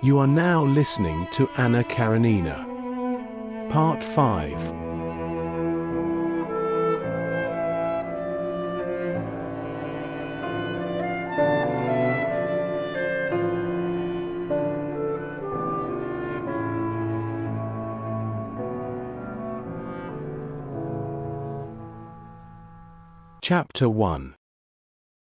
You are now listening to Anna Karenina. Part 5. Chapter 1.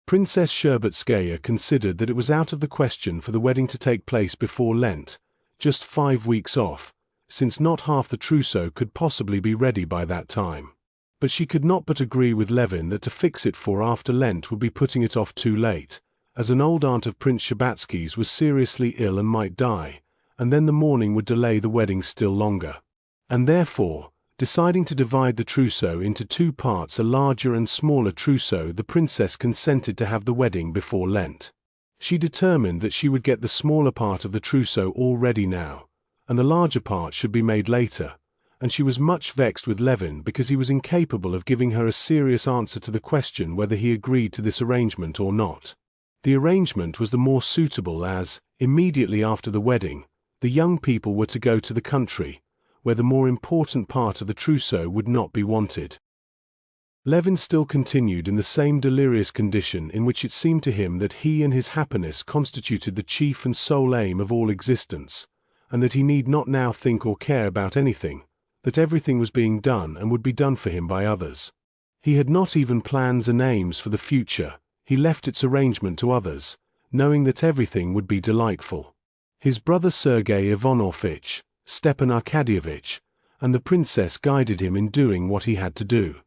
Princess Shtcherbatskaya considered that it was out of the question for the wedding to take place before Lent, just 5 weeks off, since not half the trousseau could possibly be ready by that time. But she could not but agree with Levin that to fix it for after Lent would be putting it off too late, as an old aunt of Prince Shtcherbatsky's was seriously ill and might die, and then the mourning would delay the wedding still longer. And therefore, deciding to divide the trousseau into 2 parts, a larger and smaller trousseau, the princess consented to have the wedding before Lent. She determined that she would get the smaller part of the trousseau all ready now, and the larger part should be made later, and she was much vexed with Levin because he was incapable of giving her a serious answer to the question whether he agreed to this arrangement or not. The arrangement was the more suitable as, immediately after the wedding, the young people were to go to the country, where the more important part of the trousseau would not be wanted. Levin still continued in the same delirious condition in which it seemed to him that he and his happiness constituted the chief and sole aim of all existence, and that he need not now think or care about anything, that everything was being done and would be done for him by others. He had not even plans and aims for the future, he left its arrangement to others, knowing that everything would be delightful. His brother Sergei Ivanovitch, Stepan Arkadyevitch, and the princess guided him in doing what he had to do.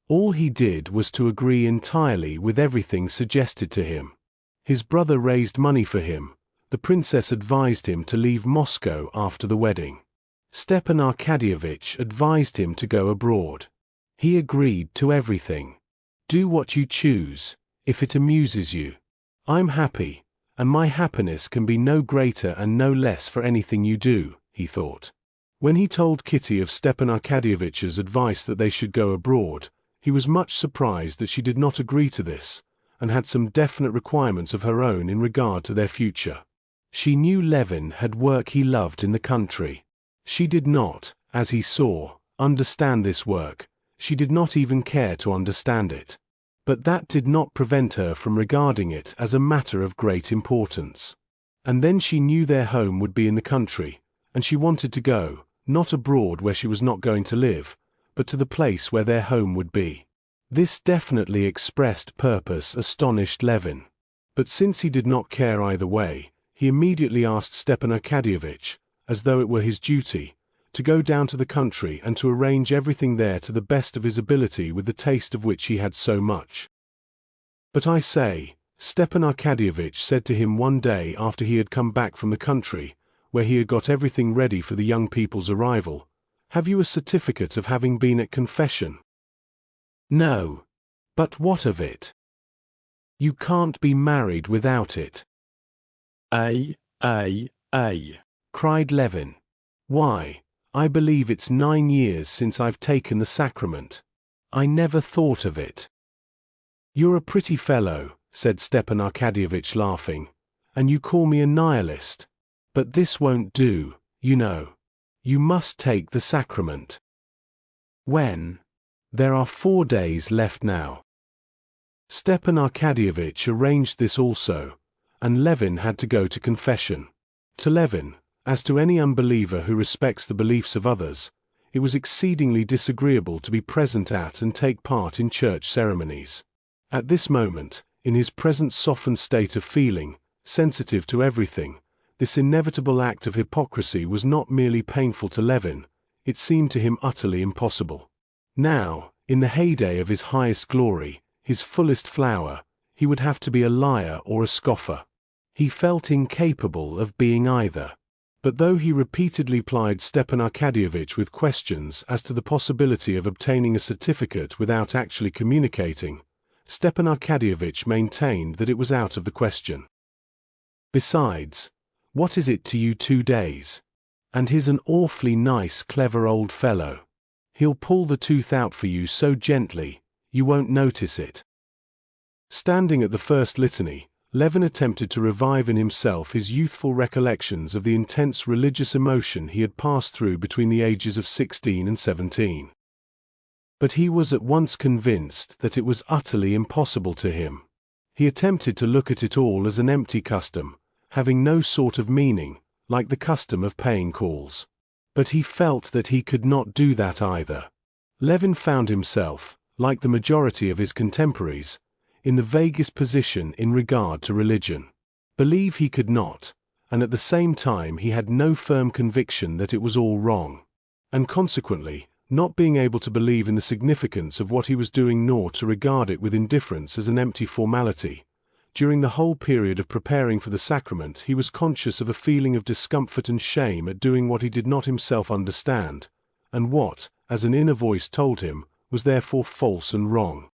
All he did was to agree entirely with everything suggested to him. His brother raised money for him, the princess advised him to leave Moscow after the wedding. Stepan Arkadyevitch advised him to go abroad. He agreed to everything. Do what you choose, if it amuses you. I'm happy, and my happiness can be no greater and no less for anything you do, he thought. When he told Kitty of Stepan Arkadyevitch's advice that they should go abroad, he was much surprised that she did not agree to this, and had some definite requirements of her own in regard to their future. She knew Levin had work he loved in the country. She did not, as he saw, understand this work, she did not even care to understand it. But that did not prevent her from regarding it as a matter of great importance. And then she knew their home would be in the country, and she wanted to go, not abroad where she was not going to live, but to the place where their home would be. This definitely expressed purpose astonished Levin. But since he did not care either way, he immediately asked Stepan Arkadyevitch, as though it were his duty, to go down to the country and to arrange everything there to the best of his ability with the taste of which he had so much. But I say, Stepan Arkadyevitch said to him one day after he had come back from the country, where he had got everything ready for the young people's arrival, "Have you a certificate of having been at confession?" "No. But what of it?" "You can't be married without it." "Ay, cried Levin. "Why, I believe it's 9 years since I've taken the sacrament. I never thought of it." "You're a pretty fellow," said Stepan Arkadyevitch laughing, "and you call me a nihilist. But this won't do, you know. You must take the sacrament." "When?" "There are 4 days left now." Stepan Arkadyevitch arranged this also, and Levin had to go to confession. To Levin, as to any unbeliever who respects the beliefs of others, it was exceedingly disagreeable to be present at and take part in church ceremonies. At this moment, in his present softened state of feeling, sensitive to everything, this inevitable act of hypocrisy was not merely painful to Levin, it seemed to him utterly impossible. Now, in the heyday of his highest glory, his fullest flower, he would have to be a liar or a scoffer. He felt incapable of being either. But though he repeatedly plied Stepan Arkadyevitch with questions as to the possibility of obtaining a certificate without actually communicating, Stepan Arkadyevitch maintained that it was out of the question. Besides, what is it to you 2 days? And he's an awfully nice, clever old fellow. He'll pull the tooth out for you so gently, you won't notice it. Standing at the first litany, Levin attempted to revive in himself his youthful recollections of the intense religious emotion he had passed through between the ages of 16 and 17. But he was at once convinced that it was utterly impossible to him. He attempted to look at it all as an empty custom, having no sort of meaning, like the custom of paying calls. But he felt that he could not do that either. Levin found himself, like the majority of his contemporaries, in the vaguest position in regard to religion. Believe he could not, and at the same time he had no firm conviction that it was all wrong. And consequently, not being able to believe in the significance of what he was doing nor to regard it with indifference as an empty formality, during the whole period of preparing for the sacrament he was conscious of a feeling of discomfort and shame at doing what he did not himself understand, and what, as an inner voice told him, was therefore false and wrong.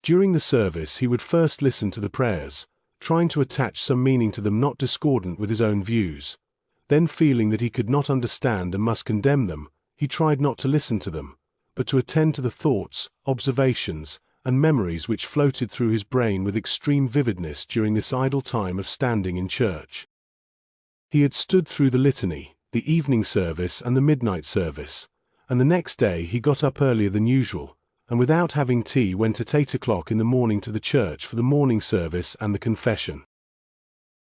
During the service he would first listen to the prayers, trying to attach some meaning to them not discordant with his own views. Then, feeling that he could not understand and must condemn them, he tried not to listen to them, but to attend to the thoughts, observations, and memories which floated through his brain with extreme vividness during this idle time of standing in church. He had stood through the litany, the evening service and the midnight service, and the next day he got up earlier than usual, and without having tea went at 8 o'clock in the morning to the church for the morning service and the confession.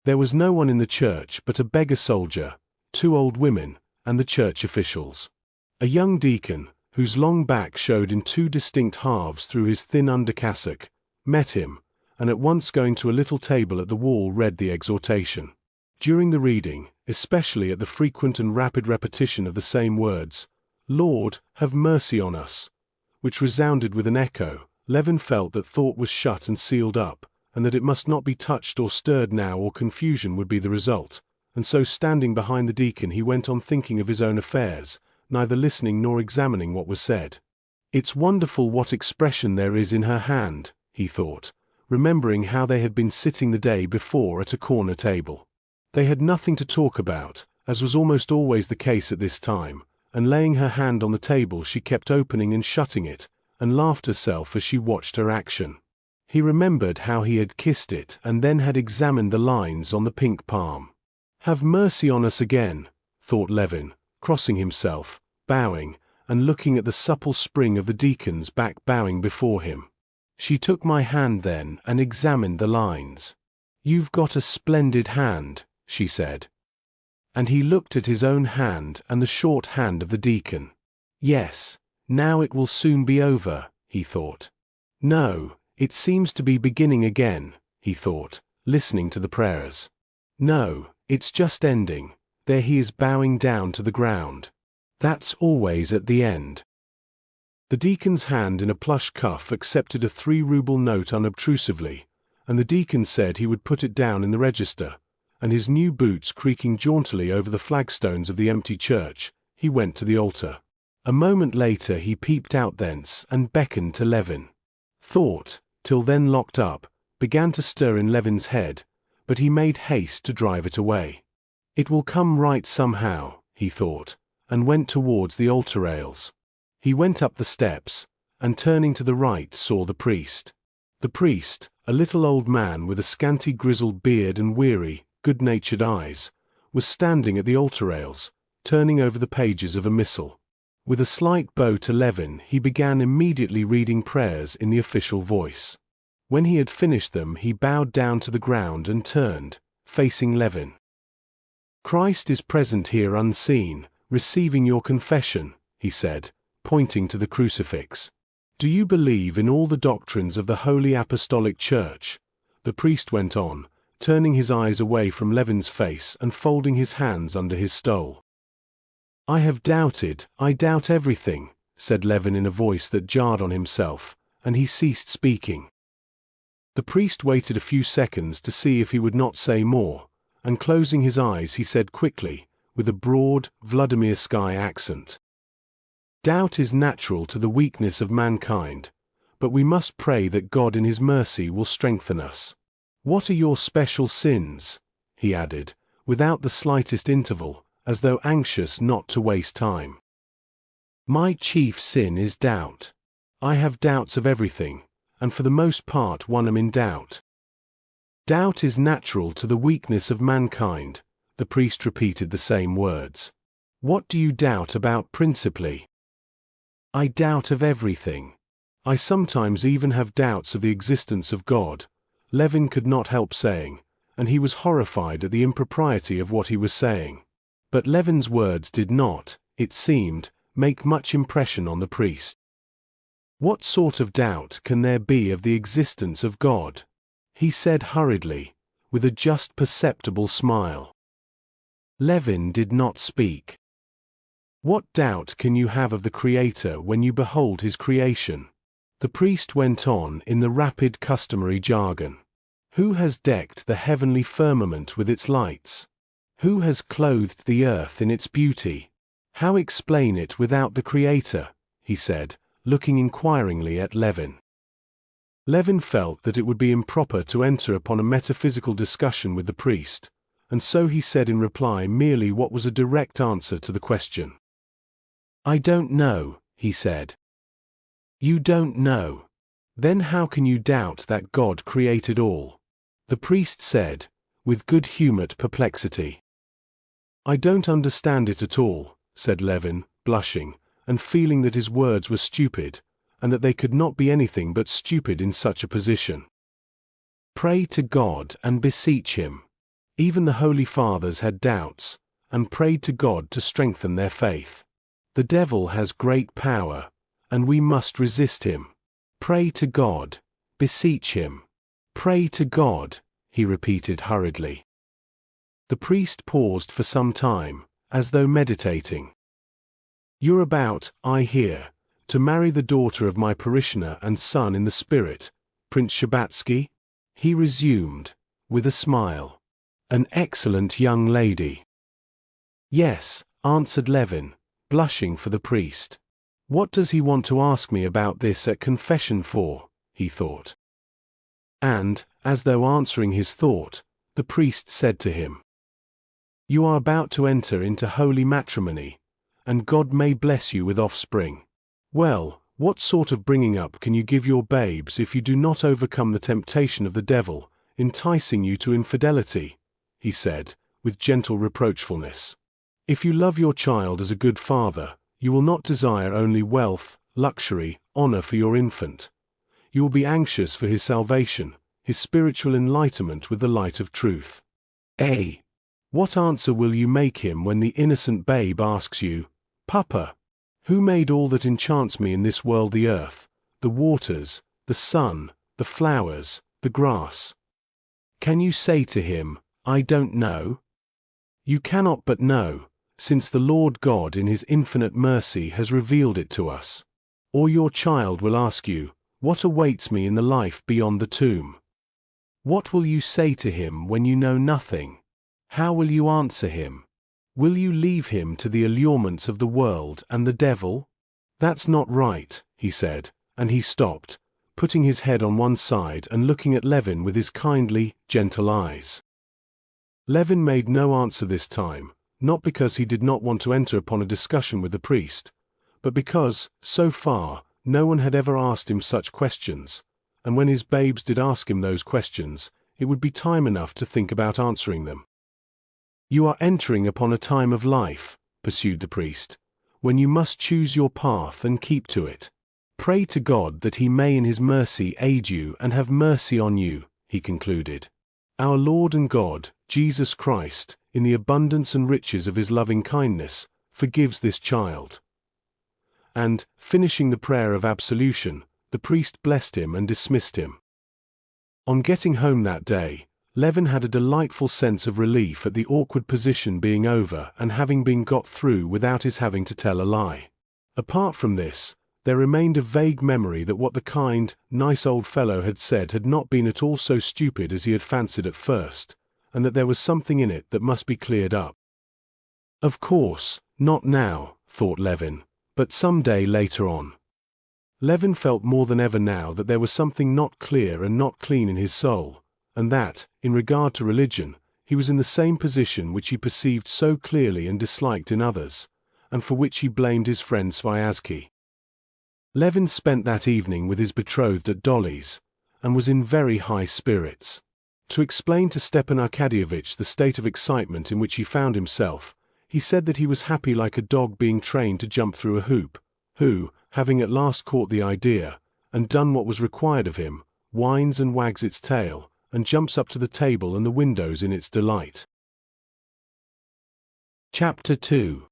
There was no one in the church but a beggar soldier, 2 old women, and the church officials. A young deacon, whose long back showed in 2 distinct halves through his thin undercassock, met him, and at once going to a little table at the wall read the exhortation. During the reading, especially at the frequent and rapid repetition of the same words, "Lord, have mercy on us," which resounded with an echo, Levin felt that thought was shut and sealed up, and that it must not be touched or stirred now or confusion would be the result, and so standing behind the deacon he went on thinking of his own affairs, neither listening nor examining what was said. "It's wonderful what expression there is in her hand," he thought, remembering how they had been sitting the day before at a corner table. They had nothing to talk about, as was almost always the case at this time, and laying her hand on the table she kept opening and shutting it, and laughed herself as she watched her action. He remembered how he had kissed it and then had examined the lines on the pink palm. "Have mercy on us again," thought Levin, crossing himself, bowing, and looking at the supple spring of the deacon's back bowing before him. She took my hand then and examined the lines. "You've got a splendid hand," she said. And he looked at his own hand and the short hand of the deacon. "Yes, now it will soon be over," he thought. "No, it seems to be beginning again," he thought, listening to the prayers. "No, it's just ending. There he is bowing down to the ground. That's always at the end." The deacon's hand in a plush cuff accepted a 3-ruble note unobtrusively, and the deacon said he would put it down in the register, and his new boots creaking jauntily over the flagstones of the empty church, he went to the altar. A moment later he peeped out thence and beckoned to Levin. Thought, till then locked up, began to stir in Levin's head, but he made haste to drive it away. It will come right somehow, he thought, and went towards the altar rails. He went up the steps, and turning to the right saw the priest. The priest, a little old man with a scanty grizzled beard and weary, good-natured eyes, was standing at the altar rails, turning over the pages of a missal. With a slight bow to Levin he began immediately reading prayers in the official voice. When he had finished them he bowed down to the ground and turned, facing Levin. "Christ is present here unseen, receiving your confession," he said, pointing to the crucifix. "Do you believe in all the doctrines of the Holy Apostolic Church?" The priest went on, turning his eyes away from Levin's face and folding his hands under his stole. "I have doubted, I doubt everything," said Levin in a voice that jarred on himself, and he ceased speaking. The priest waited a few seconds to see if he would not say more, and closing his eyes he said quickly, with a broad, Vladimirsky accent, "Doubt is natural to the weakness of mankind, but we must pray that God in His mercy will strengthen us. What are your special sins?" he added, without the slightest interval, as though anxious not to waste time. "My chief sin is doubt. I have doubts of everything, and for the most part one am in doubt. Doubt is natural to the weakness of mankind. The priest repeated the same words. What do you doubt about principally? I doubt of everything. I sometimes even have doubts of the existence of God, Levin could not help saying, and he was horrified at the impropriety of what he was saying. But Levin's words did not, it seemed, make much impression on the priest. What sort of doubt can there be of the existence of God? He said hurriedly, with a just perceptible smile. Levin did not speak. What doubt can you have of the Creator when you behold his creation? The priest went on in the rapid customary jargon. Who has decked the heavenly firmament with its lights? Who has clothed the earth in its beauty? How explain it without the Creator? He said, looking inquiringly at Levin. Levin felt that it would be improper to enter upon a metaphysical discussion with the priest, and so he said in reply merely what was a direct answer to the question. I don't know, he said. You don't know. Then how can you doubt that God created all? The priest said, with good-humored perplexity. I don't understand it at all, said Levin, blushing, and feeling that his words were stupid, and that they could not be anything but stupid in such a position. Pray to God and beseech him. Even the Holy Fathers had doubts, and prayed to God to strengthen their faith. The devil has great power, and we must resist him. Pray to God, beseech him. Pray to God, he repeated hurriedly. The priest paused for some time, as though meditating. You're about, I hear, to marry the daughter of my parishioner and son in the spirit, Prince Shtcherbatsky? He resumed, with a smile. An excellent young lady. Yes, answered Levin, blushing for the priest. What does he want to ask me about this at confession for? He thought. And, as though answering his thought, the priest said to him, You are about to enter into holy matrimony, and God may bless you with offspring. Well, what sort of bringing up can you give your babes if you do not overcome the temptation of the devil, enticing you to infidelity? He said, with gentle reproachfulness. If you love your child as a good father, you will not desire only wealth, luxury, honor for your infant. You will be anxious for his salvation, his spiritual enlightenment with the light of truth. What answer will you make him when the innocent babe asks you, Papa, who made all that enchants me in this world, the earth, the waters, the sun, the flowers, the grass? Can you say to him, I don't know? You cannot but know, since the Lord God in his infinite mercy has revealed it to us. Or your child will ask you, What awaits me in the life beyond the tomb? What will you say to him when you know nothing? How will you answer him? Will you leave him to the allurements of the world and the devil? That's not right, he said, and he stopped, putting his head on one side and looking at Levin with his kindly, gentle eyes. Levin made no answer this time, not because he did not want to enter upon a discussion with the priest, but because, so far, no one had ever asked him such questions, and when his babes did ask him those questions, it would be time enough to think about answering them. You are entering upon a time of life, pursued the priest, when you must choose your path and keep to it. Pray to God that he may in his mercy aid you and have mercy on you, he concluded. Our Lord and God, Jesus Christ, in the abundance and riches of his loving kindness, forgives this child. And, finishing the prayer of absolution, the priest blessed him and dismissed him. On getting home that day, Levin had a delightful sense of relief at the awkward position being over and having been got through without his having to tell a lie. Apart from this, there remained a vague memory that what the kind, nice old fellow had said had not been at all so stupid as he had fancied at first, and that there was something in it that must be cleared up. Of course, not now, thought Levin, but some day later on. Levin felt more than ever now that there was something not clear and not clean in his soul, and that, in regard to religion, he was in the same position which he perceived so clearly and disliked in others, and for which he blamed his friend Sviazhsky. Levin spent that evening with his betrothed at Dolly's, and was in very high spirits. To explain to Stepan Arkadyevitch the state of excitement in which he found himself, he said that he was happy like a dog being trained to jump through a hoop, who, having at last caught the idea, and done what was required of him, whines and wags its tail, and jumps up to the table and the windows in its delight. Chapter 2.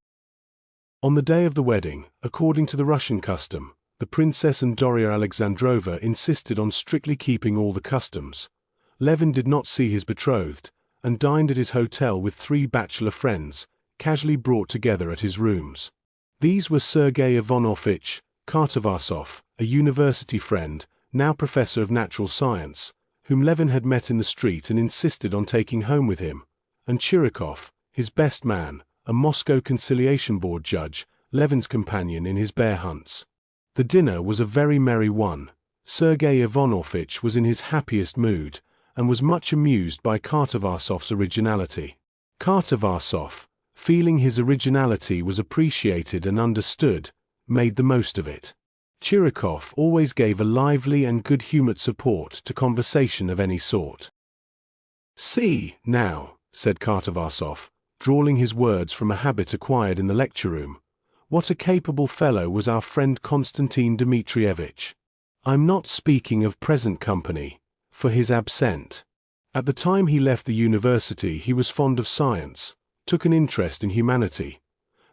On the day of the wedding, according to the Russian custom, the princess and Darya Alexandrova insisted on strictly keeping all the customs. Levin did not see his betrothed, and dined at his hotel with 3 bachelor friends, casually brought together at his rooms. These were Sergei Ivanovitch Kartavasov, a university friend, now professor of natural science, whom Levin had met in the street and insisted on taking home with him, and Chirikov, his best man, a Moscow conciliation board judge, Levin's companion in his bear hunts. The dinner was a very merry one. Sergei Ivanovitch was in his happiest mood, and was much amused by Kartavasov's originality. Kartavasov, feeling his originality was appreciated and understood, made the most of it. Chirikov always gave a lively and good-humored support to conversation of any sort. "See, now," said Kartavasov, drawling his words from a habit acquired in the lecture room, "what a capable fellow was our friend Konstantin Dmitrievitch. I'm not speaking of present company, for his absent. At the time he left the university he was fond of science, took an interest in humanity.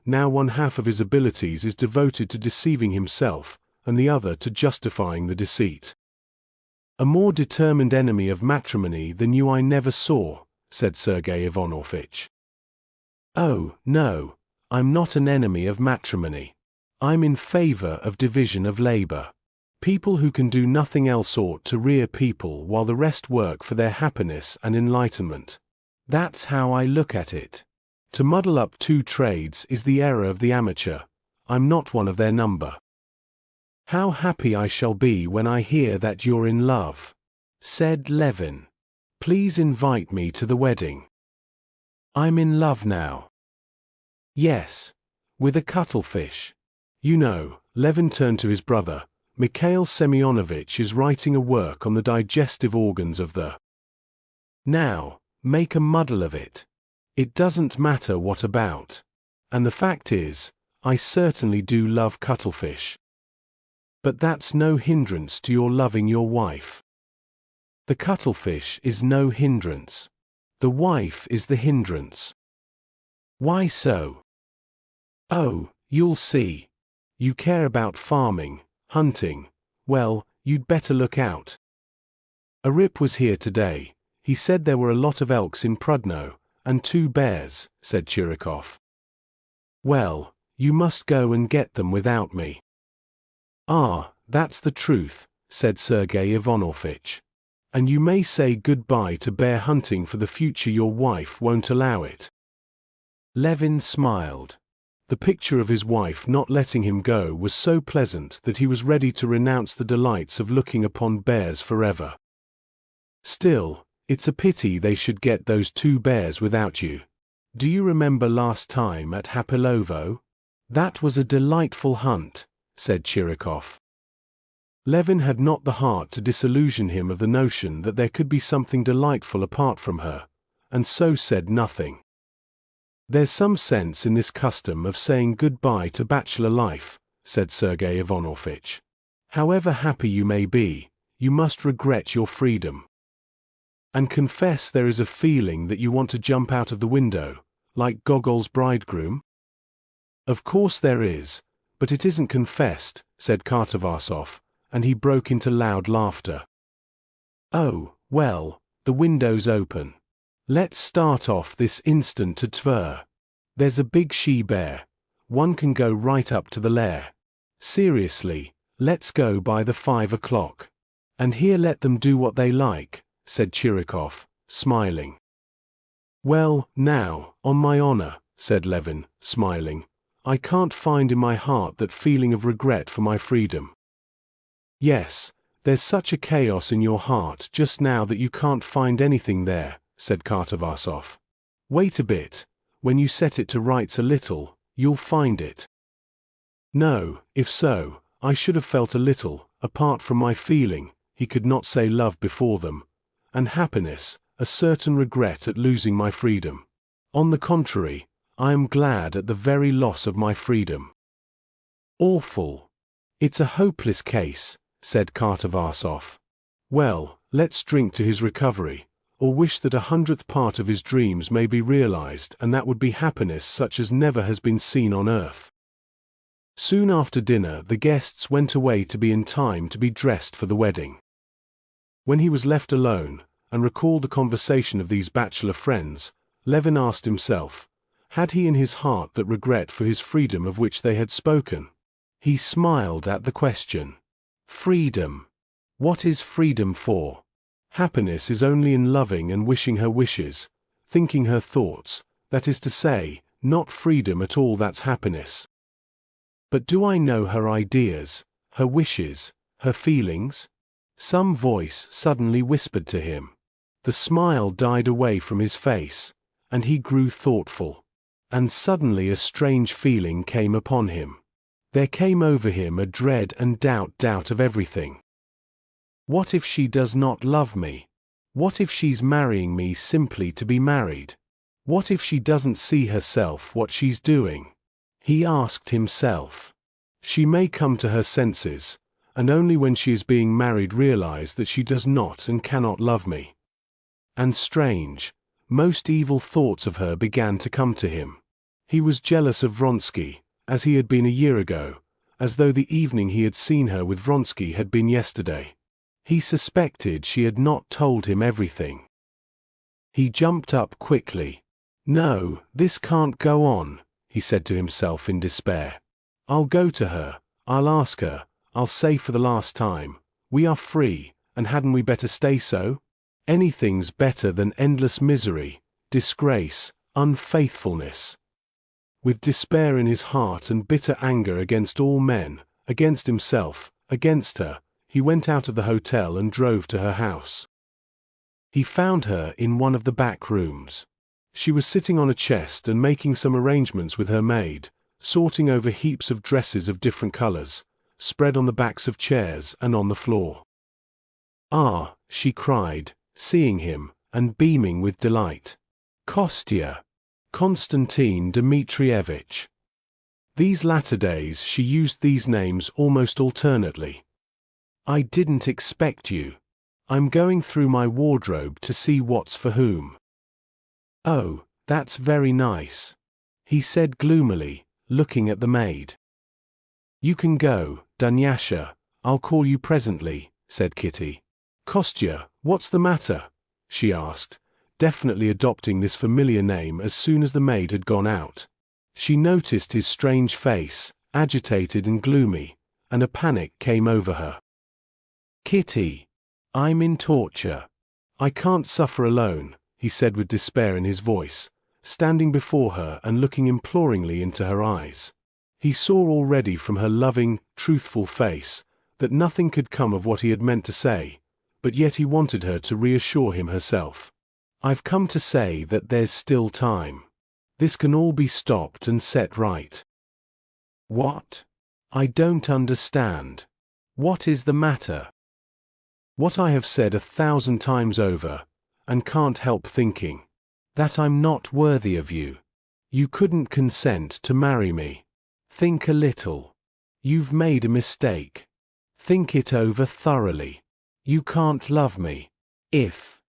Now one half of his abilities is devoted to deceiving himself, and the other to justifying the deceit. A more determined enemy of matrimony than you I never saw," said Sergei Ivanovitch. "Oh, no, I'm not an enemy of matrimony. I'm in favor of division of labor. People who can do nothing else ought to rear people while the rest work for their happiness and enlightenment. That's how I look at it. To muddle up 2 trades is the error of the amateur. I'm not one of their number. How happy I shall be when I hear that you're in love," said Levin. "Please invite me to the wedding. I'm in love now." "Yes, with a cuttlefish. You know," Levin turned to his brother, "Mikhail Semyonovitch is writing a work on the digestive organs of the. Now, make a muddle of it. It doesn't matter what about. And the fact is, I certainly do love cuttlefish. But that's no hindrance to your loving your wife. The cuttlefish is no hindrance. The wife is the hindrance." "Why so?" "Oh, you'll see. You care about farming, hunting. Well, you'd better look out. A rip was here today. He said there were a lot of elks in Prudno, and 2 bears, said Chirikov. "Well, you must go and get them without me." "Ah, that's the truth," said Sergei Ivanovitch. "And you may say goodbye to bear hunting for the future. Your wife won't allow it." Levin smiled. The picture of his wife not letting him go was so pleasant that he was ready to renounce the delights of looking upon bears forever. "Still, it's a pity they should get those 2 bears without you. Do you remember last time at Hapilovo? That was a delightful hunt," said Chirikov. Levin had not the heart to disillusion him of the notion that there could be something delightful apart from her, and so said nothing. "There's some sense in this custom of saying goodbye to bachelor life," said Sergei Ivanovitch. "However happy you may be, you must regret your freedom. And confess there is a feeling that you want to jump out of the window, like Gogol's bridegroom?" "Of course there is, but it isn't confessed," said Kartavasov, and he broke into loud laughter. "Oh, well, the window's open. Let's start off this instant to Tver. There's a big she-bear. One can go right up to the lair. Seriously, let's go by the 5 o'clock. And here let them do what they like," said Chirikov, smiling. "Well, now, on my honor," said Levin, smiling, "I can't find in my heart that feeling of regret for my freedom." "Yes, there's such a chaos in your heart just now that you can't find anything there," said Kartavasov. "Wait a bit, when you set it to rights a little, you'll find it." "No, if so, I should have felt a little, apart from my feeling," he could not say love before them, "and happiness, a certain regret at losing my freedom. On the contrary, I am glad at the very loss of my freedom. Awful. It's a hopeless case, said Kartavarsov. Well, let's drink to his recovery, or wish that 100th part of his dreams may be realized, and that would be happiness such as never has been seen on earth. Soon after dinner the guests went away to be in time to be dressed for the wedding. When he was left alone, and recalled the conversation of these bachelor friends, Levin asked himself, had he in his heart that regret for his freedom of which they had spoken? He smiled at the question. Freedom. What is freedom for? Happiness is only in loving and wishing her wishes, thinking her thoughts, that is to say, not freedom at all that's happiness. But do I know her ideas, her wishes, her feelings? Some voice suddenly whispered to him. The smile died away from his face, and he grew thoughtful. And suddenly a strange feeling came upon him. There came over him a dread and doubt of everything. What if she does not love me? What if she's marrying me simply to be married? What if she doesn't see herself what she's doing? He asked himself. She may come to her senses, and only when she is being married realize that she does not and cannot love me. And strange, most evil thoughts of her began to come to him. He was jealous of Vronsky, as he had been a year ago, as though the evening he had seen her with Vronsky had been yesterday. He suspected she had not told him everything. He jumped up quickly. No, this can't go on, he said to himself in despair. I'll go to her, I'll ask her, I'll say for the last time, we are free, and hadn't we better stay so? Anything's better than endless misery, disgrace, unfaithfulness. With despair in his heart and bitter anger against all men, against himself, against her, he went out of the hotel and drove to her house. He found her in one of the back rooms. She was sitting on a chest and making some arrangements with her maid, sorting over heaps of dresses of different colors, spread on the backs of chairs and on the floor. Ah, she cried, seeing him, and beaming with delight. Kostya! Konstantin Dmitrievich. These latter days she used these names almost alternately. I didn't expect you. I'm going through my wardrobe to see what's for whom. Oh, that's very nice, he said gloomily, looking at the maid. You can go, Dunyasha, I'll call you presently, said Kitty. Kostya, what's the matter? She asked, definitely adopting this familiar name as soon as the maid had gone out. She noticed his strange face, agitated and gloomy, and a panic came over her. Kitty, I'm in torture. I can't suffer alone, he said with despair in his voice, standing before her and looking imploringly into her eyes. He saw already from her loving, truthful face that nothing could come of what he had meant to say, but yet he wanted her to reassure him herself. I've come to say that there's still time. This can all be stopped and set right. What? I don't understand. What is the matter? What I have said 1,000 times over, and can't help thinking. That I'm not worthy of you. You couldn't consent to marry me. Think a little. You've made a mistake. Think it over thoroughly. You can't love me. If.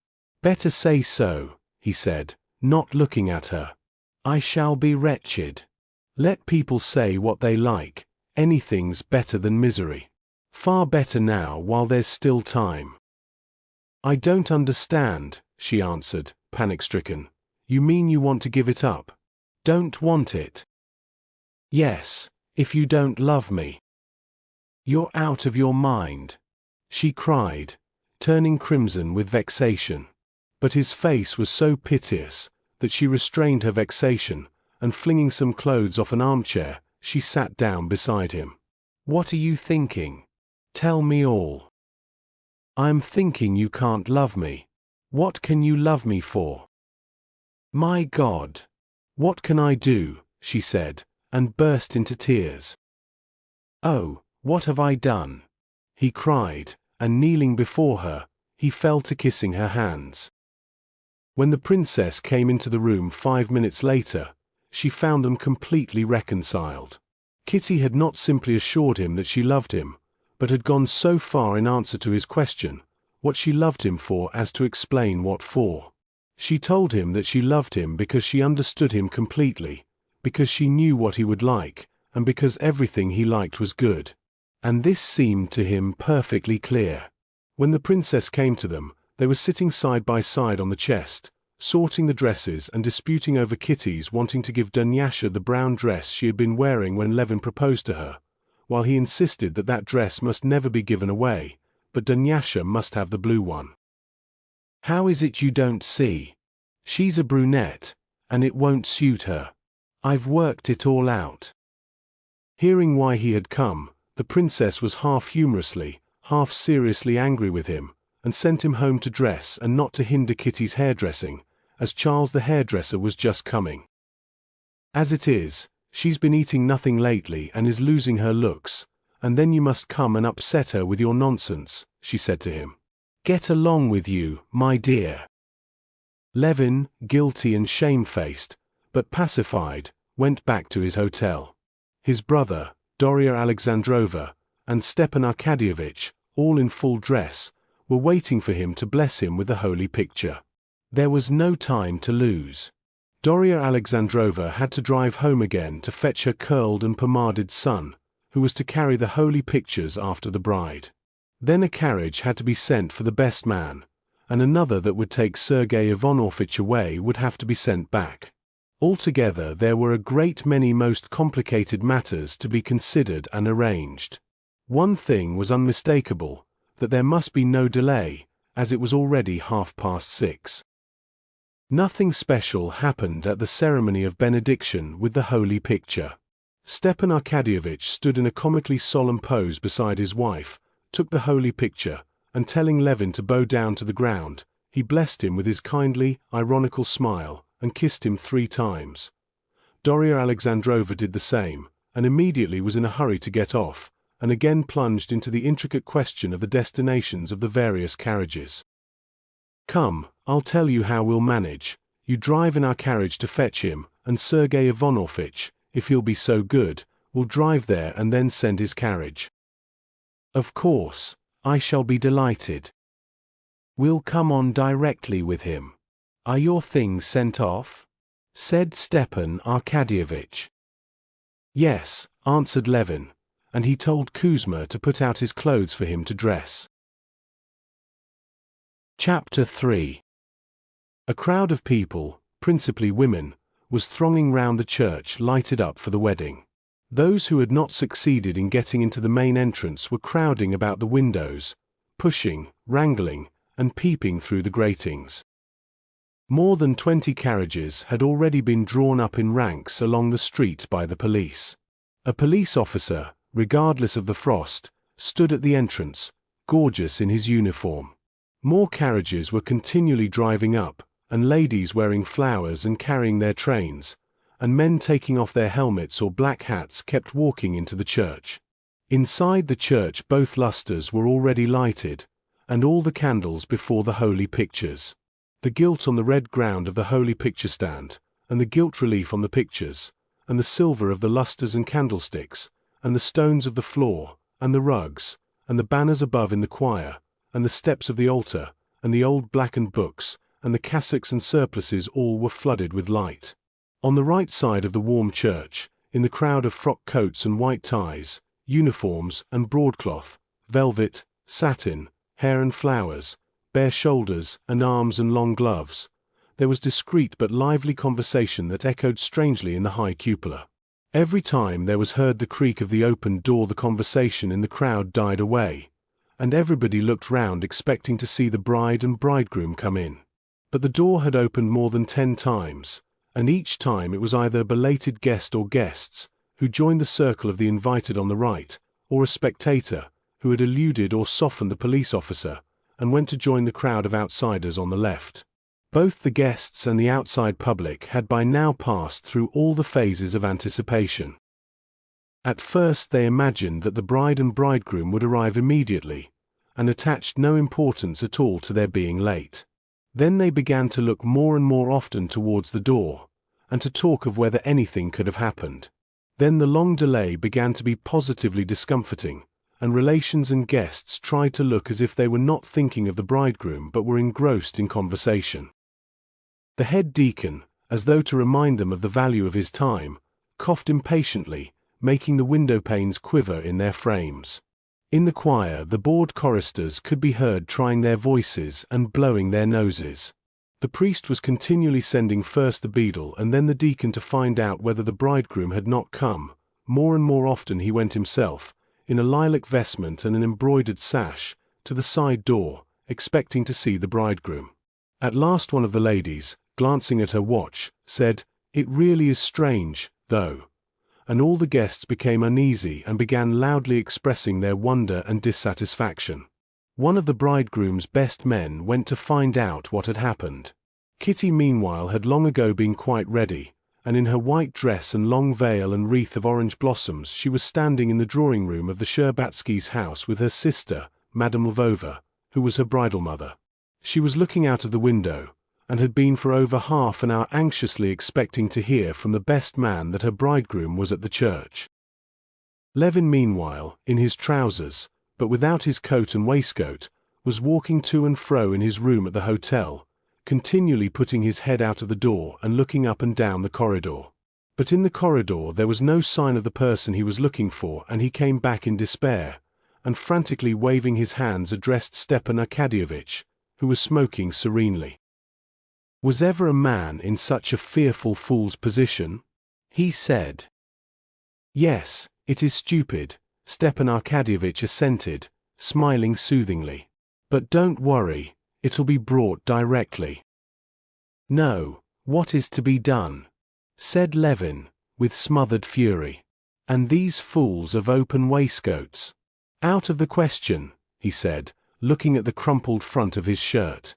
Better say so, he said, not looking at her. I shall be wretched. Let people say what they like, anything's better than misery. Far better now while there's still time. I don't understand, she answered, panic-stricken. You mean you want to give it up? Don't want it? Yes, if you don't love me. You're out of your mind, she cried, turning crimson with vexation. But his face was so piteous that she restrained her vexation, and flinging some clothes off an armchair, she sat down beside him. What are you thinking? Tell me all. I'm thinking you can't love me. What can you love me for? My God! What can I do? She said, and burst into tears. Oh, what have I done? He cried, and kneeling before her, he fell to kissing her hands. When the princess came into the room 5 minutes later, she found them completely reconciled. Kitty had not simply assured him that she loved him, but had gone so far in answer to his question, what she loved him for, as to explain what for. She told him that she loved him because she understood him completely, because she knew what he would like, and because everything he liked was good. And this seemed to him perfectly clear. When the princess came to them, they were sitting side by side on the chest, sorting the dresses and disputing over Kitty's wanting to give Dunyasha the brown dress she had been wearing when Levin proposed to her, while he insisted that that dress must never be given away, but Dunyasha must have the blue one. "How is it you don't see? She's a brunette, and it won't suit her. I've worked it all out." Hearing why he had come, the princess was half humorously, half seriously angry with him, and sent him home to dress and not to hinder Kitty's hairdressing, as Charles the hairdresser was just coming. "As it is, she's been eating nothing lately and is losing her looks, and then you must come and upset her with your nonsense," she said to him. "Get along with you, my dear." Levin, guilty and shamefaced, but pacified, went back to his hotel. His brother, Darya Alexandrova, and Stepan Arkadyevitch, all in full dress, were waiting for him to bless him with the holy picture. There was no time to lose. Darya Alexandrova had to drive home again to fetch her curled and pomaded son, who was to carry the holy pictures after the bride. Then a carriage had to be sent for the best man, and another that would take Sergei Ivanovitch away would have to be sent back. Altogether there were a great many most complicated matters to be considered and arranged. One thing was unmistakable, that there must be no delay, as it was already 6:30. Nothing special happened at the ceremony of benediction with the holy picture. Stepan Arkadyevitch stood in a comically solemn pose beside his wife, took the holy picture, and telling Levin to bow down to the ground, he blessed him with his kindly, ironical smile, and kissed him 3 times. Darya Alexandrova did the same, and immediately was in a hurry to get off, and again plunged into the intricate question of the destinations of the various carriages. "Come, I'll tell you how we'll manage. You drive in our carriage to fetch him, and Sergei Ivanovitch, if he'll be so good, will drive there and then send his carriage." "Of course, I shall be delighted. We'll come on directly with him. Are your things sent off?" said Stepan Arkadyevitch. "Yes," answered Levin, and he told Kuzma to put out his clothes for him to dress. Chapter 3. A crowd of people, principally women, was thronging round the church lighted up for the wedding. Those who had not succeeded in getting into the main entrance were crowding about the windows, pushing, wrangling, and peeping through the gratings. More than 20 carriages had already been drawn up in ranks along the street by the police. A police officer, regardless of the frost, stood at the entrance, gorgeous in his uniform. More carriages were continually driving up, and ladies wearing flowers and carrying their trains, and men taking off their helmets or black hats kept walking into the church. Inside the church both lustres were already lighted, and all the candles before the holy pictures. The gilt on the red ground of the holy picture stand, and the gilt relief on the pictures, and the silver of the lustres and candlesticks, and the stones of the floor, and the rugs, and the banners above in the choir, and the steps of the altar, and the old blackened books, and the cassocks and surplices all were flooded with light. On the right side of the warm church, in the crowd of frock coats and white ties, uniforms and broadcloth, velvet, satin, hair and flowers, bare shoulders and arms and long gloves, there was discreet but lively conversation that echoed strangely in the high cupola. Every time there was heard the creak of the opened door the conversation in the crowd died away, and everybody looked round expecting to see the bride and bridegroom come in. But the door had opened more than 10 times, and each time it was either a belated guest or guests, who joined the circle of the invited on the right, or a spectator, who had eluded or softened the police officer, and went to join the crowd of outsiders on the left. Both the guests and the outside public had by now passed through all the phases of anticipation. At first they imagined that the bride and bridegroom would arrive immediately, and attached no importance at all to their being late. Then they began to look more and more often towards the door, and to talk of whether anything could have happened. Then the long delay began to be positively discomforting, and relations and guests tried to look as if they were not thinking of the bridegroom but were engrossed in conversation. The head deacon, as though to remind them of the value of his time, coughed impatiently, making the window panes quiver in their frames. In the choir, the bored choristers could be heard trying their voices and blowing their noses. The priest was continually sending first the beadle and then the deacon to find out whether the bridegroom had not come. More and more often he went himself, in a lilac vestment and an embroidered sash, to the side door, expecting to see the bridegroom. At last one of the ladies, glancing at her watch, said, "It really is strange, though," and all the guests became uneasy and began loudly expressing their wonder and dissatisfaction. One of the bridegroom's best men went to find out what had happened. Kitty meanwhile had long ago been quite ready, and in her white dress and long veil and wreath of orange blossoms she was standing in the drawing-room of the Sherbatskys' house with her sister, Madame Lvova, who was her bridal mother. She was looking out of the window, and had been for over half an hour anxiously expecting to hear from the best man that her bridegroom was at the church. Levin meanwhile, in his trousers, but without his coat and waistcoat, was walking to and fro in his room at the hotel, continually putting his head out of the door and looking up and down the corridor. But in the corridor there was no sign of the person he was looking for, and he came back in despair, and frantically waving his hands addressed Stepan Arkadyevitch, who was smoking serenely. "Was ever a man in such a fearful fool's position?" he said. "Yes, it is stupid," Stepan Arkadyevitch assented, smiling soothingly. "But don't worry, it'll be brought directly." "No, what is to be done?" said Levin, with smothered fury. "And these fools of open waistcoats? Out of the question," he said, looking at the crumpled front of his shirt.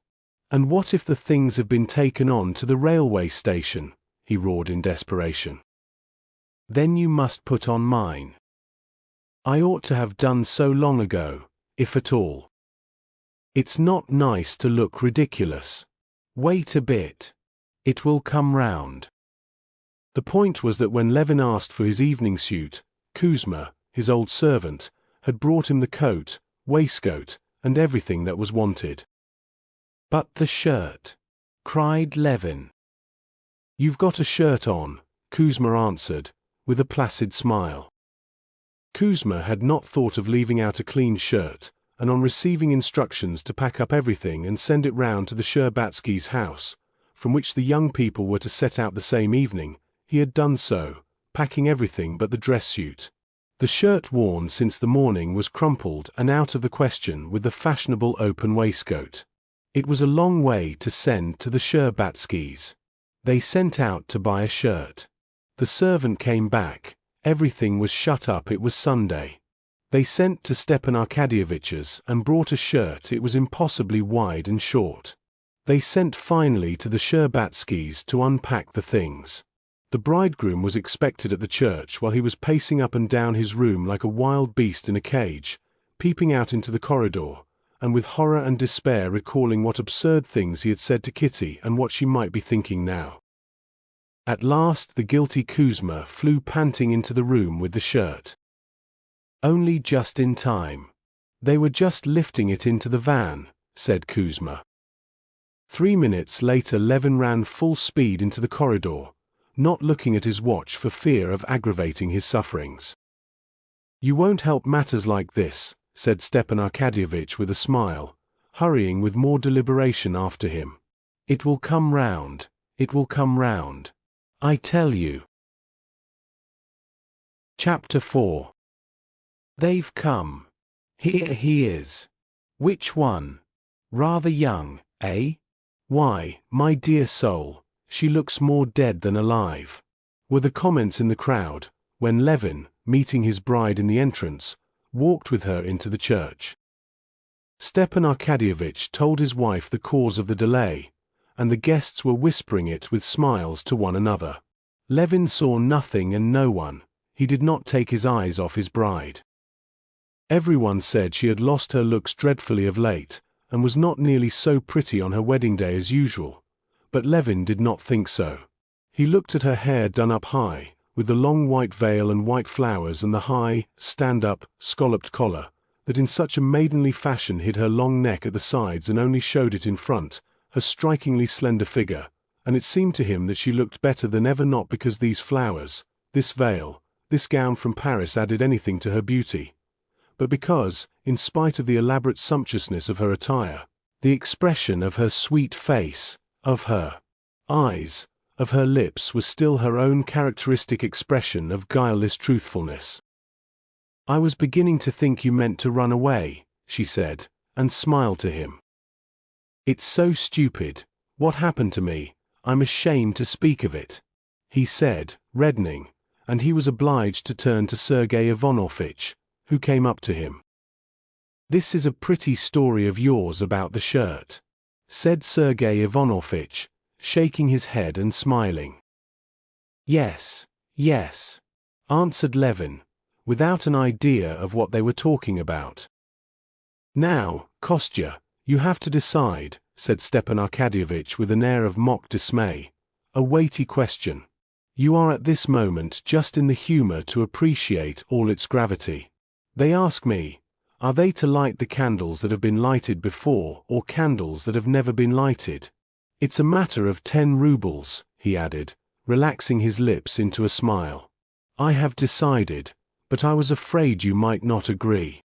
"And what if the things have been taken on to the railway station?" he roared in desperation. "Then you must put on mine. I ought to have done so long ago, if at all. It's not nice to look ridiculous. Wait a bit. It will come round." The point was that when Levin asked for his evening suit, Kuzma, his old servant, had brought him the coat, waistcoat, and everything that was wanted. "But the shirt?" cried Levin. "You've got a shirt on," Kuzma answered, with a placid smile. Kuzma had not thought of leaving out a clean shirt, and on receiving instructions to pack up everything and send it round to the Sherbatskys' house, from which the young people were to set out the same evening, he had done so, packing everything but the dress suit. The shirt worn since the morning was crumpled and out of the question with the fashionable open waistcoat. It was a long way to send to the Sherbatskys. They sent out to buy a shirt. The servant came back. Everything was shut up. It was Sunday. They sent to Stepan Arkadyevitch's and brought a shirt. It was impossibly wide and short. They sent finally to the Sherbatskys to unpack the things. The bridegroom was expected at the church while he was pacing up and down his room like a wild beast in a cage, peeping out into the corridor, and with horror and despair recalling what absurd things he had said to Kitty and what she might be thinking now. At last the guilty Kuzma flew panting into the room with the shirt. "Only just in time. They were just lifting it into the van," said Kuzma. 3 minutes later Levin ran full speed into the corridor, not looking at his watch for fear of aggravating his sufferings. "You won't help matters like this," said Stepan Arkadyevitch with a smile, hurrying with more deliberation after him. "It will come round. It will come round. I tell you." Chapter 4. "They've come. Here he is." "Which one? Rather young, eh?" "Why, my dear soul, she looks more dead than alive," were the comments in the crowd, when Levin, meeting his bride in the entrance, walked with her into the church. Stepan Arkadyevitch told his wife the cause of the delay, and the guests were whispering it with smiles to one another. Levin saw nothing and no one. He did not take his eyes off his bride. Everyone said she had lost her looks dreadfully of late, and was not nearly so pretty on her wedding day as usual, but Levin did not think so. He looked at her hair done up high, with the long white veil and white flowers and the high, stand-up, scalloped collar, that in such a maidenly fashion hid her long neck at the sides and only showed it in front, her strikingly slender figure, and it seemed to him that she looked better than ever, not because these flowers, this veil, this gown from Paris added anything to her beauty, but because, in spite of the elaborate sumptuousness of her attire, the expression of her sweet face, of her eyes, of her lips was still her own characteristic expression of guileless truthfulness. "I was beginning to think you meant to run away," she said, and smiled to him. "It's so stupid. What happened to me? I'm ashamed to speak of it," he said, reddening, and he was obliged to turn to Sergei Ivanovitch, who came up to him. "This is a pretty story of yours about the shirt," said Sergei Ivanovitch, shaking his head and smiling. "Yes, yes," answered Levin, without an idea of what they were talking about. "Now, Kostya, you have to decide," said Stepan Arkadyevitch with an air of mock dismay, "a weighty question. You are at this moment just in the humor to appreciate all its gravity. They ask me, are they to light the candles that have been lighted before or candles that have never been lighted? It's a matter of 10 rubles, he added, relaxing his lips into a smile. I have decided, but I was afraid you might not agree.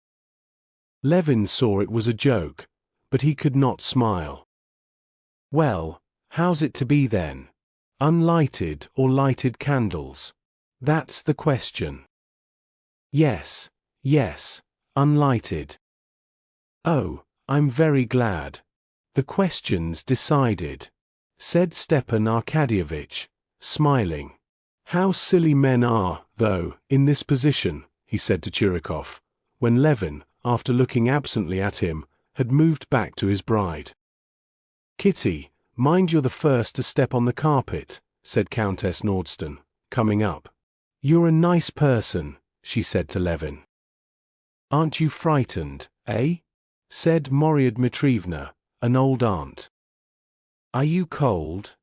Levin saw it was a joke, but he could not smile. Well, how's it to be then? Unlighted or lighted candles? That's the question. Yes, yes, unlighted. Oh, I'm very glad. The question's decided, said Stepan Arkadyevitch, smiling. How silly men are, though, in this position, he said to Chirikov, when Levin, after looking absently at him, had moved back to his bride. Kitty, mind you're the first to step on the carpet, said Countess Nordston, coming up. You're a nice person, she said to Levin. Aren't you frightened, eh? Said Marya Dmitrievna, an old aunt. Are you cold?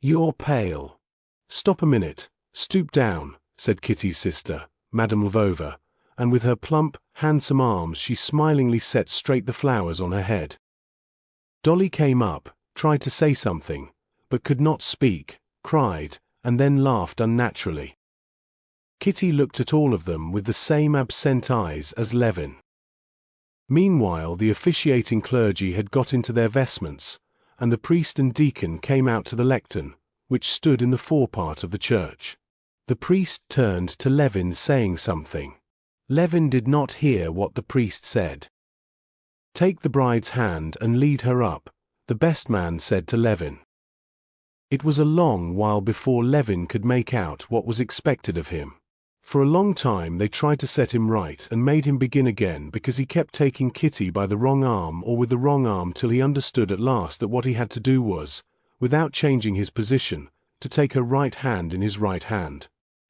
You're pale. Stop a minute, stoop down, said Kitty's sister, Madame Lvova, and with her plump, handsome arms she smilingly set straight the flowers on her head. Dolly came up, tried to say something, but could not speak, cried, and then laughed unnaturally. Kitty looked at all of them with the same absent eyes as Levin. Meanwhile the officiating clergy had got into their vestments, and the priest and deacon came out to the lectern, which stood in the forepart of the church. The priest turned to Levin saying something. Levin did not hear what the priest said. Take the bride's hand and lead her up, the best man said to Levin. It was a long while before Levin could make out what was expected of him. For a long time they tried to set him right and made him begin again because he kept taking Kitty by the wrong arm or with the wrong arm till he understood at last that what he had to do was, without changing his position, to take her right hand in his right hand.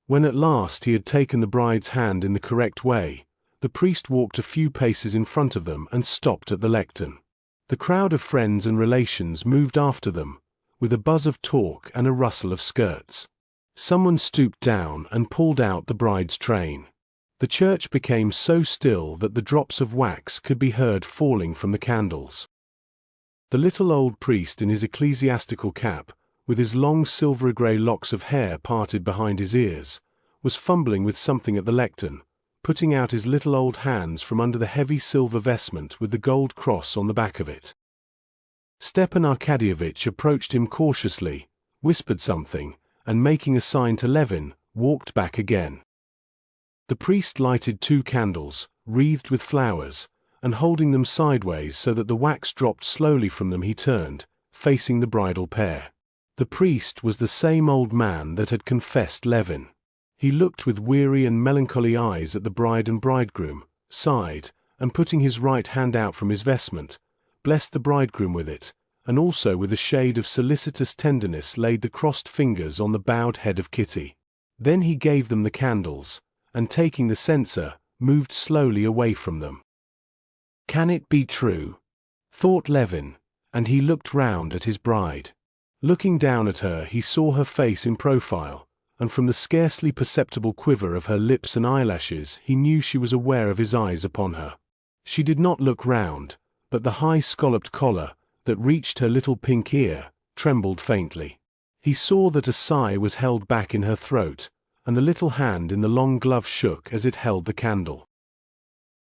When at last he had taken the bride's hand in the correct way, the priest walked a few paces in front of them and stopped at the lectern. The crowd of friends and relations moved after them, with a buzz of talk and a rustle of skirts. Someone stooped down and pulled out the bride's train. The church became so still that the drops of wax could be heard falling from the candles. The little old priest in his ecclesiastical cap, with his long silver-grey locks of hair parted behind his ears, was fumbling with something at the lectern, putting out his little old hands from under the heavy silver vestment with the gold cross on the back of it. Stepan Arkadyevitch approached him cautiously, whispered something, and making a sign to Levin, walked back again. The priest lighted 2 candles, wreathed with flowers, and holding them sideways so that the wax dropped slowly from them he turned, facing the bridal pair. The priest was the same old man that had confessed Levin. He looked with weary and melancholy eyes at the bride and bridegroom, sighed, and putting his right hand out from his vestment, blessed the bridegroom with it, and also with a shade of solicitous tenderness laid the crossed fingers on the bowed head of Kitty. Then he gave them the candles, and taking the censer, moved slowly away from them. Can it be true? thought Levin, and he looked round at his bride. Looking down at her, he saw her face in profile, and from the scarcely perceptible quiver of her lips and eyelashes he knew she was aware of his eyes upon her. She did not look round, but the high scalloped collar, that reached her little pink ear, trembled faintly. He saw that a sigh was held back in her throat, and the little hand in the long glove shook as it held the candle.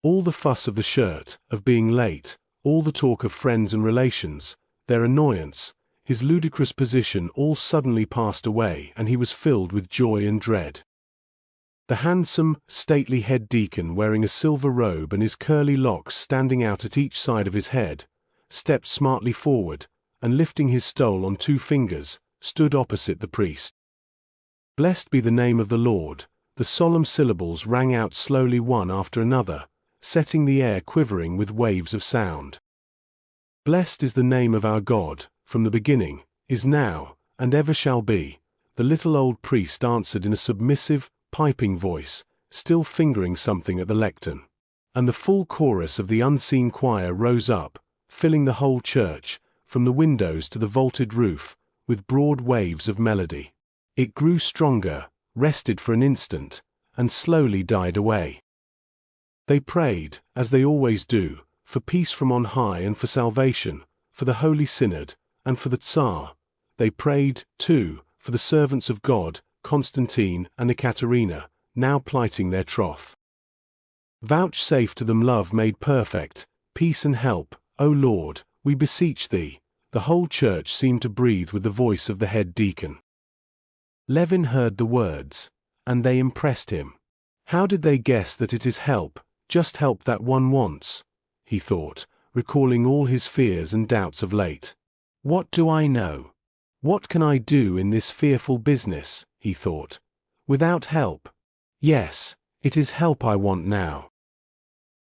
All the fuss of the shirt, of being late, all the talk of friends and relations, their annoyance, his ludicrous position, all suddenly passed away, and he was filled with joy and dread. The handsome, stately head deacon, wearing a silver robe and his curly locks standing out at each side of his head, stepped smartly forward, and lifting his stole on 2 fingers, stood opposite the priest. "Blessed be the name of the Lord," the solemn syllables rang out slowly one after another, setting the air quivering with waves of sound. "Blessed is the name of our God, from the beginning, is now, and ever shall be," the little old priest answered in a submissive, piping voice, still fingering something at the lectern. And the full chorus of the unseen choir rose up, filling the whole church, from the windows to the vaulted roof, with broad waves of melody. It grew stronger, rested for an instant, and slowly died away. They prayed, as they always do, for peace from on high and for salvation, for the Holy Synod, and for the Tsar. They prayed, too, for the servants of God, Constantine and Karenina, now plighting their troth. "Vouchsafe to them love made perfect, peace and help, O Lord, we beseech thee," the whole church seemed to breathe with the voice of the head deacon. Levin heard the words, and they impressed him. How did they guess that it is help, just help that one wants? He thought, recalling all his fears and doubts of late. "What do I know? What can I do in this fearful business?" he thought. "Without help? Yes, it is help I want now."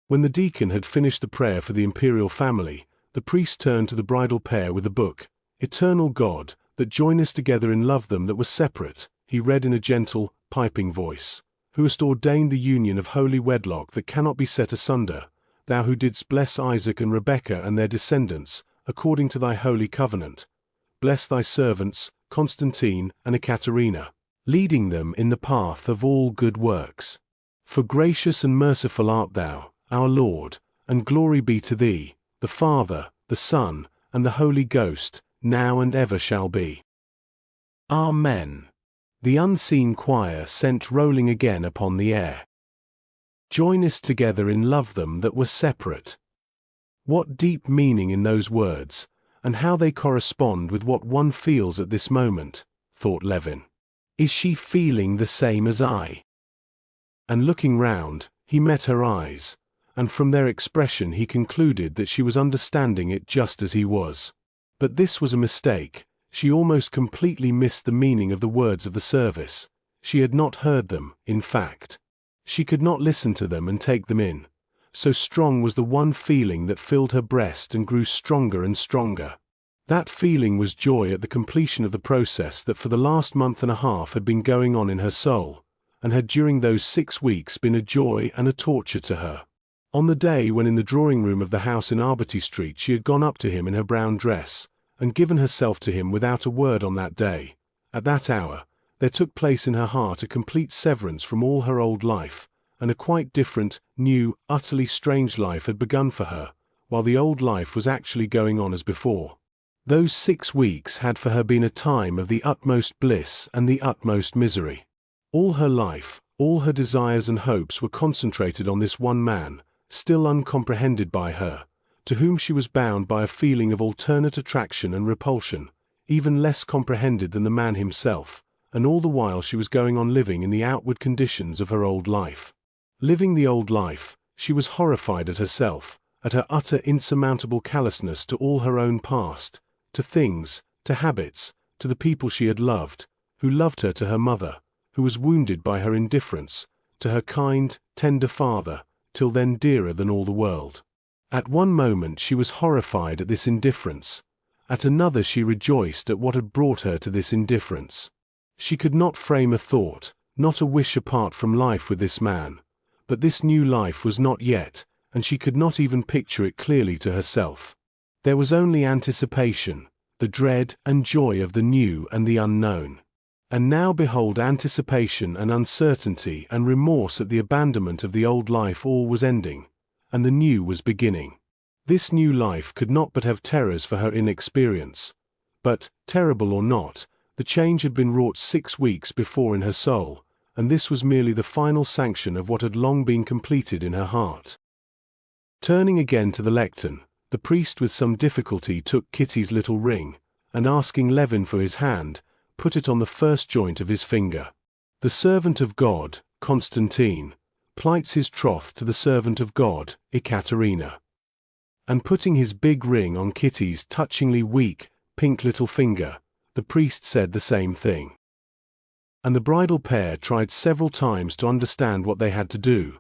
When the deacon had finished the prayer for the imperial family, the priest turned to the bridal pair with a book. "Eternal God, that joinest together in love them that were separate," he read in a gentle, piping voice, "who hast ordained the union of holy wedlock that cannot be set asunder, thou who didst bless Isaac and Rebekah and their descendants, according to thy holy covenant. Bless thy servants, Constantine and Katerina, leading them in the path of all good works. For gracious and merciful art thou, our Lord, and glory be to thee, the Father, the Son, and the Holy Ghost, now and ever shall be. Amen." The unseen choir sent rolling again upon the air. "Joinest together in love them that were separate." What deep meaning in those words, and how they correspond with what one feels at this moment, thought Levin. Is she feeling the same as I? And looking round, he met her eyes, and from their expression he concluded that she was understanding it just as he was. But this was a mistake. She almost completely missed the meaning of the words of the service. She had not heard them, in fact. She could not listen to them and take them in. So strong was the one feeling that filled her breast and grew stronger and stronger. That feeling was joy at the completion of the process that for the last month and a half had been going on in her soul, and had during those 6 weeks been a joy and a torture to her. On the day when in the drawing-room of the house in Arbuty Street she had gone up to him in her brown dress, and given herself to him without a word on that day, at that hour, there took place in her heart a complete severance from all her old life, and a quite different, new, utterly strange life had begun for her, while the old life was actually going on as before. Those 6 weeks had for her been a time of the utmost bliss and the utmost misery. All her life, all her desires and hopes were concentrated on this one man, still uncomprehended by her, to whom she was bound by a feeling of alternate attraction and repulsion, even less comprehended than the man himself, and all the while she was going on living in the outward conditions of her old life. Living the old life, she was horrified at herself, at her utter insurmountable callousness to all her own past, to things, to habits, to the people she had loved, who loved her, to her mother, who was wounded by her indifference, to her kind, tender father, till then dearer than all the world. At one moment she was horrified at this indifference, at another she rejoiced at what had brought her to this indifference. She could not frame a thought, not a wish apart from life with this man, but this new life was not yet, and she could not even picture it clearly to herself. There was only anticipation, the dread and joy of the new and the unknown. And now behold, anticipation and uncertainty and remorse at the abandonment of the old life, all was ending, and the new was beginning. This new life could not but have terrors for her inexperience. But, terrible or not, the change had been wrought 6 weeks before in her soul, and this was merely the final sanction of what had long been completed in her heart. Turning again to the lectern, the priest with some difficulty took Kitty's little ring, and asking Levin for his hand, put it on the first joint of his finger. The servant of God, Constantine, plights his troth to the servant of God, Karenina. And putting his big ring on Kitty's touchingly weak, pink little finger, the priest said the same thing. And the bridal pair tried several times to understand what they had to do,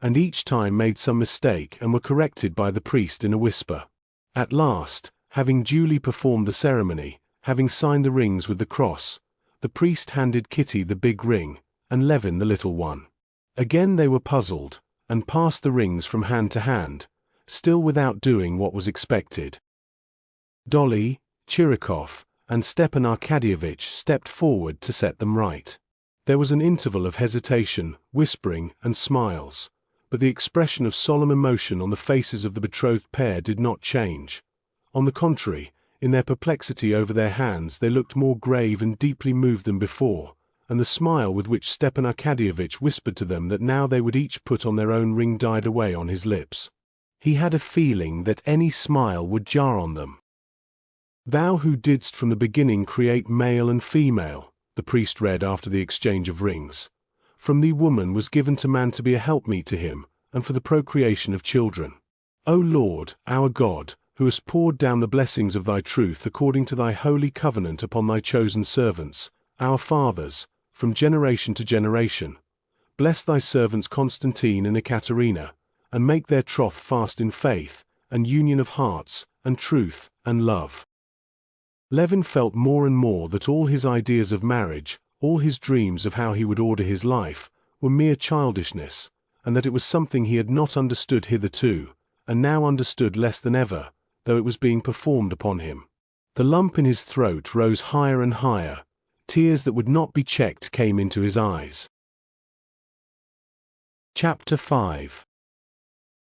and each time made some mistake and were corrected by the priest in a whisper. At last, having duly performed the ceremony, having signed the rings with the cross, the priest handed Kitty the big ring, and Levin the little one. Again they were puzzled, and passed the rings from hand to hand, still without doing what was expected. Dolly, Chirikov, and Stepan Arkadyevitch stepped forward to set them right. There was an interval of hesitation, whispering, and smiles, but the expression of solemn emotion on the faces of the betrothed pair did not change. On the contrary, in their perplexity over their hands they looked more grave and deeply moved than before, and the smile with which Stepan Arkadyevitch whispered to them that now they would each put on their own ring died away on his lips. He had a feeling that any smile would jar on them. "Thou who didst from the beginning create male and female," the priest read after the exchange of rings, "from thee woman was given to man to be a helpmeet to him, and for the procreation of children. O Lord, our God, who hast poured down the blessings of thy truth according to thy holy covenant upon thy chosen servants, our fathers, from generation to generation, bless thy servants Constantine and Ekaterina, and make their troth fast in faith, and union of hearts, and truth, and love." Levin felt more and more that all his ideas of marriage, all his dreams of how he would order his life, were mere childishness, and that it was something he had not understood hitherto, and now understood less than ever, though it was being performed upon him. The lump in his throat rose higher and higher. Tears that would not be checked came into his eyes. Chapter 5.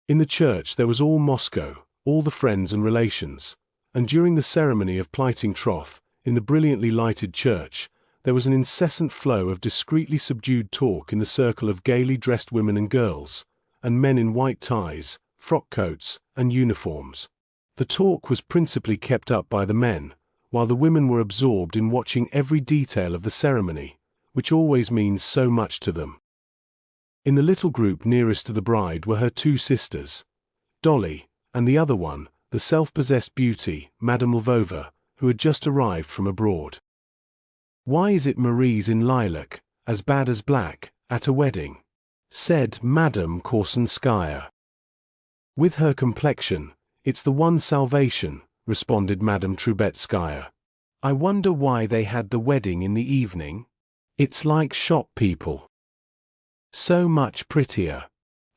In the church there was all Moscow, all the friends and relations, and during the ceremony of plighting troth, in the brilliantly lighted church, there was an incessant flow of discreetly subdued talk in the circle of gaily dressed women and girls, and men in white ties, frock coats, and uniforms. The talk was principally kept up by the men, while the women were absorbed in watching every detail of the ceremony, which always means so much to them. In the little group nearest to the bride were her 2 sisters, Dolly, and the other one, the self-possessed beauty, Madame Lvova, who had just arrived from abroad. "Why is it Marie's in lilac, as bad as black, at a wedding?" said Madame Korsunskaya. "With her complexion, it's the one salvation," responded Madame Trubetskaya. "I wonder why they had the wedding in the evening. It's like shop people. So much prettier."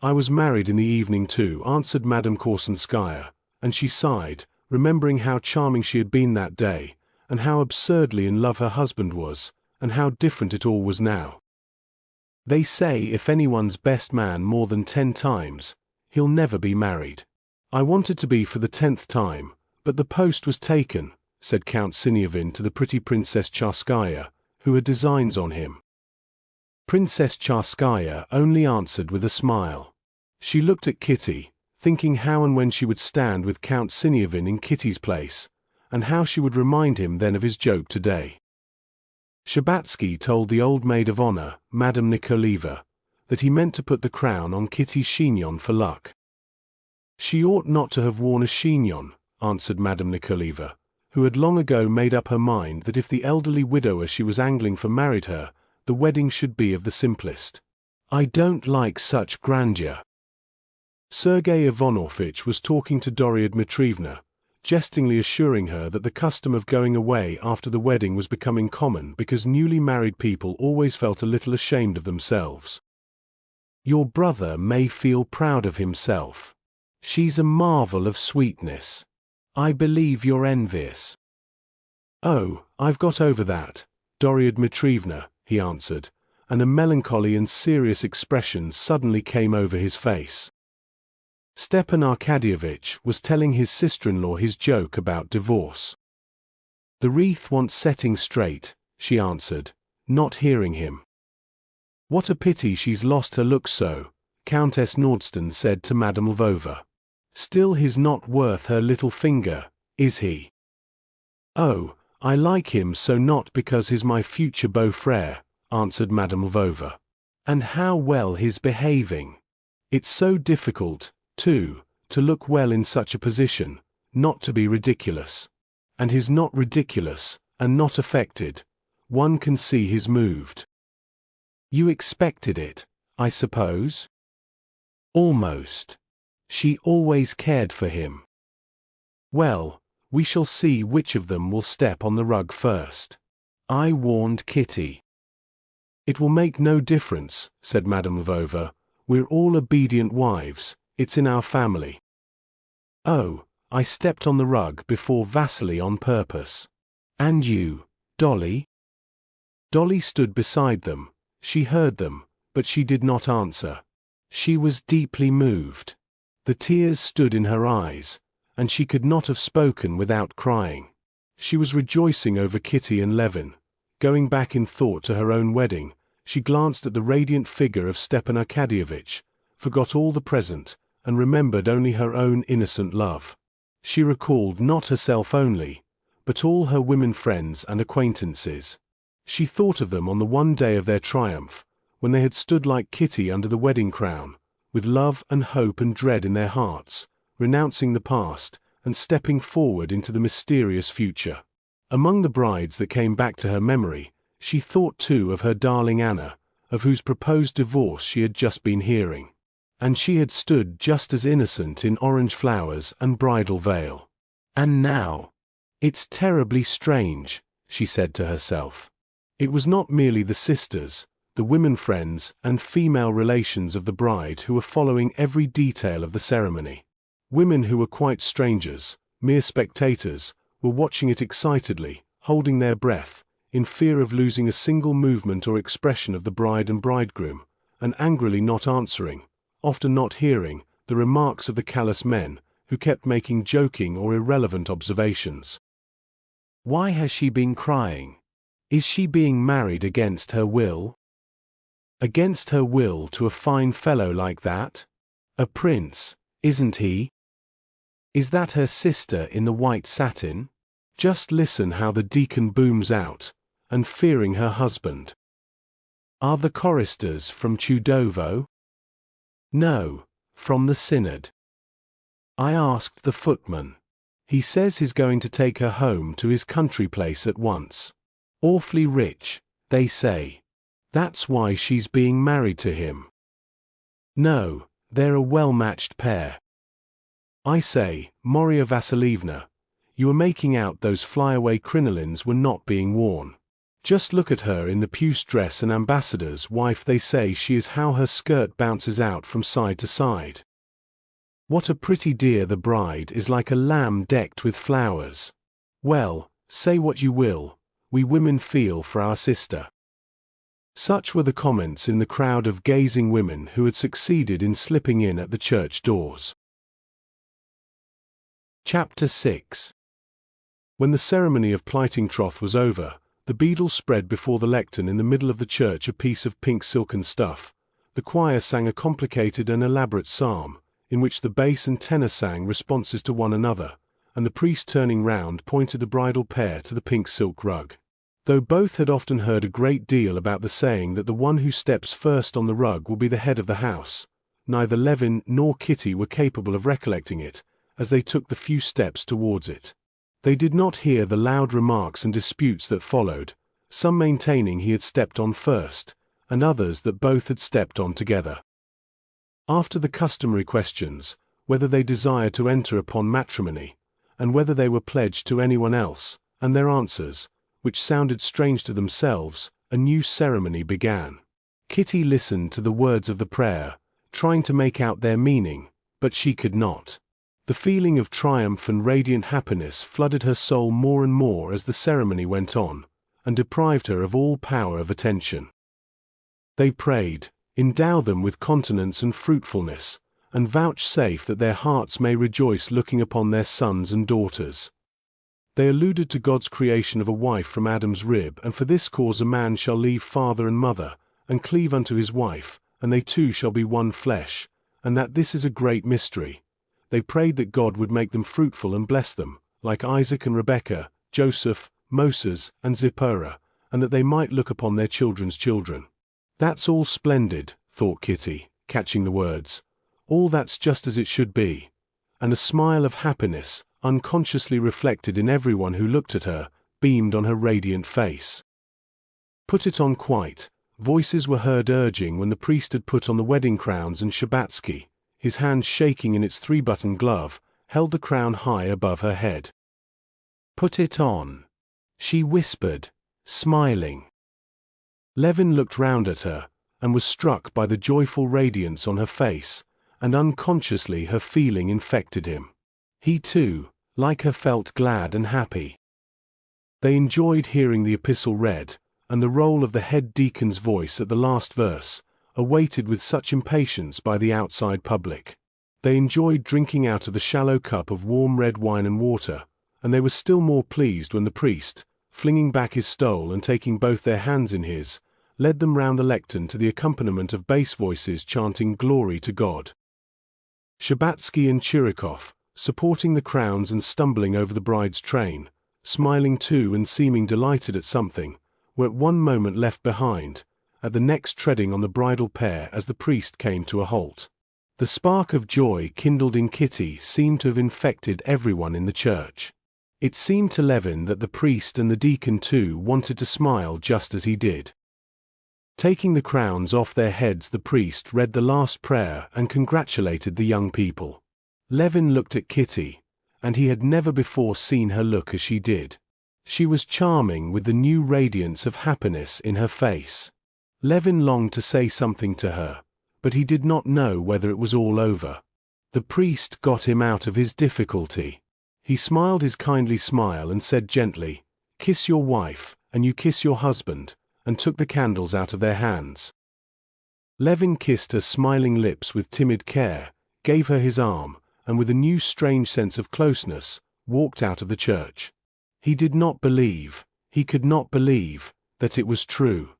"I was married in the evening too," answered Madame Korsunskaya, and she sighed, remembering how charming she had been that day, and how absurdly in love her husband was, and how different it all was now. "They say if anyone's best man more than 10 times, he'll never be married. I wanted to be for the 10th time, but the post was taken," said Count Sinyavin to the pretty Princess Charskaya, who had designs on him. Princess Charskaya only answered with a smile. She looked at Kitty, thinking how and when she would stand with Count Sinyavin in Kitty's place, and how she would remind him then of his joke today. Shabbatsky told the old maid of honor, Madame Nikolaeva, that he meant to put the crown on Kitty's chignon for luck. "She ought not to have worn a chignon," answered Madame Nikolaeva, who had long ago made up her mind that if the elderly widower she was angling for married her, the wedding should be of the simplest. "I don't like such grandeur." Sergei Ivanovitch was talking to Dorya Dmitrievna, jestingly assuring her that the custom of going away after the wedding was becoming common because newly married people always felt a little ashamed of themselves. "Your brother may feel proud of himself. She's a marvel of sweetness. I believe you're envious." "Oh, I've got over that, Dorya Dmitrievna," he answered, and a melancholy and serious expression suddenly came over his face. Stepan Arkadyevitch was telling his sister-in-law his joke about divorce. "The wreath wants setting straight," she answered, not hearing him. "What a pity she's lost her looks so," Countess Nordsten said to Madame Lvova. "Still he's not worth her little finger, is he?" "Oh, I like him so not because he's my future beau-frère," answered Madame Lvova. "And how well he's behaving. It's so difficult, too, to look well in such a position, not to be ridiculous. And he's not ridiculous, and not affected. One can see he's moved." "You expected it, I suppose?" "Almost. She always cared for him." "Well, we shall see which of them will step on the rug first. I warned Kitty." "It will make no difference," said Madame Lvova. "We're all obedient wives, it's in our family." "Oh, I stepped on the rug before Vasily on purpose. And you, Dolly?" Dolly stood beside them. She heard them, but she did not answer. She was deeply moved. The tears stood in her eyes, and she could not have spoken without crying. She was rejoicing over Kitty and Levin. Going back in thought to her own wedding, she glanced at the radiant figure of Stepan Arkadyevitch, forgot all the present, and remembered only her own innocent love. She recalled not herself only, but all her women friends and acquaintances. She thought of them on the one day of their triumph, when they had stood like Kitty under the wedding crown, with love and hope and dread in their hearts, renouncing the past, and stepping forward into the mysterious future. Among the brides that came back to her memory, she thought too of her darling Anna, of whose proposed divorce she had just been hearing. And she had stood just as innocent in orange flowers and bridal veil. And now, "It's terribly strange," she said to herself. It was not merely the sisters, the women friends and female relations of the bride who were following every detail of the ceremony. Women who were quite strangers, mere spectators, were watching it excitedly, holding their breath, in fear of losing a single movement or expression of the bride and bridegroom, and angrily not answering, often not hearing, the remarks of the callous men, who kept making joking or irrelevant observations. Why has she been crying? Is she being married against her will? Against her will to a fine fellow like that? A prince, isn't he? Is that her sister in the white satin? Just listen how the deacon booms out, and fearing her husband. Are the choristers from Chudovo? No, from the synod. I asked the footman. He says he's going to take her home to his country place at once. Awfully rich, they say. That's why she's being married to him. No, they're a well-matched pair. I say, Moria Vasilievna, you were making out those flyaway crinolines were not being worn. Just look at her in the puce dress, an ambassador's wife. They say she is how her skirt bounces out from side to side. What a pretty dear the bride is, like a lamb decked with flowers. Well, say what you will, we women feel for our sister. Such were the comments in the crowd of gazing women who had succeeded in slipping in at the church doors. Chapter 6. When the ceremony of plighting troth was over, the beadle spread before the lectern in the middle of the church a piece of pink silken stuff. The choir sang a complicated and elaborate psalm, in which the bass and tenor sang responses to one another, and the priest, turning round, pointed the bridal pair to the pink silk rug. Though both had often heard a great deal about the saying that the one who steps first on the rug will be the head of the house, neither Levin nor Kitty were capable of recollecting it, as they took the few steps towards it. They did not hear the loud remarks and disputes that followed, some maintaining he had stepped on first, and others that both had stepped on together. After the customary questions, whether they desired to enter upon matrimony, and whether they were pledged to anyone else, and their answers, which sounded strange to themselves, a new ceremony began. Kitty listened to the words of the prayer, trying to make out their meaning, but she could not. The feeling of triumph and radiant happiness flooded her soul more and more as the ceremony went on, and deprived her of all power of attention. They prayed, "Endow them with continence and fruitfulness, and vouchsafe that their hearts may rejoice looking upon their sons and daughters." They alluded to God's creation of a wife from Adam's rib, and for this cause a man shall leave father and mother, and cleave unto his wife, and they two shall be one flesh, and that this is a great mystery. They prayed that God would make them fruitful and bless them, like Isaac and Rebekah, Joseph, Moses, and Zipporah, and that they might look upon their children's children. "That's all splendid," thought Kitty, catching the words. "All that's just as it should be." And a smile of happiness, unconsciously reflected in everyone who looked at her, beamed on her radiant face. "Put it on quite," voices were heard urging when the priest had put on the wedding crowns, and Shabbatsky, his hand shaking in its three-button glove, held the crown high above her head. "Put it on," she whispered, smiling. Levin looked round at her, and was struck by the joyful radiance on her face, and unconsciously her feeling infected him. He too, like her, felt glad and happy. They enjoyed hearing the epistle read, and the roll of the head deacon's voice at the last verse, awaited with such impatience by the outside public. They enjoyed drinking out of the shallow cup of warm red wine and water, and they were still more pleased when the priest, flinging back his stole and taking both their hands in his, led them round the lectern to the accompaniment of bass voices chanting "Glory to God." Shabbatsky and Chirikov, supporting the crowns and stumbling over the bride's train, smiling too and seeming delighted at something, were at one moment left behind, at the next treading on the bridal pair as the priest came to a halt. The spark of joy kindled in Kitty seemed to have infected everyone in the church. It seemed to Levin that the priest and the deacon too wanted to smile just as he did. Taking the crowns off their heads, the priest read the last prayer and congratulated the young people. Levin looked at Kitty, and he had never before seen her look as she did. She was charming with the new radiance of happiness in her face. Levin longed to say something to her, but he did not know whether it was all over. The priest got him out of his difficulty. He smiled his kindly smile and said gently, "Kiss your wife, and you kiss your husband," and took the candles out of their hands. Levin kissed her smiling lips with timid care, gave her his arm, and with a new strange sense of closeness, walked out of the church. He did not believe, he could not believe, that it was true.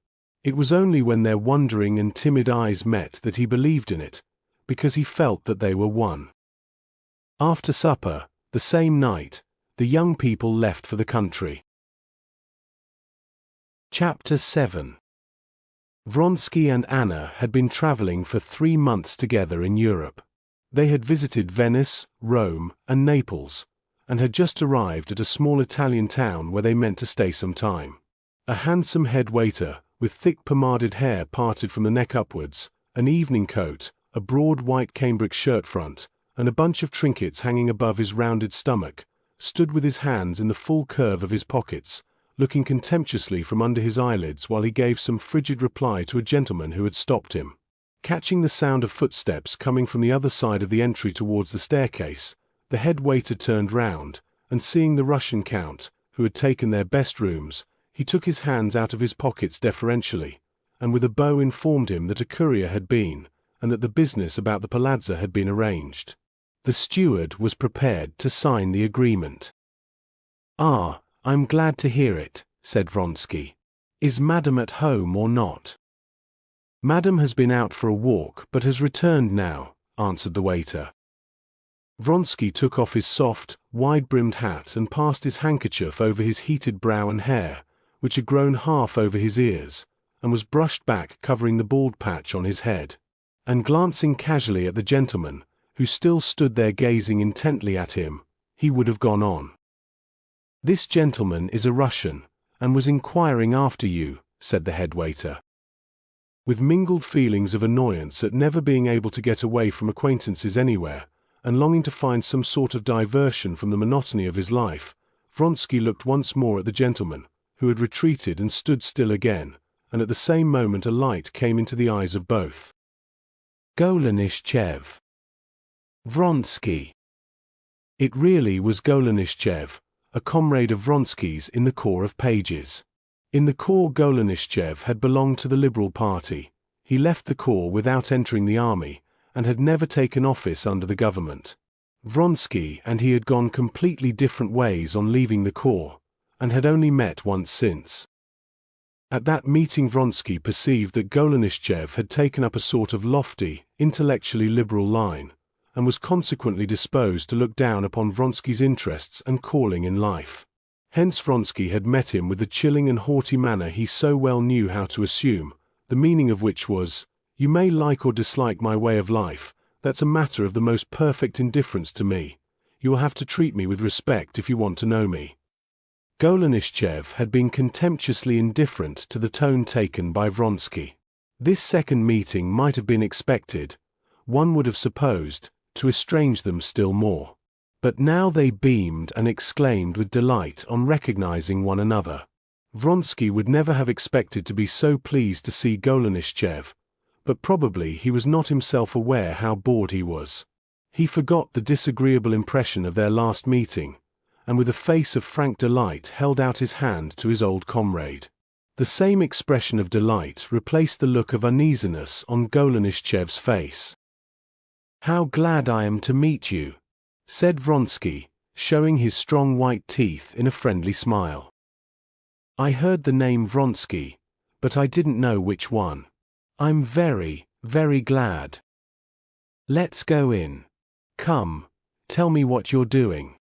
It was only when their wondering and timid eyes met that he believed in it, because he felt that they were one. After supper, the same night, the young people left for the country. Chapter 7. Vronsky and Anna had been traveling for 3 months together in Europe. They had visited Venice, Rome, and Naples, and had just arrived at a small Italian town where they meant to stay some time. A handsome head waiter, with thick pomaded hair parted from the neck upwards, an evening coat, a broad white cambric shirt front, and a bunch of trinkets hanging above his rounded stomach, stood with his hands in the full curve of his pockets, looking contemptuously from under his eyelids while he gave some frigid reply to a gentleman who had stopped him. Catching the sound of footsteps coming from the other side of the entry towards the staircase, the head waiter turned round, and seeing the Russian count, who had taken their best rooms, he took his hands out of his pockets deferentially, and with a bow informed him that a courier had been, and that the business about the palazzo had been arranged. The steward was prepared to sign the agreement. "Ah, I'm glad to hear it," said Vronsky. "Is Madam at home or not?" "Madam has been out for a walk but has returned now," answered the waiter. Vronsky took off his soft, wide-brimmed hat and passed his handkerchief over his heated brow and hair, which had grown half over his ears, and was brushed back covering the bald patch on his head. And glancing casually at the gentleman, who still stood there gazing intently at him, he would have gone on. "This gentleman is a Russian, and was inquiring after you," said the head waiter. With mingled feelings of annoyance at never being able to get away from acquaintances anywhere, and longing to find some sort of diversion from the monotony of his life, Vronsky looked once more at the gentleman, who had retreated and stood still again, and at the same moment a light came into the eyes of both. "Golenishtchev. Vronsky." It really was Golenishtchev, a comrade of Vronsky's in the Corps of Pages. In the Corps, Golenishtchev had belonged to the Liberal Party. He left the Corps without entering the army, and had never taken office under the government. Vronsky and he had gone completely different ways on leaving the Corps, and had only met once since. At that meeting, Vronsky perceived that Golenishtchev had taken up a sort of lofty, intellectually liberal line, and was consequently disposed to look down upon Vronsky's interests and calling in life. Hence Vronsky had met him with the chilling and haughty manner he so well knew how to assume, the meaning of which was, "You may like or dislike my way of life, that's a matter of the most perfect indifference to me. You will have to treat me with respect if you want to know me." Golenishtchev had been contemptuously indifferent to the tone taken by Vronsky. This second meeting might have been expected, one would have supposed, to estrange them still more. But now they beamed and exclaimed with delight on recognizing one another. Vronsky would never have expected to be so pleased to see Golenishtchev, but probably he was not himself aware how bored he was. He forgot the disagreeable impression of their last meeting, and with a face of frank delight held out his hand to his old comrade. The same expression of delight replaced the look of uneasiness on Golenishtchev's face. "How glad I am to meet you," said Vronsky, showing his strong white teeth in a friendly smile. "I heard the name Vronsky, but I didn't know which one. I'm very, very glad. Let's go in. Come, tell me what you're doing."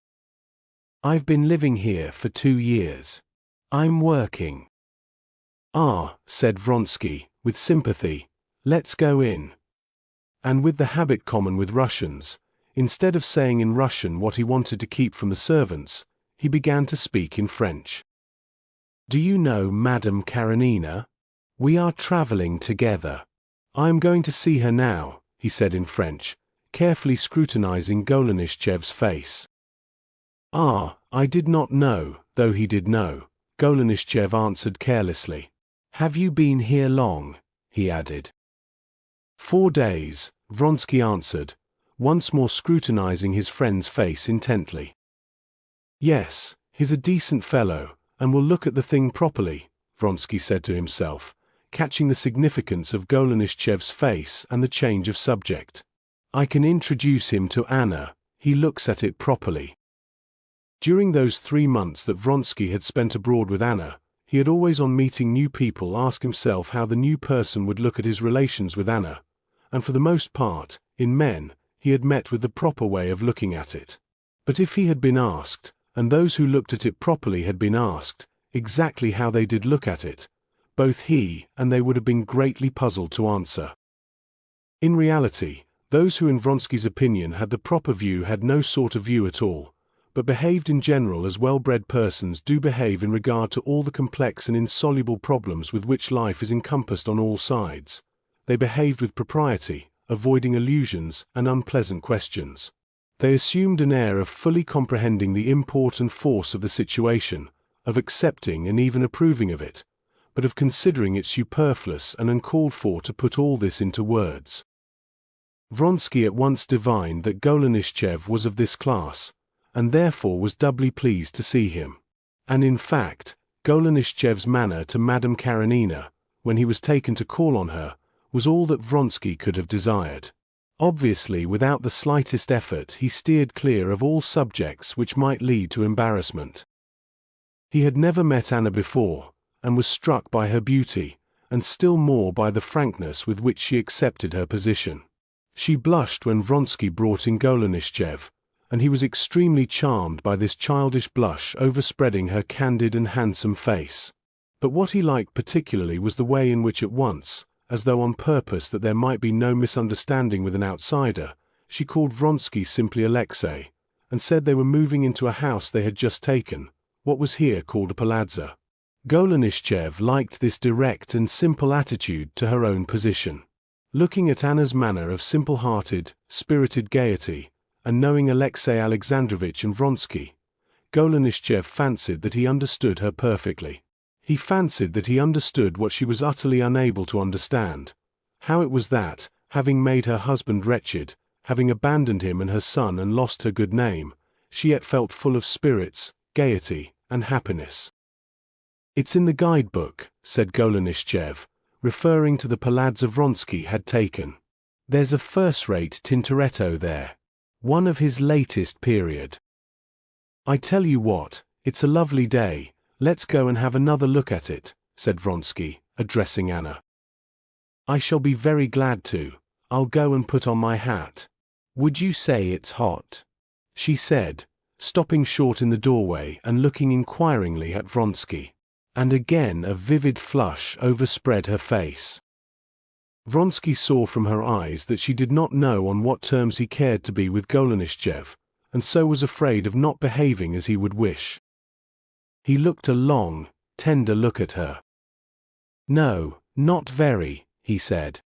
"I've been living here for 2 years. I'm working." "Ah," said Vronsky, with sympathy, "let's go in." And with the habit common with Russians, instead of saying in Russian what he wanted to keep from the servants, he began to speak in French. "Do you know Madame Karenina? We are traveling together. I am going to see her now," he said in French, carefully scrutinizing Golenishtchev's face. "Ah, I did not know," though he did know, Golenishtchev answered carelessly. "Have you been here long?" he added. 4 days, Vronsky answered, once more scrutinizing his friend's face intently. "Yes, he's a decent fellow, and will look at the thing properly," Vronsky said to himself, catching the significance of Golenishtchev's face and the change of subject. "I can introduce him to Anna, he looks at it properly." During those 3 months that Vronsky had spent abroad with Anna, he had always on meeting new people asked himself how the new person would look at his relations with Anna, and for the most part, in men, he had met with the proper way of looking at it. But if he had been asked, and those who looked at it properly had been asked, exactly how they did look at it, both he and they would have been greatly puzzled to answer. In reality, those who in Vronsky's opinion had the proper view had no sort of view at all, but behaved in general as well-bred persons do behave in regard to all the complex and insoluble problems with which life is encompassed on all sides. They behaved with propriety, avoiding allusions and unpleasant questions. They assumed an air of fully comprehending the import and force of the situation, of accepting and even approving of it, but of considering it superfluous and uncalled for to put all this into words. Vronsky at once divined that Golenishtchev was of this class, and therefore was doubly pleased to see him. And in fact, Golenishtchev's manner to Madame Karenina, when he was taken to call on her, was all that Vronsky could have desired. Obviously, without the slightest effort, he steered clear of all subjects which might lead to embarrassment. He had never met Anna before, and was struck by her beauty, and still more by the frankness with which she accepted her position. She blushed when Vronsky brought in Golenishtchev, and he was extremely charmed by this childish blush overspreading her candid and handsome face. But what he liked particularly was the way in which at once, as though on purpose that there might be no misunderstanding with an outsider, she called Vronsky simply Alexei, and said they were moving into a house they had just taken, what was here called a palazzo. Golenishtchev liked this direct and simple attitude to her own position. Looking at Anna's manner of simple-hearted, spirited gaiety, and knowing Alexei Alexandrovitch and Vronsky, Golenishtchev fancied that he understood her perfectly. He fancied that he understood what she was utterly unable to understand, how it was that, having made her husband wretched, having abandoned him and her son and lost her good name, she yet felt full of spirits, gaiety, and happiness. "It's in the guidebook," said Golenishtchev, referring to the palazzo Vronsky had taken. "There's a first-rate Tintoretto there. One of his latest period. I tell you what, it's a lovely day, let's go and have another look at it," said Vronsky, addressing Anna. "I shall be very glad to. I'll go and put on my hat." "Would you say it's hot?" she said, stopping short in the doorway and looking inquiringly at Vronsky. And again a vivid flush overspread her face. Vronsky saw from her eyes that she did not know on what terms he cared to be with Golenishtchev, and so was afraid of not behaving as he would wish. He looked a long, tender look at her. "No, not very," he said.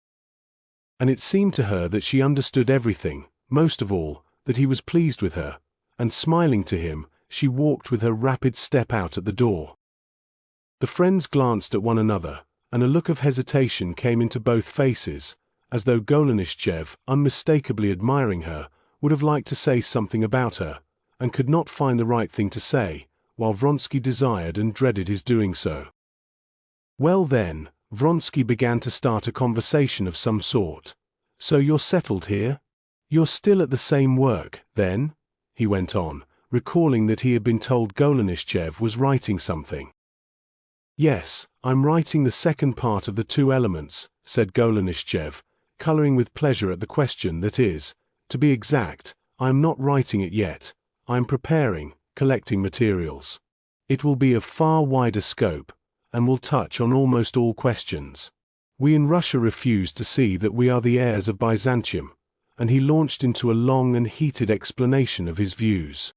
And it seemed to her that she understood everything, most of all, that he was pleased with her, and smiling to him, she walked with her rapid step out at the door. The friends glanced at one another, and a look of hesitation came into both faces, as though Golenishtchev, unmistakably admiring her, would have liked to say something about her, and could not find the right thing to say, while Vronsky desired and dreaded his doing so. "Well then," Vronsky began to start a conversation of some sort. "So you're settled here? You're still at the same work, then?" he went on, recalling that he had been told Golenishtchev was writing something. "Yes, I'm writing the second part of the Two Elements," said Golenishtchev, coloring with pleasure at the question. "That is, to be exact, I am not writing it yet, I am preparing, collecting materials. It will be of far wider scope, and will touch on almost all questions. We in Russia refuse to see that we are the heirs of Byzantium," and he launched into a long and heated explanation of his views.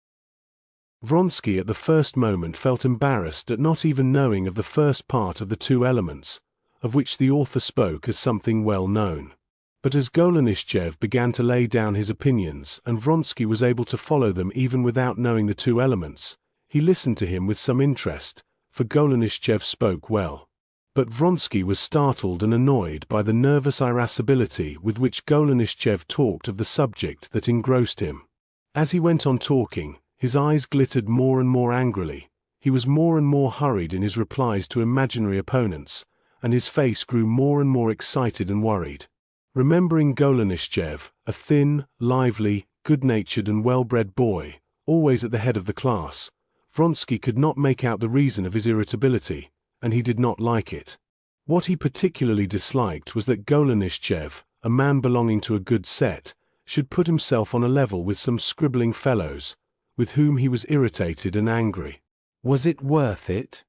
Vronsky at the first moment felt embarrassed at not even knowing of the first part of the Two Elements, of which the author spoke as something well known. But as Golenishtchev began to lay down his opinions and Vronsky was able to follow them even without knowing the Two Elements, he listened to him with some interest, for Golenishtchev spoke well. But Vronsky was startled and annoyed by the nervous irascibility with which Golenishtchev talked of the subject that engrossed him. As he went on talking, his eyes glittered more and more angrily, he was more and more hurried in his replies to imaginary opponents, and his face grew more and more excited and worried. Remembering Golenishtchev, a thin, lively, good-natured and well-bred boy, always at the head of the class, Vronsky could not make out the reason of his irritability, and he did not like it. What he particularly disliked was that Golenishtchev, a man belonging to a good set, should put himself on a level with some scribbling fellows, with whom he was irritated and angry. Was it worth it?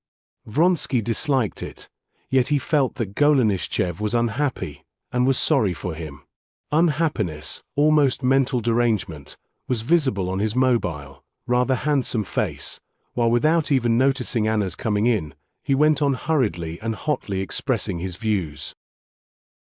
Vronsky disliked it, yet he felt that Golenishtchev was unhappy, and was sorry for him. Unhappiness, almost mental derangement, was visible on his mobile, rather handsome face, while without even noticing Anna's coming in, he went on hurriedly and hotly expressing his views.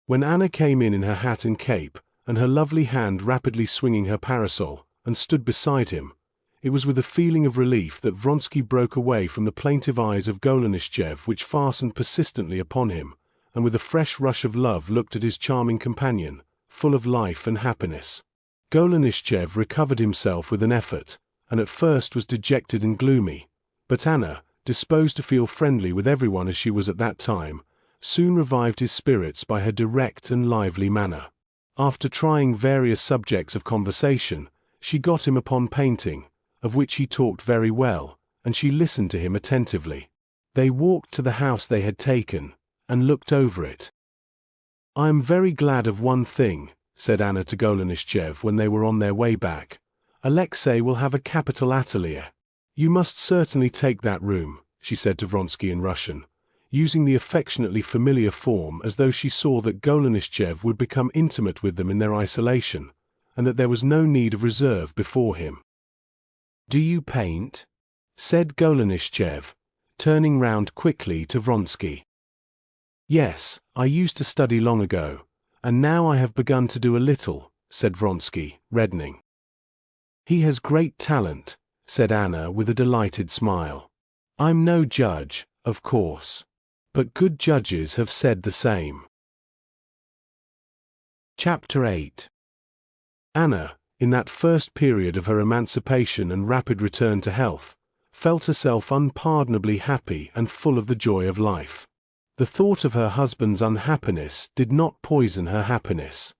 When Anna came in her hat and cape, and her lovely hand rapidly swinging her parasol, and stood beside him, it was with a feeling of relief that Vronsky broke away from the plaintive eyes of Golenishtchev which fastened persistently upon him, and with a fresh rush of love looked at his charming companion, full of life and happiness. Golenishtchev recovered himself with an effort, and at first was dejected and gloomy, but Anna, disposed to feel friendly with everyone as she was at that time, soon revived his spirits by her direct and lively manner. After trying various subjects of conversation, she got him upon painting, of which he talked very well, and she listened to him attentively. They walked to the house they had taken, and looked over it. "I am very glad of one thing," said Anna to Golenishtchev when they were on their way back. "Alexei will have a capital atelier. You must certainly take that room," she said to Vronsky in Russian, using the affectionately familiar form as though she saw that Golenishtchev would become intimate with them in their isolation, and that there was no need of reserve before him. "Do you paint?" said Golenishtchev, turning round quickly to Vronsky. "Yes, I used to study long ago, and now I have begun to do a little," said Vronsky, reddening. "He has great talent," said Anna with a delighted smile. "I'm no judge, of course, but good judges have said the same." Chapter 8. Anna, in that first period of her emancipation and rapid return to health, felt herself unpardonably happy and full of the joy of life. The thought of her husband's unhappiness did not poison her happiness.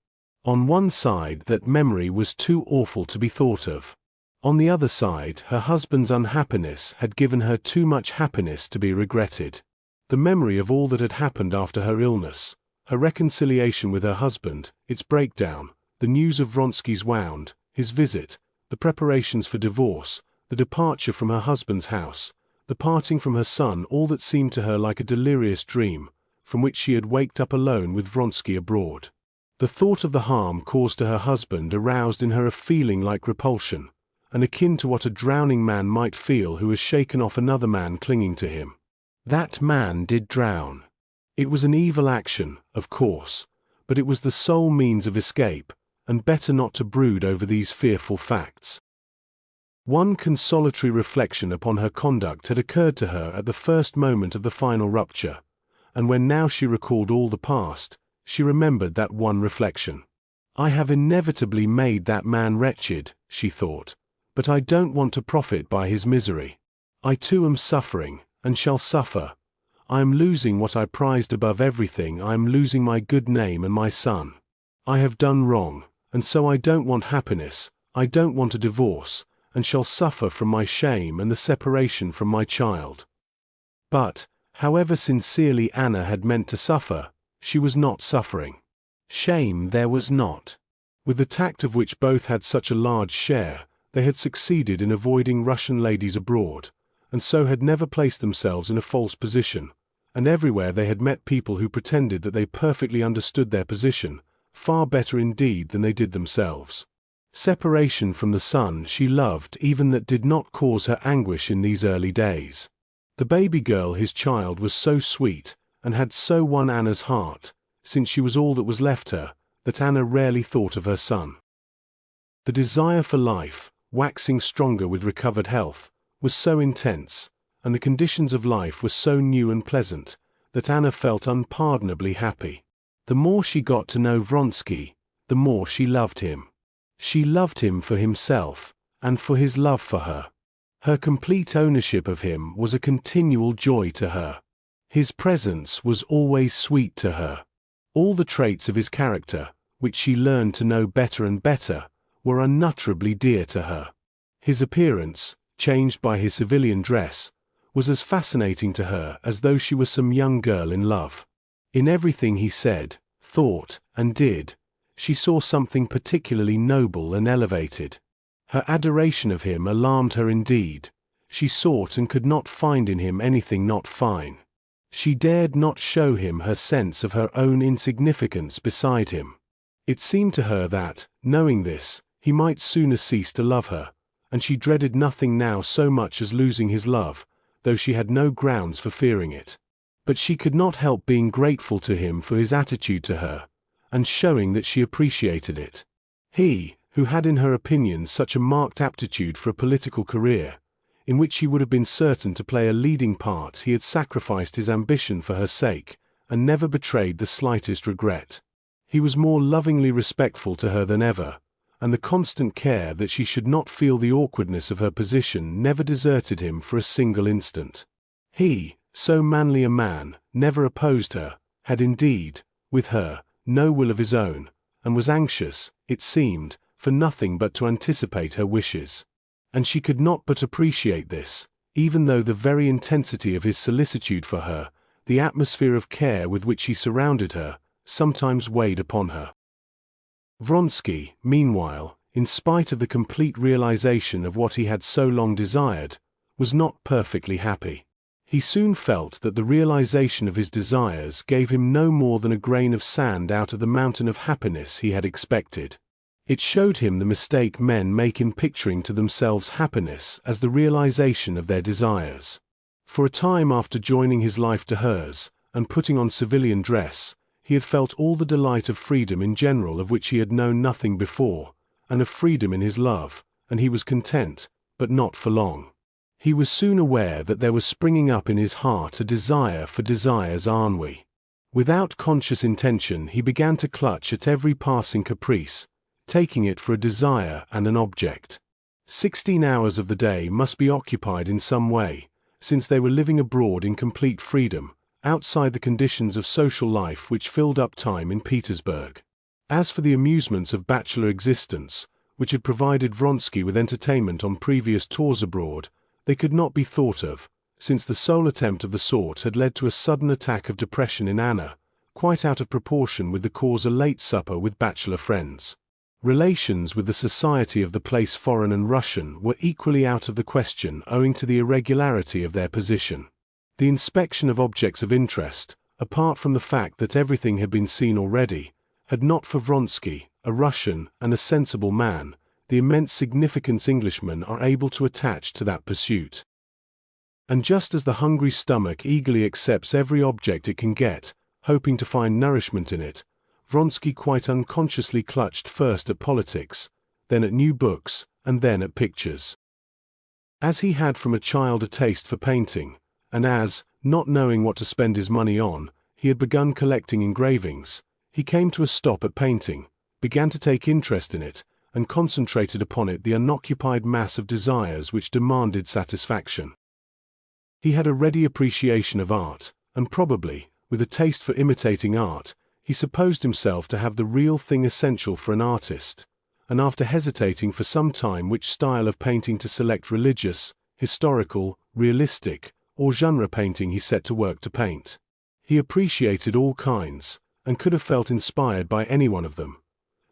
On one side, that memory was too awful to be thought of. On the other side, her husband's unhappiness had given her too much happiness to be regretted. The memory of all that had happened after her illness, her reconciliation with her husband, its breakdown, the news of Vronsky's wound, his visit, the preparations for divorce, the departure from her husband's house, the parting from her son, all that seemed to her like a delirious dream, from which she had waked up alone with Vronsky abroad. The thought of the harm caused to her husband aroused in her a feeling like repulsion, and akin to what a drowning man might feel who has shaken off another man clinging to him. That man did drown. It was an evil action, of course, but it was the sole means of escape, and better not to brood over these fearful facts. One consolatory reflection upon her conduct had occurred to her at the first moment of the final rupture, and when now she recalled all the past, she remembered that one reflection. I have inevitably made that man wretched, she thought, but I don't want to profit by his misery. I too am suffering, and shall suffer. I am losing what I prized above everything. I am losing my good name and my son. I have done wrong, and so I don't want happiness, I don't want a divorce, and shall suffer from my shame and the separation from my child. But, however sincerely Anna had meant to suffer, she was not suffering. Shame there was not. With the tact of which both had such a large share, they had succeeded in avoiding Russian ladies abroad, and so had never placed themselves in a false position, and everywhere they had met people who pretended that they perfectly understood their position, far better indeed than they did themselves. Separation from the son she loved even that did not cause her anguish in these early days. The baby girl, his child, was so sweet, and had so won Anna's heart, since she was all that was left her, that Anna rarely thought of her son. The desire for life, waxing stronger with recovered health, was so intense, and the conditions of life were so new and pleasant, that Anna felt unpardonably happy. The more she got to know Vronsky, the more she loved him. She loved him for himself, and for his love for her. Her complete ownership of him was a continual joy to her. His presence was always sweet to her. All the traits of his character, which she learned to know better and better, were unutterably dear to her. His appearance, changed by his civilian dress, was as fascinating to her as though she were some young girl in love. In everything he said, thought, and did, she saw something particularly noble and elevated. Her adoration of him alarmed her indeed. She sought and could not find in him anything not fine. She dared not show him her sense of her own insignificance beside him. It seemed to her that, knowing this, he might sooner cease to love her, and she dreaded nothing now so much as losing his love, though she had no grounds for fearing it. But she could not help being grateful to him for his attitude to her, and showing that she appreciated it. He, who had in her opinion such a marked aptitude for a political career, in which he would have been certain to play a leading part, he had sacrificed his ambition for her sake, and never betrayed the slightest regret. He was more lovingly respectful to her than ever, and the constant care that she should not feel the awkwardness of her position never deserted him for a single instant. He, so manly a man, never opposed her, had indeed, with her, no will of his own, and was anxious, it seemed, for nothing but to anticipate her wishes. And she could not but appreciate this, even though the very intensity of his solicitude for her, the atmosphere of care with which he surrounded her, sometimes weighed upon her. Vronsky, meanwhile, in spite of the complete realization of what he had so long desired, was not perfectly happy. He soon felt that the realization of his desires gave him no more than a grain of sand out of the mountain of happiness he had expected. It showed him the mistake men make in picturing to themselves happiness as the realization of their desires. For a time after joining his life to hers, and putting on civilian dress, he had felt all the delight of freedom in general of which he had known nothing before, and of freedom in his love, and he was content, but not for long. He was soon aware that there was springing up in his heart a desire for desire's ennui. Without conscious intention he began to clutch at every passing caprice, taking it for a desire and an object. 16 hours of the day must be occupied in some way, since they were living abroad in complete freedom, outside the conditions of social life which filled up time in Petersburg. As for the amusements of bachelor existence, which had provided Vronsky with entertainment on previous tours abroad, they could not be thought of, since the sole attempt of the sort had led to a sudden attack of depression in Anna, quite out of proportion with the cause a late supper with bachelor friends. Relations with the society of the place, foreign and Russian, were equally out of the question owing to the irregularity of their position. The inspection of objects of interest, apart from the fact that everything had been seen already, had not for Vronsky, a Russian and a sensible man, the immense significance Englishmen are able to attach to that pursuit. And just as the hungry stomach eagerly accepts every object it can get, hoping to find nourishment in it, Vronsky quite unconsciously clutched first at politics, then at new books, and then at pictures. As he had from a child a taste for painting, and as, not knowing what to spend his money on, he had begun collecting engravings, he came to a stop at painting, began to take interest in it, and concentrated upon it the unoccupied mass of desires which demanded satisfaction. He had a ready appreciation of art, and probably, with a taste for imitating art, he supposed himself to have the real thing essential for an artist, and after hesitating for some time which style of painting to select, religious, historical, realistic, or genre painting, he set to work to paint. He appreciated all kinds, and could have felt inspired by any one of them,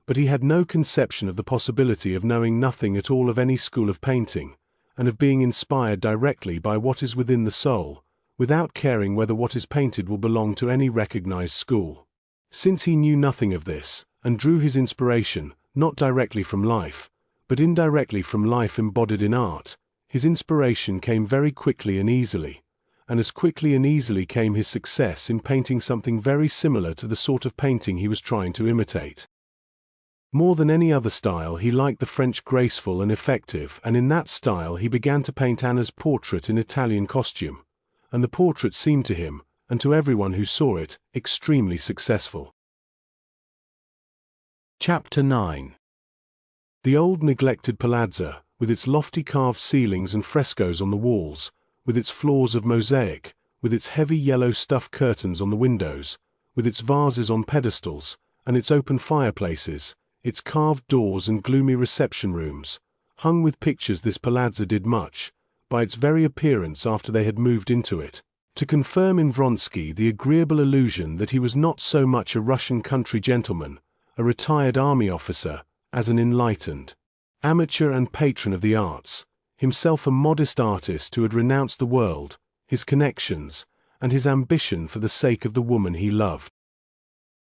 but he had no conception of the possibility of knowing nothing at all of any school of painting, and of being inspired directly by what is within the soul, without caring whether what is painted will belong to any recognized school. Since he knew nothing of this, and drew his inspiration, not directly from life, but indirectly from life embodied in art, his inspiration came very quickly and easily, and as quickly and easily came his success in painting something very similar to the sort of painting he was trying to imitate. More than any other style he liked the French graceful and effective, and in that style he began to paint Anna's portrait in Italian costume, and the portrait seemed to him, and to everyone who saw it, extremely successful. Chapter 9. The old neglected palazzo, with its lofty carved ceilings and frescoes on the walls, with its floors of mosaic, with its heavy yellow stuff curtains on the windows, with its vases on pedestals, and its open fireplaces, its carved doors and gloomy reception rooms, hung with pictures. This palazzo did much, by its very appearance after they had moved into it, to confirm in Vronsky the agreeable illusion that he was not so much a Russian country gentleman, a retired army officer, as an enlightened amateur and patron of the arts, himself a modest artist who had renounced the world, his connections, and his ambition for the sake of the woman he loved.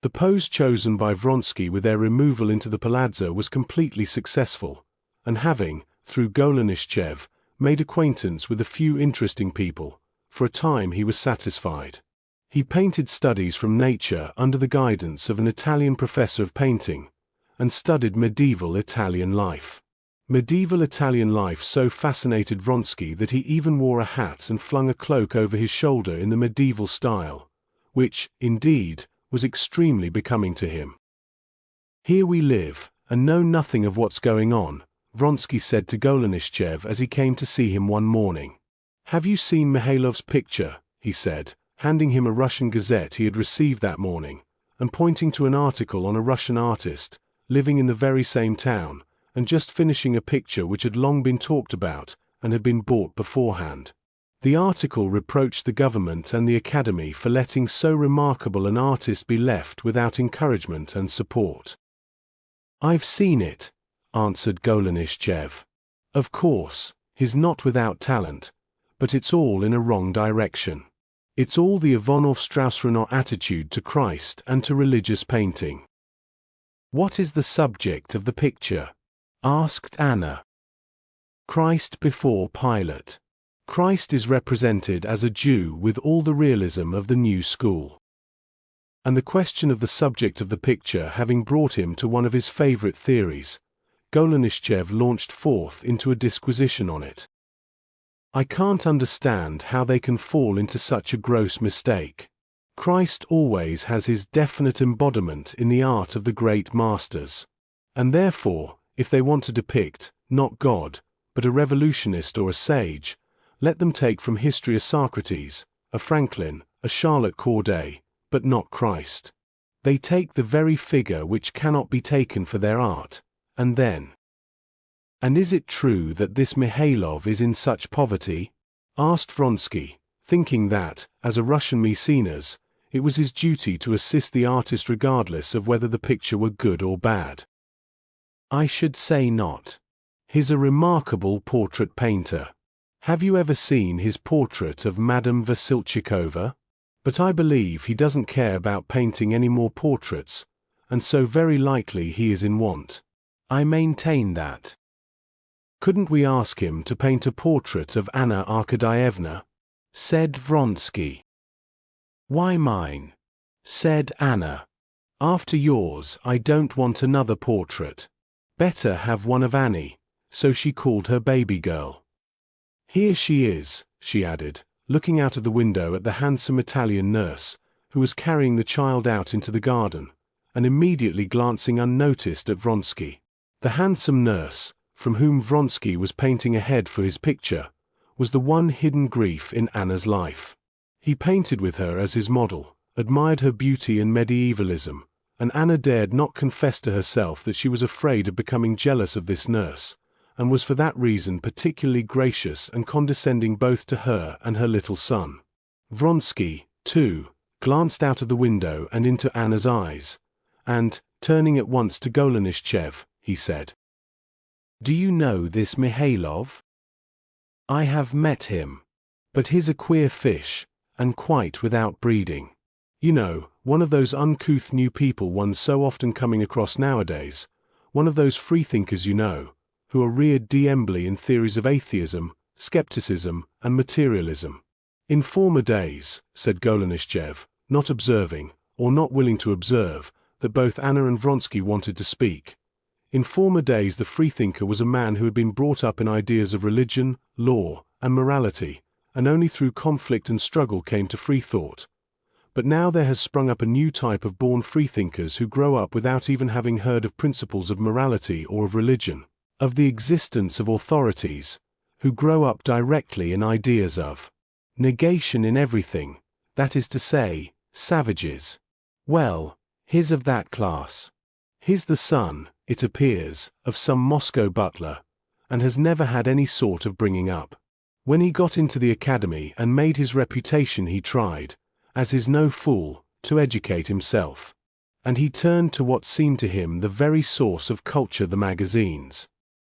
The pose chosen by Vronsky with their removal into the palazzo was completely successful, and having, through Golenishtchev, made acquaintance with a few interesting people, for a time he was satisfied. He painted studies from nature under the guidance of an Italian professor of painting, and studied medieval Italian life. Medieval Italian life so fascinated Vronsky that he even wore a hat and flung a cloak over his shoulder in the medieval style, which, indeed, was extremely becoming to him. "Here we live, and know nothing of what's going on," Vronsky said to Golenishtchev as he came to see him one morning. "Have you seen Mihailov's picture?" he said, handing him a Russian gazette he had received that morning, and pointing to an article on a Russian artist, living in the very same town, and just finishing a picture which had long been talked about, and had been bought beforehand. The article reproached the government and the academy for letting so remarkable an artist be left without encouragement and support. "I've seen it," answered Golenishtchev. "Of course, he's not without talent, but it's all in a wrong direction. It's all the Ivanov Strauss-Renaud attitude to Christ and to religious painting." "What is the subject of the picture?" asked Anna. "Christ before Pilate. Christ is represented as a Jew with all the realism of the new school." And the question of the subject of the picture having brought him to one of his favorite theories, Golenishtchev launched forth into a disquisition on it. "I can't understand how they can fall into such a gross mistake. Christ always has his definite embodiment in the art of the great masters. And therefore, if they want to depict, not God, but a revolutionist or a sage, let them take from history a Socrates, a Franklin, a Charlotte Corday, but not Christ. They take the very figure which cannot be taken for their art, and then. And is it true that this Mihailov is in such poverty? Asked Vronsky, thinking that, as a Russian Mecenas, it was his duty to assist the artist regardless of whether the picture were good or bad. I should say not. He's a remarkable portrait painter. Have you ever seen his portrait of Madame Vasilchikova? But I believe he doesn't care about painting any more portraits, and so very likely he is in want. I maintain that. Couldn't we ask him to paint a portrait of Anna Arkadyevna? Said Vronsky. Why mine? Said Anna. After yours, I don't want another portrait. Better have one of Annie, so she called her baby girl. Here she is, she added, looking out of the window at the handsome Italian nurse, who was carrying the child out into the garden, and immediately glancing unnoticed at Vronsky. The handsome nurse, from whom Vronsky was painting a head for his picture, was the one hidden grief in Anna's life. He painted with her as his model, admired her beauty and medievalism, and Anna dared not confess to herself that she was afraid of becoming jealous of this nurse, and was for that reason particularly gracious and condescending both to her and her little son. Vronsky, too, glanced out of the window and into Anna's eyes, and, turning at once to Golenishtchev, he said, "Do you know this Mihailov? I have met him. But he's a queer fish, and quite without breeding. You know, one of those uncouth new people one's so often coming across nowadays, one of those freethinkers you know, who are reared d'emblée in theories of atheism, skepticism, and materialism." In former days, said Golenishtchev, not observing, or not willing to observe, that both Anna and Vronsky wanted to speak. In former days the freethinker was a man who had been brought up in ideas of religion, law, and morality, and only through conflict and struggle came to free thought. But now there has sprung up a new type of born freethinkers who grow up without even having heard of principles of morality or of religion, of the existence of authorities, who grow up directly in ideas of negation in everything, that is to say, savages. Well, he's of that class. He's the son, it appears, of some Moscow butler, and has never had any sort of bringing up. When he got into the academy and made his reputation he tried, as is no fool, to educate himself. And he turned to what seemed to him the very source of culture, the magazines.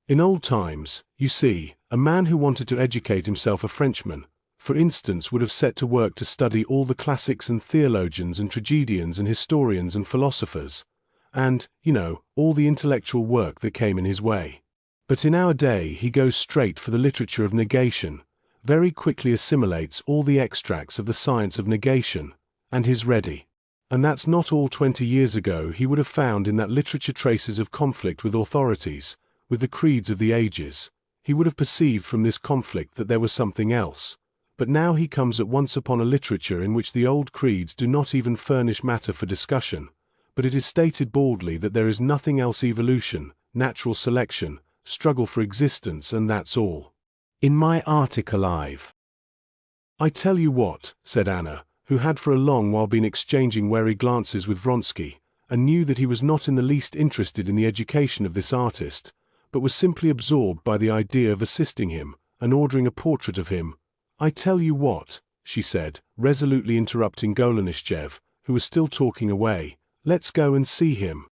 In old times, you see, a man who wanted to educate himself, a Frenchman, for instance, would have set to work to study all the classics and theologians and tragedians and historians and philosophers, and, you know, all the intellectual work that came in his way. But in our day he goes straight for the literature of negation, very quickly assimilates all the extracts of the science of negation, and he's ready. And that's not all. 20 years ago he would have found in that literature traces of conflict with authorities, with the creeds of the ages. He would have perceived from this conflict that there was something else. But now he comes at once upon a literature in which the old creeds do not even furnish matter for discussion, but it is stated baldly that there is nothing else: evolution, natural selection, struggle for existence, and that's all. In my article I tell you what, said Anna, who had for a long while been exchanging wary glances with Vronsky, and knew that he was not in the least interested in the education of this artist, but was simply absorbed by the idea of assisting him, and ordering a portrait of him. I tell you what, she said, resolutely interrupting Golenishtchev, who was still talking away, let's go and see him.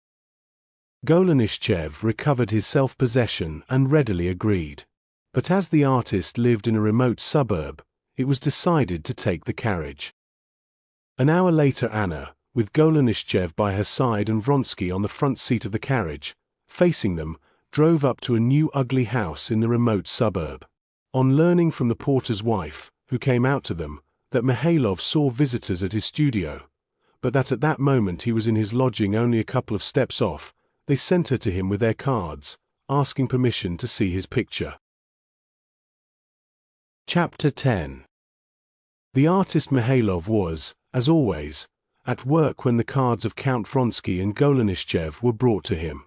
Golenishtchev recovered his self-possession and readily agreed. But as the artist lived in a remote suburb, it was decided to take the carriage. An hour later Anna, with Golenishtchev by her side and Vronsky on the front seat of the carriage, facing them, drove up to a new ugly house in the remote suburb. On learning from the porter's wife, who came out to them, that Mihailov saw visitors at his studio, but that at that moment he was in his lodging only a couple of steps off, they sent her to him with their cards, asking permission to see his picture. Chapter 10. The artist Mihailov was, as always, at work when the cards of Count Vronsky and Golenishtchev were brought to him.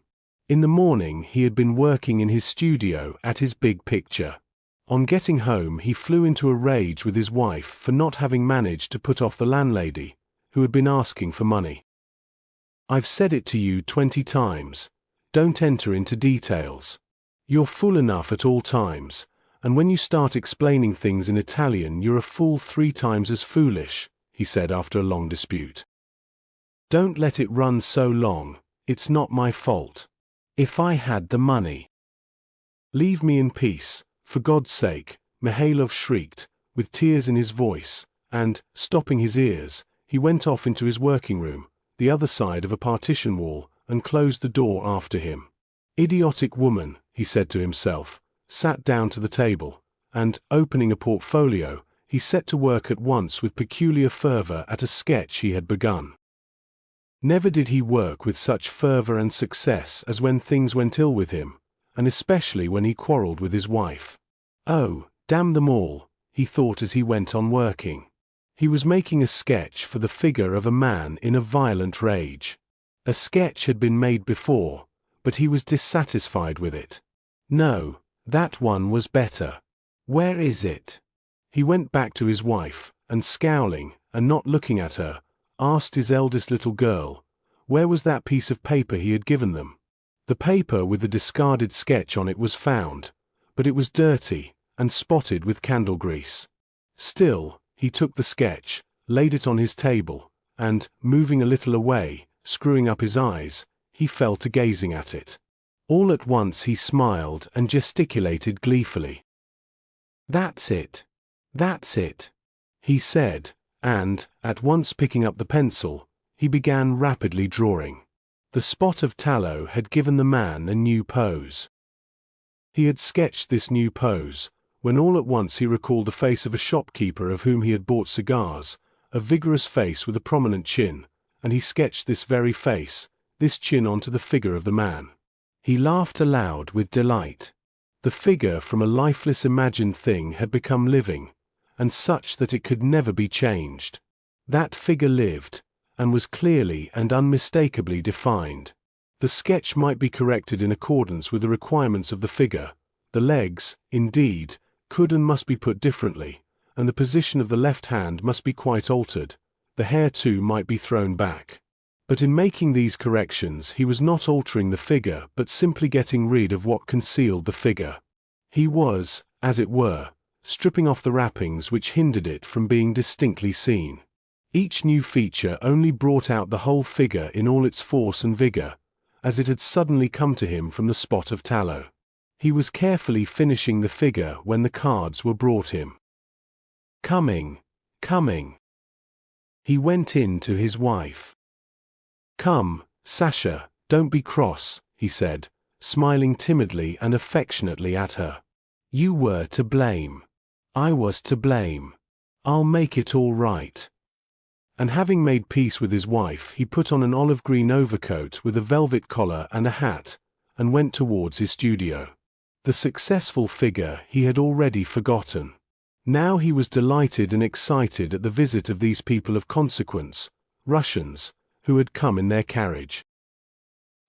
In the morning he had been working in his studio at his big picture. On getting home he flew into a rage with his wife for not having managed to put off the landlady, who had been asking for money. "I've said it to you 20 times. Don't enter into details. You're fool enough at all times, and when you start explaining things in Italian you're a fool 3 times as foolish," he said after a long dispute. "Don't let it run so long, it's not my fault. If I had the money." "Leave me in peace, for God's sake," Mihailov shrieked, with tears in his voice, and, stopping his ears, he went off into his working room, the other side of a partition wall, and closed the door after him. "Idiotic woman," he said to himself, sat down to the table, and, opening a portfolio, he set to work at once with peculiar fervor at a sketch he had begun. Never did he work with such fervor and success as when things went ill with him, and especially when he quarreled with his wife. "Oh, damn them all," he thought as he went on working. He was making a sketch for the figure of a man in a violent rage. A sketch had been made before, but he was dissatisfied with it. No, that one was better. Where is it? He went back to his wife, and scowling, and not looking at her, asked his eldest little girl, where was that piece of paper he had given them? The paper with the discarded sketch on it was found, but it was dirty, and spotted with candle grease. Still, he took the sketch, laid it on his table, and, moving a little away, screwing up his eyes, he fell to gazing at it. All at once he smiled and gesticulated gleefully. "That's it. That's it," he said, and, at once picking up the pencil, he began rapidly drawing. The spot of tallow had given the man a new pose. He had sketched this new pose, when all at once he recalled the face of a shopkeeper of whom he had bought cigars, a vigorous face with a prominent chin, and he sketched this very face, this chin onto the figure of the man. He laughed aloud with delight. The figure from a lifeless imagined thing had become living, and such that it could never be changed. That figure lived, and was clearly and unmistakably defined. The sketch might be corrected in accordance with the requirements of the figure. The legs, indeed, could and must be put differently, and the position of the left hand must be quite altered. The hair too might be thrown back. But in making these corrections he was not altering the figure but simply getting rid of what concealed the figure. He was, as it were, stripping off the wrappings which hindered it from being distinctly seen. Each new feature only brought out the whole figure in all its force and vigor, as it had suddenly come to him from the spot of tallow. He was carefully finishing the figure when the cards were brought him. "Coming, coming." He went in to his wife. "Come, Sasha, don't be cross," he said, smiling timidly and affectionately at her. "You were to blame. I was to blame. I'll make it all right." And having made peace with his wife, he put on an olive green overcoat with a velvet collar and a hat, and went towards his studio. The successful figure he had already forgotten. Now he was delighted and excited at the visit of these people of consequence, Russians, who had come in their carriage.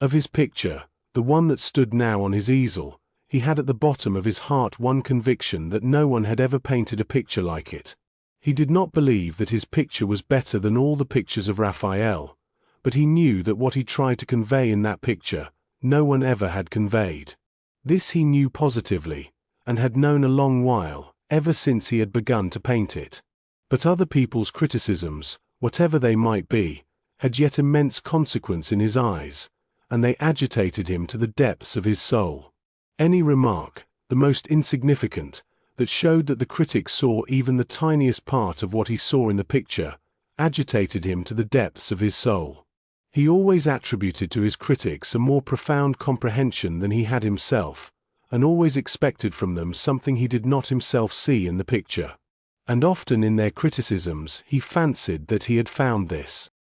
Of his picture, the one that stood now on his easel, he had at the bottom of his heart one conviction that no one had ever painted a picture like it. He did not believe that his picture was better than all the pictures of Raphael, but he knew that what he tried to convey in that picture, no one ever had conveyed. This he knew positively, and had known a long while, ever since he had begun to paint it. But other people's criticisms, whatever they might be, had yet immense consequence in his eyes, and they agitated him to the depths of his soul. Any remark, the most insignificant, that showed that the critic saw even the tiniest part of what he saw in the picture, agitated him to the depths of his soul. He always attributed to his critics a more profound comprehension than he had himself, and always expected from them something he did not himself see in the picture. And often in their criticisms he fancied that he had found this.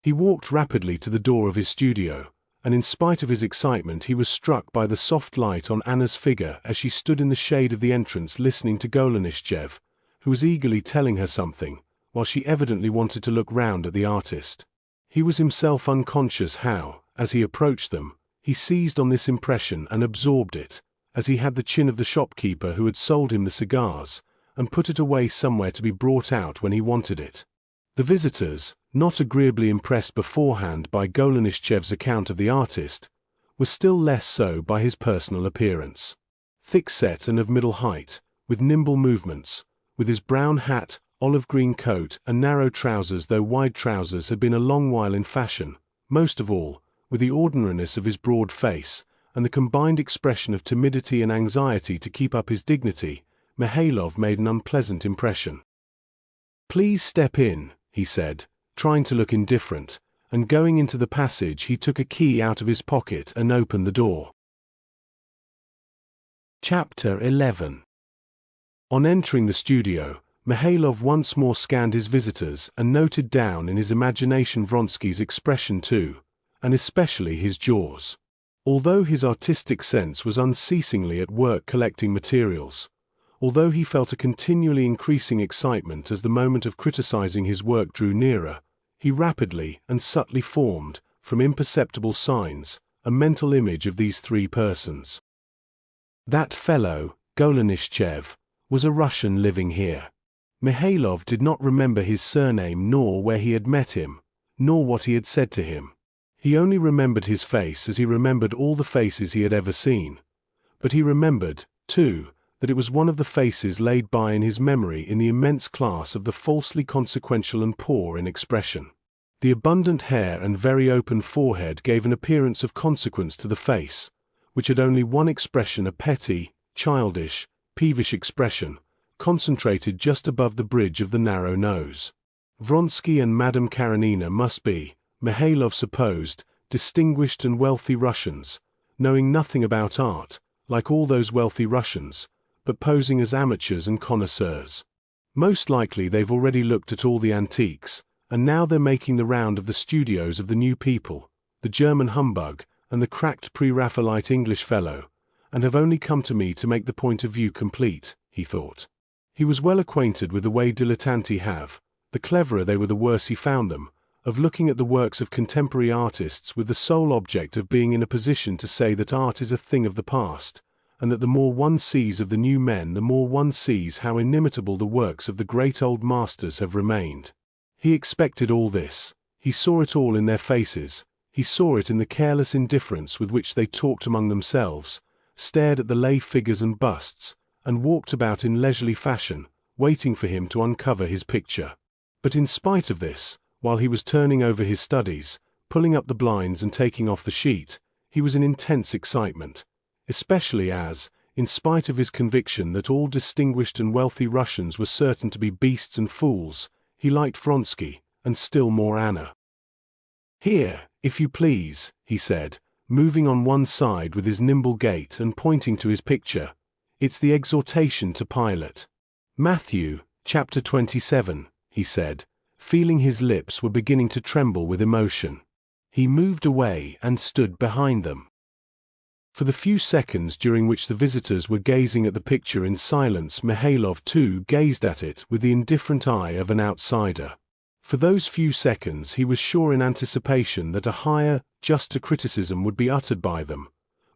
He walked rapidly to the door of his studio, and in spite of his excitement he was struck by the soft light on Anna's figure as she stood in the shade of the entrance listening to Golenishtchev, who was eagerly telling her something, while she evidently wanted to look round at the artist. He was himself unconscious how, as he approached them, He seized on this impression and absorbed it, as he had the chin of the shopkeeper who had sold him the cigars, and put it away somewhere to be brought out when he wanted it. The visitors, not agreeably impressed beforehand by Golenishtchev's account of the artist, were still less so by his personal appearance. Thick-set and of middle height, with nimble movements, with his brown hat, olive-green coat and narrow trousers, though wide trousers had been a long while in fashion, most of all, with the ordinariness of his broad face, and the combined expression of timidity and anxiety to keep up his dignity, Mihailov made an unpleasant impression. "Please step in," he said, trying to look indifferent, and going into the passage he took a key out of his pocket and opened the door. Chapter 11. On entering the studio, Mihailov once more scanned his visitors and noted down in his imagination Vronsky's expression too, and especially his jaws. Although his artistic sense was unceasingly at work collecting materials, although he felt a continually increasing excitement as the moment of criticizing his work drew nearer, he rapidly and subtly formed, from imperceptible signs, a mental image of these three persons. That fellow, Golenishtchev, was a Russian living here. Mihailov did not remember his surname nor where he had met him, nor what he had said to him. He only remembered his face as he remembered all the faces he had ever seen. But he remembered, too, that it was one of the faces laid by in his memory in the immense class of the falsely consequential and poor in expression. The abundant hair and very open forehead gave an appearance of consequence to the face, which had only one expression, a petty, childish, peevish expression, concentrated just above the bridge of the narrow nose. Vronsky and Madame Karenina must be, Mihailov supposed, distinguished and wealthy Russians, knowing nothing about art, like all those wealthy Russians, but posing as amateurs and connoisseurs. Most likely they've already looked at all the antiques, and now they're making the round of the studios of the new people, the German humbug, and the cracked pre-Raphaelite English fellow, and have only come to me to make the point of view complete, he thought. He was well acquainted with the way dilettanti have, the cleverer they were the worse he found them, of looking at the works of contemporary artists with the sole object of being in a position to say that art is a thing of the past, and that the more one sees of the new men the more one sees how inimitable the works of the great old masters have remained. He expected all this, he saw it all in their faces, he saw it in the careless indifference with which they talked among themselves, stared at the lay figures and busts, and walked about in leisurely fashion, waiting for him to uncover his picture. But in spite of this, while he was turning over his studies, pulling up the blinds and taking off the sheet, he was in intense excitement, especially as, in spite of his conviction that all distinguished and wealthy Russians were certain to be beasts and fools, he liked Vronsky, and still more Anna. "Here, if you please," he said, moving on one side with his nimble gait and pointing to his picture. "It's the exhortation to Pilate. Matthew, chapter 27, he said, feeling his lips were beginning to tremble with emotion. He moved away and stood behind them. For the few seconds during which the visitors were gazing at the picture in silence, Mihailov too gazed at it with the indifferent eye of an outsider. For those few seconds he was sure in anticipation that a higher, juster criticism would be uttered by them,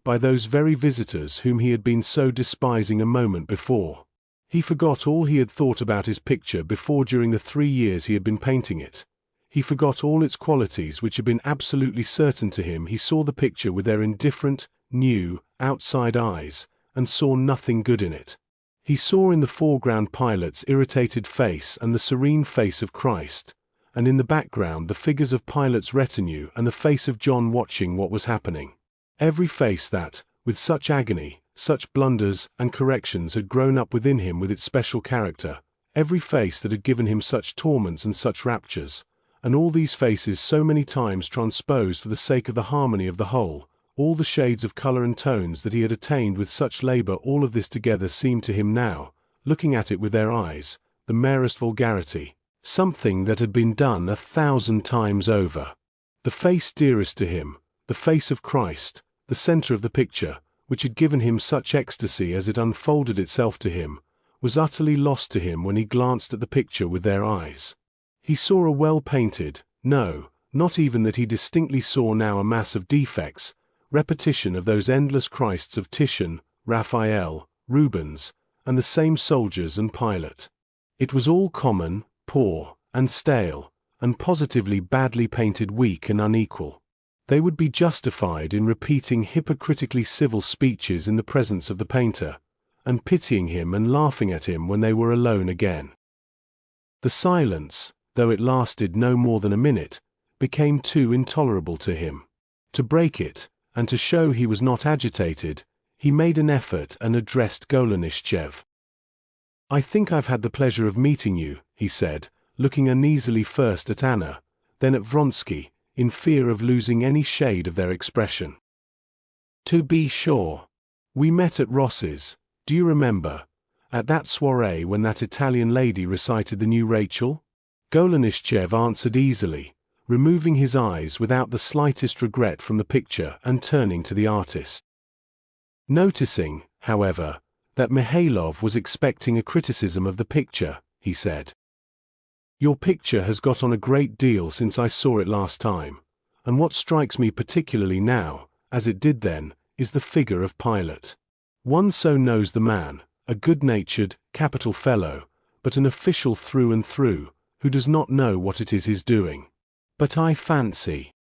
by those very visitors whom he had been so despising a moment before. He forgot all he had thought about his picture before during the 3 years he had been painting it. He forgot all its qualities which had been absolutely certain to him. He saw the picture with their indifferent, new, outside eyes, and saw nothing good in it. He saw in the foreground Pilate's irritated face and the serene face of Christ, and in the background the figures of Pilate's retinue and the face of John watching what was happening. Every face that, with such agony, such blunders and corrections had grown up within him with its special character, every face that had given him such torments and such raptures, and all these faces so many times transposed for the sake of the harmony of the whole, all the shades of color and tones that he had attained with such labor, all of this together seemed to him now, looking at it with their eyes, the merest vulgarity, something that had been done 1,000 times over. The face dearest to him, the face of Christ, the center of the picture, which had given him such ecstasy as it unfolded itself to him, was utterly lost to him when he glanced at the picture with their eyes. He saw a well-painted, no, not even that he distinctly saw now a mass of defects, repetition of those endless Christs of Titian, Raphael, Rubens, and the same soldiers and Pilate. It was all common, poor, and stale, and positively badly painted, weak and unequal. They would be justified in repeating hypocritically civil speeches in the presence of the painter, and pitying him and laughing at him when they were alone again. The silence, though it lasted no more than a minute, became too intolerable to him. To break it, and to show he was not agitated, he made an effort and addressed Golenishtchev. "I think I've had the pleasure of meeting you," he said, looking uneasily first at Anna, then at Vronsky, in fear of losing any shade of their expression. "To be sure. We met at Ross's, do you remember, at that soirée when that Italian lady recited the new Rachel?" Golenishtchev answered easily, removing his eyes without the slightest regret from the picture and turning to the artist. Noticing, however, that Mihailov was expecting a criticism of the picture, he said, "Your picture has got on a great deal since I saw it last time, and what strikes me particularly now, as it did then, is the figure of Pilate. One so knows the man, a good-natured, capital fellow, but an official through and through, who does not know what it is he's doing. But I fancy—"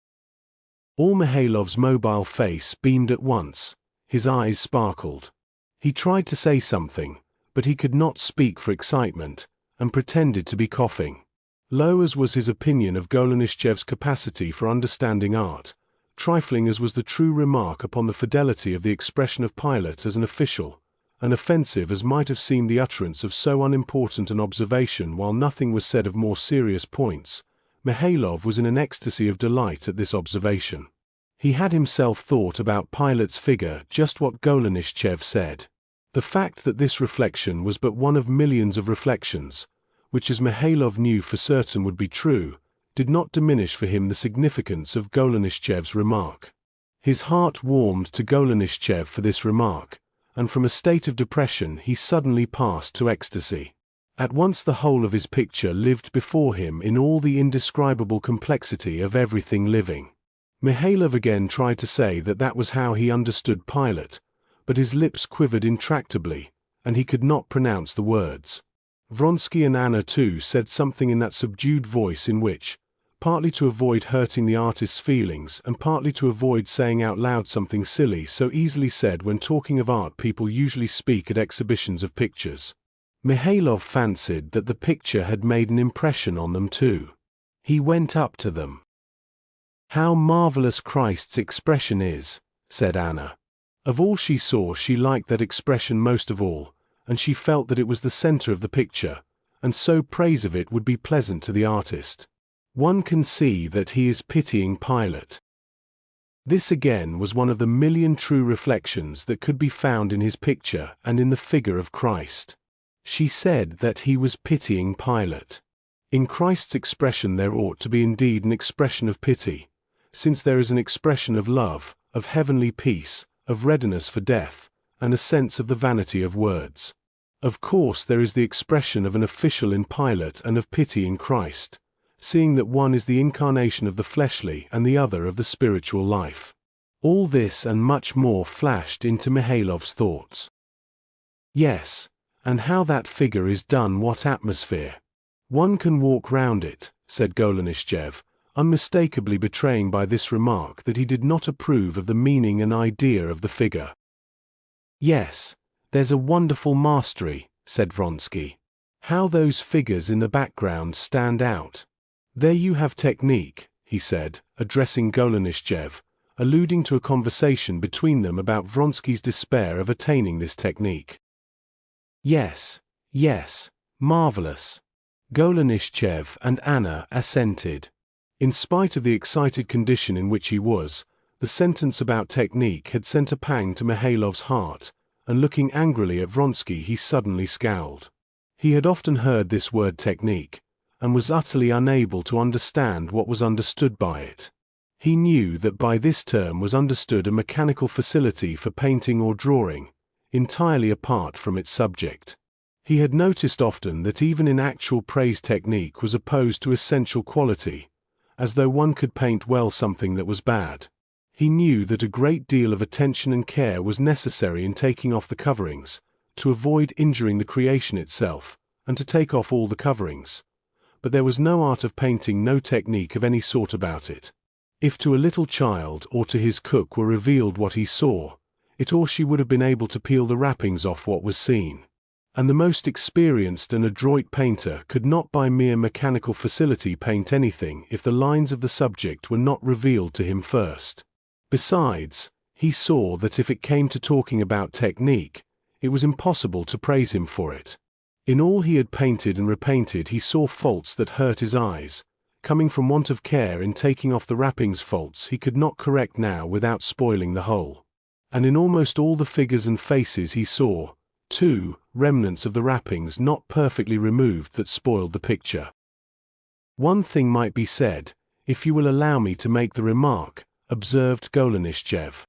All Mihailov's mobile face beamed at once, his eyes sparkled. He tried to say something, but he could not speak for excitement, and pretended to be coughing. Low as was his opinion of Golenishtchev's capacity for understanding art, trifling as was the true remark upon the fidelity of the expression of Pilate as an official, and offensive as might have seemed the utterance of so unimportant an observation while nothing was said of more serious points, Mihailov was in an ecstasy of delight at this observation. He had himself thought about Pilate's figure just what Golenishtchev said. The fact that this reflection was but one of millions of reflections, which as Mihailov knew for certain would be true, did not diminish for him the significance of Golenishtchev's remark. His heart warmed to Golenishtchev for this remark, and from a state of depression he suddenly passed to ecstasy. At once the whole of his picture lived before him in all the indescribable complexity of everything living. Mihailov again tried to say that that was how he understood Pilate, but his lips quivered intractably, and he could not pronounce the words. Vronsky and Anna too said something in that subdued voice in which, partly to avoid hurting the artist's feelings and partly to avoid saying out loud something silly so easily said when talking of art, people usually speak at exhibitions of pictures. Mihailov fancied that the picture had made an impression on them too. He went up to them. "How marvelous Christ's expression is," said Anna. Of all she saw she liked that expression most of all, and she felt that it was the center of the picture, and so praise of it would be pleasant to the artist. One can see that he is pitying Pilate. This again was one of the million true reflections that could be found in his picture and in the figure of Christ. She said that he was pitying Pilate. In Christ's expression there ought to be indeed an expression of pity, since there is an expression of love, of heavenly peace, of readiness for death, and a sense of the vanity of words. Of course there is the expression of an official in Pilate and of pity in Christ, seeing that one is the incarnation of the fleshly and the other of the spiritual life. All this and much more flashed into Mihailov's thoughts. Yes, and how that figure is done, what atmosphere! One can walk round it, said Golenishtchev, unmistakably betraying by this remark that he did not approve of the meaning and idea of the figure. "Yes, there's a wonderful mastery," said Vronsky. "How those figures in the background stand out. There you have technique," he said, addressing Golenishtchev, alluding to a conversation between them about Vronsky's despair of attaining this technique. "Yes, yes, marvelous." Golenishtchev and Anna assented. In spite of the excited condition in which he was, the sentence about technique had sent a pang to Mihailov's heart, and looking angrily at Vronsky he suddenly scowled. He had often heard this word technique, and was utterly unable to understand what was understood by it. He knew that by this term was understood a mechanical facility for painting or drawing, entirely apart from its subject. He had noticed often that even in actual praise technique was opposed to essential quality, as though one could paint well something that was bad. He knew that a great deal of attention and care was necessary in taking off the coverings, to avoid injuring the creation itself, and to take off all the coverings. But there was no art of painting, no technique of any sort about it. If to a little child or to his cook were revealed what he saw, it or she would have been able to peel the wrappings off what was seen. And the most experienced and adroit painter could not by mere mechanical facility paint anything if the lines of the subject were not revealed to him first. Besides, he saw that if it came to talking about technique, it was impossible to praise him for it. In all he had painted and repainted he saw faults that hurt his eyes, coming from want of care in taking off the wrappings, faults he could not correct now without spoiling the whole. And in almost all the figures and faces he saw, too, remnants of the wrappings not perfectly removed that spoiled the picture. One thing might be said, if you will allow me to make the remark, observed Golenishtchev.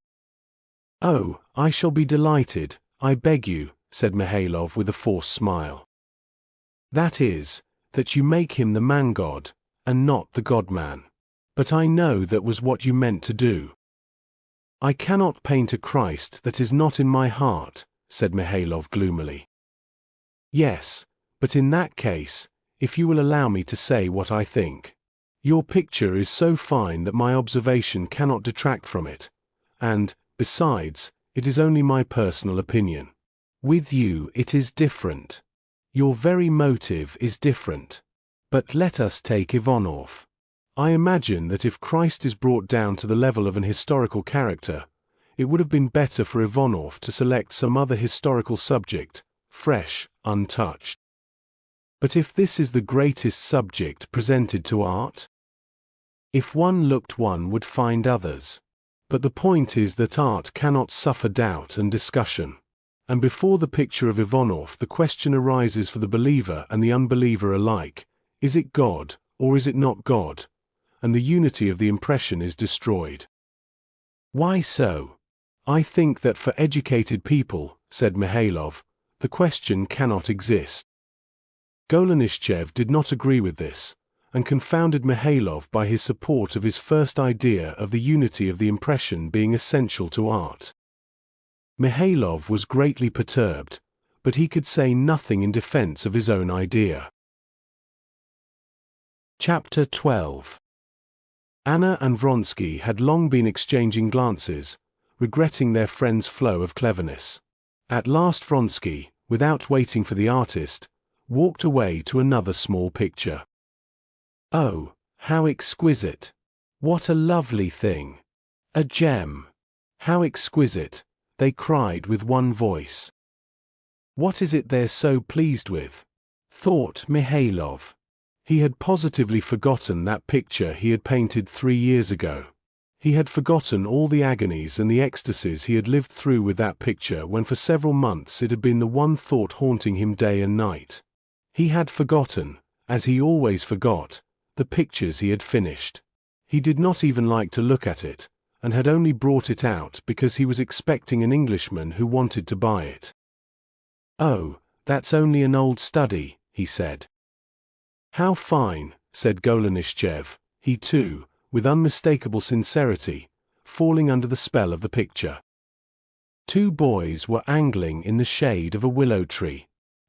Oh, I shall be delighted, I beg you, said Mihailov with a forced smile. That is, that you make him the man-god, and not the god-man. But I know that was what you meant to do. I cannot paint a Christ that is not in my heart, said Mihailov gloomily. Yes, but in that case, if you will allow me to say what I think. Your picture is so fine that my observation cannot detract from it, and, besides, it is only my personal opinion. With you it is different. Your very motive is different. But let us take Ivanov. I imagine that if Christ is brought down to the level of an historical character, it would have been better for Ivanov to select some other historical subject, fresh, untouched. But if this is the greatest subject presented to art? If one looked one would find others. But the point is that art cannot suffer doubt and discussion. And before the picture of Ivanov the question arises for the believer and the unbeliever alike, is it God, or is it not God? And the unity of the impression is destroyed. Why so? I think that for educated people, said Mihailov, the question cannot exist. Golenishtchev did not agree with this, and confounded Mihailov by his support of his first idea of the unity of the impression being essential to art. Mihailov was greatly perturbed, but he could say nothing in defense of his own idea. Chapter 12. Anna and Vronsky had long been exchanging glances, regretting their friend's flow of cleverness. At last Vronsky, without waiting for the artist, walked away to another small picture. Oh, how exquisite! What a lovely thing! A gem! How exquisite! They cried with one voice. What is it they're so pleased with? Thought Mihailov. He had positively forgotten that picture he had painted 3 years ago. He had forgotten all the agonies and the ecstasies he had lived through with that picture when for several months it had been the one thought haunting him day and night. He had forgotten, as he always forgot, the pictures he had finished. He did not even like to look at it, and had only brought it out because he was expecting an Englishman who wanted to buy it. Oh, that's only an old study, he said. How fine, said Golenishtchev, he too, with unmistakable sincerity, falling under the spell of the picture. 2 boys were angling in the shade of a willow tree.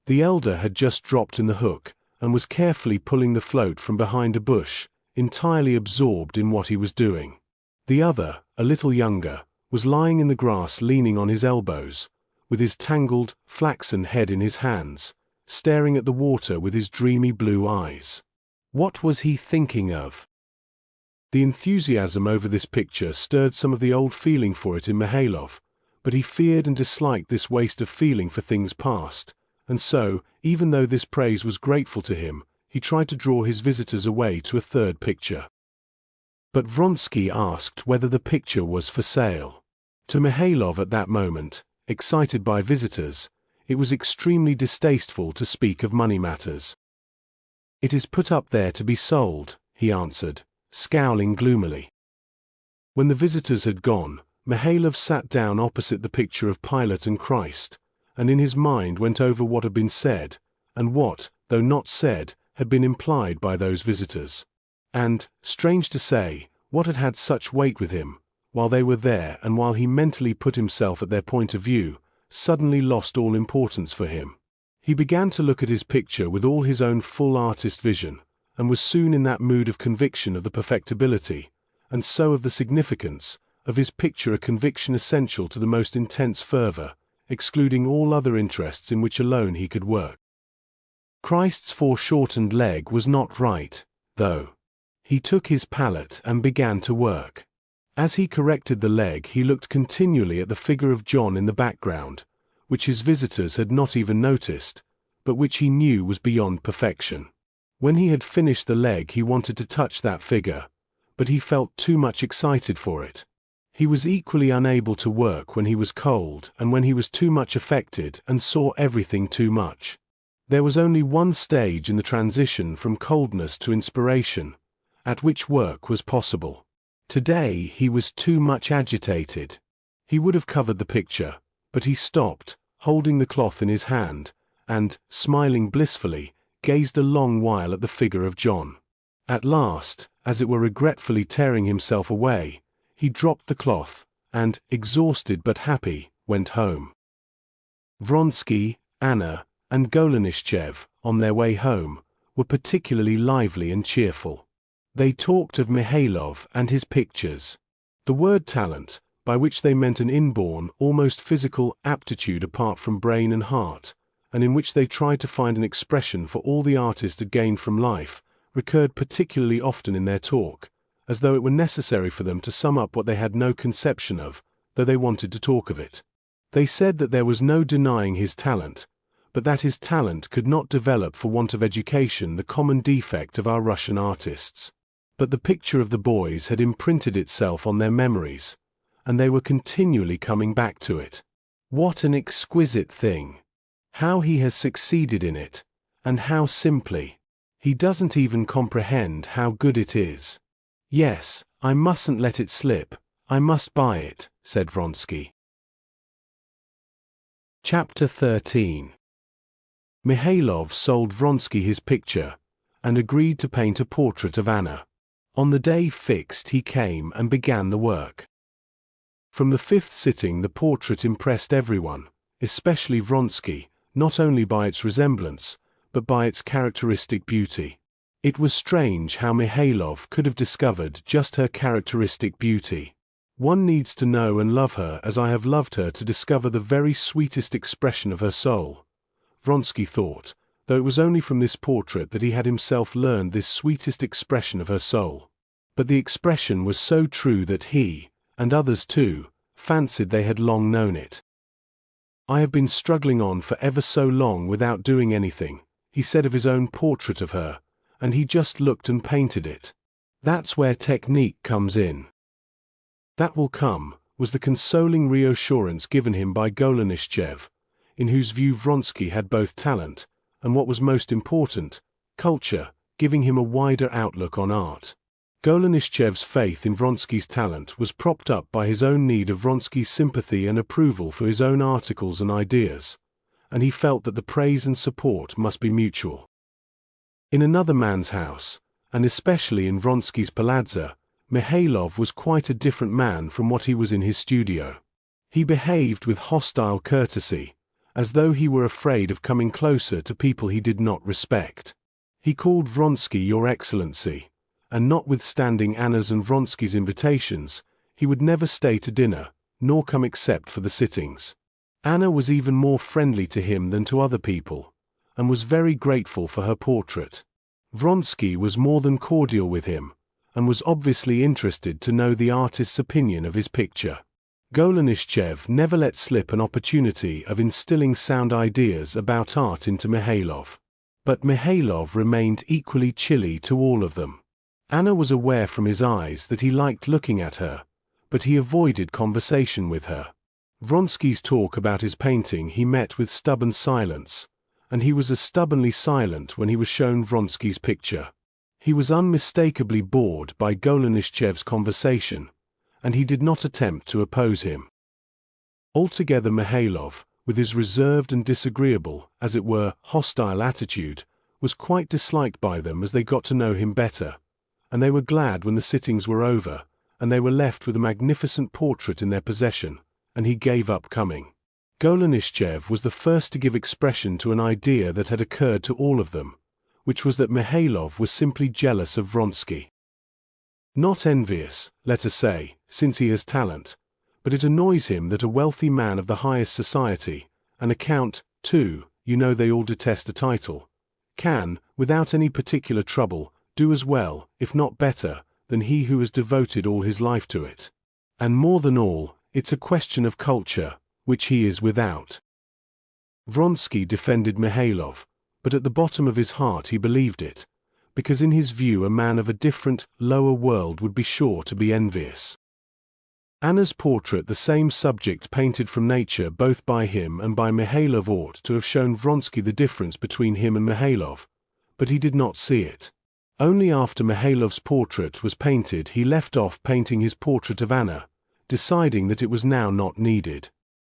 The elder had just dropped in the hook, and was carefully pulling the float from behind a bush, entirely absorbed in what he was doing. The other, a little younger, was lying in the grass leaning on his elbows, with his tangled, flaxen head in his hands, staring at the water with his dreamy blue eyes. What was he thinking of? The enthusiasm over this picture stirred some of the old feeling for it in Mihailov, but he feared and disliked this waste of feeling for things past, and so, even though this praise was grateful to him, he tried to draw his visitors away to a third picture. But Vronsky asked whether the picture was for sale. To Mihailov at that moment, excited by visitors, it was extremely distasteful to speak of money matters. It is put up there to be sold, he answered, scowling gloomily. When the visitors had gone, Mihailov sat down opposite the picture of Pilate and Christ, and in his mind went over what had been said, and what, though not said, had been implied by those visitors. And, strange to say, what had had such weight with him, while they were there and while he mentally put himself at their point of view, suddenly lost all importance for him. He began to look at his picture with all his own full artist vision, and was soon in that mood of conviction of the perfectibility, and so of the significance, of his picture, a conviction essential to the most intense fervor, excluding all other interests in which alone he could work. Christ's foreshortened leg was not right, though. He took his palette and began to work. As he corrected the leg, he looked continually at the figure of John in the background, which his visitors had not even noticed, but which he knew was beyond perfection. When he had finished the leg, he wanted to touch that figure, but he felt too much excited for it. He was equally unable to work when he was cold and when he was too much affected and saw everything too much. There was only one stage in the transition from coldness to inspiration, at which work was possible. Today he was too much agitated. He would have covered the picture, but he stopped, holding the cloth in his hand, and, smiling blissfully, gazed a long while at the figure of John. At last, as it were regretfully tearing himself away, he dropped the cloth, and, exhausted but happy, went home. Vronsky, Anna, and Golenishtchev, on their way home, were particularly lively and cheerful. They talked of Mihailov and his pictures. The word talent, by which they meant an inborn, almost physical, aptitude apart from brain and heart, and in which they tried to find an expression for all the artist had gained from life, recurred particularly often in their talk, as though it were necessary for them to sum up what they had no conception of, though they wanted to talk of it. They said that there was no denying his talent, but that his talent could not develop for want of education, the common defect of our Russian artists. But the picture of the boys had imprinted itself on their memories, and they were continually coming back to it. What an exquisite thing! How he has succeeded in it, and how simply! He doesn't even comprehend how good it is. Yes, I mustn't let it slip, I must buy it, said Vronsky. Chapter 13. Mihailov sold Vronsky his picture, and agreed to paint a portrait of Anna. On the day fixed he came and began the work. From the fifth sitting the portrait impressed everyone, especially Vronsky, not only by its resemblance, but by its characteristic beauty. It was strange how Mihailov could have discovered just her characteristic beauty. One needs to know and love her as I have loved her to discover the very sweetest expression of her soul, Vronsky thought, though it was only from this portrait that he had himself learned this sweetest expression of her soul. But the expression was so true that he, and others too, fancied they had long known it. I have been struggling on for ever so long without doing anything, he said of his own portrait of her, and he just looked and painted it. That's where technique comes in. That will come, was the consoling reassurance given him by Golenishtchev, in whose view Vronsky had both talent, and what was most important, culture, giving him a wider outlook on art. Golenishtchev's faith in Vronsky's talent was propped up by his own need of Vronsky's sympathy and approval for his own articles and ideas, and he felt that the praise and support must be mutual. In another man's house, and especially in Vronsky's palazzo, Mihailov was quite a different man from what he was in his studio. He behaved with hostile courtesy, as though he were afraid of coming closer to people he did not respect. He called Vronsky Your Excellency, and notwithstanding Anna's and Vronsky's invitations, he would never stay to dinner, nor come except for the sittings. Anna was even more friendly to him than to other people, and was very grateful for her portrait. Vronsky was more than cordial with him, and was obviously interested to know the artist's opinion of his picture. Golenishtchev never let slip an opportunity of instilling sound ideas about art into Mihailov. But Mihailov remained equally chilly to all of them. Anna was aware from his eyes that he liked looking at her, but he avoided conversation with her. Vronsky's talk about his painting he met with stubborn silence, and he was as stubbornly silent when he was shown Vronsky's picture. He was unmistakably bored by Golenishtchev's conversation, and he did not attempt to oppose him. Altogether Mihailov, with his reserved and disagreeable, as it were, hostile attitude, was quite disliked by them as they got to know him better, and they were glad when the sittings were over, and they were left with a magnificent portrait in their possession, and he gave up coming. Golenishtchev was the first to give expression to an idea that had occurred to all of them, which was that Mihailov was simply jealous of Vronsky. Not envious, let us say, since he has talent, but it annoys him that a wealthy man of the highest society, and a count, too, you know they all detest a title, can, without any particular trouble, do as well, if not better, than he who has devoted all his life to it. And more than all, it's a question of culture, which he is without. Vronsky defended Mihailov, but at the bottom of his heart he believed it, because in his view a man of a different, lower world would be sure to be envious. Anna's portrait, the same subject painted from nature both by him and by Mihailov, ought to have shown Vronsky the difference between him and Mihailov, but he did not see it. Only after Mihailov's portrait was painted he left off painting his portrait of Anna, deciding that it was now not needed.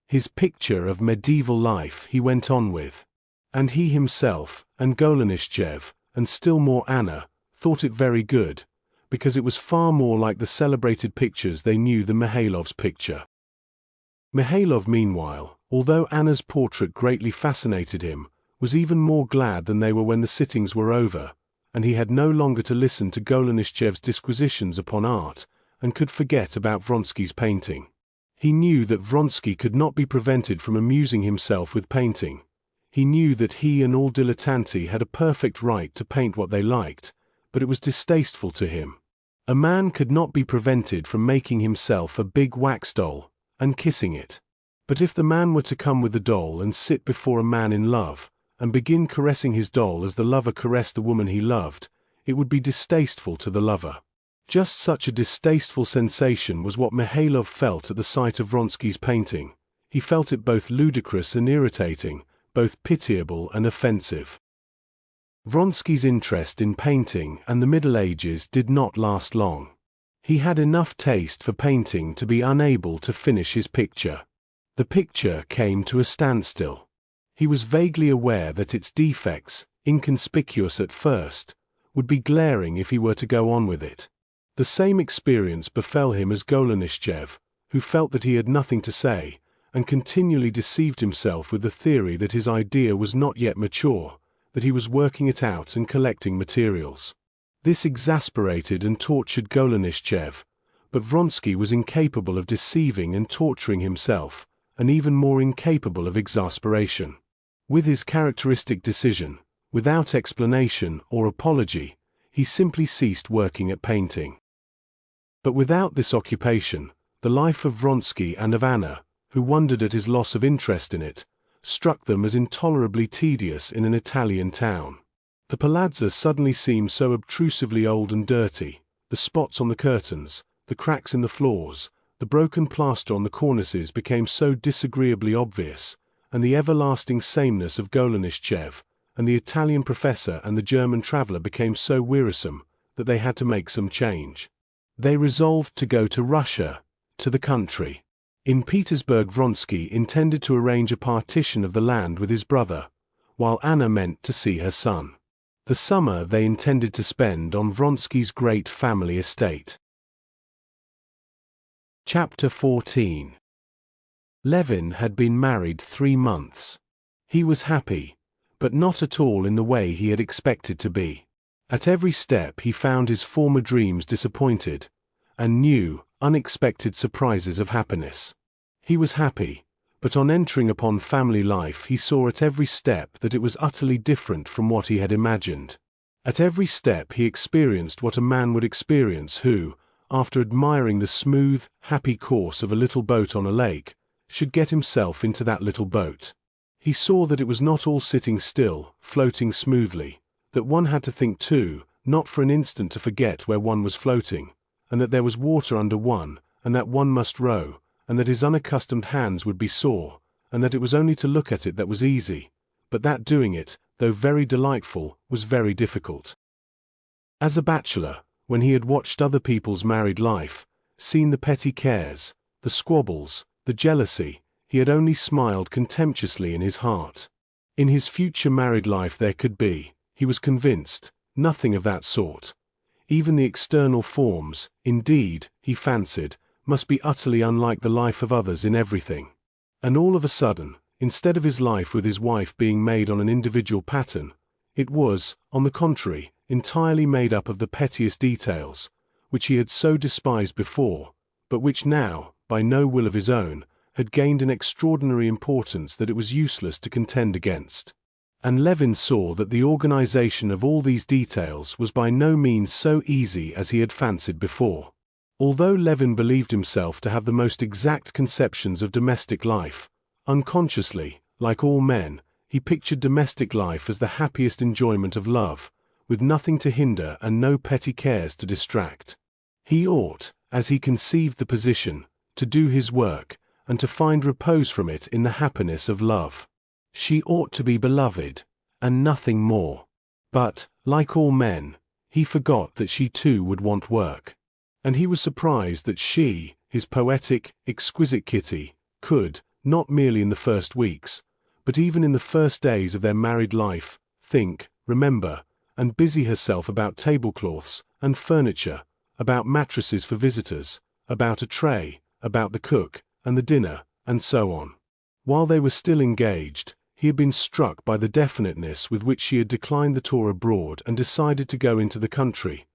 His picture of medieval life he went on with, and he himself, and Golenishtchev, and still more Anna, thought it very good, because it was far more like the celebrated pictures they knew than Mihailov's picture. Mihailov, meanwhile, although Anna's portrait greatly fascinated him, was even more glad than they were when the sittings were over, and he had no longer to listen to Golenishtchev's disquisitions upon art, and could forget about Vronsky's painting. He knew that Vronsky could not be prevented from amusing himself with painting. He knew that he and all dilettanti had a perfect right to paint what they liked, but it was distasteful to him. A man could not be prevented from making himself a big wax doll, and kissing it. But if the man were to come with the doll and sit before a man in love, and begin caressing his doll as the lover caressed the woman he loved, it would be distasteful to the lover. Just such a distasteful sensation was what Mihailov felt at the sight of Vronsky's painting. He felt it both ludicrous and irritating, both pitiable and offensive. Vronsky's interest in painting and the Middle Ages did not last long. He had enough taste for painting to be unable to finish his picture. The picture came to a standstill. He was vaguely aware that its defects, inconspicuous at first, would be glaring if he were to go on with it. The same experience befell him as Golenishtchev, who felt that he had nothing to say, and continually deceived himself with the theory that his idea was not yet mature, that he was working it out and collecting materials. This exasperated and tortured Golenishtchev, but Vronsky was incapable of deceiving and torturing himself, and even more incapable of exasperation. With his characteristic decision, without explanation or apology, he simply ceased working at painting. But without this occupation, the life of Vronsky and of Anna, who wondered at his loss of interest in it, struck them as intolerably tedious in an Italian town. The palazzo suddenly seemed so obtrusively old and dirty, the spots on the curtains, the cracks in the floors, the broken plaster on the cornices became so disagreeably obvious, and the everlasting sameness of Golenishtchev, and the Italian professor and the German traveller became so wearisome, that they had to make some change. They resolved to go to Russia, to the country. In Petersburg Vronsky intended to arrange a partition of the land with his brother, while Anna meant to see her son. The summer they intended to spend on Vronsky's great family estate. Chapter 14. Levin had been married 3 months. He was happy, but not at all in the way he had expected to be. At every step he found his former dreams disappointed, and new, unexpected surprises of happiness. He was happy, but on entering upon family life he saw at every step that it was utterly different from what he had imagined. At every step he experienced what a man would experience who, after admiring the smooth, happy course of a little boat on a lake, should get himself into that little boat. He saw that it was not all sitting still, floating smoothly, that one had to think too, not for an instant to forget where one was floating, and that there was water under one, and that one must row, and that his unaccustomed hands would be sore, and that it was only to look at it that was easy, but that doing it, though very delightful, was very difficult. As a bachelor, when he had watched other people's married life, seen the petty cares, the squabbles, the jealousy, he had only smiled contemptuously in his heart. In his future married life there could be, he was convinced, nothing of that sort. Even the external forms, indeed, he fancied, must be utterly unlike the life of others in everything. And all of a sudden, instead of his life with his wife being made on an individual pattern, it was, on the contrary, entirely made up of the pettiest details, which he had so despised before, but which now, by no will of his own, had gained an extraordinary importance that it was useless to contend against. And Levin saw that the organization of all these details was by no means so easy as he had fancied before. Although Levin believed himself to have the most exact conceptions of domestic life, unconsciously, like all men, he pictured domestic life as the happiest enjoyment of love, with nothing to hinder and no petty cares to distract. He ought, as he conceived the position, to do his work, and to find repose from it in the happiness of love. She ought to be beloved, and nothing more. But, like all men, he forgot that she too would want work. And he was surprised that she, his poetic, exquisite Kitty, could, not merely in the first weeks, but even in the first days of their married life, think, remember, and busy herself about tablecloths and furniture, about mattresses for visitors, about a tray, about the cook, and the dinner, and so on. While they were still engaged, he had been struck by the definiteness with which she had declined the tour abroad and decided to go into the country,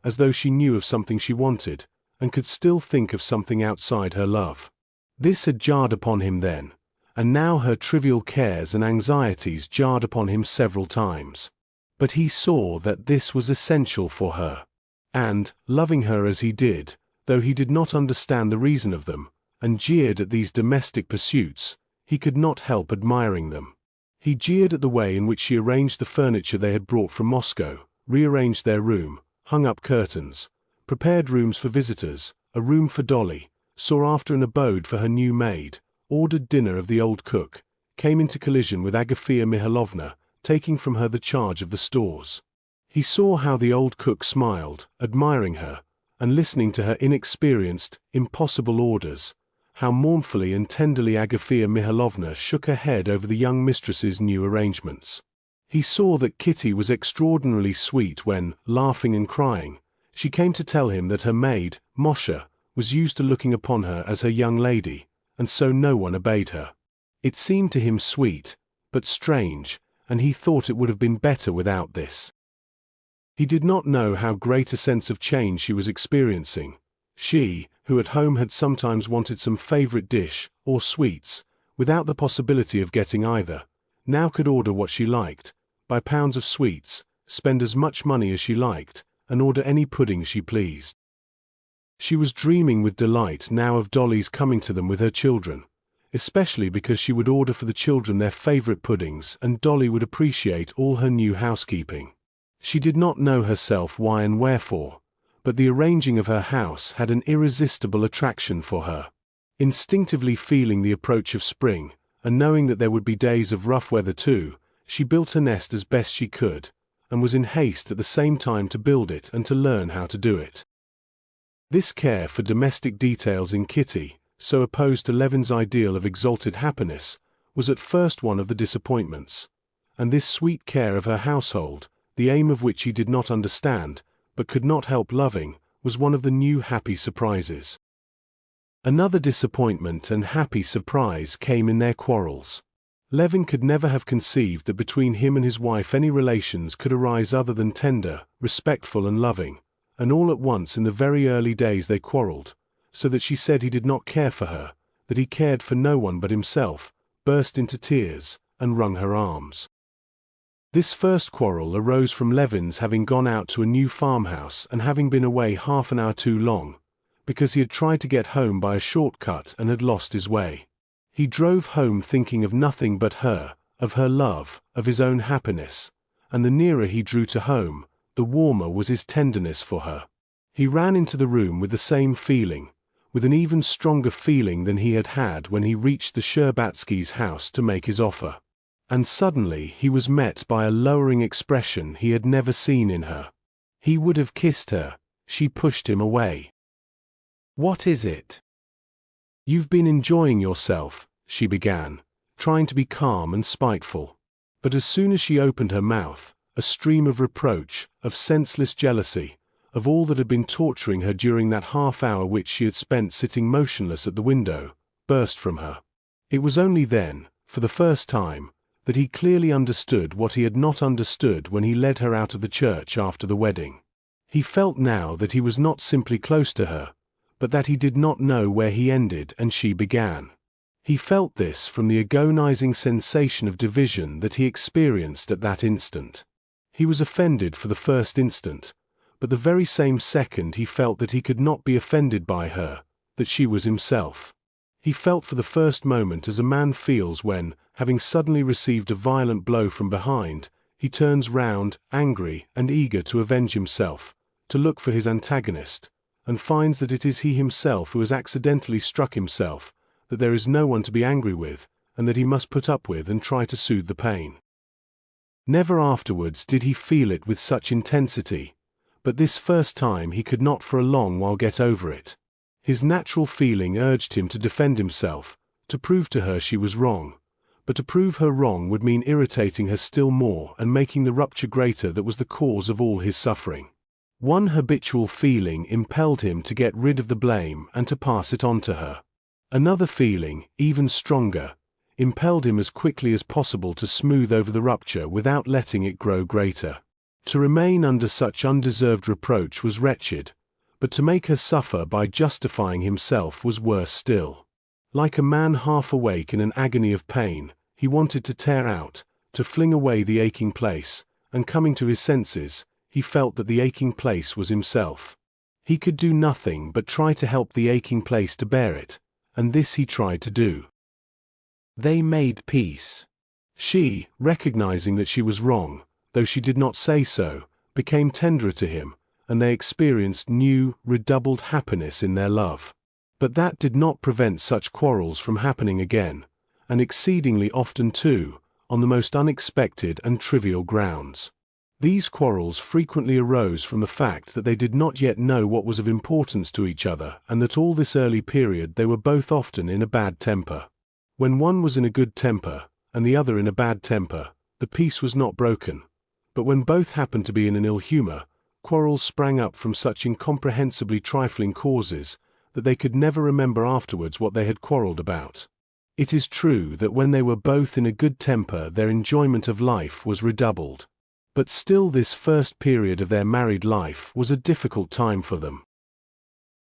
as though she knew of something she wanted, and could still think of something outside her love. This had jarred upon him then, and now her trivial cares and anxieties jarred upon him several times. But he saw that this was essential for her. And, loving her as he did, though he did not understand the reason of them, and jeered at these domestic pursuits, he could not help admiring them. He jeered at the way in which she arranged the furniture they had brought from Moscow, rearranged their room, hung up curtains, prepared rooms for visitors, a room for Dolly, saw after an abode for her new maid, ordered dinner of the old cook, came into collision with Agafea Mihailovna, taking from her the charge of the stores. He saw how the old cook smiled, admiring her, and listening to her inexperienced, impossible orders, how mournfully and tenderly Agafea Mihailovna shook her head over the young mistress's new arrangements. He saw that Kitty was extraordinarily sweet when, laughing and crying, she came to tell him that her maid, Moshe, was used to looking upon her as her young lady, and so no one obeyed her. It seemed to him sweet, but strange, and he thought it would have been better without this. He did not know how great a sense of change she was experiencing. She, who at home had sometimes wanted some favorite dish, or sweets, without the possibility of getting either, now could order what she liked, buy pounds of sweets, spend as much money as she liked, and order any pudding she pleased. She was dreaming with delight now of Dolly's coming to them with her children, especially because she would order for the children their favorite puddings and Dolly would appreciate all her new housekeeping. She did not know herself why and wherefore, but the arranging of her house had an irresistible attraction for her. Instinctively feeling the approach of spring, and knowing that there would be days of rough weather too, she built her nest as best she could, and was in haste at the same time to build it and to learn how to do it. This care for domestic details in Kitty, so opposed to Levin's ideal of exalted happiness, was at first one of the disappointments, and this sweet care of her household, the aim of which he did not understand, but could not help loving, was one of the new happy surprises. Another disappointment and happy surprise came in their quarrels. Levin could never have conceived that between him and his wife any relations could arise other than tender, respectful and loving, and all at once in the very early days they quarreled, so that she said he did not care for her, that he cared for no one but himself, burst into tears, and wrung her arms. This first quarrel arose from Levin's having gone out to a new farmhouse and having been away half an hour too long, because he had tried to get home by a short cut and had lost his way. He drove home thinking of nothing but her, of her love, of his own happiness, and the nearer he drew to home, the warmer was his tenderness for her. He ran into the room with the same feeling, with an even stronger feeling than he had had when he reached the Sherbatskys' house to make his offer. And suddenly he was met by a lowering expression he had never seen in her. He would have kissed her. She pushed him away. "What is it?" "You've been enjoying yourself," she began, trying to be calm and spiteful. But as soon as she opened her mouth, a stream of reproach, of senseless jealousy, of all that had been torturing her during that half-hour which she had spent sitting motionless at the window, burst from her. It was only then, for the first time, that he clearly understood what he had not understood when he led her out of the church after the wedding. He felt now that he was not simply close to her, but that he did not know where he ended and she began. He felt this from the agonizing sensation of division that he experienced at that instant. He was offended for the first instant, but the very same second he felt that he could not be offended by her, that she was himself. He felt for the first moment as a man feels when, having suddenly received a violent blow from behind, he turns round, angry and eager to avenge himself, to look for his antagonist, and finds that it is he himself who has accidentally struck himself, that there is no one to be angry with, and that he must put up with and try to soothe the pain. Never afterwards did he feel it with such intensity, but this first time he could not for a long while get over it. His natural feeling urged him to defend himself, to prove to her she was wrong, but to prove her wrong would mean irritating her still more and making the rupture greater that was the cause of all his suffering. One habitual feeling impelled him to get rid of the blame and to pass it on to her. Another feeling, even stronger, impelled him as quickly as possible to smooth over the rupture without letting it grow greater. To remain under such undeserved reproach was wretched, but to make her suffer by justifying himself was worse still. Like a man half awake in an agony of pain, he wanted to tear out, to fling away the aching place, and coming to his senses, he felt that the aching place was himself. He could do nothing but try to help the aching place to bear it, and this he tried to do. They made peace. She, recognizing that she was wrong, though she did not say so, became tenderer to him, and they experienced new, redoubled happiness in their love. But that did not prevent such quarrels from happening again, and exceedingly often too, on the most unexpected and trivial grounds. These quarrels frequently arose from the fact that they did not yet know what was of importance to each other, and that all this early period they were both often in a bad temper. When one was in a good temper, and the other in a bad temper, the peace was not broken. But when both happened to be in an ill humor, quarrels sprang up from such incomprehensibly trifling causes that they could never remember afterwards what they had quarreled about. It is true that when they were both in a good temper their enjoyment of life was redoubled. But still this first period of their married life was a difficult time for them.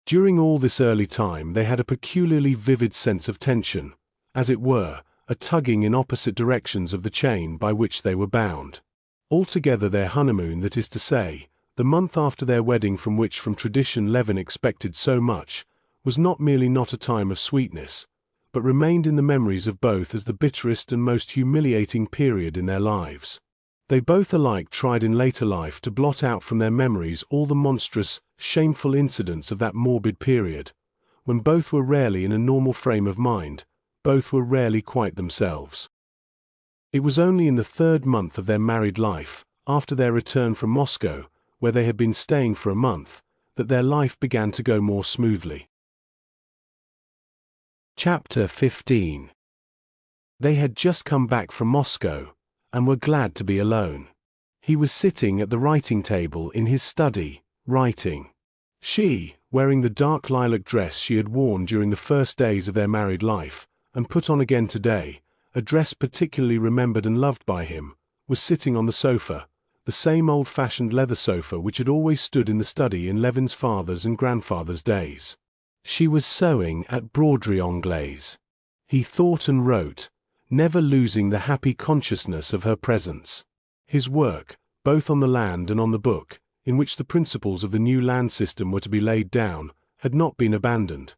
During all this early time they had a peculiarly vivid sense of tension, as it were, a tugging in opposite directions of the chain by which they were bound. Altogether their honeymoon, that is to say, the month after their wedding from which from tradition Levin expected so much, was not merely not a time of sweetness, but remained in the memories of both as the bitterest and most humiliating period in their lives. They both alike tried in later life to blot out from their memories all the monstrous, shameful incidents of that morbid period, when both were rarely in a normal frame of mind, both were rarely quite themselves. It was only in the third month of their married life, after their return from Moscow, where they had been staying for a month, that their life began to go more smoothly. Chapter 15. They had just come back from Moscow, and were glad to be alone. He was sitting at the writing table in his study, writing. She, wearing the dark lilac dress she had worn during the first days of their married life, and put on again today, a dress particularly remembered and loved by him, was sitting on the sofa, the same old-fashioned leather sofa which had always stood in the study in Levin's father's and grandfather's days. She was sewing at broderie anglaise. He thought and wrote, never losing the happy consciousness of her presence. His work, both on the land and on the book, in which the principles of the new land system were to be laid down, had not been abandoned.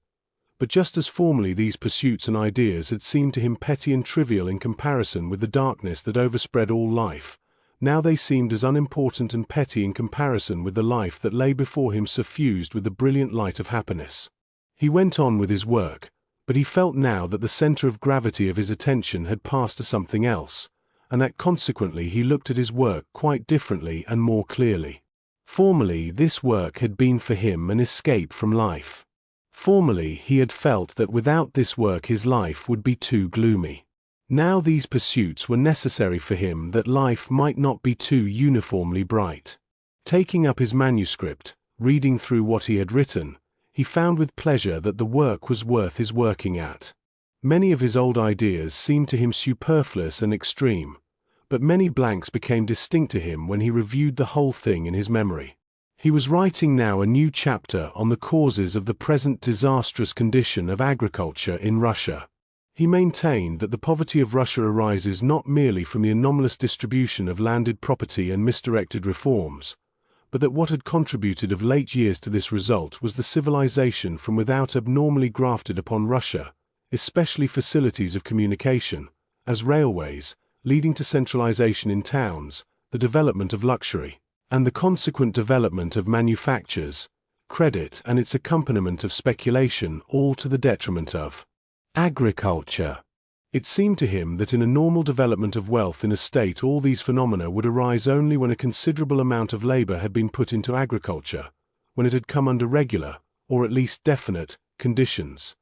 But just as formerly these pursuits and ideas had seemed to him petty and trivial in comparison with the darkness that overspread all life, now they seemed as unimportant and petty in comparison with the life that lay before him suffused with the brilliant light of happiness. He went on with his work, but he felt now that the center of gravity of his attention had passed to something else, and that consequently he looked at his work quite differently and more clearly. Formerly this work had been for him an escape from life. Formerly he had felt that without this work his life would be too gloomy. Now these pursuits were necessary for him that life might not be too uniformly bright. Taking up his manuscript, reading through what he had written, he found with pleasure that the work was worth his working at. Many of his old ideas seemed to him superfluous and extreme, but many blanks became distinct to him when he reviewed the whole thing in his memory. He was writing now a new chapter on the causes of the present disastrous condition of agriculture in Russia. He maintained that the poverty of Russia arises not merely from the anomalous distribution of landed property and misdirected reforms, but that what had contributed of late years to this result was the civilization from without abnormally grafted upon Russia, especially facilities of communication, as railways, leading to centralization in towns, the development of luxury, and the consequent development of manufactures, credit and its accompaniment of speculation, all to the detriment of agriculture. It seemed to him that in a normal development of wealth in a state all these phenomena would arise only when a considerable amount of labor had been put into agriculture, when it had come under regular, or at least definite, conditions.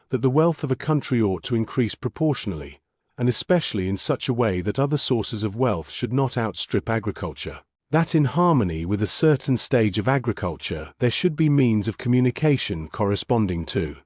That the wealth of a country ought to increase proportionally, and especially in such a way that other sources of wealth should not outstrip agriculture. That in harmony with a certain stage of agriculture there should be means of communication corresponding to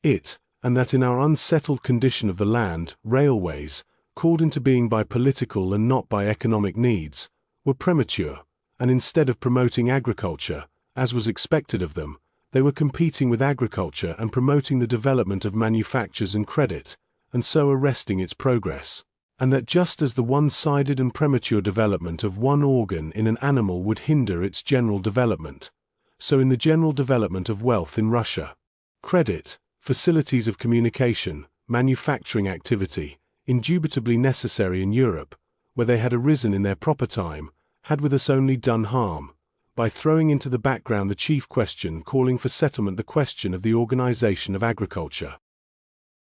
it, and that in our unsettled condition of the land, railways, called into being by political and not by economic needs, were premature, and instead of promoting agriculture, as was expected of them, they were competing with agriculture and promoting the development of manufactures and credit, and so arresting its progress. And that just as the one-sided and premature development of one organ in an animal would hinder its general development, so in the general development of wealth in Russia, credit, facilities of communication, manufacturing activity, indubitably necessary in Europe, where they had arisen in their proper time, had with us only done harm, by throwing into the background the chief question calling for settlement, the question of the organization of agriculture.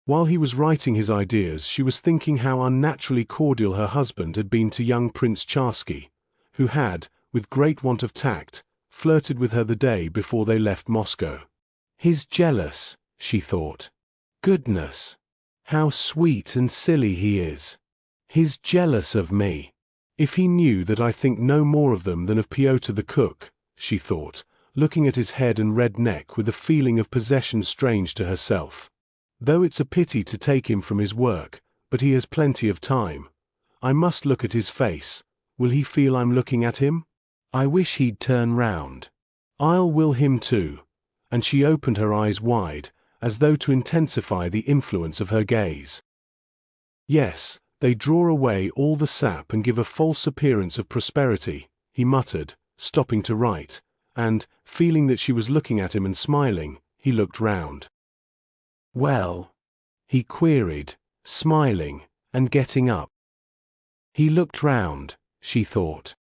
While he was writing his ideas, she was thinking how unnaturally cordial her husband had been to young Prince Charsky, who had, with great want of tact, flirted with her the day before they left Moscow. "He's jealous," she thought. "Goodness! How sweet and silly he is! He's jealous of me. If he knew that I think no more of them than of Pyotr the cook," she thought, looking at his head and red neck with a feeling of possession strange to herself. "Though it's a pity to take him from his work, but he has plenty of time. I must look at his face. Will he feel I'm looking at him? I wish he'd turn round. I'll will him too." And she opened her eyes wide, as though to intensify the influence of her gaze. "Yes, they draw away all the sap and give a false appearance of prosperity," he muttered, stopping to write, and, feeling that she was looking at him and smiling, he looked round. "Well?" he queried, smiling, and getting up. He looked round, she thought.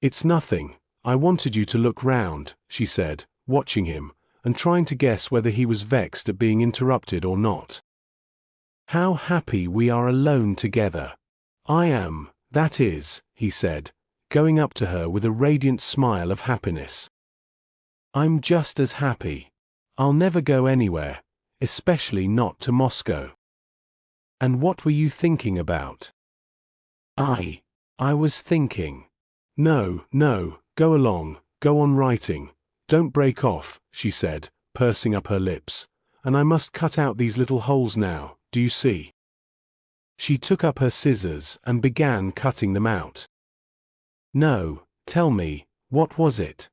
"It's nothing, I wanted you to look round," she said, watching him, and trying to guess whether he was vexed at being interrupted or not. "How happy we are alone together. I am, that is," he said, going up to her with a radiant smile of happiness. "I'm just as happy. I'll never go anywhere, especially not to Moscow." "And what were you thinking about?" I was thinking." No, go along, go on writing. Don't break off," she said, pursing up her lips. "And I must cut out these little holes now, do you see?" She took up her scissors and began cutting them out. "No, tell me, what was it?"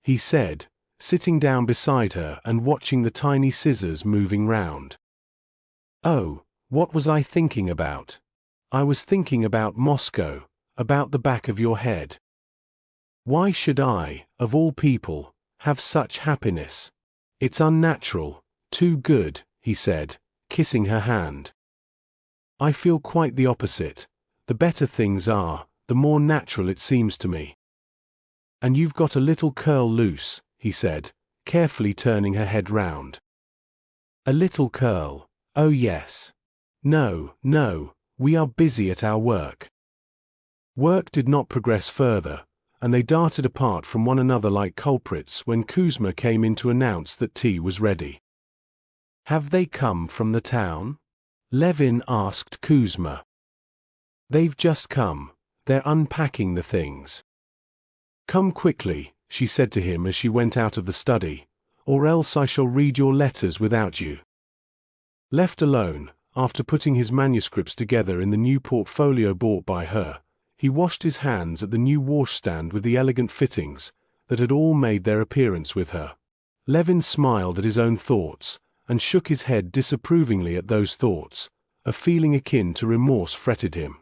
he said, sitting down beside her and watching the tiny scissors moving round. "Oh, what was I thinking about? I was thinking about Moscow, about the back of your head. Why should I, of all people, have such happiness? It's unnatural, too good," he said, kissing her hand. "I feel quite the opposite. The better things are, the more natural it seems to me." "And you've got a little curl loose," he said, carefully turning her head round. "A little curl, oh yes. No, we are busy at our work." Work did not progress further, and they darted apart from one another like culprits when Kuzma came in to announce that tea was ready. "Have they come from the town?" Levin asked Kuzma. "They've just come. They're unpacking the things." "Come quickly, she said to him as she went out of the study, "or else I shall read your letters without you." Left alone, after putting his manuscripts together in the new portfolio bought by her, he washed his hands at the new washstand with the elegant fittings that had all made their appearance with her. Levin smiled at his own thoughts, and shook his head disapprovingly at those thoughts. A feeling akin to remorse fretted him.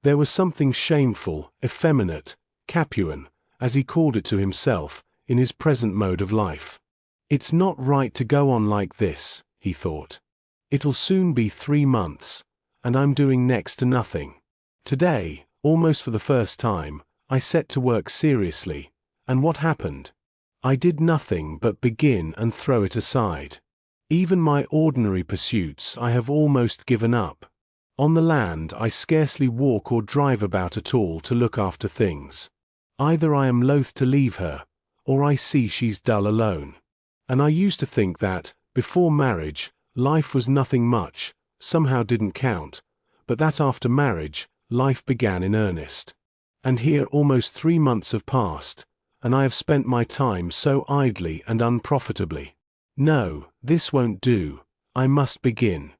There was something shameful, effeminate, Capuan, as he called it to himself, in his present mode of life. "It's not right to go on like this," he thought. "It'll soon be 3 months, and I'm doing next to nothing." Today, almost for the first time, I set to work seriously, and what happened? I did nothing but begin and throw it aside. Even my ordinary pursuits I have almost given up. On the land I scarcely walk or drive about at all to look after things. Either I am loath to leave her, or I see she's dull alone. And I used to think that, before marriage, life was nothing much, somehow didn't count, but that after marriage, life began in earnest. And here almost 3 months have passed, and I have spent my time so idly and unprofitably. No, this won't do. I must begin.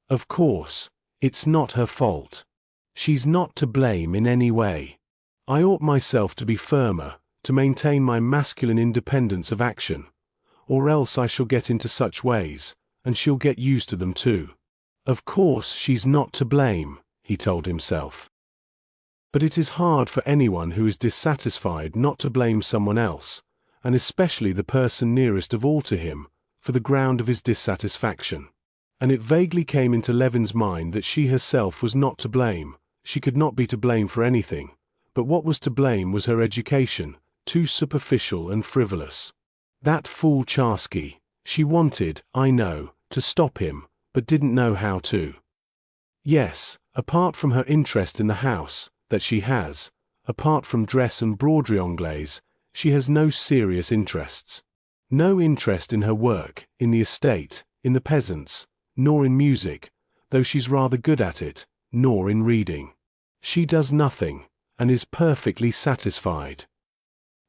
Of course, it's not her fault. She's not to blame in any way. I ought myself to be firmer, to maintain my masculine independence of action, or else I shall get into such ways, and she'll get used to them too. Of course she's not to blame, he told himself. But it is hard for anyone who is dissatisfied not to blame someone else, and especially the person nearest of all to him, for the ground of his dissatisfaction. And it vaguely came into Levin's mind that she herself was not to blame. She could not be to blame for anything, but what was to blame was her education, too superficial and frivolous. That fool Charsky, she wanted, I know, to stop him, but didn't know how to. Yes, apart from her interest in the house, that she has, apart from dress and broderie anglaise, she has no serious interests. No interest in her work, in the estate, in the peasants, nor in music, though she's rather good at it, nor in reading. She does nothing, and is perfectly satisfied.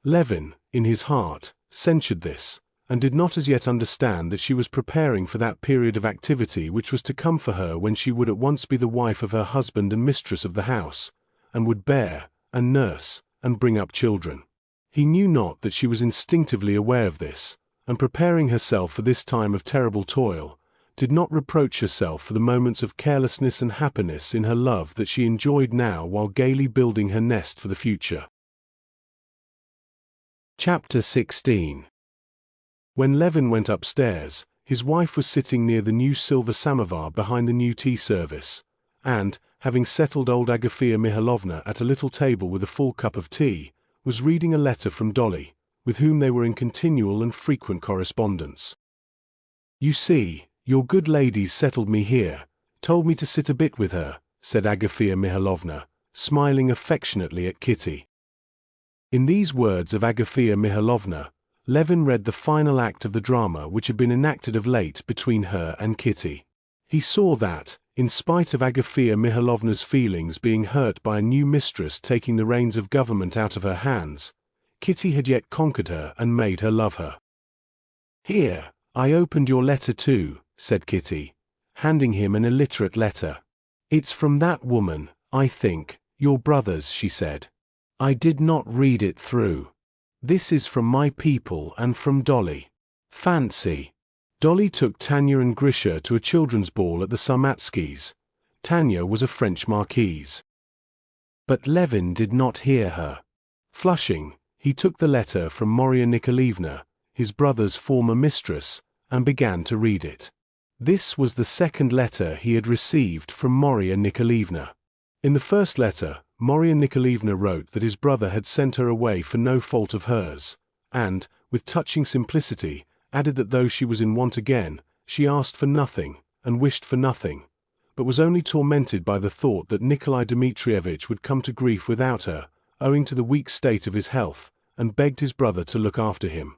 Levin, in his heart, censured this, and did not as yet understand that she was preparing for that period of activity which was to come for her when she would at once be the wife of her husband and mistress of the house, and would bear, and nurse, and bring up children. He knew not that she was instinctively aware of this, and preparing herself for this time of terrible toil, did not reproach herself for the moments of carelessness and happiness in her love that she enjoyed now while gaily building her nest for the future. Chapter 16. When Levin went upstairs, his wife was sitting near the new silver samovar behind the new tea service, and, having settled old Agafea Mihailovna at a little table with a full cup of tea, was reading a letter from Dolly, with whom they were in continual and frequent correspondence. "You see, your good lady's settled me here, told me to sit a bit with her," said Agafea Mihailovna, smiling affectionately at Kitty. In these words of Agafea Mihailovna, Levin read the final act of the drama which had been enacted of late between her and Kitty. He saw that, in spite of Agafea Mihailovna's feelings being hurt by a new mistress taking the reins of government out of her hands, Kitty had yet conquered her and made her love her. "Here, I opened your letter too," said Kitty, handing him an illiterate letter. "It's from that woman, I think, your brother's," she said. "I did not read it through. This is from my people and from Dolly. Fancy! Dolly took Tanya and Grisha to a children's ball at the Sarmatskys. Tanya was a French marquise." But Levin did not hear her. Flushing, he took the letter from Marya Nikolaevna, his brother's former mistress, and began to read it. This was the second letter he had received from Marya Nikolaevna. In the first letter, Marya Nikolaevna wrote that his brother had sent her away for no fault of hers, and, with touching simplicity, added that though she was in want again, she asked for nothing, and wished for nothing, but was only tormented by the thought that Nikolai Dmitrievitch would come to grief without her, owing to the weak state of his health, and begged his brother to look after him.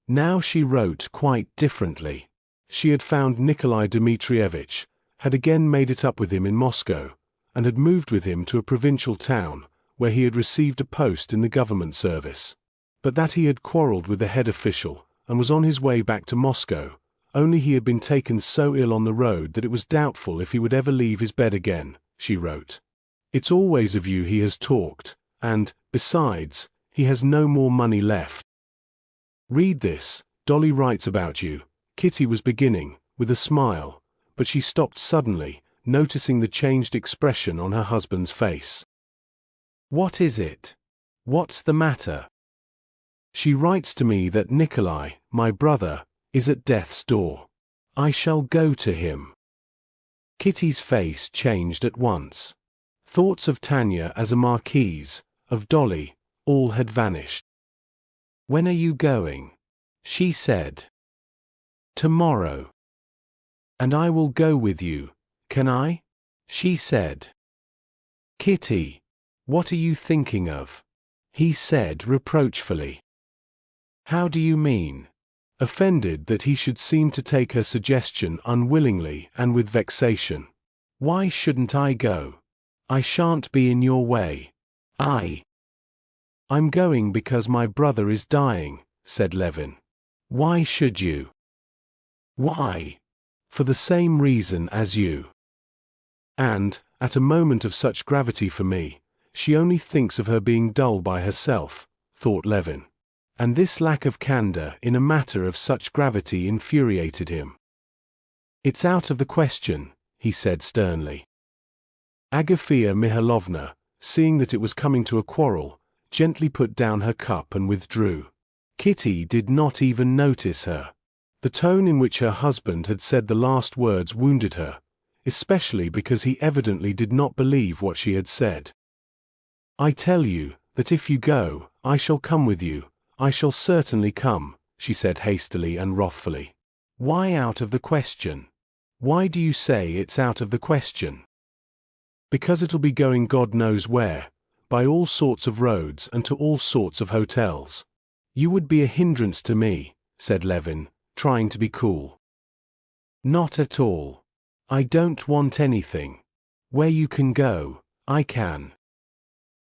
Now she wrote quite differently. She had found Nikolai Dmitrievitch, had again made it up with him in Moscow, and had moved with him to a provincial town, where he had received a post in the government service. but that he had quarreled with the head official and was on his way back to Moscow, only he had been taken so ill on the road that it was doubtful if he would ever leave his bed again, she wrote. It's always of you he has talked, and, besides, he has no more money left. Read this, Dolly writes about you, Kitty was beginning, with a smile, but she stopped suddenly, noticing the changed expression on her husband's face. What is it? What's the matter? She writes to me that Nikolai, my brother, is at death's door. I shall go to him. Kitty's face changed at once. Thoughts of Tanya as a marquise, of Dolly, all had vanished. When are you going? She said. Tomorrow. And I will go with you, can I? She said. Kitty, what are you thinking of? He said reproachfully. How do you mean? Offended that he should seem to take her suggestion unwillingly and with vexation. Why shouldn't I go? I shan't be in your way. I'm going because my brother is dying, said Levin. Why should you? Why? For the same reason as you. And, at a moment of such gravity for me, she only thinks of her being dull by herself, thought Levin. And this lack of candor in a matter of such gravity infuriated him. It's out of the question, he said sternly. Agafea Mihailovna, seeing that it was coming to a quarrel, gently put down her cup and withdrew. Kitty did not even notice her. The tone in which her husband had said the last words wounded her, especially because he evidently did not believe what she had said. I tell you, that if you go, I shall come with you, I shall certainly come, she said hastily and wrathfully. Why out of the question? Why do you say it's out of the question? Because it'll be going God knows where, by all sorts of roads and to all sorts of hotels. You would be a hindrance to me, said Levin, trying to be cool. Not at all. I don't want anything. Where you can go, I can.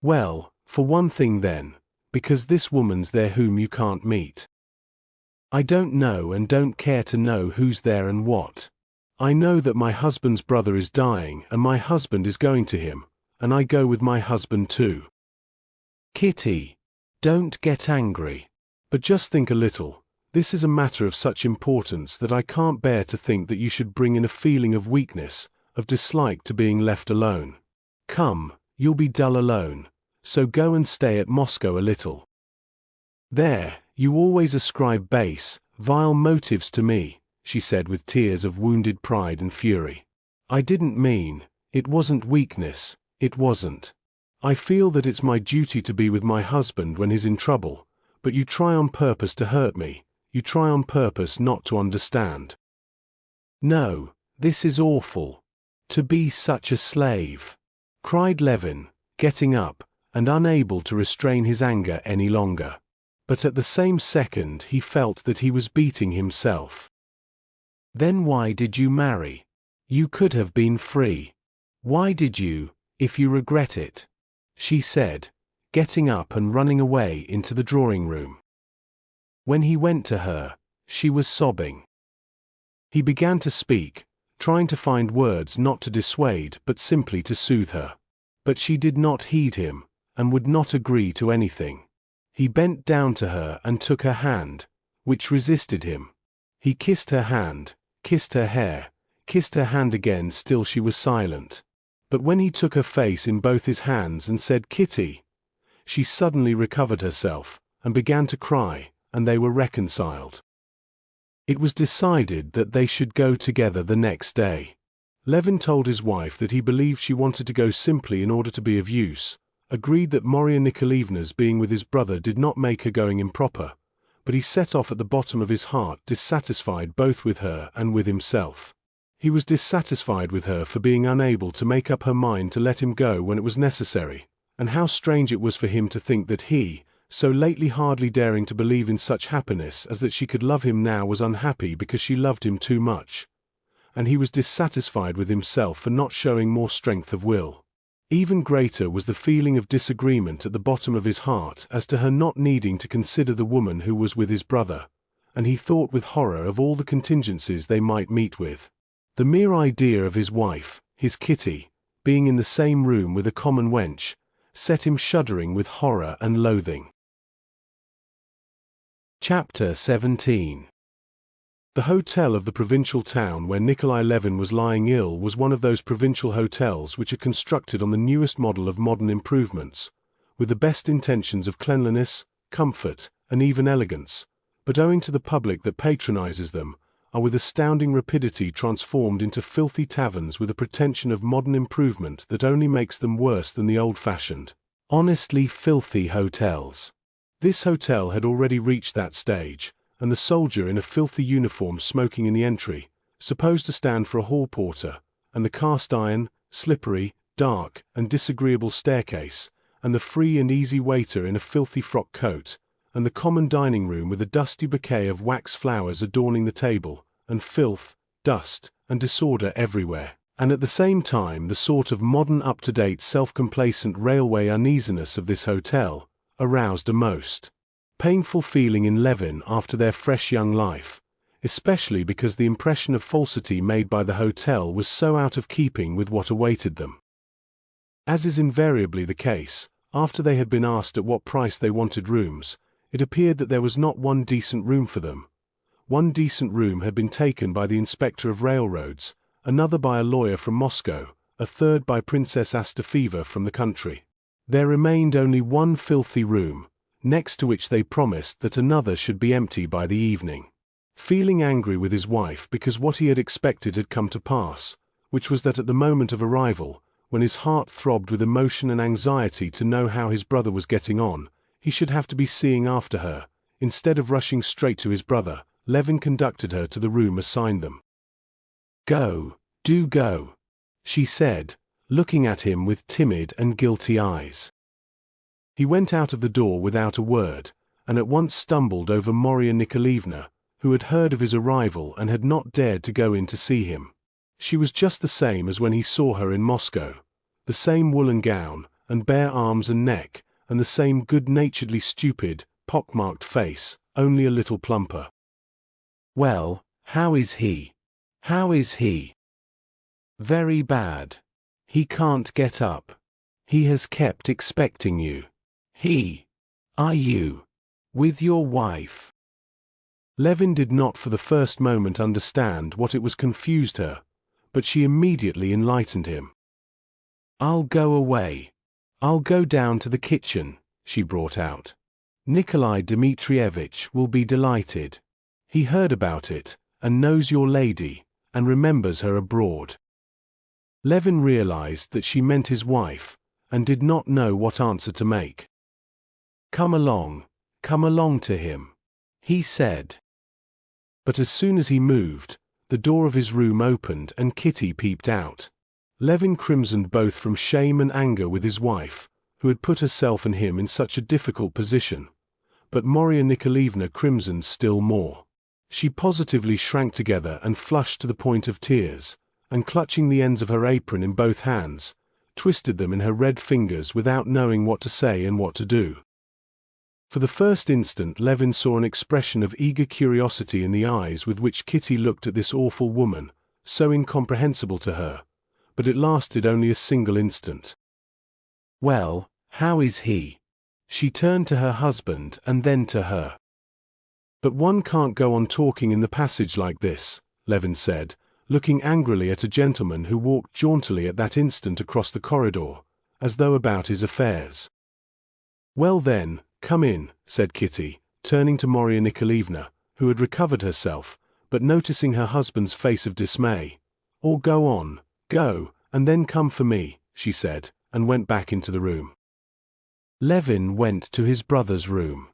Well, for one thing then, because this woman's there whom you can't meet. I don't know and don't care to know who's there and what. I know that my husband's brother is dying and my husband is going to him, and I go with my husband too. Kitty, don't get angry. But just think a little. This is a matter of such importance that I can't bear to think that you should bring in a feeling of weakness, of dislike to being left alone. Come, you'll be dull alone, so go and stay at Moscow a little. There, you always ascribe base, vile motives to me, she said with tears of wounded pride and fury. I didn't mean, it wasn't weakness, it wasn't. I feel that it's my duty to be with my husband when he's in trouble, but you try on purpose to hurt me, you try on purpose not to understand. No, this is awful. To be such a slave, cried Levin, getting up, and unable to restrain his anger any longer. But at the same second he felt that he was beating himself. Then why did you marry? You could have been free. Why did you, if you regret it? She said, getting up and running away into the drawing room. When he went to her, she was sobbing. He began to speak, trying to find words not to dissuade but simply to soothe her. But she did not heed him, and would not agree to anything. He bent down to her and took her hand, which resisted him. He kissed her hand, kissed her hair, kissed her hand again, still she was silent. But when he took her face in both his hands and said, "Kitty," she suddenly recovered herself, and began to cry, and they were reconciled. It was decided that they should go together the next day. Levin told his wife that he believed she wanted to go simply in order to be of use, agreed that Maria Nikolaevna's being with his brother did not make her going improper, but he set off at the bottom of his heart dissatisfied both with her and with himself. He was dissatisfied with her for being unable to make up her mind to let him go when it was necessary, and how strange it was for him to think that he, so lately hardly daring to believe in such happiness as that she could love him now, was unhappy because she loved him too much. And he was dissatisfied with himself for not showing more strength of will. Even greater was the feeling of disagreement at the bottom of his heart as to her not needing to consider the woman who was with his brother, and he thought with horror of all the contingencies they might meet with. The mere idea of his wife, his Kitty, being in the same room with a common wench, set him shuddering with horror and loathing. Chapter 17. The hotel of the provincial town where Nikolai Levin was lying ill was one of those provincial hotels which are constructed on the newest model of modern improvements, with the best intentions of cleanliness, comfort, and even elegance, but owing to the public that patronizes them, are with astounding rapidity transformed into filthy taverns with a pretension of modern improvement that only makes them worse than the old-fashioned, honestly filthy hotels. This hotel had already reached that stage, and the soldier in a filthy uniform smoking in the entry, supposed to stand for a hall porter, and the cast-iron, slippery, dark, and disagreeable staircase, and the free and easy waiter in a filthy frock coat, and the common dining room with a dusty bouquet of wax flowers adorning the table, and filth, dust, and disorder everywhere, and at the same time the sort of modern up-to-date self-complacent railway uneasiness of this hotel, aroused a most painful feeling in Levin after their fresh young life, especially because the impression of falsity made by the hotel was so out of keeping with what awaited them. As is invariably the case, after they had been asked at what price they wanted rooms, it appeared that there was not one decent room for them. One decent room had been taken by the inspector of railroads, another by a lawyer from Moscow, a third by Princess Astafeva from the country. There remained only one filthy room, next to which they promised that another should be empty by the evening. Feeling angry with his wife because what he had expected had come to pass, which was that at the moment of arrival, when his heart throbbed with emotion and anxiety to know how his brother was getting on, he should have to be seeing after her, instead of rushing straight to his brother, Levin conducted her to the room assigned them. "Go, do go," she said, looking at him with timid and guilty eyes. He went out of the door without a word, and at once stumbled over Marya Nikolaevna, who had heard of his arrival and had not dared to go in to see him. She was just the same as when he saw her in Moscow, the same woolen gown, and bare arms and neck, and the same good-naturedly stupid, pock-marked face, only a little plumper. "Well, how is he? How is he?" "Very bad. He can't get up. He has kept expecting you." Are you with your wife?" Levin did not for the first moment understand what it was confused her, but she immediately enlightened him. "I'll go away. I'll go down to the kitchen," she brought out. "Nikolai Dmitrievitch will be delighted. He heard about it, and knows your lady, and remembers her abroad." Levin realized that she meant his wife, and did not know what answer to make. Come along to him," he said. But as soon as he moved, the door of his room opened and Kitty peeped out. Levin crimsoned both from shame and anger with his wife, who had put herself and him in such a difficult position, but Marya Nikolaevna crimsoned still more. She positively shrank together and flushed to the point of tears, and clutching the ends of her apron in both hands, twisted them in her red fingers without knowing what to say and what to do. For the first instant Levin saw an expression of eager curiosity in the eyes with which Kitty looked at this awful woman, so incomprehensible to her, but it lasted only a single instant. "Well, how is he?" She turned to her husband and then to her. "But one can't go on talking in the passage like this," Levin said, looking angrily at a gentleman who walked jauntily at that instant across the corridor, as though about his affairs. "Well then, come in," said Kitty, turning to Marya Nikolaevna, who had recovered herself, but noticing her husband's face of dismay. "Or go on, go, and then come for me," she said, and went back into the room. Levin went to his brother's room.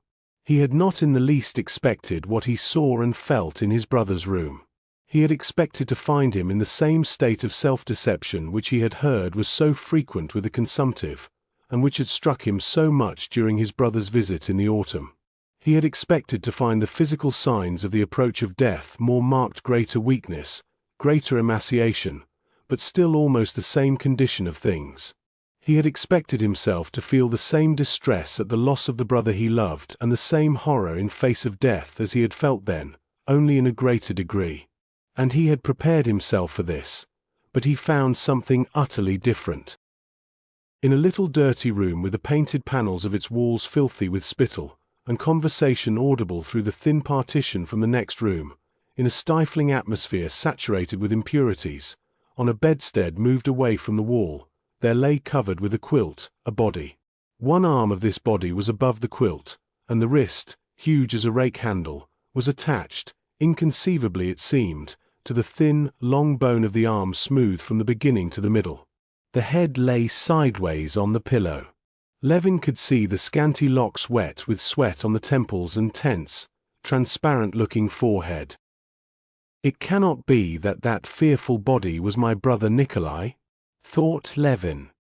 He had not in the least expected what he saw and felt in his brother's room. He had expected to find him in the same state of self-deception which he had heard was so frequent with the consumptive, and which had struck him so much during his brother's visit in the autumn. He had expected to find the physical signs of the approach of death more marked, greater weakness, greater emaciation, but still almost the same condition of things. He had expected himself to feel the same distress at the loss of the brother he loved and the same horror in face of death as he had felt then, only in a greater degree. And he had prepared himself for this, but he found something utterly different. In a little dirty room with the painted panels of its walls filthy with spittle, and conversation audible through the thin partition from the next room, in a stifling atmosphere saturated with impurities, on a bedstead moved away from the wall, there lay covered with a quilt, a body. One arm of this body was above the quilt, and the wrist, huge as a rake handle, was attached, inconceivably it seemed, to the thin, long bone of the arm smooth from the beginning to the middle. The head lay sideways on the pillow. Levin could see the scanty locks wet with sweat on the temples and tense, transparent-looking forehead. It cannot be that that fearful body was my brother Nikolai, thought Levin.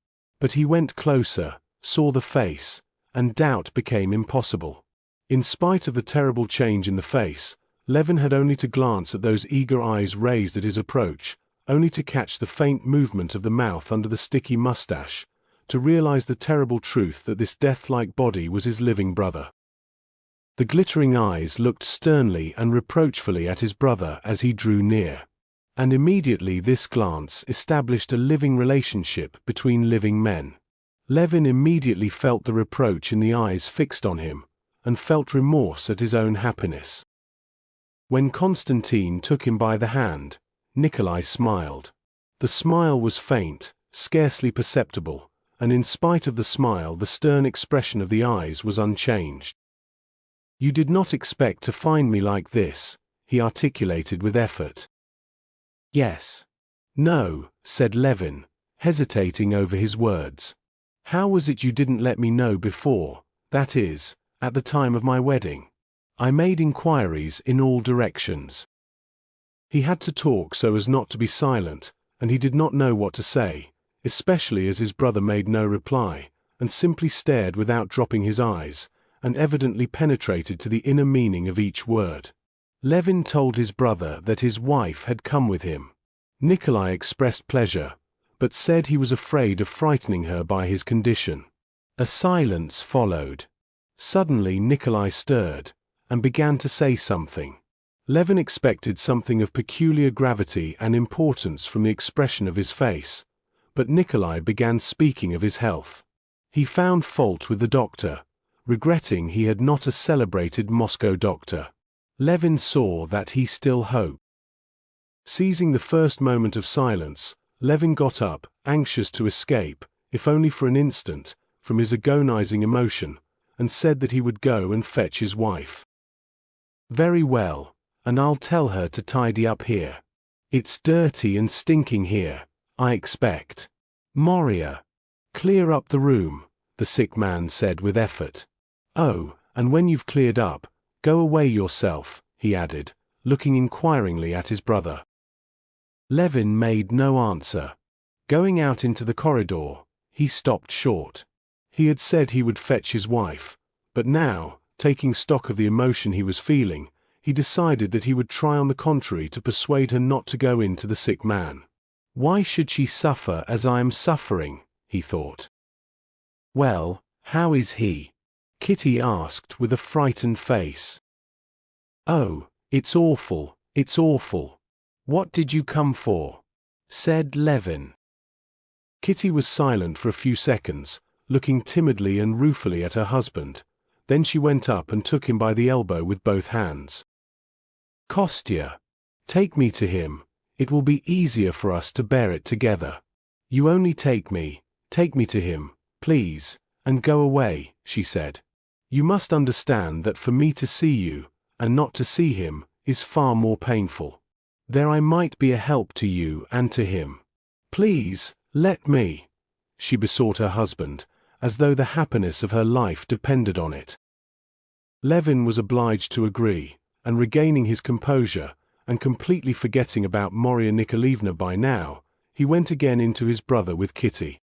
But he went closer, saw the face, and doubt became impossible. In spite of the terrible change in the face, Levin had only to glance at those eager eyes raised at his approach, only to catch the faint movement of the mouth under the sticky mustache, to realize the terrible truth that this death-like body was his living brother. The glittering eyes looked sternly and reproachfully at his brother as he drew near. And immediately this glance established a living relationship between living men. Levin immediately felt the reproach in the eyes fixed on him, and felt remorse at his own happiness. When Constantine took him by the hand, Nikolai smiled. The smile was faint, scarcely perceptible, and in spite of the smile the stern expression of the eyes was unchanged. "You did not expect to find me like this," he articulated with effort. "Yes." "No," said Levin, hesitating over his words. "How was it you didn't let me know before, that is, at the time of my wedding?" "I made inquiries in all directions." He had to talk so as not to be silent, and he did not know what to say, especially as his brother made no reply, and simply stared without dropping his eyes, and evidently penetrated to the inner meaning of each word. Levin told his brother that his wife had come with him. Nikolai expressed pleasure, but said he was afraid of frightening her by his condition. A silence followed. Suddenly Nikolai stirred, and began to say something. Levin expected something of peculiar gravity and importance from the expression of his face, but Nikolai began speaking of his health. He found fault with the doctor, regretting he had not a celebrated Moscow doctor. Levin saw that he still hoped. Seizing the first moment of silence, Levin got up, anxious to escape, if only for an instant, from his agonizing emotion, and said that he would go and fetch his wife. "Very well, and I'll tell her to tidy up here. It's dirty and stinking here, I expect. Moria, clear up the room," the sick man said with effort. "Oh, and when you've cleared up, go away yourself," he added, looking inquiringly at his brother. Levin made no answer. Going out into the corridor, he stopped short. He had said he would fetch his wife, but now, taking stock of the emotion he was feeling, he decided that he would try on the contrary to persuade her not to go in to the sick man. "Why should she suffer as I am suffering?" he thought. "Well, how is he?" Kitty asked with a frightened face. "Oh, it's awful, it's awful. What did you come for?" said Levin. Kitty was silent for a few seconds, looking timidly and ruefully at her husband. Then she went up and took him by the elbow with both hands. "Kostya, take me to him, it will be easier for us to bear it together. You only take me to him, please, and go away," she said. "You must understand that for me to see you, and not to see him, is far more painful. There I might be a help to you and to him. Please, let me," she besought her husband, as though the happiness of her life depended on it. Levin was obliged to agree, and regaining his composure, and completely forgetting about Marya Nikolaevna by now, he went again into his brother with Kitty.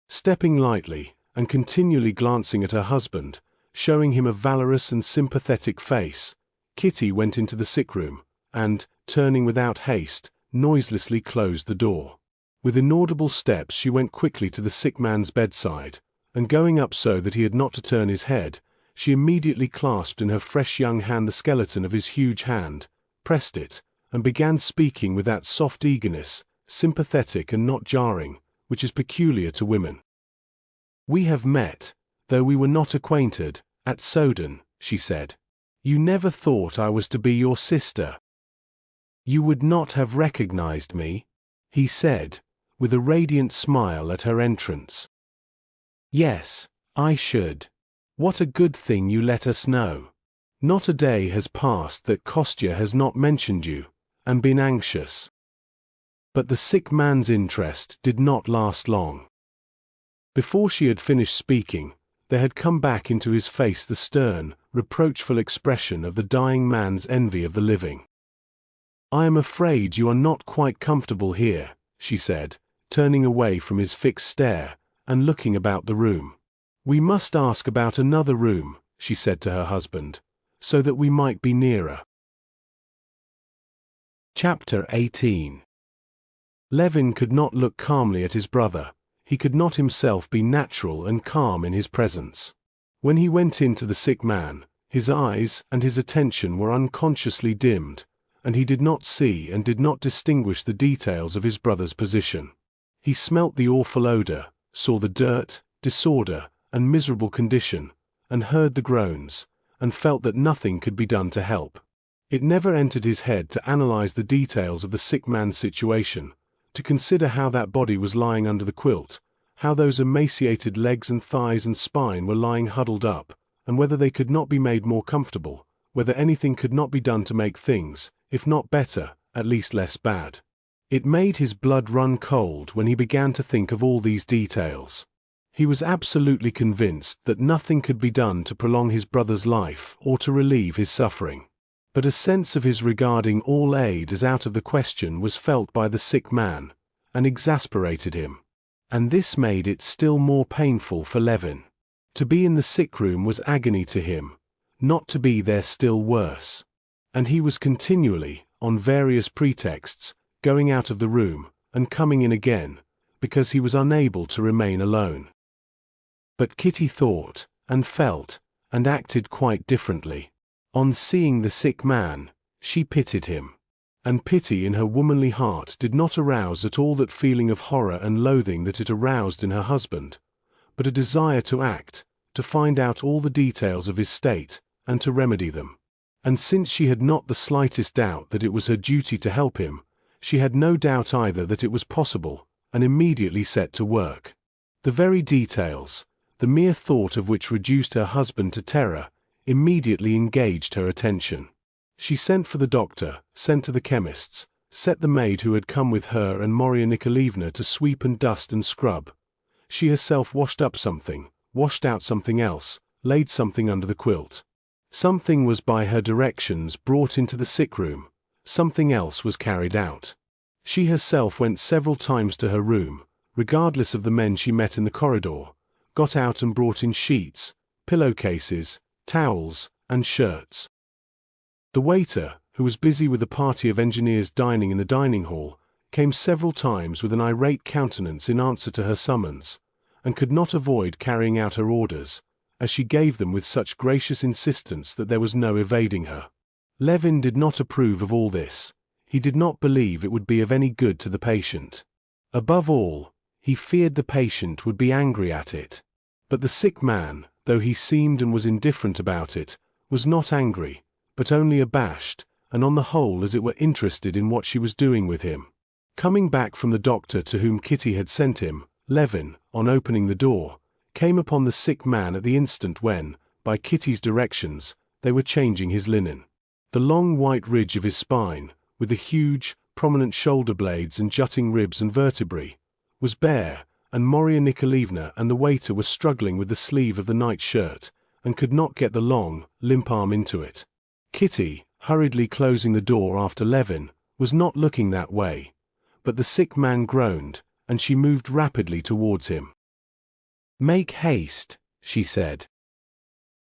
Stepping lightly, and continually glancing at her husband, showing him a valorous and sympathetic face, Kitty went into the sick room, and, turning without haste, noiselessly closed the door. With inaudible steps she went quickly to the sick man's bedside, and going up so that he had not to turn his head, she immediately clasped in her fresh young hand the skeleton of his huge hand, pressed it, and began speaking with that soft eagerness, sympathetic and not jarring, which is peculiar to women. "We have met, though we were not acquainted, at Soden," she said. "You never thought I was to be your sister. You would not have recognized me?" he said, with a radiant smile at her entrance. "Yes, I should. What a good thing you let us know. Not a day has passed that Kostya has not mentioned you, and been anxious." But the sick man's interest did not last long. Before she had finished speaking, there had come back into his face the stern, reproachful expression of the dying man's envy of the living. "I am afraid you are not quite comfortable here," she said, turning away from his fixed stare, and looking about the room. "We must ask about another room," she said to her husband, "so that we might be nearer." Chapter 18. Levin could not look calmly at his brother. He could not himself be natural and calm in his presence. When he went in to the sick man, his eyes and his attention were unconsciously dimmed, and he did not see and did not distinguish the details of his brother's position. He smelt the awful odor, saw the dirt, disorder, and miserable condition, and heard the groans, and felt that nothing could be done to help. It never entered his head to analyze the details of the sick man's situation, to consider how that body was lying under the quilt, how those emaciated legs and thighs and spine were lying huddled up, and whether they could not be made more comfortable, whether anything could not be done to make things, if not better, at least less bad. It made his blood run cold when he began to think of all these details. He was absolutely convinced that nothing could be done to prolong his brother's life or to relieve his suffering. But a sense of his regarding all aid as out of the question was felt by the sick man, and exasperated him. And this made it still more painful for Levin. To be in the sick room was agony to him, not to be there still worse. And he was continually, on various pretexts, going out of the room, and coming in again, because he was unable to remain alone. But Kitty thought, and felt, and acted quite differently. On seeing the sick man, she pitied him. And pity in her womanly heart did not arouse at all that feeling of horror and loathing that it aroused in her husband, but a desire to act, to find out all the details of his state, and to remedy them. And since she had not the slightest doubt that it was her duty to help him, she had no doubt either that it was possible, and immediately set to work. The very details, the mere thought of which reduced her husband to terror, immediately engaged her attention. She sent for the doctor, sent to the chemist's, set the maid who had come with her and Marya Nikolaevna to sweep and dust and scrub. She herself washed up something, washed out something else, laid something under the quilt. Something was by her directions brought into the sick room, something else was carried out. She herself went several times to her room, regardless of the men she met in the corridor, got out and brought in sheets, pillowcases, towels, and shirts. The waiter, who was busy with a party of engineers dining in the dining hall, came several times with an irate countenance in answer to her summons, and could not avoid carrying out her orders, as she gave them with such gracious insistence that there was no evading her. Levin did not approve of all this. He did not believe it would be of any good to the patient. Above all, he feared the patient would be angry at it. But the sick man, though he seemed and was indifferent about it, was not angry, but only abashed, and on the whole as it were interested in what she was doing with him. Coming back from the doctor to whom Kitty had sent him, Levin, on opening the door, came upon the sick man at the instant when, by Kitty's directions, they were changing his linen. The long white ridge of his spine, with the huge, prominent shoulder blades and jutting ribs and vertebrae, was bare, and Marya Nikolaevna and the waiter were struggling with the sleeve of the night shirt, and could not get the long, limp arm into it. Kitty, hurriedly closing the door after Levin, was not looking that way, but the sick man groaned, and she moved rapidly towards him. "Make haste," she said.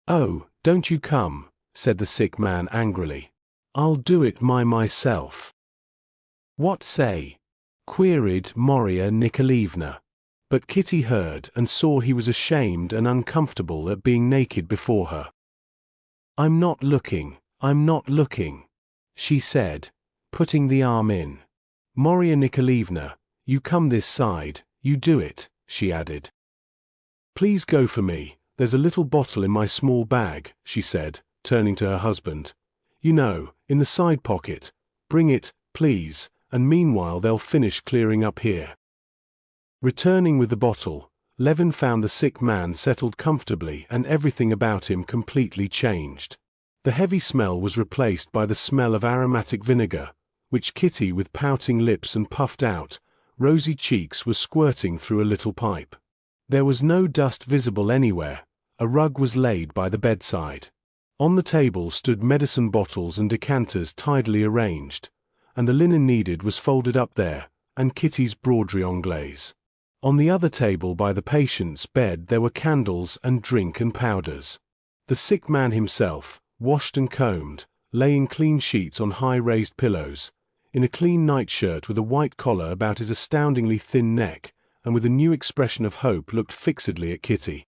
"Oh, don't you come," said the sick man angrily. "I'll do it myself." "What say? queried Marya Nikolaevna. But Kitty heard and saw he was ashamed and uncomfortable at being naked before her. I'm not looking, she said, putting the arm in. Marya Nikolaevna, you come this side, you do it, she added. Please go for me, there's a little bottle in my small bag, she said, turning to her husband. You know, in the side pocket. Bring it, please, and meanwhile they'll finish clearing up here. Returning with the bottle, Levin found the sick man settled comfortably and everything about him completely changed. The heavy smell was replaced by the smell of aromatic vinegar, which Kitty, with pouting lips and puffed out, rosy cheeks, was squirting through a little pipe. There was no dust visible anywhere. A rug was laid by the bedside. On the table stood medicine bottles and decanters tidily arranged, and the linen needed was folded up there, and Kitty's broderie anglaise. On the other table by the patient's bed there were candles and drink and powders. The sick man himself, washed and combed, lay in clean sheets on high raised pillows, in a clean nightshirt with a white collar about his astoundingly thin neck, and with a new expression of hope looked fixedly at Kitty.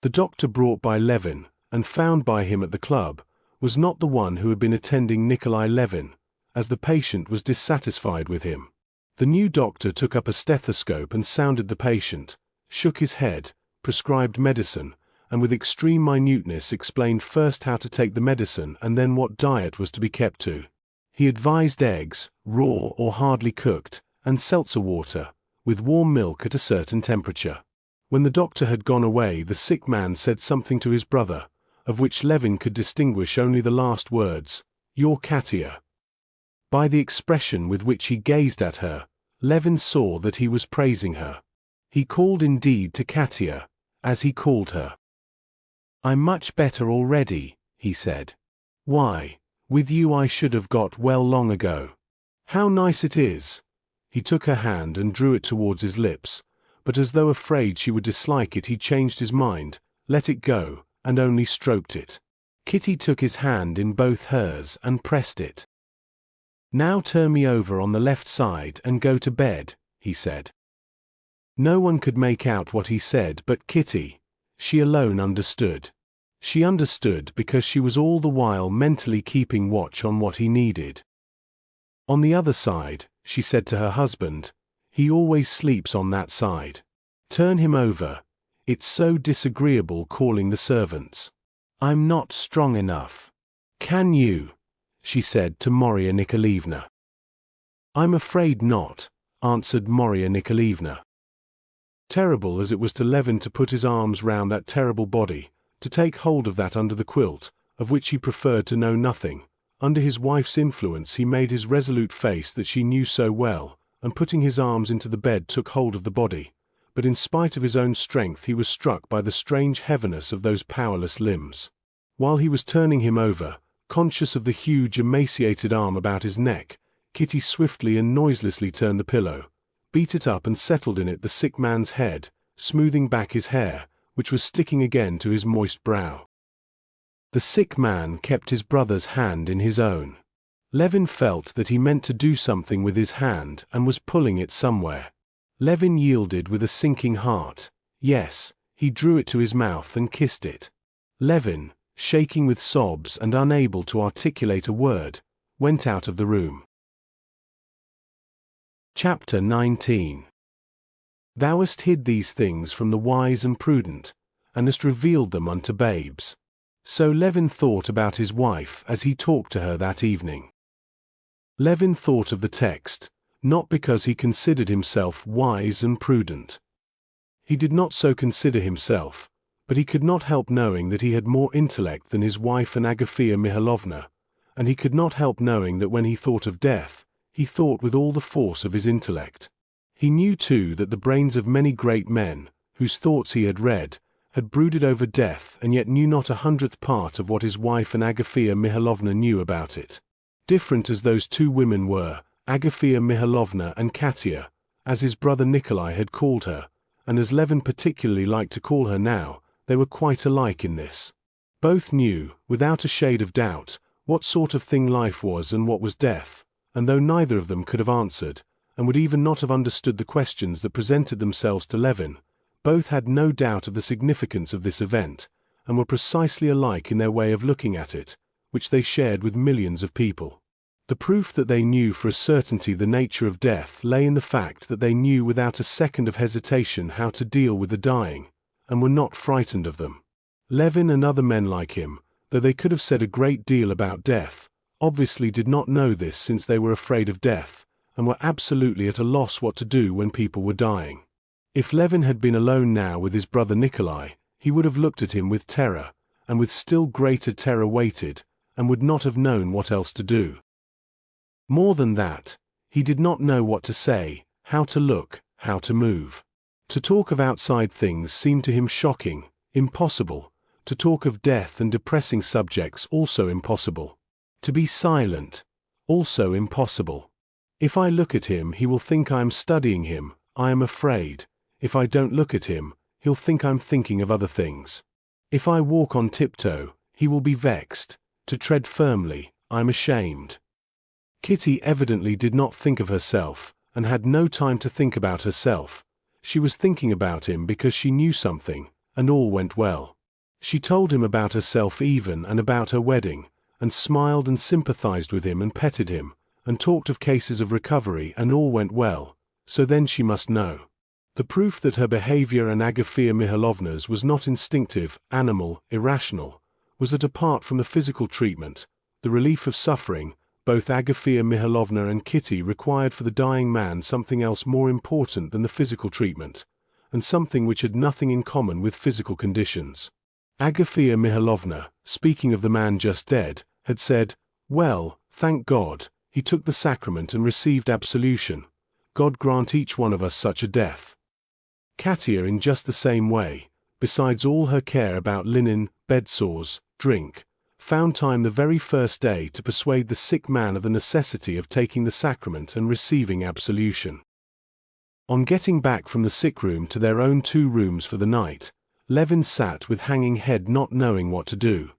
The doctor brought by Levin, and found by him at the club, was not the one who had been attending Nikolai Levin, as the patient was dissatisfied with him. The new doctor took up a stethoscope and sounded the patient, shook his head, prescribed medicine, and with extreme minuteness explained first how to take the medicine and then what diet was to be kept to. He advised eggs, raw or hardly cooked, and seltzer water, with warm milk at a certain temperature. When the doctor had gone away, the sick man said something to his brother, of which Levin could distinguish only the last words, "Your Katia." By the expression with which he gazed at her, Levin saw that he was praising her. He called indeed to Katia, as he called her. "I'm much better already," he said. "Why, with you I should have got well long ago. How nice it is!" He took her hand and drew it towards his lips, but as though afraid she would dislike it he changed his mind, let it go, and only stroked it. Kitty took his hand in both hers and pressed it. "Now turn me over on the left side and go to bed," he said. No one could make out what he said but Kitty. She alone understood. She understood because she was all the while mentally keeping watch on what he needed. "On the other side," she said to her husband. "He always sleeps on that side. Turn him over. It's so disagreeable calling the servants. I'm not strong enough. Can you?" she said to Marya Nikolaevna. "I'm afraid not," answered Marya Nikolaevna. Terrible as it was to Levin to put his arms round that terrible body, to take hold of that under the quilt, of which he preferred to know nothing, under his wife's influence he made his resolute face that she knew so well, and putting his arms into the bed took hold of the body, but in spite of his own strength he was struck by the strange heaviness of those powerless limbs. While he was turning him over, conscious of the huge emaciated arm about his neck, Kitty swiftly and noiselessly turned the pillow, beat it up and settled in it the sick man's head, smoothing back his hair, which was sticking again to his moist brow. The sick man kept his brother's hand in his own. Levin felt that he meant to do something with his hand and was pulling it somewhere. Levin yielded with a sinking heart. Yes, he drew it to his mouth and kissed it. Levin, shaking with sobs and unable to articulate a word, went out of the room. Chapter 19. Thou hast hid these things from the wise and prudent, and hast revealed them unto babes. So Levin thought about his wife as he talked to her that evening. Levin thought of the text, not because he considered himself wise and prudent. He did not so consider himself, but he could not help knowing that he had more intellect than his wife and Agafea Mihalovna, and he could not help knowing that when he thought of death, he thought with all the force of his intellect. He knew too that the brains of many great men, whose thoughts he had read, had brooded over death and yet knew not 100th part of what his wife and Agafea Mihalovna knew about it. Different as those two women were, Agafea Mihalovna and Katia, as his brother Nikolai had called her, and as Levin particularly liked to call her now, they were quite alike in this. Both knew, without a shade of doubt, what sort of thing life was and what was death, and though neither of them could have answered, and would even not have understood the questions that presented themselves to Levin. Both had no doubt of the significance of this event, and were precisely alike in their way of looking at it, which they shared with millions of people. The proof that they knew for a certainty the nature of death lay in the fact that they knew without a second of hesitation how to deal with the dying, and were not frightened of them. Levin and other men like him, though they could have said a great deal about death, obviously did not know this, since they were afraid of death, and were absolutely at a loss what to do when people were dying. If Levin had been alone now with his brother Nikolai, he would have looked at him with terror, and with still greater terror waited, and would not have known what else to do. More than that, he did not know what to say, how to look, how to move. To talk of outside things seemed to him shocking, impossible. To talk of death and depressing subjects also impossible. To be silent, also impossible. If I look at him, he will think I am studying him, I am afraid. If I don't look at him, he'll think I'm thinking of other things. If I walk on tiptoe, he will be vexed. To tread firmly, I'm ashamed. Kitty evidently did not think of herself, and had no time to think about herself. She was thinking about him because she knew something, and all went well. She told him about herself even and about her wedding, and smiled and sympathized with him and petted him, and talked of cases of recovery, and all went well, so then she must know. The proof that her behavior and Agafea Mihailovna's was not instinctive, animal, irrational, was that apart from the physical treatment, the relief of suffering, both Agafea Mihailovna and Kitty required for the dying man something else more important than the physical treatment, and something which had nothing in common with physical conditions. Agafea Mihailovna, speaking of the man just dead, had said, "Well, thank God, he took the sacrament and received absolution. God grant each one of us such a death." Katia, in just the same way, besides all her care about linen, bedsores, drink, found time the very first day to persuade the sick man of the necessity of taking the sacrament and receiving absolution. On getting back from the sick room to their own 2 rooms for the night, Levin sat with hanging head, not knowing what to do.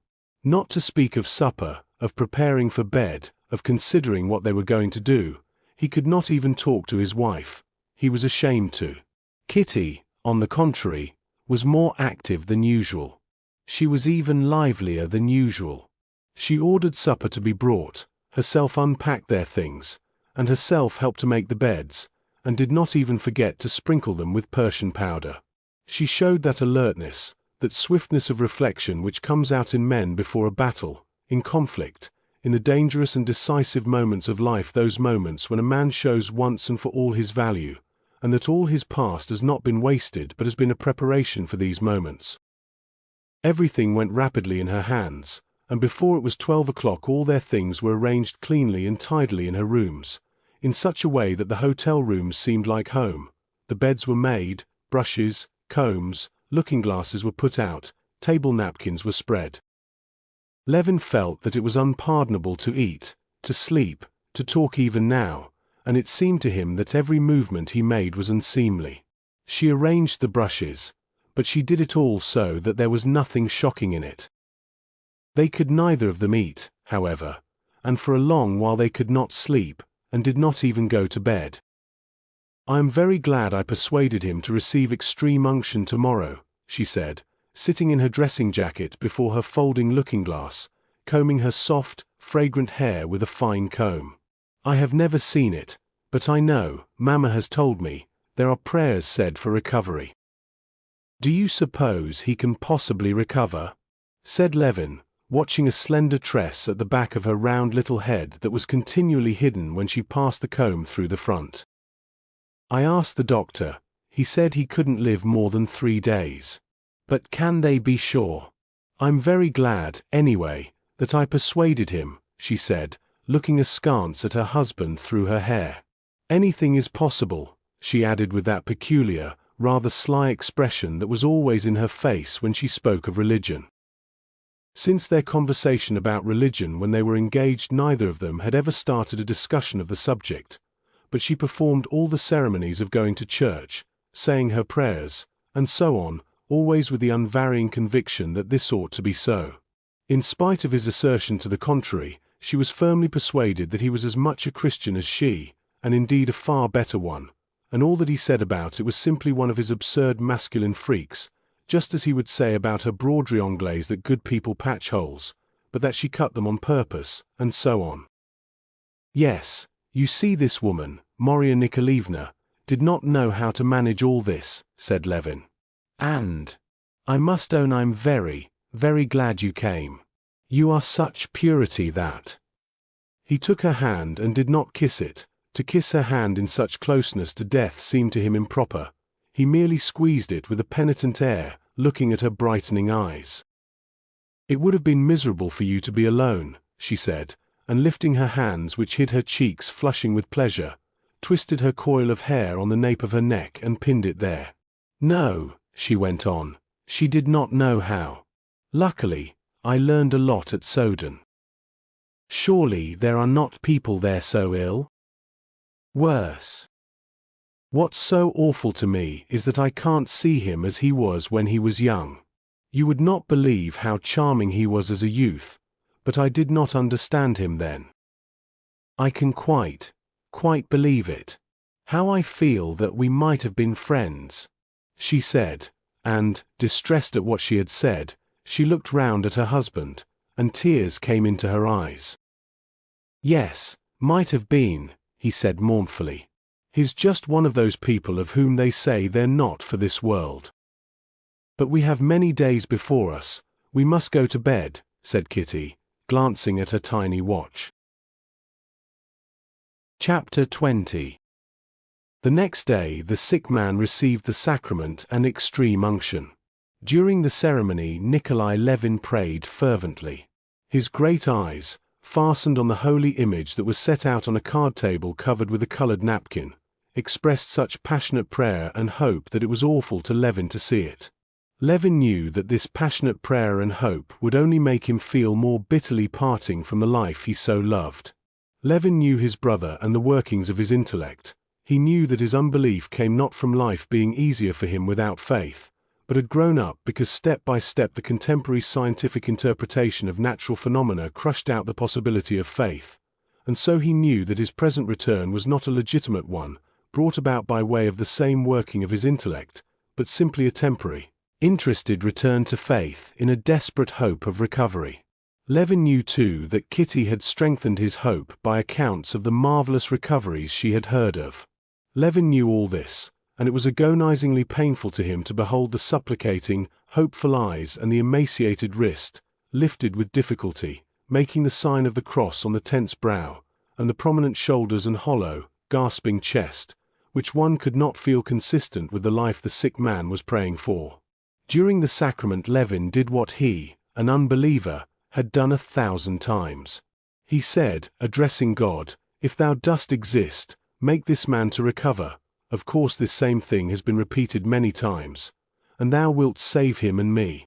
Not to speak of supper, of preparing for bed, of considering what they were going to do, he could not even talk to his wife. He was ashamed to. Kitty, on the contrary, was more active than usual. She was even livelier than usual. She ordered supper to be brought, herself unpacked their things, and herself helped to make the beds, and did not even forget to sprinkle them with Persian powder. She showed that alertness, that swiftness of reflection which comes out in men before a battle, in conflict, in the dangerous and decisive moments of life, those moments when a man shows once and for all his value, and that all his past has not been wasted but has been a preparation for these moments. Everything went rapidly in her hands, and before it was 12 o'clock all their things were arranged cleanly and tidily in her rooms, in such a way that the hotel rooms seemed like home. The beds were made, brushes, combs, looking-glasses were put out, table napkins were spread. Levin felt that it was unpardonable to eat, to sleep, to talk even now, and it seemed to him that every movement he made was unseemly. She arranged the brushes, but she did it all so that there was nothing shocking in it. They could neither of them eat, however, and for a long while they could not sleep, and did not even go to bed. "I am very glad I persuaded him to receive extreme unction tomorrow," she said, sitting in her dressing jacket before her folding looking-glass, combing her soft, fragrant hair with a fine comb. "I have never seen it, but I know, Mamma has told me, there are prayers said for recovery." "Do you suppose he can possibly recover?" said Levin, watching a slender tress at the back of her round little head that was continually hidden when she passed the comb through the front. "I asked the doctor. He said he couldn't live more than 3 days. But can they be sure? I'm very glad, anyway, that I persuaded him," she said, looking askance at her husband through her hair. "Anything is possible," she added with that peculiar, rather sly expression that was always in her face when she spoke of religion. Since their conversation about religion when they were engaged, neither of them had ever started a discussion of the subject, but she performed all the ceremonies of going to church, saying her prayers, and so on, always with the unvarying conviction that this ought to be so. In spite of his assertion to the contrary, she was firmly persuaded that he was as much a Christian as she, and indeed a far better one, and all that he said about it was simply one of his absurd masculine freaks, just as he would say about her broderie anglaise that good people patch holes, but that she cut them on purpose, and so on. Yes, you see, this woman, Marya Nikolaevna, did not know how to manage all this, said Levin. And I must own I'm very, very glad you came. You are such purity that. He took her hand and did not kiss it. To kiss her hand in such closeness to death seemed to him improper. He merely squeezed it with a penitent air, looking at her brightening eyes. It would have been miserable for you to be alone, she said, and lifting her hands which hid her cheeks flushing with pleasure, twisted her coil of hair on the nape of her neck and pinned it there. No, she went on, she did not know how. Luckily, I learned a lot at Soden. Surely there are not people there so ill? Worse. What's so awful to me is that I can't see him as he was when he was young. You would not believe how charming he was as a youth, but I did not understand him then. I can quite believe it. How I feel that we might have been friends, she said, and, distressed at what she had said, she looked round at her husband, and tears came into her eyes. Yes, might have been, he said mournfully. He's just one of those people of whom they say they're not for this world. But we have many days before us, we must go to bed, said Kitty, glancing at her tiny watch. Chapter 20. The next day the sick man received the sacrament and extreme unction. During the ceremony Nikolai Levin prayed fervently. His great eyes, fastened on the holy image that was set out on a card table covered with a colored napkin, expressed such passionate prayer and hope that it was awful to Levin to see it. Levin knew that this passionate prayer and hope would only make him feel more bitterly parting from the life he so loved. Levin knew his brother and the workings of his intellect. He knew that his unbelief came not from life being easier for him without faith, but had grown up because step by step the contemporary scientific interpretation of natural phenomena crushed out the possibility of faith, and so he knew that his present return was not a legitimate one, brought about by way of the same working of his intellect, but simply a temporary, interested return to faith in a desperate hope of recovery. Levin knew too that Kitty had strengthened his hope by accounts of the marvelous recoveries she had heard of. Levin knew all this, and it was agonizingly painful to him to behold the supplicating, hopeful eyes and the emaciated wrist, lifted with difficulty, making the sign of the cross on the tense brow, and the prominent shoulders and hollow, gasping chest, which one could not feel consistent with the life the sick man was praying for. During the sacrament Levin did what he, an unbeliever, had done 1,000 times. He said, addressing God, "If thou dost exist, make this man to recover." Of course this same thing has been repeated many times. "And thou wilt save him and me."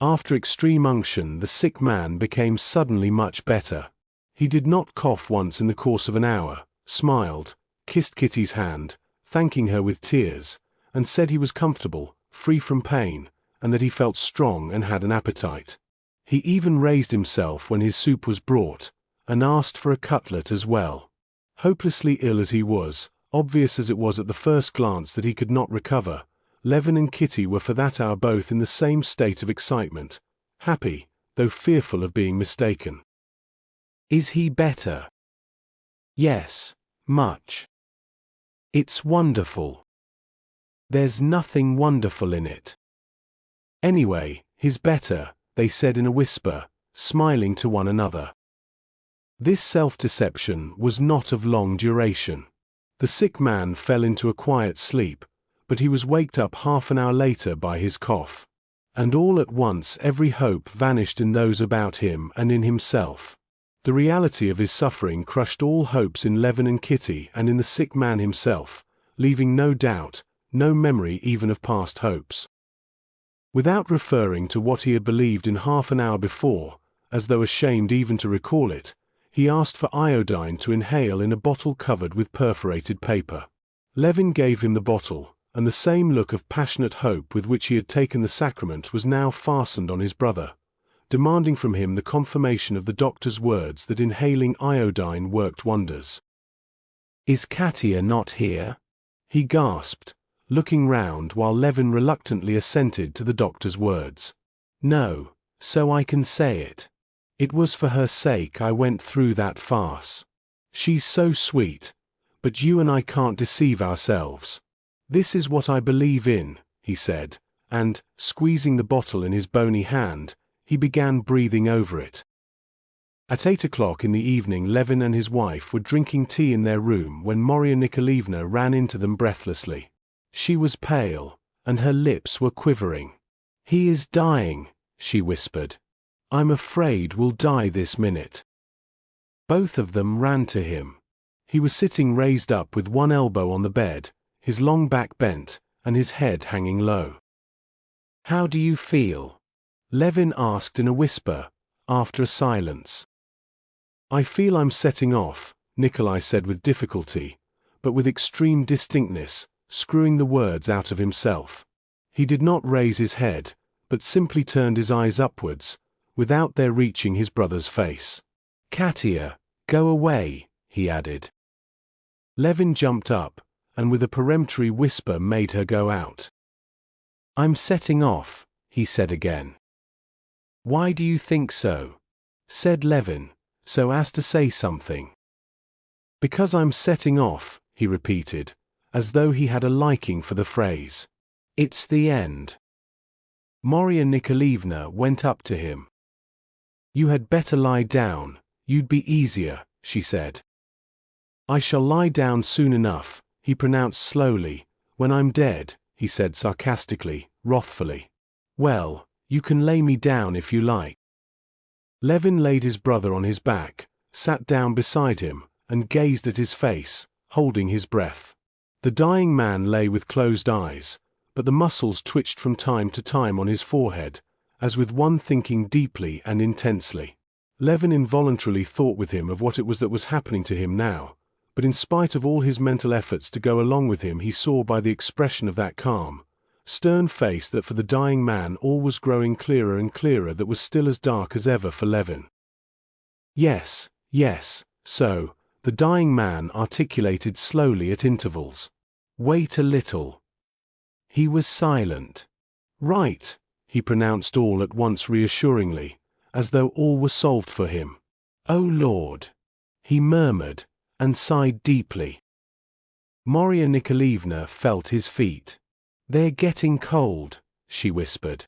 After extreme unction the sick man became suddenly much better. He did not cough once in the course of an hour, smiled, kissed Kitty's hand, thanking her with tears, and said he was comfortable, free from pain, and that he felt strong and had an appetite. He even raised himself when his soup was brought, and asked for a cutlet as well. Hopelessly ill as he was, obvious as it was at the first glance that he could not recover, Levin and Kitty were for that hour both in the same state of excitement, happy, though fearful of being mistaken. "Is he better?" "Yes, much." "It's wonderful." "There's nothing wonderful in it." "Anyway, he's better," they said in a whisper, smiling to one another. This self-deception was not of long duration. The sick man fell into a quiet sleep, but he was waked up half an hour later by his cough. And all at once every hope vanished in those about him and in himself. The reality of his suffering crushed all hopes in Levin and Kitty and in the sick man himself, leaving no doubt, no memory even of past hopes. Without referring to what he had believed in half an hour before, as though ashamed even to recall it, he asked for iodine to inhale in a bottle covered with perforated paper. Levin gave him the bottle, and the same look of passionate hope with which he had taken the sacrament was now fastened on his brother, demanding from him the confirmation of the doctor's words that inhaling iodine worked wonders. Is Katia not here? He gasped, looking round while Levin reluctantly assented to the doctor's words. No, so I can say it. It was for her sake I went through that farce. She's so sweet, but you and I can't deceive ourselves. This is what I believe in, he said, and, squeezing the bottle in his bony hand, he began breathing over it. At 8 o'clock in the evening Levin and his wife were drinking tea in their room when Marya Nikolaevna ran into them breathlessly. She was pale, and her lips were quivering. He is dying, she whispered. I'm afraid we'll die this minute. Both of them ran to him. He was sitting raised up with one elbow on the bed, his long back bent, and his head hanging low. How do you feel? Levin asked in a whisper, after a silence. I feel I'm setting off, Nikolai said with difficulty, but with extreme distinctness, screwing the words out of himself. He did not raise his head, but simply turned his eyes upwards, without their reaching his brother's face. Katia, go away, he added. Levin jumped up, and with a peremptory whisper made her go out. I'm setting off, he said again. Why do you think so? Said Levin, so as to say something. Because I'm setting off, he repeated, as though he had a liking for the phrase. It's the end. Marya Nikolaevna went up to him. You had better lie down, you'd be easier, she said. I shall lie down soon enough, he pronounced slowly. When I'm dead, he said sarcastically, wrathfully. Well, you can lay me down if you like. Levin laid his brother on his back, sat down beside him, and gazed at his face, holding his breath. The dying man lay with closed eyes, but the muscles twitched from time to time on his forehead, as with one thinking deeply and intensely. Levin involuntarily thought with him of what it was that was happening to him now, but in spite of all his mental efforts to go along with him he saw by the expression of that calm, stern face that for the dying man all was growing clearer and clearer that was still as dark as ever for Levin. Yes, yes, so, the dying man articulated slowly at intervals. Wait a little. He was silent. Right, he pronounced all at once reassuringly, as though all were solved for him. Oh Lord! He murmured, and sighed deeply. Marya Nikolaevna felt his feet. They're getting cold, she whispered.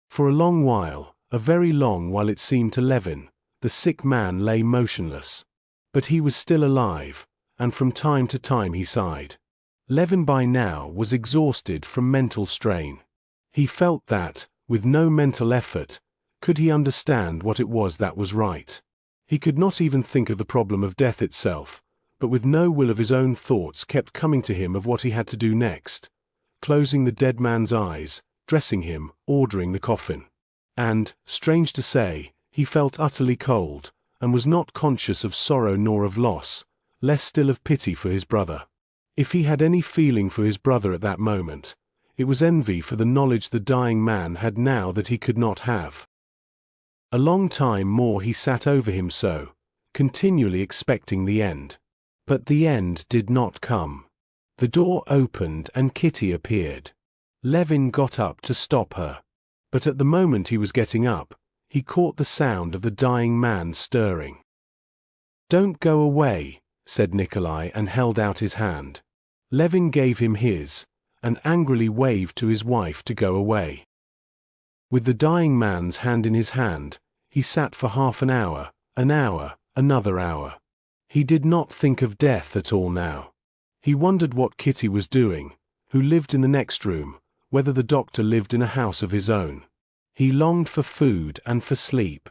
For a long while, a very long while it seemed to Levin, the sick man lay motionless. But he was still alive, and from time to time he sighed. Levin by now was exhausted from mental strain. He felt that, with no mental effort, could he understand what it was that was right. He could not even think of the problem of death itself, but with no will of his own thoughts kept coming to him of what he had to do next. Closing the dead man's eyes, dressing him, ordering the coffin. And, strange to say, he felt utterly cold, and was not conscious of sorrow nor of loss, less still of pity for his brother. If he had any feeling for his brother at that moment, it was envy for the knowledge the dying man had now that he could not have. A long time more he sat over him so, continually expecting the end. But the end did not come. The door opened and Kitty appeared. Levin got up to stop her. But at the moment he was getting up, he caught the sound of the dying man stirring. Don't go away, said Nikolai and held out his hand. Levin gave him his, and angrily waved to his wife to go away. With the dying man's hand in his hand, he sat for half an hour, another hour. He did not think of death at all now. He wondered what Kitty was doing, who lived in the next room, whether the doctor lived in a house of his own. He longed for food and for sleep.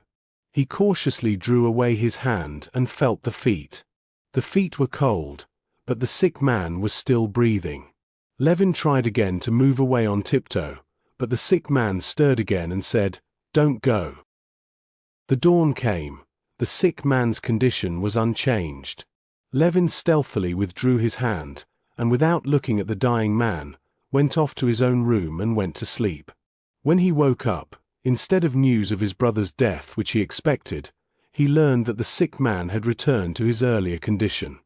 He cautiously drew away his hand and felt the feet. The feet were cold, but the sick man was still breathing. Levin tried again to move away on tiptoe, but the sick man stirred again and said, "Don't go." The dawn came. The sick man's condition was unchanged. Levin stealthily withdrew his hand, and without looking at the dying man, went off to his own room and went to sleep. When he woke up, instead of news of his brother's death which he expected, he learned that the sick man had returned to his earlier condition.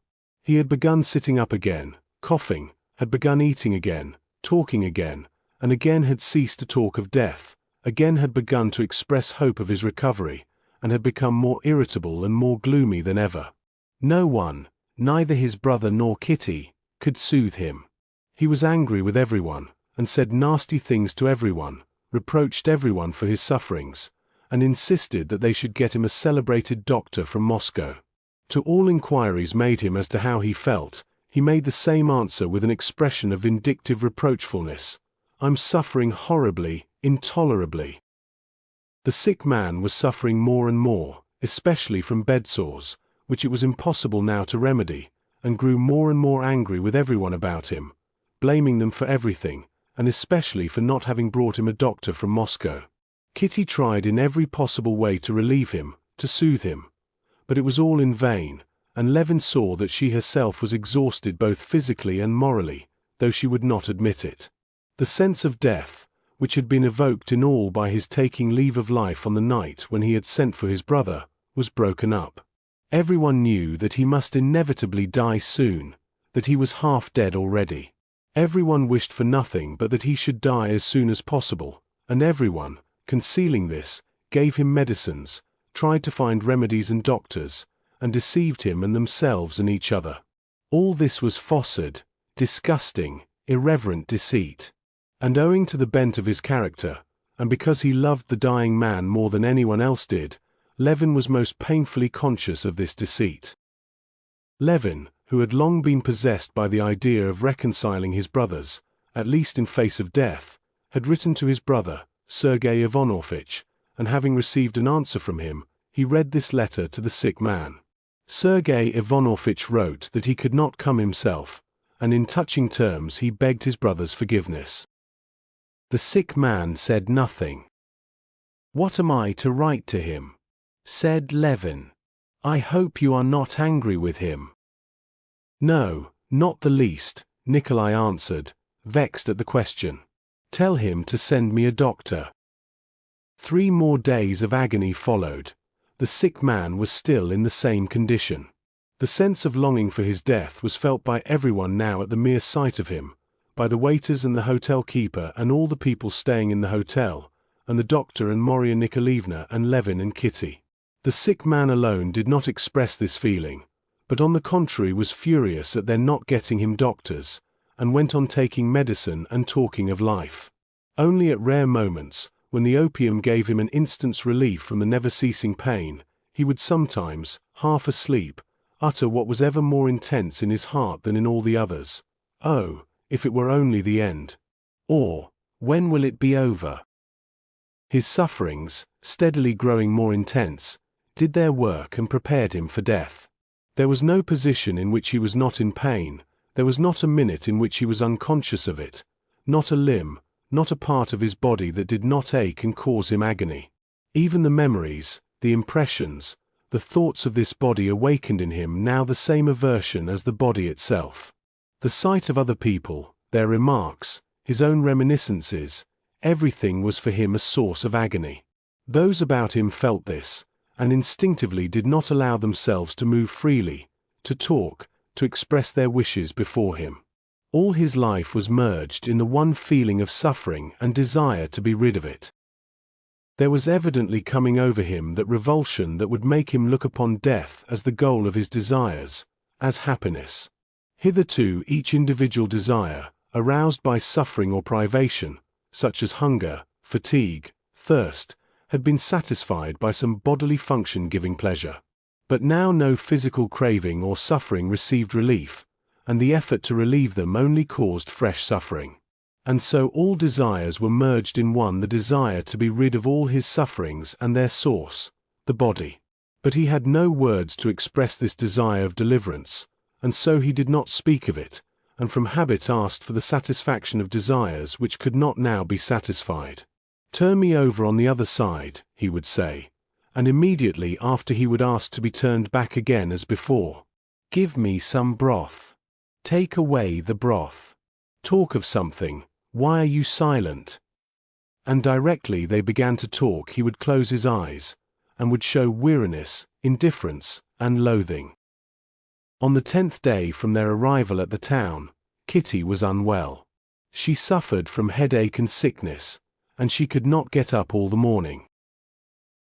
He had begun sitting up again, coughing, had begun eating again, talking again, and again had ceased to talk of death, again had begun to express hope of his recovery, and had become more irritable and more gloomy than ever. No one, neither his brother nor Kitty, could soothe him. He was angry with everyone, and said nasty things to everyone, reproached everyone for his sufferings, and insisted that they should get him a celebrated doctor from Moscow. To all inquiries made him as to how he felt, he made the same answer with an expression of vindictive reproachfulness: "I'm suffering horribly, intolerably." The sick man was suffering more and more, especially from bedsores, which it was impossible now to remedy, and grew more and more angry with everyone about him, blaming them for everything, and especially for not having brought him a doctor from Moscow. Kitty tried in every possible way to relieve him, to soothe him, but it was all in vain, and Levin saw that she herself was exhausted both physically and morally, though she would not admit it. The sense of death, which had been evoked in all by his taking leave of life on the night when he had sent for his brother, was broken up. Everyone knew that he must inevitably die soon, that he was half dead already. Everyone wished for nothing but that he should die as soon as possible, and everyone, concealing this, gave him medicines, tried to find remedies and doctors, and deceived him and themselves and each other. All this was faucid, disgusting, irreverent deceit. And owing to the bent of his character, and because he loved the dying man more than anyone else did, Levin was most painfully conscious of this deceit. Levin, who had long been possessed by the idea of reconciling his brothers, at least in face of death, had written to his brother, Sergei Ivanovitch, and having received an answer from him, he read this letter to the sick man. Sergei Ivanovitch wrote that he could not come himself, and in touching terms he begged his brother's forgiveness. The sick man said nothing. "What am I to write to him?" said Levin. "I hope you are not angry with him." "No, not the least," Nikolai answered, vexed at the question. "Tell him to send me a doctor." 3 more days of agony followed. The sick man was still in the same condition. The sense of longing for his death was felt by everyone now at the mere sight of him, by the waiters and the hotel keeper and all the people staying in the hotel, and the doctor and Marya Nikolaevna and Levin and Kitty. The sick man alone did not express this feeling, but on the contrary was furious at their not getting him doctors, and went on taking medicine and talking of life. Only at rare moments, when the opium gave him an instant's relief from the never-ceasing pain, he would sometimes, half asleep, utter what was ever more intense in his heart than in all the others: "Oh, if it were only the end!" Or, "When will it be over?" His sufferings, steadily growing more intense, did their work and prepared him for death. There was no position in which he was not in pain, there was not a minute in which he was unconscious of it, not a limb, not a part of his body that did not ache and cause him agony. Even the memories, the impressions, the thoughts of this body awakened in him now the same aversion as the body itself. The sight of other people, their remarks, his own reminiscences, everything was for him a source of agony. Those about him felt this, and instinctively did not allow themselves to move freely, to talk, to express their wishes before him. All his life was merged in the one feeling of suffering and desire to be rid of it. There was evidently coming over him that revulsion that would make him look upon death as the goal of his desires, as happiness. Hitherto each individual desire, aroused by suffering or privation, such as hunger, fatigue, thirst, had been satisfied by some bodily function giving pleasure. But now no physical craving or suffering received relief, and the effort to relieve them only caused fresh suffering. And so all desires were merged in one, the desire to be rid of all his sufferings and their source, the body. But he had no words to express this desire of deliverance, and so he did not speak of it, and from habit asked for the satisfaction of desires which could not now be satisfied. "Turn me over on the other side," he would say, and immediately after he would ask to be turned back again as before. "Give me some broth. Take away the broth. Talk of something. Why are you silent?" And directly they began to talk he would close his eyes, and would show weariness, indifference, and loathing. On the 10th day from their arrival at the town, Kitty was unwell. She suffered from headache and sickness, and she could not get up all the morning.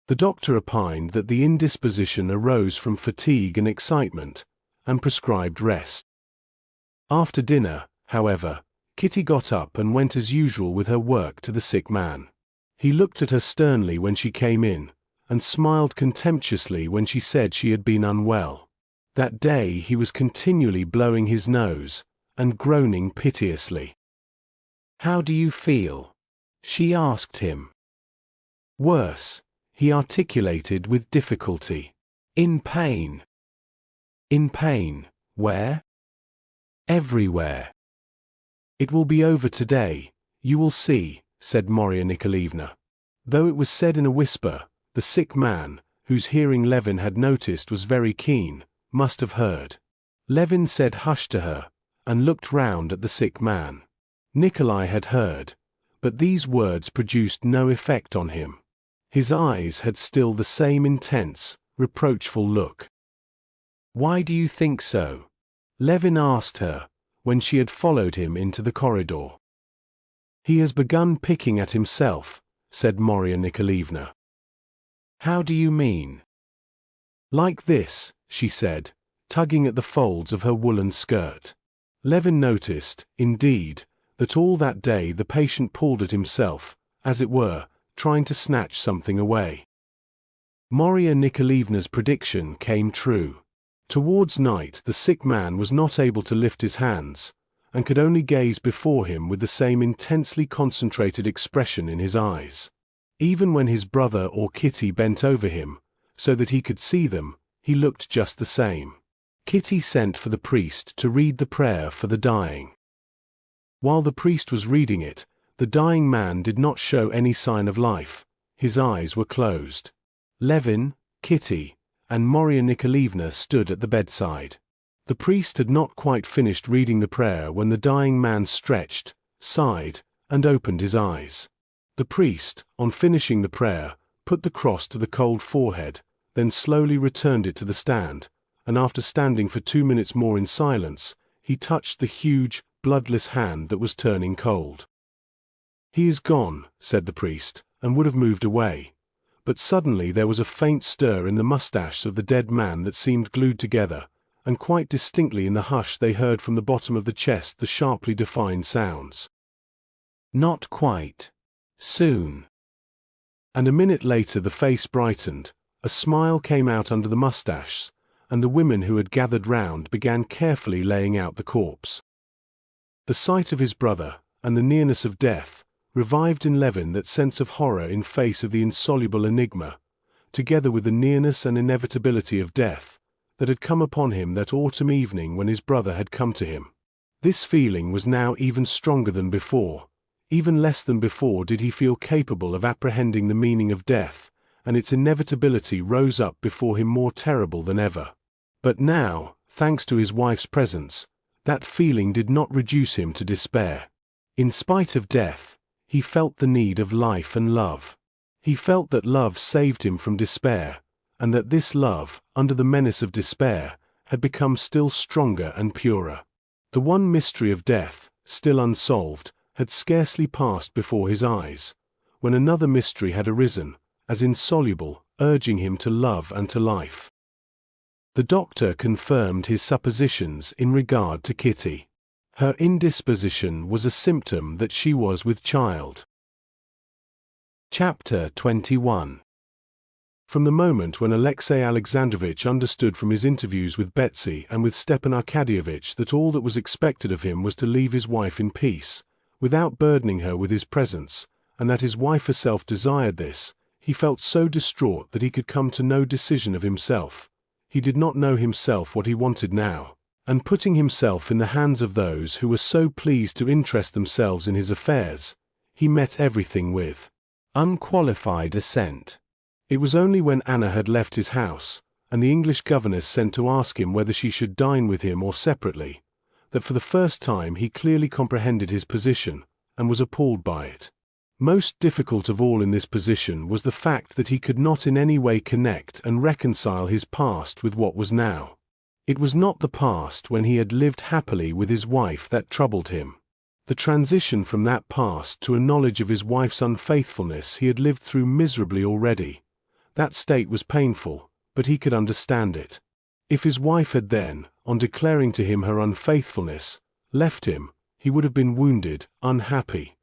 The doctor opined that the indisposition arose from fatigue and excitement, and prescribed rest. After dinner, however, Kitty got up and went as usual with her work to the sick man. He looked at her sternly when she came in, and smiled contemptuously when she said she had been unwell. That day he was continually blowing his nose, and groaning piteously. "How do you feel?" she asked him. "Worse," he articulated with difficulty. "In pain." "In pain, where?" "Everywhere." "It will be over today, you will see," said Marya Nikolaevna. Though it was said in a whisper, the sick man, whose hearing Levin had noticed was very keen, must have heard. Levin said hush to her, and looked round at the sick man. Nikolai had heard, but these words produced no effect on him. His eyes had still the same intense, reproachful look. "Why do you think so?" Levin asked her, when she had followed him into the corridor. "He has begun picking at himself," said Marya Nikolaevna. "How do you mean?" "Like this," she said, tugging at the folds of her woolen skirt. Levin noticed, indeed, that all that day the patient pulled at himself, as it were, trying to snatch something away. Marya Nikolaevna's prediction came true. Towards night the sick man was not able to lift his hands, and could only gaze before him with the same intensely concentrated expression in his eyes. Even when his brother or Kitty bent over him, so that he could see them, he looked just the same. Kitty sent for the priest to read the prayer for the dying. While the priest was reading it, the dying man did not show any sign of life. His eyes were closed. Levin, Kitty, and Marya Nikolaevna stood at the bedside. The priest had not quite finished reading the prayer when the dying man stretched, sighed, and opened his eyes. The priest, on finishing the prayer, put the cross to the cold forehead, then slowly returned it to the stand, and after standing for 2 minutes more in silence, he touched the huge, bloodless hand that was turning cold. "He is gone," said the priest, and would have moved away. But suddenly there was a faint stir in the mustaches of the dead man that seemed glued together, and quite distinctly in the hush they heard from the bottom of the chest the sharply defined sounds. "Not quite. Soon." And a minute later the face brightened, a smile came out under the mustaches, and the women who had gathered round began carefully laying out the corpse. The sight of his brother, and the nearness of death, revived in Levin that sense of horror in face of the insoluble enigma, together with the nearness and inevitability of death, that had come upon him that autumn evening when his brother had come to him. This feeling was now even stronger than before. Even less than before did he feel capable of apprehending the meaning of death, and its inevitability rose up before him more terrible than ever. But now, thanks to his wife's presence, that feeling did not reduce him to despair. In spite of death, he felt the need of life and love. He felt that love saved him from despair, and that this love, under the menace of despair, had become still stronger and purer. The one mystery of death, still unsolved, had scarcely passed before his eyes, when another mystery had arisen, as insoluble, urging him to love and to life. The doctor confirmed his suppositions in regard to Kitty. Her indisposition was a symptom that she was with child. Chapter 21. From the moment when Alexey Alexandrovitch understood from his interviews with Betsy and with Stepan Arkadyevitch that all that was expected of him was to leave his wife in peace, without burdening her with his presence, and that his wife herself desired this, he felt so distraught that he could come to no decision of himself. He did not know himself what he wanted now, and putting himself in the hands of those who were so pleased to interest themselves in his affairs, he met everything with unqualified assent. It was only when Anna had left his house, and the English governess sent to ask him whether she should dine with him or separately, that for the first time he clearly comprehended his position, and was appalled by it. Most difficult of all in this position was the fact that he could not in any way connect and reconcile his past with what was now. It was not the past when he had lived happily with his wife that troubled him. The transition from that past to a knowledge of his wife's unfaithfulness he had lived through miserably already. That state was painful, but he could understand it. If his wife had then, on declaring to him her unfaithfulness, left him, he would have been wounded, unhappy.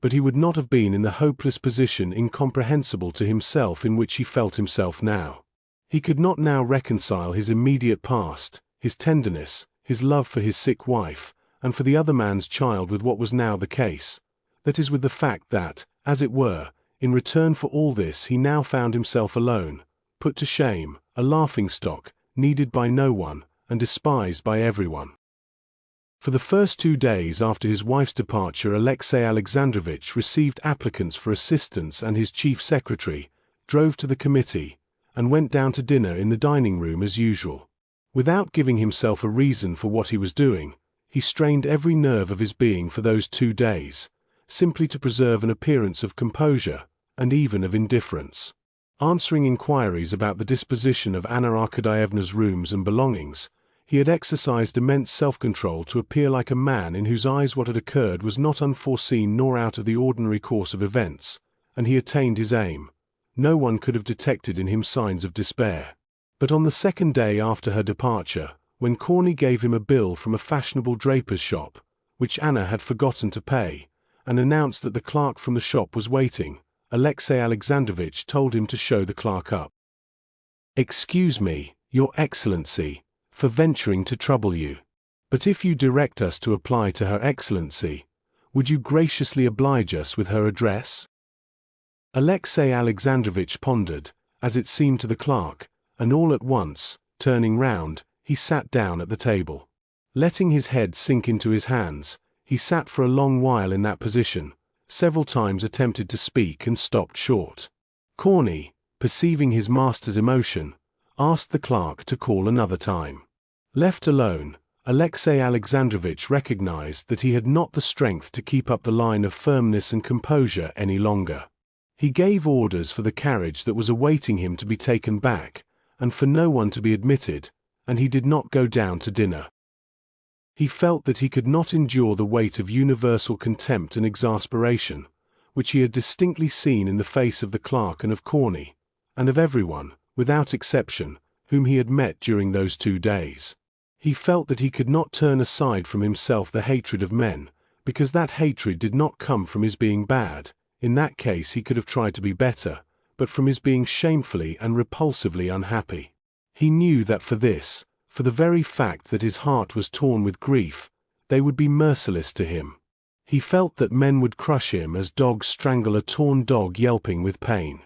But he would not have been in the hopeless position incomprehensible to himself in which he felt himself now. He could not now reconcile his immediate past, his tenderness, his love for his sick wife, and for the other man's child with what was now the case. That is, with the fact that, as it were, in return for all this he now found himself alone, put to shame, a laughingstock, needed by no one, and despised by everyone. For the first 2 days after his wife's departure, Alexey Alexandrovich received applicants for assistance, and his chief secretary drove to the committee and went down to dinner in the dining room as usual. Without giving himself a reason for what he was doing, he strained every nerve of his being for those 2 days, simply to preserve an appearance of composure, and even of indifference. Answering inquiries about the disposition of Anna Arkadyevna's rooms and belongings, he had exercised immense self-control to appear like a man in whose eyes what had occurred was not unforeseen nor out of the ordinary course of events, and he attained his aim. No one could have detected in him signs of despair. But on the 2nd day after her departure, when Corney gave him a bill from a fashionable draper's shop, which Anna had forgotten to pay, and announced that the clerk from the shop was waiting, Alexey Alexandrovich told him to show the clerk up. "Excuse me, Your Excellency, for venturing to trouble you. But if you direct us to apply to Her Excellency, would you graciously oblige us with her address?" Alexey Alexandrovich pondered, as it seemed to the clerk, and all at once, turning round, he sat down at the table. Letting his head sink into his hands, he sat for a long while in that position, several times attempted to speak and stopped short. Corney, perceiving his master's emotion, asked the clerk to call another time. Left alone, Alexey Alexandrovich recognized that he had not the strength to keep up the line of firmness and composure any longer. He gave orders for the carriage that was awaiting him to be taken back, and for no one to be admitted, and he did not go down to dinner. He felt that he could not endure the weight of universal contempt and exasperation, which he had distinctly seen in the face of the clerk and of Corney, and of everyone, without exception, whom he had met during those 2 days. He felt that he could not turn aside from himself the hatred of men, because that hatred did not come from his being bad. In that case he could have tried to be better, but from his being shamefully and repulsively unhappy. He knew that for this, for the very fact that his heart was torn with grief, they would be merciless to him. He felt that men would crush him as dogs strangle a torn dog yelping with pain.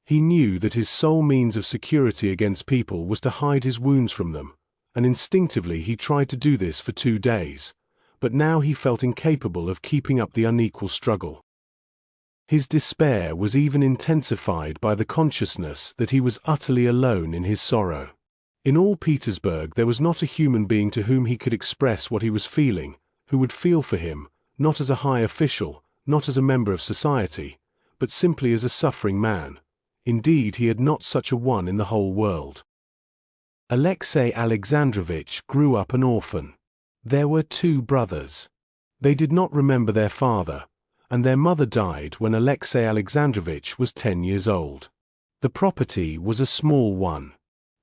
He knew that his sole means of security against people was to hide his wounds from them, and instinctively he tried to do this for 2 days, but now he felt incapable of keeping up the unequal struggle. His despair was even intensified by the consciousness that he was utterly alone in his sorrow. In all Petersburg there was not a human being to whom he could express what he was feeling, who would feel for him, not as a high official, not as a member of society, but simply as a suffering man. Indeed, he had not such a one in the whole world. Alexey Alexandrovich grew up an orphan. There were 2 brothers. They did not remember their father, and their mother died when Alexey Alexandrovich was 10 years old. The property was a small one.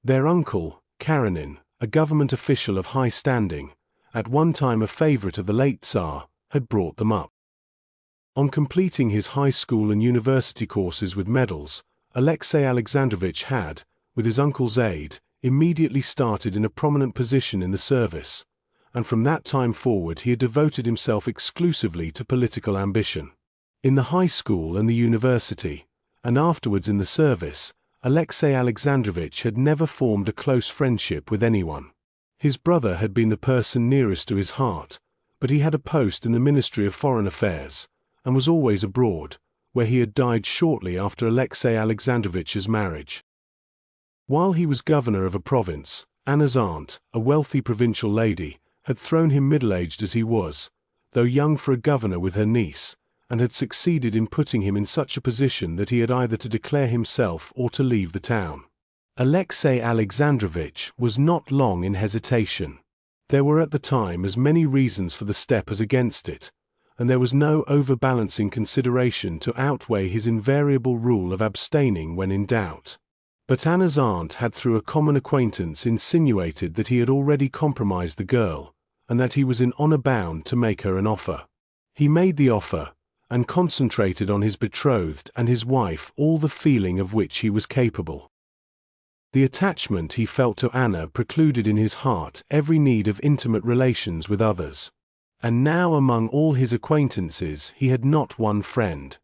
Their uncle, Karenina, a government official of high standing, at one time a favorite of the late Tsar, had brought them up. On completing his high school and university courses with medals, Alexey Alexandrovich had, with his uncle's aid, immediately started in a prominent position in the service, and from that time forward he had devoted himself exclusively to political ambition. In the high school and the university, and afterwards in the service, Alexey Alexandrovich had never formed a close friendship with anyone. His brother had been the person nearest to his heart, but he had a post in the Ministry of Foreign Affairs, and was always abroad, where he had died shortly after Alexey Alexandrovich's marriage. While he was governor of a province, Anna's aunt, a wealthy provincial lady, had thrown him middle-aged as he was, though young for a governor, with her niece, and had succeeded in putting him in such a position that he had either to declare himself or to leave the town. Alexey Alexandrovich was not long in hesitation. There were at the time as many reasons for the step as against it, and there was no overbalancing consideration to outweigh his invariable rule of abstaining when in doubt. But Anna's aunt had through a common acquaintance insinuated that he had already compromised the girl, and that he was in honor bound to make her an offer. He made the offer, and concentrated on his betrothed and his wife all the feeling of which he was capable. The attachment he felt to Anna precluded in his heart every need of intimate relations with others. And now among all his acquaintances he had not one friend.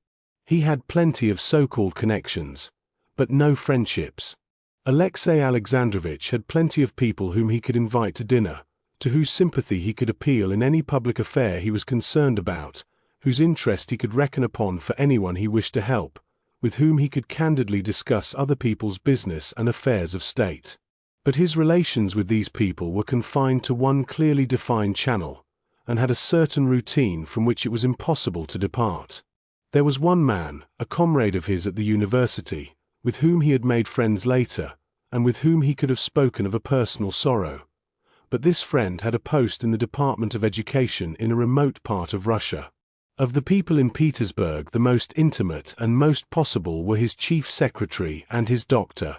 He had plenty of so-called connections, but no friendships. Alexey Alexandrovich had plenty of people whom he could invite to dinner, to whose sympathy he could appeal in any public affair he was concerned about, whose interest he could reckon upon for anyone he wished to help, with whom he could candidly discuss other people's business and affairs of state. But his relations with these people were confined to one clearly defined channel, and had a certain routine from which it was impossible to depart. There was one man, a comrade of his at the university, with whom he had made friends later, and with whom he could have spoken of a personal sorrow. But this friend had a post in the Department of Education in a remote part of Russia. Of the people in Petersburg, the most intimate and most possible were his chief secretary and his doctor.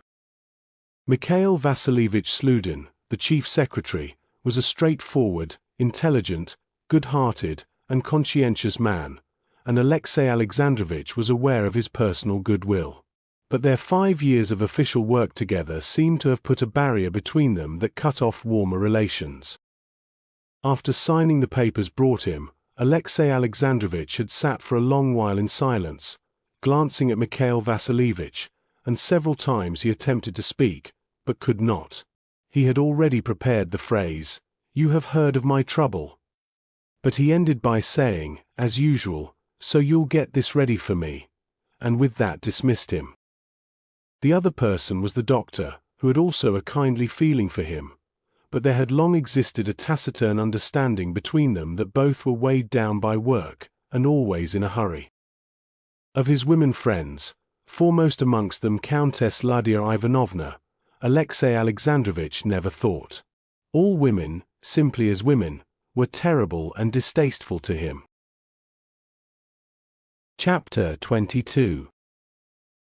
Mikhail Vasilievich Sludin, the chief secretary, was a straightforward, intelligent, good-hearted, and conscientious man, and Alexey Alexandrovich was aware of his personal goodwill. But their 5 years of official work together seemed to have put a barrier between them that cut off warmer relations. After signing the papers brought him, Alexey Alexandrovich had sat for a long while in silence, glancing at Mikhail Vasilievich, and several times he attempted to speak, but could not. He had already prepared the phrase, "You have heard of my trouble." But he ended by saying, as usual, "So you'll get this ready for me," and with that dismissed him. The other person was the doctor, who had also a kindly feeling for him, but there had long existed a taciturn understanding between them that both were weighed down by work, and always in a hurry. Of his women friends, foremost amongst them Countess Lydia Ivanovna, Alexey Alexandrovich never thought. All women, simply as women, were terrible and distasteful to him. Chapter 22.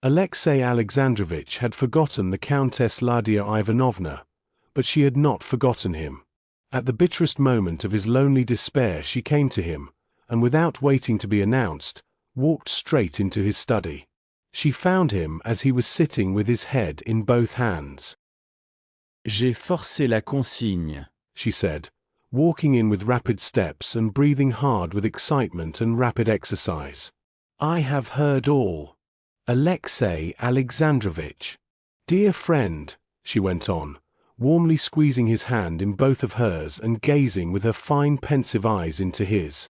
Alexey Alexandrovich had forgotten the Countess Lydia Ivanovna, but she had not forgotten him. At the bitterest moment of his lonely despair she came to him, and without waiting to be announced, walked straight into his study. She found him as he was sitting with his head in both hands. "J'ai forcé la consigne," she said, walking in with rapid steps and breathing hard with excitement and rapid exercise. "I have heard all. Alexey Alexandrovich." "Dear friend," she went on, warmly squeezing his hand in both of hers and gazing with her fine pensive eyes into his.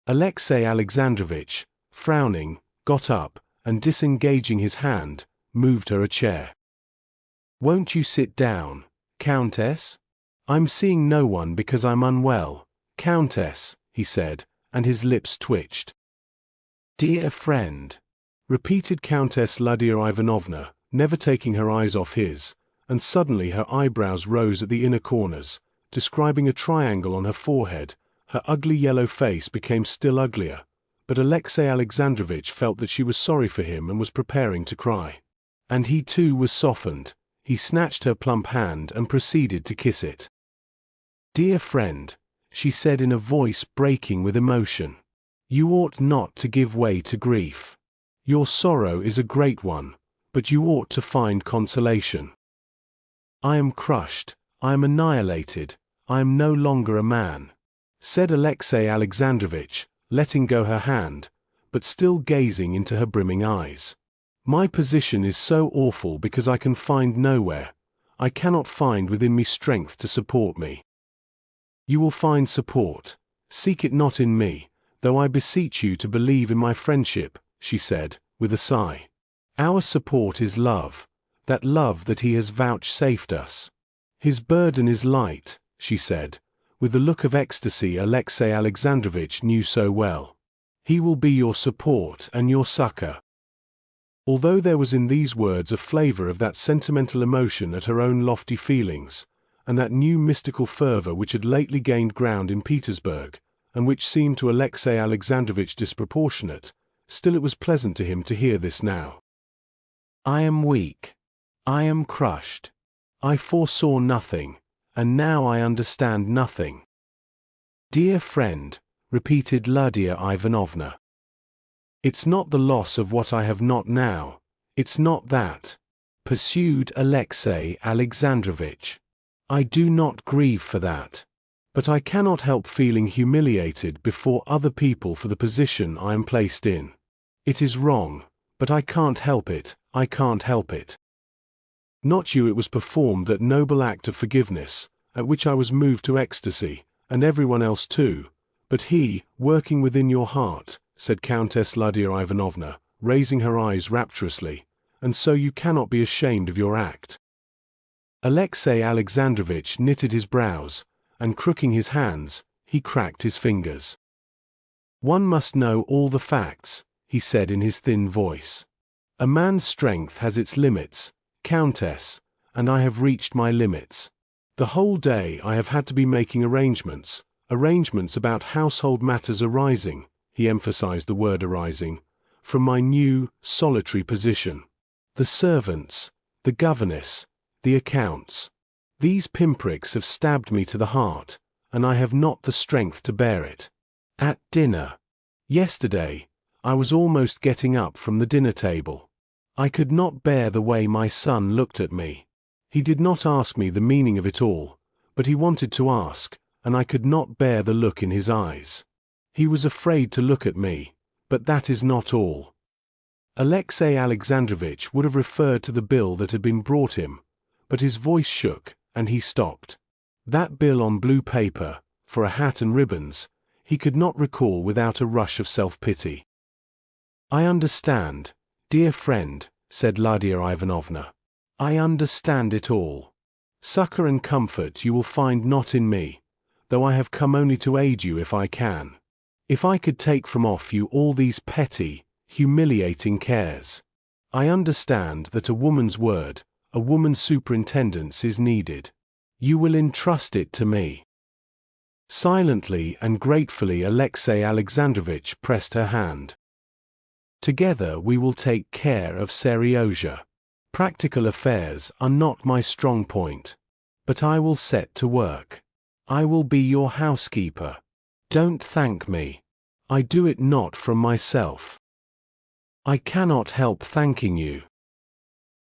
Alexey Alexandrovich, frowning, got up, and disengaging his hand, moved her a chair. "Won't you sit down, Countess? I'm seeing no one because I'm unwell, Countess," he said, and his lips twitched. "Dear friend," repeated Countess Lydia Ivanovna, never taking her eyes off his, and suddenly her eyebrows rose at the inner corners, describing a triangle on her forehead. Her ugly yellow face became still uglier, but Alexey Alexandrovich felt that she was sorry for him and was preparing to cry. And he too was softened. He snatched her plump hand and proceeded to kiss it. "Dear friend," she said in a voice breaking with emotion, "you ought not to give way to grief. Your sorrow is a great one, but you ought to find consolation." "I am crushed, I am annihilated, I am no longer a man," said Alexey Alexandrovich, letting go her hand, but still gazing into her brimming eyes. "My position is so awful because I can find nowhere, I cannot find within me strength to support me." "You will find support. Seek it not in me, though I beseech you to believe in my friendship," she said, with a sigh. "Our support is love, that love that he has vouchsafed us. His burden is light," she said, with the look of ecstasy Alexey Alexandrovich knew so well. "He will be your support and your succor." Although there was in these words a flavor of that sentimental emotion at her own lofty feelings, and that new mystical fervor which had lately gained ground in Petersburg, and which seemed to Alexey Alexandrovitch disproportionate, still it was pleasant to him to hear this now. I am weak. I am crushed. I foresaw nothing, and now I understand nothing. Dear friend, repeated Lydia Ivanovna. It's not the loss of what I have not now, it's not that, pursued Alexey Alexandrovitch. I do not grieve for that. But I cannot help feeling humiliated before other people for the position I am placed in. It is wrong, but I can't help it, I can't help it. Not you, it was performed that noble act of forgiveness, at which I was moved to ecstasy, and everyone else too, but he, working within your heart, said Countess Lydia Ivanovna, raising her eyes rapturously, and so you cannot be ashamed of your act. Alexey Alexandrovitch knitted his brows, and crooking his hands, he cracked his fingers. One must know all the facts, he said in his thin voice. A man's strength has its limits, Countess, and I have reached my limits. The whole day I have had to be making arrangements about household matters arising, he emphasized the word arising, from my new, solitary position. The servants, the governess, the accounts. These pinpricks have stabbed me to the heart, and I have not the strength to bear it. At dinner, yesterday, I was almost getting up from the dinner table. I could not bear the way my son looked at me. He did not ask me the meaning of it all, but he wanted to ask, and I could not bear the look in his eyes. He was afraid to look at me, but that is not all. Alexey Alexandrovitch would have referred to the bill that had been brought him, but his voice shook, and he stopped. That bill on blue paper, for a hat and ribbons, he could not recall without a rush of self-pity. I understand, dear friend, said Lydia Ivanovna. I understand it all. Succor and comfort you will find not in me, though I have come only to aid you if I can. If I could take from off you all these petty, humiliating cares. I understand that a woman's word, a woman's superintendence is needed. You will entrust it to me. Silently and gratefully Alexey Alexandrovitch pressed her hand. Together we will take care of Seryozha. Practical affairs are not my strong point. But I will set to work. I will be your housekeeper. Don't thank me. I do it not from myself. I cannot help thanking you.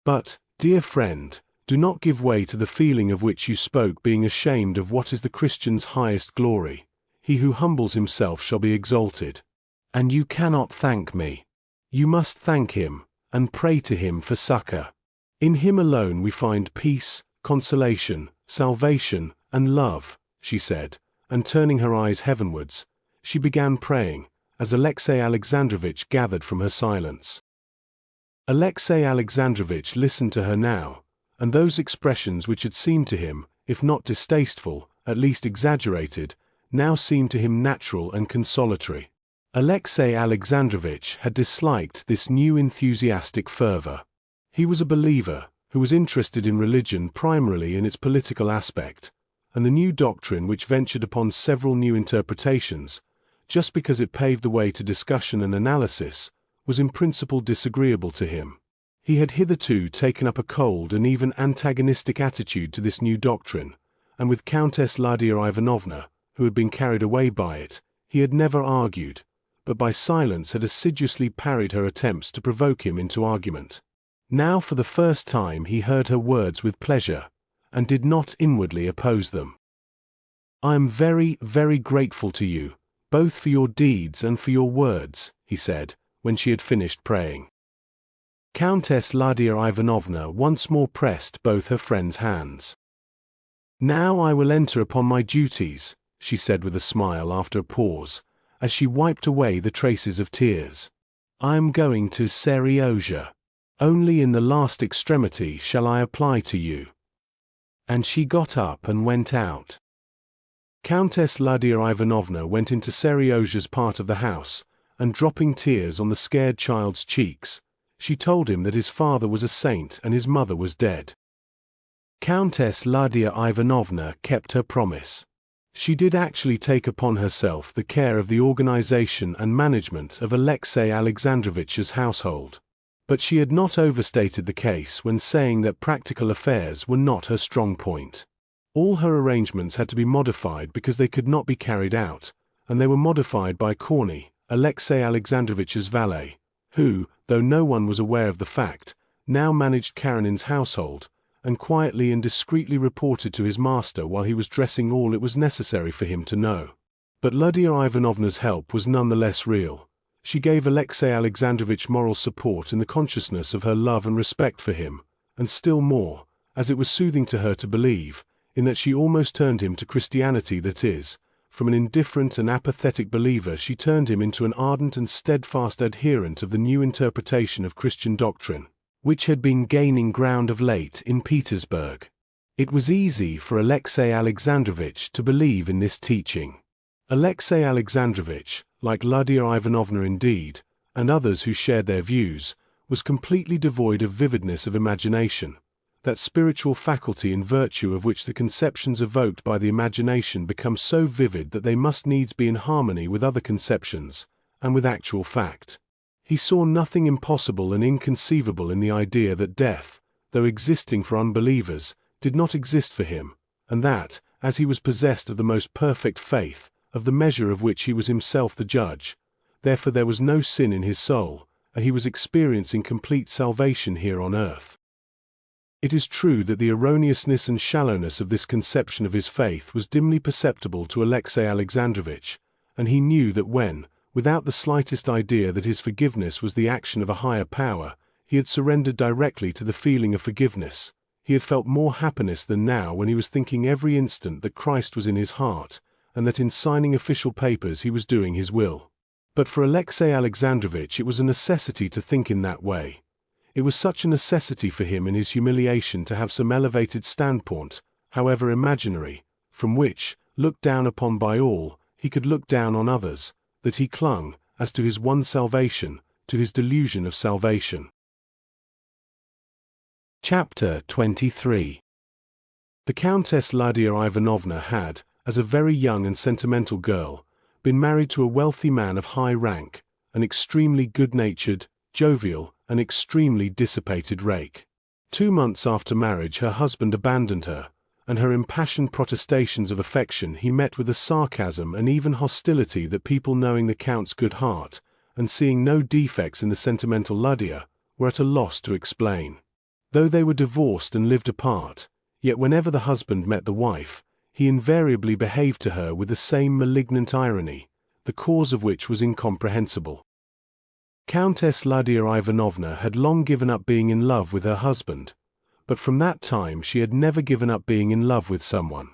But, dear friend, do not give way to the feeling of which you spoke, being ashamed of what is the Christian's highest glory. He who humbles himself shall be exalted. And you cannot thank me. You must thank him, and pray to him for succor. In him alone we find peace, consolation, salvation, and love, she said, and turning her eyes heavenwards, she began praying, as Alexey Alexandrovitch gathered from her silence. Alexey Alexandrovitch listened to her now, and those expressions which had seemed to him, if not distasteful, at least exaggerated, now seemed to him natural and consolatory. Alexey Alexandrovitch had disliked this new enthusiastic fervor. He was a believer, who was interested in religion primarily in its political aspect, and the new doctrine which ventured upon several new interpretations, just because it paved the way to discussion and analysis, was in principle disagreeable to him. He had hitherto taken up a cold and even antagonistic attitude to this new doctrine, and with Countess Lydia Ivanovna, who had been carried away by it, he had never argued, but by silence had assiduously parried her attempts to provoke him into argument. Now for the first time he heard her words with pleasure, and did not inwardly oppose them. I am very, very grateful to you, both for your deeds and for your words, he said, when she had finished praying. Countess Lydia Ivanovna once more pressed both her friend's hands. Now I will enter upon my duties, she said with a smile after a pause, as she wiped away the traces of tears. I am going to Seryozha. Only in the last extremity shall I apply to you. And she got up and went out. Countess Lydia Ivanovna went into Seryozha's part of the house, and dropping tears on the scared child's cheeks, She told him that his father was a saint and his mother was dead. Countess Lydia Ivanovna kept her promise. She did actually take upon herself the care of the organization and management of Alexey Alexandrovich's household. But she had not overstated the case when saying that practical affairs were not her strong point. All her arrangements had to be modified because they could not be carried out, and they were modified by Korny, Alexey Alexandrovich's valet, who, though no one was aware of the fact, now managed Karenin's household, and quietly and discreetly reported to his master while he was dressing all it was necessary for him to know. But Lydia Ivanovna's help was nonetheless real. She gave Alexey Alexandrovich moral support in the consciousness of her love and respect for him, and still more, as it was soothing to her to believe, in that she almost turned him to Christianity, that is, from an indifferent and apathetic believer she turned him into an ardent and steadfast adherent of the new interpretation of Christian doctrine, which had been gaining ground of late in Petersburg. It was easy for Alexey Alexandrovich to believe in this teaching. Alexey Alexandrovich, like Lydia Ivanovna indeed, and others who shared their views, was completely devoid of vividness of imagination, that spiritual faculty in virtue of which the conceptions evoked by the imagination become so vivid that they must needs be in harmony with other conceptions, and with actual fact. He saw nothing impossible and inconceivable in the idea that death, though existing for unbelievers, did not exist for him, and that, as he was possessed of the most perfect faith, of the measure of which he was himself the judge, therefore there was no sin in his soul, and he was experiencing complete salvation here on earth. It is true that the erroneousness and shallowness of this conception of his faith was dimly perceptible to Alexey Alexandrovich, and he knew that when, without the slightest idea that his forgiveness was the action of a higher power, he had surrendered directly to the feeling of forgiveness, he had felt more happiness than now when he was thinking every instant that Christ was in his heart, and that in signing official papers he was doing his will. But for Alexey Alexandrovich it was a necessity to think in that way. It was such a necessity for him in his humiliation to have some elevated standpoint, however imaginary, from which, looked down upon by all, he could look down on others, that he clung, as to his one salvation, to his delusion of salvation. Chapter 23. The Countess Lydia Ivanovna had, as a very young and sentimental girl, been married to a wealthy man of high rank, an extremely good-natured, jovial, and extremely dissipated rake. 2 months after marriage her husband abandoned her, and her impassioned protestations of affection he met with a sarcasm and even hostility that people knowing the Count's good heart, and seeing no defects in the sentimental Lydia, were at a loss to explain. Though they were divorced and lived apart, yet whenever the husband met the wife, he invariably behaved to her with the same malignant irony, the cause of which was incomprehensible. Countess Lydia Ivanovna had long given up being in love with her husband, but from that time she had never given up being in love with someone.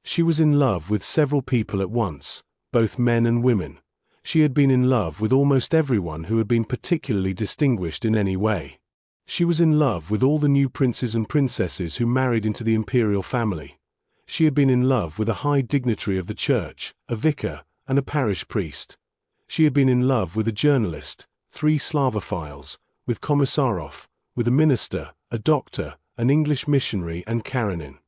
She was in love with several people at once, both men and women. She had been in love with almost everyone who had been particularly distinguished in any way. She was in love with all the new princes and princesses who married into the imperial family. She had been in love with a high dignitary of the church, a vicar, and a parish priest. She had been in love with a journalist, 3 Slavophiles, with Komisarov, with a minister, a doctor, an English missionary, and Karenina.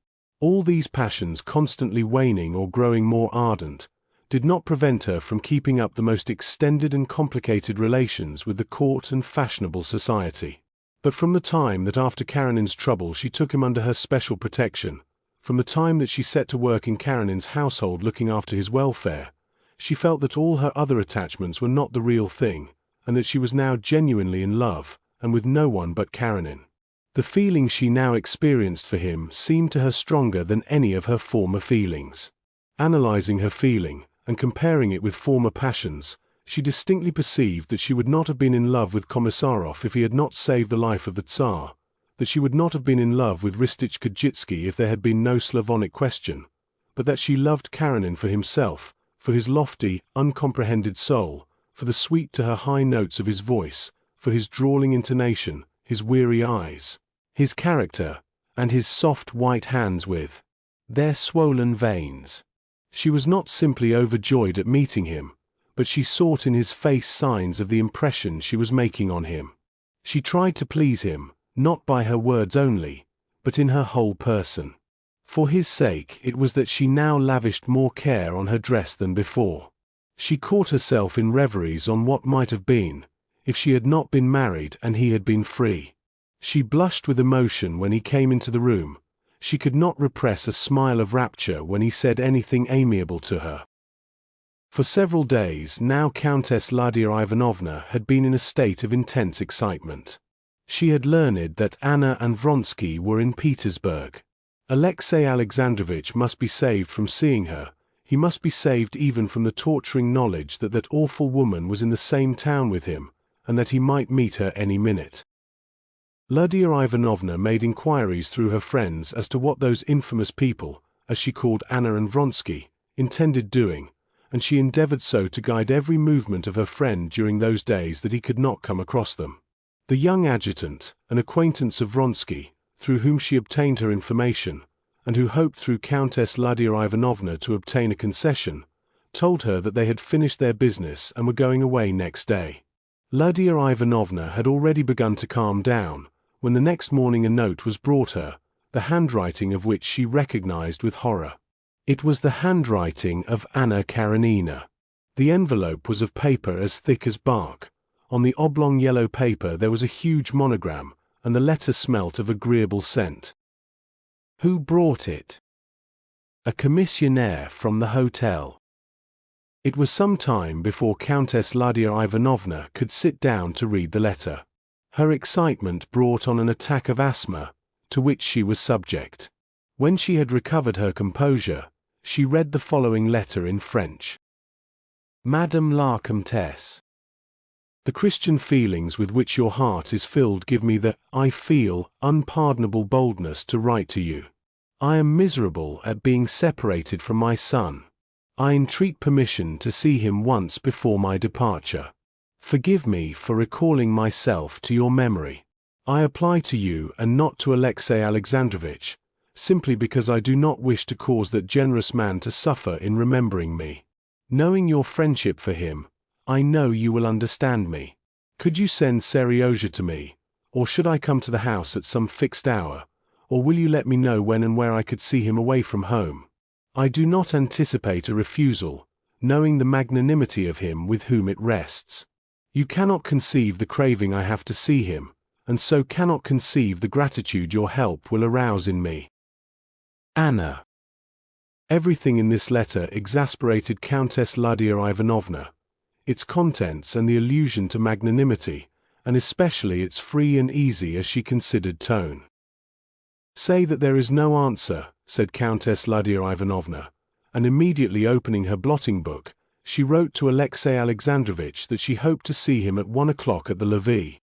All these passions, constantly waning or growing more ardent, did not prevent her from keeping up the most extended and complicated relations with the court and fashionable society. But from the time that after Karenina's trouble she took him under her special protection, from the time that she set to work in Karenina's household looking after his welfare, she felt that all her other attachments were not the real thing, and that she was now genuinely in love, and with no one but Karenina. The feeling she now experienced for him seemed to her stronger than any of her former feelings. Analyzing her feeling, and comparing it with former passions, she distinctly perceived that she would not have been in love with Komisarov if he had not saved the life of the Tsar, that she would not have been in love with Ristich Kajitsky if there had been no Slavonic question, but that she loved Karenina for himself, for his lofty, uncomprehended soul, for the sweet to her high notes of his voice, for his drawling intonation, his weary eyes, his character, and his soft white hands with their swollen veins. She was not simply overjoyed at meeting him, but she sought in his face signs of the impression she was making on him. She tried to please him, not by her words only, but in her whole person. For his sake it was that she now lavished more care on her dress than before. She caught herself in reveries on what might have been, if she had not been married and he had been free. She blushed with emotion when he came into the room. She could not repress a smile of rapture when he said anything amiable to her. For several days now Countess Lydia Ivanovna had been in a state of intense excitement. She had learned that Anna and Vronsky were in Petersburg. Alexey Alexandrovich must be saved from seeing her. He must be saved even from the torturing knowledge that that awful woman was in the same town with him, and that he might meet her any minute. Lydia Ivanovna made inquiries through her friends as to what those infamous people, as she called Anna and Vronsky, intended doing, and she endeavored so to guide every movement of her friend during those days that he could not come across them. The young adjutant, an acquaintance of Vronsky, through whom she obtained her information, and who hoped through Countess Lydia Ivanovna to obtain a concession, told her that they had finished their business and were going away next day. Lydia Ivanovna had already begun to calm down, when the next morning a note was brought her, the handwriting of which she recognized with horror. It was the handwriting of Anna Karenina. The envelope was of paper as thick as bark. On the oblong yellow paper there was a huge monogram, and the letter smelt of agreeable scent. Who brought it? A commissionaire from the hotel. It was some time before Countess Lydia Ivanovna could sit down to read the letter. Her excitement brought on an attack of asthma, to which she was subject. When she had recovered her composure, she read the following letter in French. Madame la Comtesse. The Christian feelings with which your heart is filled give me the, I feel, unpardonable boldness to write to you. I am miserable at being separated from my son. I entreat permission to see him once before my departure. Forgive me for recalling myself to your memory. I apply to you and not to Alexey Alexandrovich, simply because I do not wish to cause that generous man to suffer in remembering me. Knowing your friendship for him, I know you will understand me. Could you send Seryozha to me, or should I come to the house at some fixed hour, or will you let me know when and where I could see him away from home? I do not anticipate a refusal, knowing the magnanimity of him with whom it rests. You cannot conceive the craving I have to see him, and so cannot conceive the gratitude your help will arouse in me. Anna. Everything in this letter exasperated Countess Lydia Ivanovna, its contents and the allusion to magnanimity, and especially its free and easy as she considered tone. Say that there is no answer, said Countess Lydia Ivanovna, and immediately opening her blotting book, she wrote to Alexey Alexandrovich that she hoped to see him at 1 o'clock at the levee.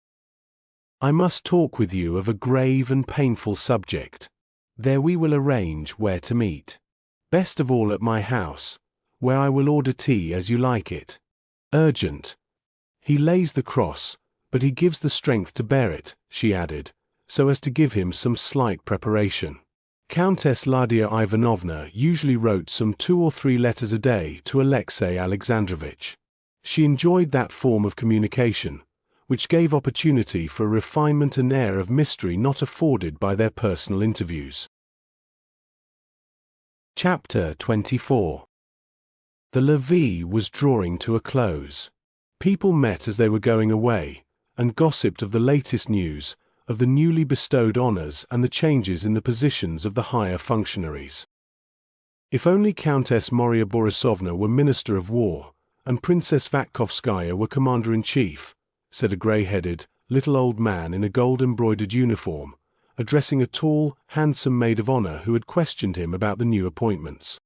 I must talk with you of a grave and painful subject. There we will arrange where to meet. Best of all at my house, where I will order tea as you like it. Urgent. He lays the cross, but he gives the strength to bear it, she added, so as to give him some slight preparation. Countess Lydia Ivanovna usually wrote some 2 or 3 letters a day to Alexey Alexandrovich. She enjoyed that form of communication, which gave opportunity for a refinement and air of mystery not afforded by their personal interviews. Chapter 24. The levee was drawing to a close. People met as they were going away, and gossiped of the latest news, of the newly bestowed honors and the changes in the positions of the higher functionaries. If only Countess Moria Borisovna were Minister of War, and Princess Vatkovskaya were Commander-in-Chief, said a grey-headed, little old man in a gold-embroidered uniform, addressing a tall, handsome maid of honor who had questioned him about the new appointments.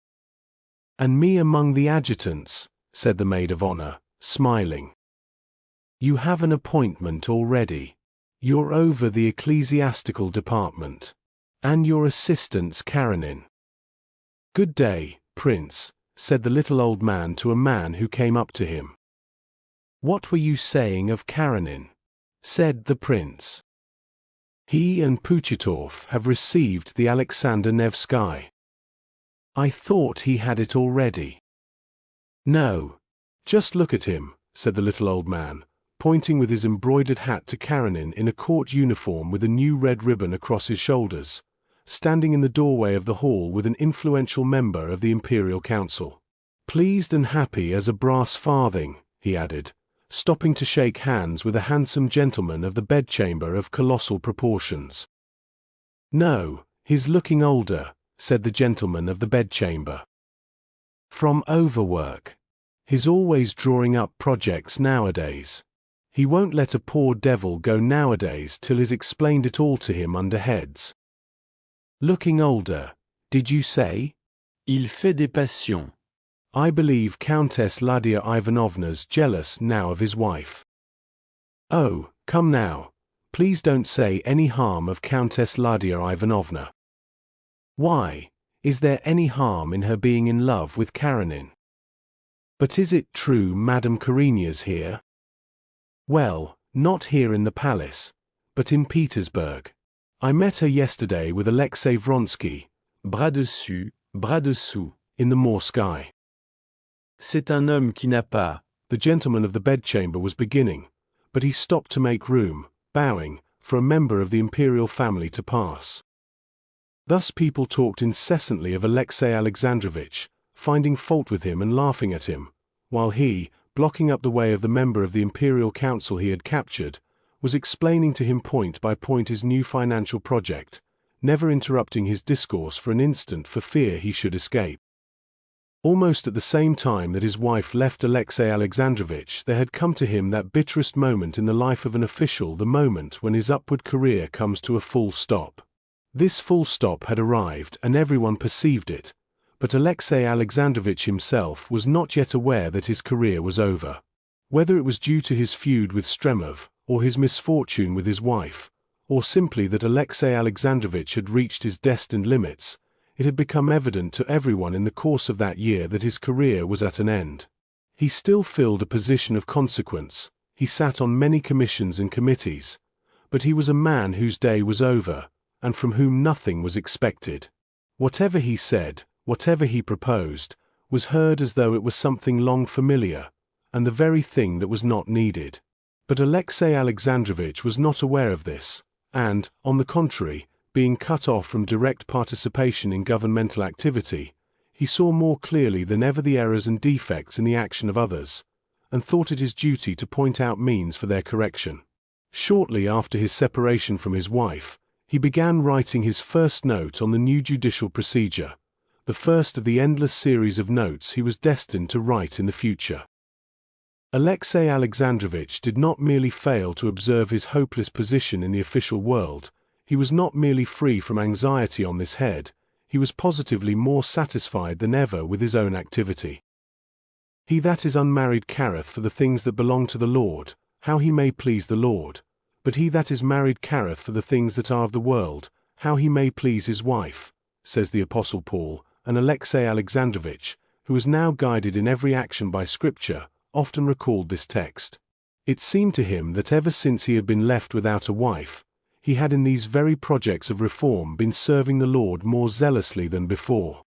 And me among the adjutants, said the maid of honor, smiling. You have an appointment already. You're over the ecclesiastical department. And your assistant's Karenina. Good day, Prince, said the little old man to a man who came up to him. What were you saying of Karenina? Said the prince. He and Puchitov have received the Alexander Nevsky. I thought he had it already. No. Just look at him, said the little old man, pointing with his embroidered hat to Karenina in a court uniform with a new red ribbon across his shoulders, standing in the doorway of the hall with an influential member of the Imperial Council. Pleased and happy as a brass farthing, he added, stopping to shake hands with a handsome gentleman of the bedchamber of colossal proportions. No, he's looking older, said the gentleman of the bedchamber. From overwork. He's always drawing up projects nowadays. He won't let a poor devil go nowadays till he's explained it all to him under heads. Looking older, did you say? Il fait des passions. I believe Countess Lydia Ivanovna's jealous now of his wife. Oh, come now. Please don't say any harm of Countess Lydia Ivanovna. Why, is there any harm in her being in love with Karenina? But is it true Madame Karenina's here? Well, not here in the palace, but in Petersburg. I met her yesterday with Alexei Vronsky, bras dessus, bras dessous, in the Morsky. C'est un homme qui n'a pas. The gentleman of the bedchamber was beginning, but he stopped to make room, bowing, for a member of the imperial family to pass. Thus people talked incessantly of Alexei Alexandrovich, finding fault with him and laughing at him, while he, blocking up the way of the member of the Imperial Council he had captured, was explaining to him point by point his new financial project, never interrupting his discourse for an instant for fear he should escape. Almost at the same time that his wife left Alexei Alexandrovich, there had come to him that bitterest moment in the life of an official, the moment when his upward career comes to a full stop. This full stop had arrived and everyone perceived it, but Alexei Alexandrovich himself was not yet aware that his career was over. Whether it was due to his feud with Stremov, or his misfortune with his wife, or simply that Alexei Alexandrovich had reached his destined limits, it had become evident to everyone in the course of that year that his career was at an end. He still filled a position of consequence, he sat on many commissions and committees, but he was a man whose day was over, and from whom nothing was expected. Whatever he said, whatever he proposed, was heard as though it was something long familiar, and the very thing that was not needed. But Alexei Alexandrovich was not aware of this, and, on the contrary, being cut off from direct participation in governmental activity, he saw more clearly than ever the errors and defects in the action of others, and thought it his duty to point out means for their correction. Shortly after his separation from his wife, he began writing his first note on the new judicial procedure, the first of the endless series of notes he was destined to write in the future. Alexei Alexandrovich did not merely fail to observe his hopeless position in the official world, he was not merely free from anxiety on this head, he was positively more satisfied than ever with his own activity. He that is unmarried careth for the things that belong to the Lord, how he may please the Lord, but he that is married careth for the things that are of the world, how he may please his wife, says the Apostle Paul, and Alexei Alexandrovich, who was now guided in every action by Scripture, often recalled this text. It seemed to him that ever since he had been left without a wife, he had in these very projects of reform been serving the Lord more zealously than before.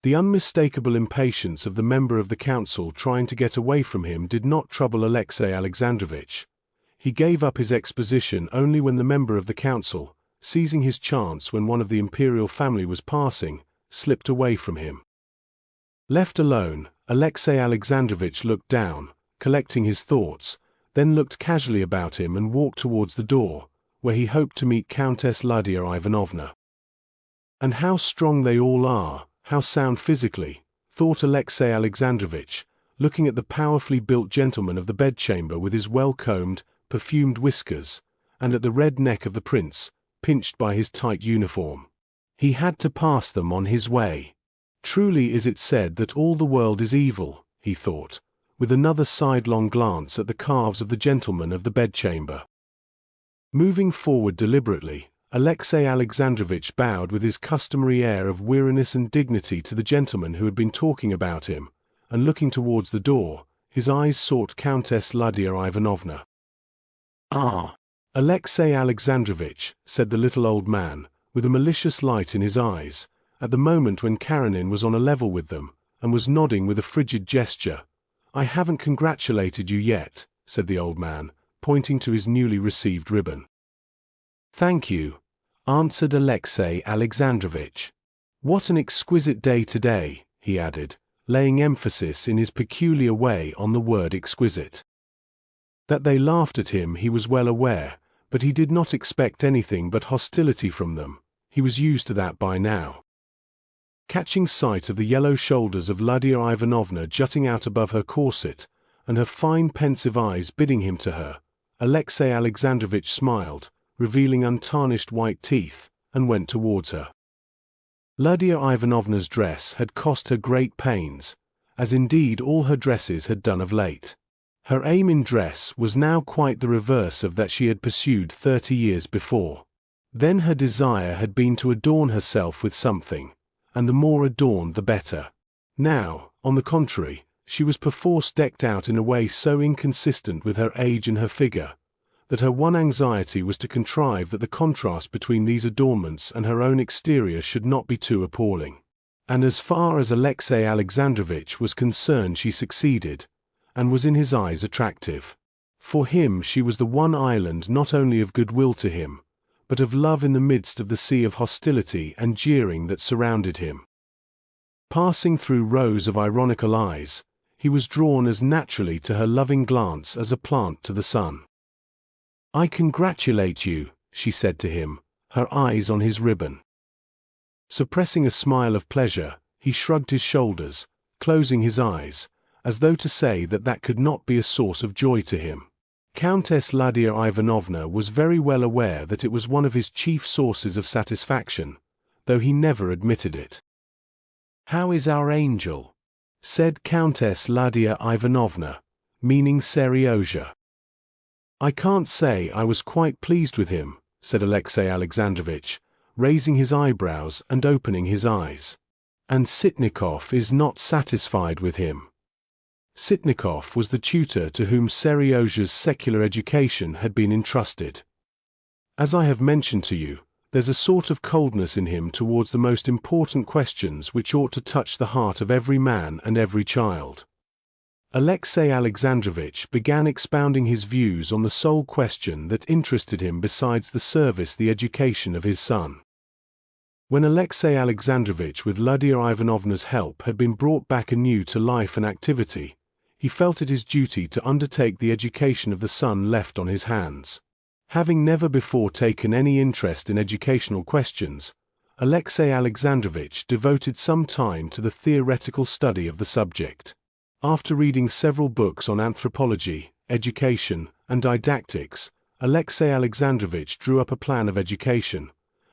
The unmistakable impatience of the member of the council trying to get away from him did not trouble Alexei Alexandrovich. He gave up his exposition only when the member of the council, seizing his chance when one of the imperial family was passing, slipped away from him. Left alone, Alexei Alexandrovich looked down, collecting his thoughts, then looked casually about him and walked towards the door, where he hoped to meet Countess Lydia Ivanovna. And how strong they all are, how sound physically, thought Alexei Alexandrovich, looking at the powerfully built gentleman of the bedchamber with his well-combed, perfumed whiskers, and at the red neck of the prince, pinched by his tight uniform. He had to pass them on his way. Truly is it said that all the world is evil, he thought, with another sidelong glance at the calves of the gentleman of the bedchamber. Moving forward deliberately, Alexei Alexandrovich bowed with his customary air of weariness and dignity to the gentleman who had been talking about him, and looking towards the door, his eyes sought Countess Lydia Ivanovna. Ah, Alexei Alexandrovich, said the little old man, with a malicious light in his eyes, at the moment when Karenina was on a level with them, and was nodding with a frigid gesture. I haven't congratulated you yet, said the old man, pointing to his newly received ribbon. Thank you, answered Alexey Alexandrovich. What an exquisite day today, he added, laying emphasis in his peculiar way on the word exquisite. That they laughed at him he was well aware, but he did not expect anything but hostility from them. He was used to that by now. Catching sight of the yellow shoulders of Lydia Ivanovna jutting out above her corset, and her fine pensive eyes bidding him to her, Alexey Alexandrovich smiled, revealing untarnished white teeth, and went towards her. Lydia Ivanovna's dress had cost her great pains, as indeed all her dresses had done of late. Her aim in dress was now quite the reverse of that she had pursued 30 years before. Then her desire had been to adorn herself with something, and the more adorned the better. Now, on the contrary, she was perforce decked out in a way so inconsistent with her age and her figure, that her one anxiety was to contrive that the contrast between these adornments and her own exterior should not be too appalling. And as far as Alexey Alexandrovich was concerned she succeeded, and was in his eyes attractive. For him she was the one island not only of goodwill to him, but of love in the midst of the sea of hostility and jeering that surrounded him. Passing through rows of ironical eyes, he was drawn as naturally to her loving glance as a plant to the sun. "I congratulate you," she said to him, her eyes on his ribbon. Suppressing a smile of pleasure, he shrugged his shoulders, closing his eyes, as though to say that that could not be a source of joy to him. Countess Lydia Ivanovna was very well aware that it was one of his chief sources of satisfaction, though he never admitted it. "How is our angel?" said Countess Lydia Ivanovna, meaning Seryozha. "I can't say I was quite pleased with him," said Alexey Alexandrovich, raising his eyebrows and opening his eyes. "And Sitnikov is not satisfied with him." Sitnikov was the tutor to whom Seryozha's secular education had been entrusted. As I have mentioned to you, there's a sort of coldness in him towards the most important questions which ought to touch the heart of every man and every child. Alexey Alexandrovich began expounding his views on the sole question that interested him besides the service, the education of his son. When Alexey Alexandrovich, with Lydia Ivanovna's help, had been brought back anew to life and activity, he felt it his duty to undertake the education of the son left on his hands. Having never before taken any interest in educational questions, Alexey Alexandrovich devoted some time to the theoretical study of the subject. After reading several books on anthropology, education, and didactics, Alexey Alexandrovich drew up a plan of education,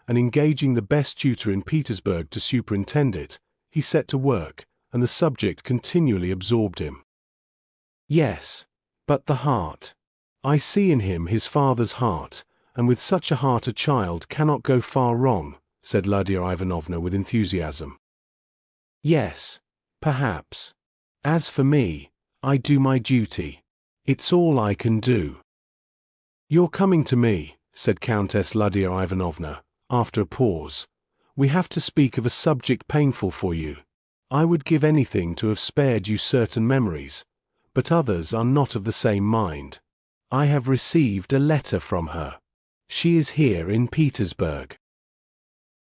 and engaging the best tutor in Petersburg to superintend it, he set to work, and the subject continually absorbed him. "Yes, but the heart. I see in him his father's heart, and with such a heart a child cannot go far wrong," said Lydia Ivanovna with enthusiasm. "Yes, perhaps. As for me, I do my duty. It's all I can do." "You're coming to me," said Countess Lydia Ivanovna, after a pause. "We have to speak of a subject painful for you. I would give anything to have spared you certain memories, but others are not of the same mind. I have received a letter from her. She is here in Petersburg."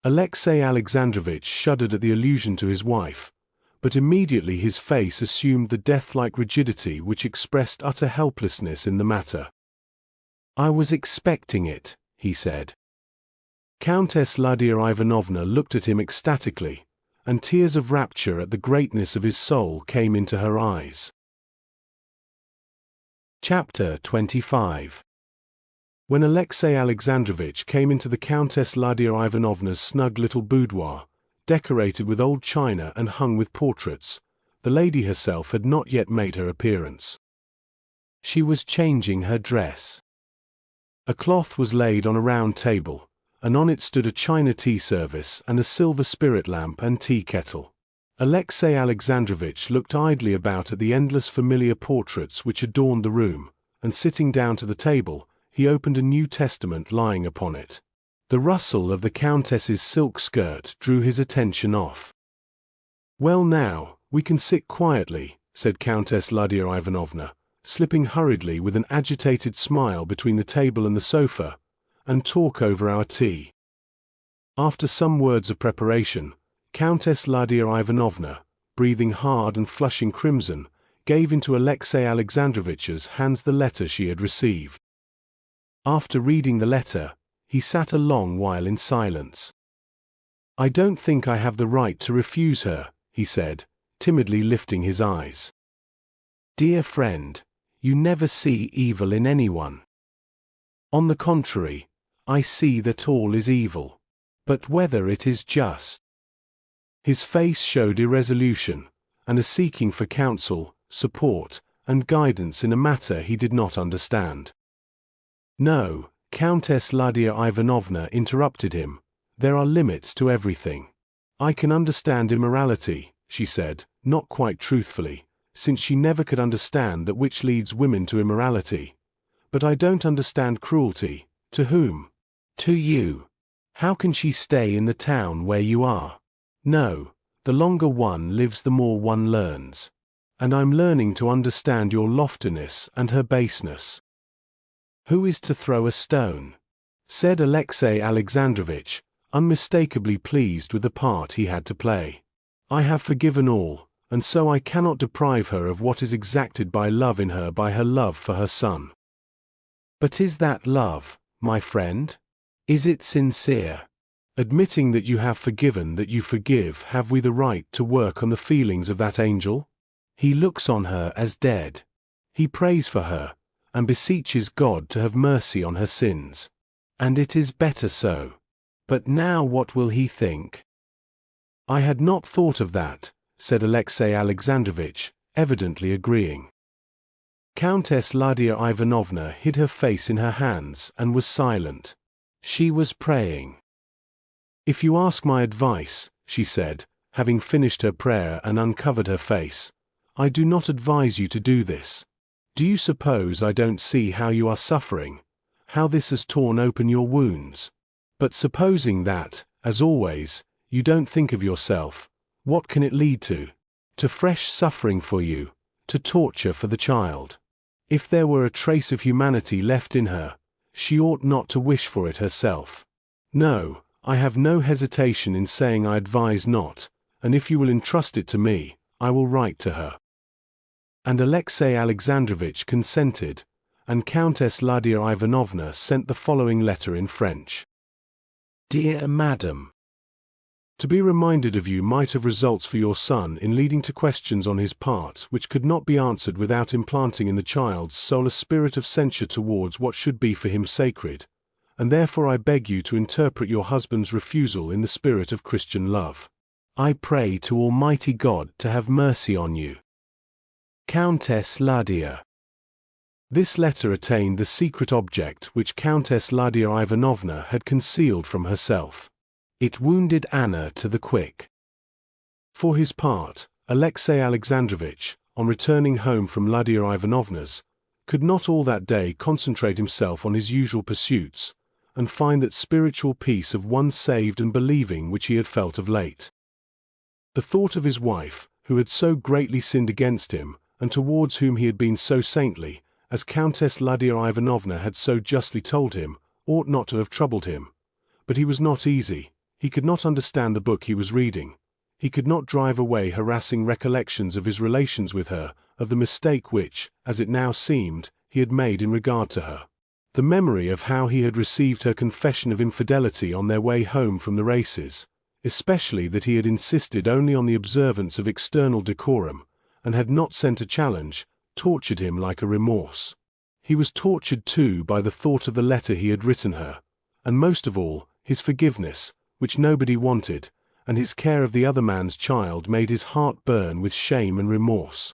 Alexey Alexandrovich shuddered at the allusion to his wife, but immediately his face assumed the death-like rigidity which expressed utter helplessness in the matter. "I was expecting it," he said. Countess Lydia Ivanovna looked at him ecstatically, and tears of rapture at the greatness of his soul came into her eyes. Chapter 25. When Alexey Alexandrovich came into the Countess Lydia Ivanovna's snug little boudoir, decorated with old china and hung with portraits, the lady herself had not yet made her appearance. She was changing her dress. A cloth was laid on a round table, and on it stood a china tea service and a silver spirit lamp and tea kettle. Alexey Alexandrovich looked idly about at the endless familiar portraits which adorned the room, and sitting down to the table, he opened a New Testament lying upon it. The rustle of the Countess's silk skirt drew his attention off. "Well now, we can sit quietly," said Countess Lydia Ivanovna, slipping hurriedly with an agitated smile between the table and the sofa, and talk over our tea. After some words of preparation, Countess Lydia Ivanovna, breathing hard and flushing crimson, gave into Alexey Alexandrovich's hands the letter she had received. After reading the letter, he sat a long while in silence. "I don't think I have the right to refuse her," he said, timidly lifting his eyes. "Dear friend, you never see evil in anyone. On the contrary, I see that all is evil. But whether it is just..." His face showed irresolution, and a seeking for counsel, support, and guidance in a matter he did not understand. "No," Countess Lydia Ivanovna interrupted him, "there are limits to everything. I can understand immorality," she said, not quite truthfully, since she never could understand that which leads women to immorality. "But I don't understand cruelty." "To whom?" "To you. How can she stay in the town where you are?" "No, the longer one lives the more one learns. And I'm learning to understand your loftiness and her baseness." "Who is to throw a stone?" said Alexey Alexandrovich, unmistakably pleased with the part he had to play. "I have forgiven all, and so I cannot deprive her of what is exacted by love in her by her love for her son." "But is that love, my friend? Is it sincere? Admitting that you have forgiven, that you forgive, have we the right to work on the feelings of that angel? He looks on her as dead. He prays for her, and beseeches God to have mercy on her sins. And it is better so. But now what will he think?" "I had not thought of that," said Alexey Alexandrovich, evidently agreeing. Countess Lydia Ivanovna hid her face in her hands and was silent. She was praying. "If you ask my advice," she said, having finished her prayer and uncovered her face, "I do not advise you to do this. Do you suppose I don't see how you are suffering, how this has torn open your wounds? But supposing that, as always, you don't think of yourself, what can it lead to? To fresh suffering for you, to torture for the child. If there were a trace of humanity left in her, she ought not to wish for it herself. No, I have no hesitation in saying I advise not, and if you will entrust it to me, I will write to her." And Alexey Alexandrovich consented, and Countess Lydia Ivanovna sent the following letter in French. "Dear Madam, to be reminded of you might have results for your son in leading to questions on his part which could not be answered without implanting in the child's soul a spirit of censure towards what should be for him sacred, and therefore I beg you to interpret your husband's refusal in the spirit of Christian love. I pray to Almighty God to have mercy on you. Countess Lydia." This letter attained the secret object which Countess Lydia Ivanovna had concealed from herself. It wounded Anna to the quick. For his part, Alexey Alexandrovich, on returning home from Lydia Ivanovna's, could not all that day concentrate himself on his usual pursuits, and find that spiritual peace of one saved and believing which he had felt of late. The thought of his wife, who had so greatly sinned against him, and towards whom he had been so saintly, as Countess Lydia Ivanovna had so justly told him, ought not to have troubled him. But he was not easy. He could not understand the book he was reading. He could not drive away harassing recollections of his relations with her, of the mistake which, as it now seemed, he had made in regard to her. The memory of how he had received her confession of infidelity on their way home from the races, especially that he had insisted only on the observance of external decorum, and had not sent a challenge, tortured him like a remorse. He was tortured too by the thought of the letter he had written her, and most of all, his forgiveness, which nobody wanted, and his care of the other man's child made his heart burn with shame and remorse.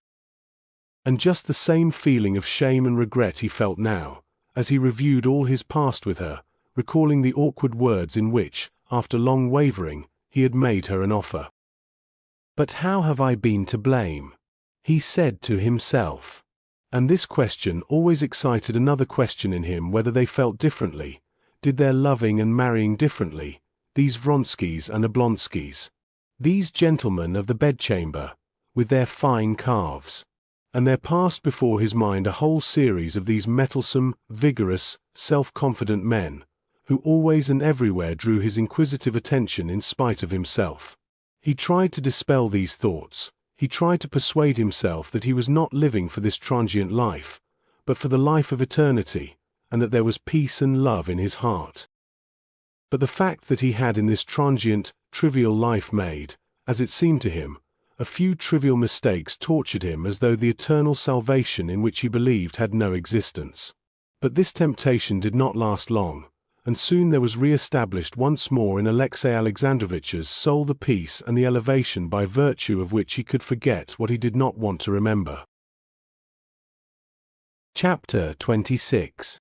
And just the same feeling of shame and regret he felt now, as he reviewed all his past with her, recalling the awkward words in which, after long wavering, he had made her an offer. "But how have I been to blame?" he said to himself. And this question always excited another question in him, whether they felt differently, did their loving and marrying differently, these Vronskys and Oblonskys, these gentlemen of the bedchamber, with their fine calves. and there passed before his mind a whole series of these mettlesome, vigorous, self-confident men, who always and everywhere drew his inquisitive attention in spite of himself. He tried to dispel these thoughts. He tried to persuade himself that he was not living for this transient life, but for the life of eternity, and that there was peace and love in his heart. But the fact that he had in this transient, trivial life made, as it seemed to him, a few trivial mistakes tortured him as though the eternal salvation in which he believed had no existence. But this temptation did not last long, and soon there was re-established once more in Alexey Alexandrovitch's soul the peace and the elevation by virtue of which he could forget what he did not want to remember. Chapter 26.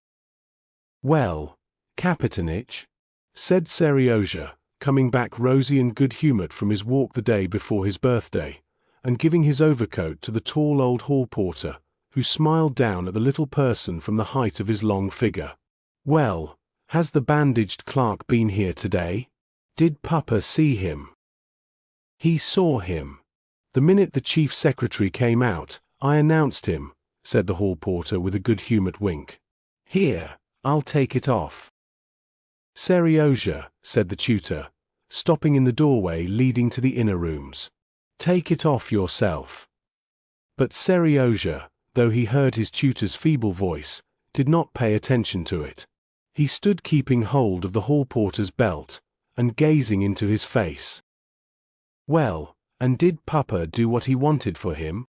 "Well, Kapitanich," said Seryozha, coming back rosy and good-humored from his walk the day before his birthday, and giving his overcoat to the tall old hall porter, who smiled down at the little person from the height of his long figure. "Well, has the bandaged clerk been here today? Did Papa see him?" "He saw him. The minute the chief secretary came out, I announced him," said the hall porter with a good-humored wink. "Here, I'll take it off." "Seryozha," said the tutor, stopping in the doorway leading to the inner rooms. "Take it off yourself." But Seryozha, though he heard his tutor's feeble voice, did not pay attention to it. He stood keeping hold of the hall porter's belt, and gazing into his face. "Well, and did Papa do what he wanted for him?"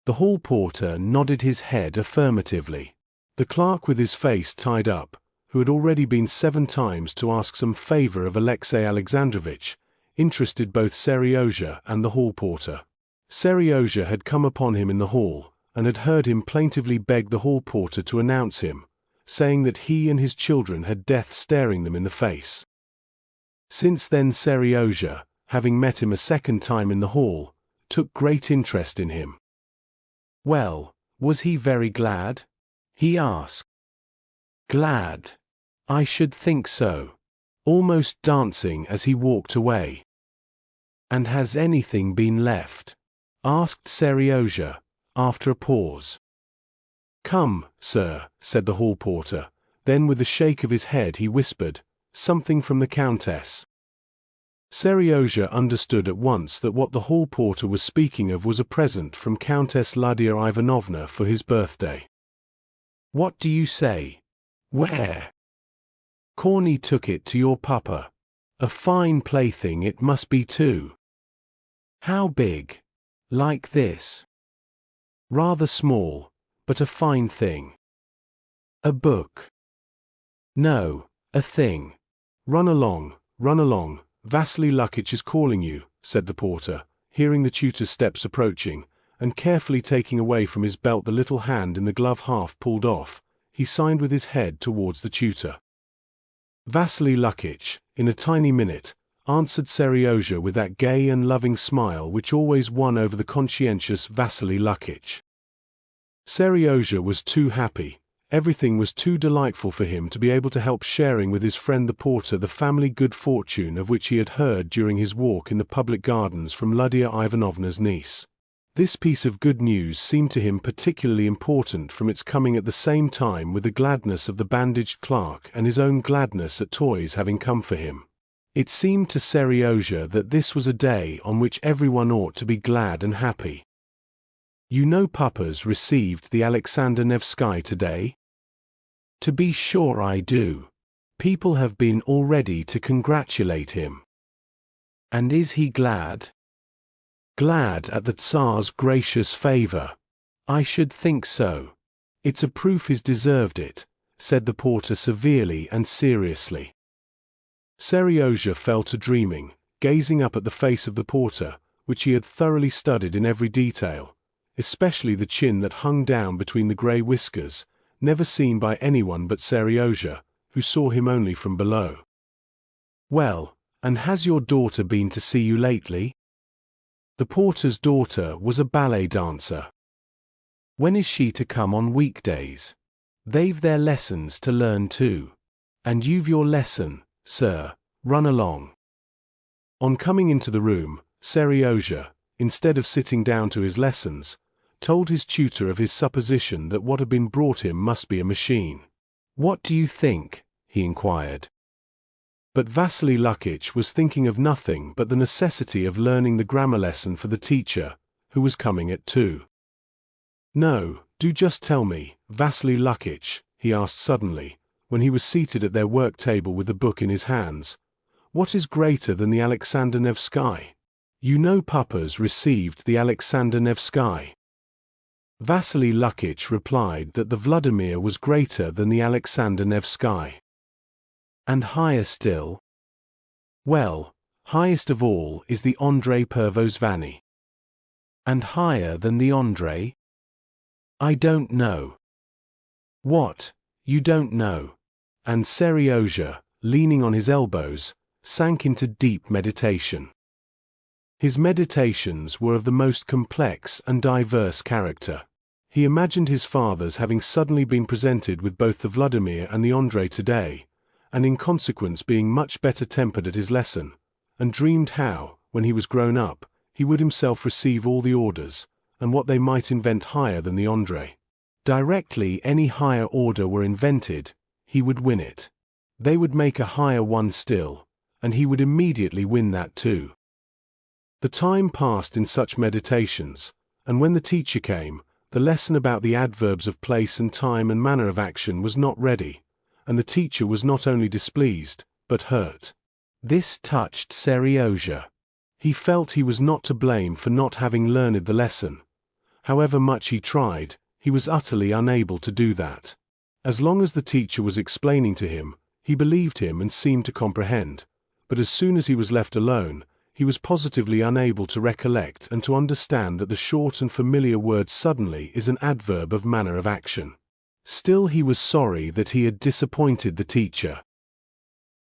The hall porter nodded his head affirmatively. The clerk with his face tied up, who had already been 7 times to ask some favor of Alexey Alexandrovitch, interested both Seryozha and the hall porter. Seryozha had come upon him in the hall, and had heard him plaintively beg the hall porter to announce him, saying that he and his children had death staring them in the face. Since then Seryozha, having met him a 2nd time in the hall, took great interest in him. "Well, was he very glad?" he asked. "Glad? I should think so. Almost dancing as he walked away." "And has anything been left?" asked Seryozha, after a pause. "Come, sir," said the hall porter, then with a shake of his head he whispered, "Something from the countess." Seryozha understood at once that what the hall porter was speaking of was a present from Countess Lydia Ivanovna for his birthday. "What do you say? Where?" "Corney took it to your papa. A fine plaything it must be too." "How big? Like this?" "Rather small, but a fine thing." "A book?" "No, a thing. Run along, Vasily Lukitch is calling you," said the porter, hearing the tutor's steps approaching, and carefully taking away from his belt the little hand in the glove half pulled off, he signed with his head towards the tutor. "Vasily Lukitch, in a tiny minute," answered Seryozha with that gay and loving smile which always won over the conscientious Vasily Lukitch. Seryozha was too happy. Everything was too delightful for him to be able to help sharing with his friend the porter the family good fortune of which he had heard during his walk in the public gardens from Lydia Ivanovna's niece. This piece of good news seemed to him particularly important from its coming at the same time with the gladness of the bandaged clerk and his own gladness at toys having come for him. It seemed to Seryozha that this was a day on which everyone ought to be glad and happy. "You know Papa's received the Alexander Nevsky today?" "To be sure I do. People have been already to congratulate him." "And is he glad?" "Glad at the Tsar's gracious favor." "I should think so." "It's a proof he's deserved it," said the porter severely and seriously. Seryozha fell to dreaming, gazing up at the face of the porter, which he had thoroughly studied in every detail, especially the chin that hung down between the grey whiskers, never seen by anyone but Seryozha, who saw him only from below. "Well, and has your daughter been to see you lately?" The porter's daughter was a ballet dancer. "When is she to come on weekdays? They've their lessons to learn too." "And you've your lesson, sir. Run along." On coming into the room, Seryozha, instead of sitting down to his lessons, told his tutor of his supposition that what had been brought him must be a machine. "What do you think?" he inquired. But Vasily Lukitch was thinking of nothing but the necessity of learning the grammar lesson for the teacher, who was coming at 2. "No, do just tell me, Vasily Lukitch," he asked suddenly, when he was seated at their work table with the book in his hands, "what is greater than the Alexander Nevsky? You know Papa's received the Alexander Nevsky." Vasily Lukitch replied that the Vladimir was greater than the Alexander Nevsky. "And higher still?" "Well, highest of all is the Andrei Pervozvany." "And higher than the Andrei?" "I don't know." "What, you don't know?" And Seryozha, leaning on his elbows, sank into deep meditation. His meditations were of the most complex and diverse character. He imagined his father's having suddenly been presented with both the Vladimir and the Andrei today, and in consequence being much better tempered at his lesson, and dreamed how, when he was grown up, he would himself receive all the orders, and what they might invent higher than the Andrei. Directly any higher order were invented, he would win it. They would make a higher one still, and he would immediately win that too. The time passed in such meditations, and when the teacher came, the lesson about the adverbs of place and time and manner of action was not ready, and the teacher was not only displeased, but hurt. This touched Seryozha. He felt he was not to blame for not having learned the lesson. However much he tried, he was utterly unable to do that. As long as the teacher was explaining to him, he believed him and seemed to comprehend, but as soon as he was left alone, he was positively unable to recollect and to understand that the short and familiar word suddenly is an adverb of manner of action. Still he was sorry that he had disappointed the teacher.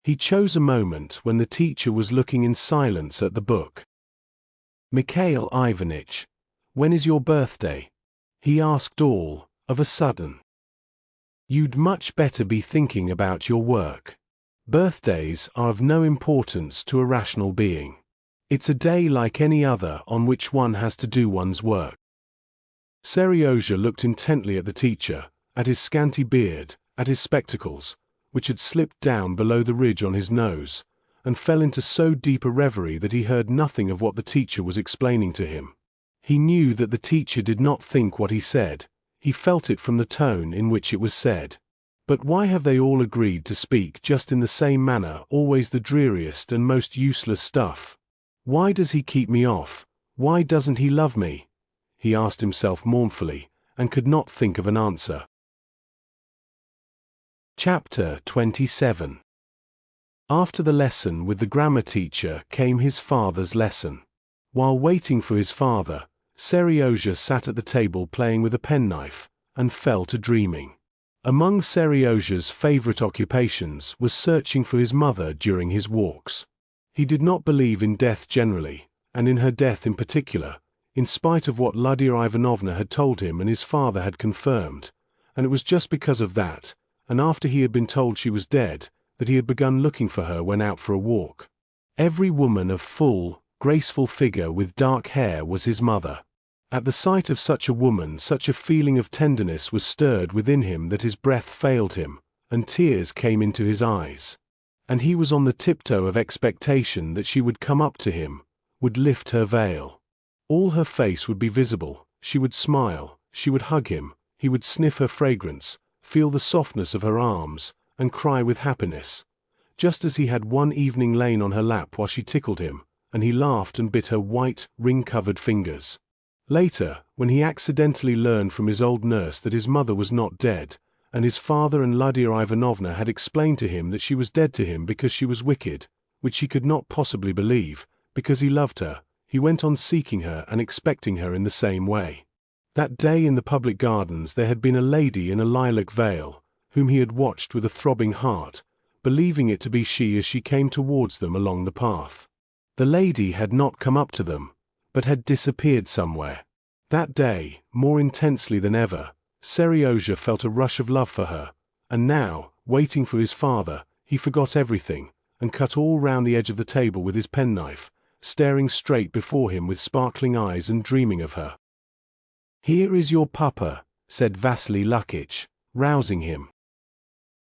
He chose a moment when the teacher was looking in silence at the book. "Mikhail Ivanitch, when is your birthday?" he asked all of a sudden. "You'd much better be thinking about your work. Birthdays are of no importance to a rational being. It's a day like any other on which one has to do one's work." Seryozha looked intently at the teacher, at his scanty beard, at his spectacles, which had slipped down below the ridge on his nose, and fell into so deep a reverie that he heard nothing of what the teacher was explaining to him. He knew that the teacher did not think what he said, he felt it from the tone in which it was said. But why have they all agreed to speak just in the same manner, always the dreariest and most useless stuff? Why does he keep me off? Why doesn't he love me? He asked himself mournfully, and could not think of an answer. Chapter 27. After the lesson with the grammar teacher came his father's lesson. While waiting for his father, Seryozha sat at the table playing with a penknife, and fell to dreaming. Among Seryozha's favorite occupations was searching for his mother during his walks. He did not believe in death generally, and in her death in particular, in spite of what Lydia Ivanovna had told him and his father had confirmed, and it was just because of that, and after he had been told she was dead, that he had begun looking for her when out for a walk. Every woman of full, graceful figure with dark hair was his mother. At the sight of such a woman, such a feeling of tenderness was stirred within him that his breath failed him, and tears came into his eyes. And he was on the tiptoe of expectation that she would come up to him, would lift her veil. All her face would be visible, she would smile, she would hug him, he would sniff her fragrance, feel the softness of her arms, and cry with happiness, just as he had one evening lain on her lap while she tickled him, and he laughed and bit her white, ring-covered fingers. Later, when he accidentally learned from his old nurse that his mother was not dead, and his father and Lydia Ivanovna had explained to him that she was dead to him because she was wicked, which he could not possibly believe, because he loved her, he went on seeking her and expecting her in the same way. That day in the public gardens there had been a lady in a lilac veil, whom he had watched with a throbbing heart, believing it to be she as she came towards them along the path. The lady had not come up to them, but had disappeared somewhere. That day, more intensely than ever, Seryozha felt a rush of love for her, and now, waiting for his father, he forgot everything, and cut all round the edge of the table with his penknife, staring straight before him with sparkling eyes and dreaming of her. Here is your papa, said Vasily Lukich, rousing him.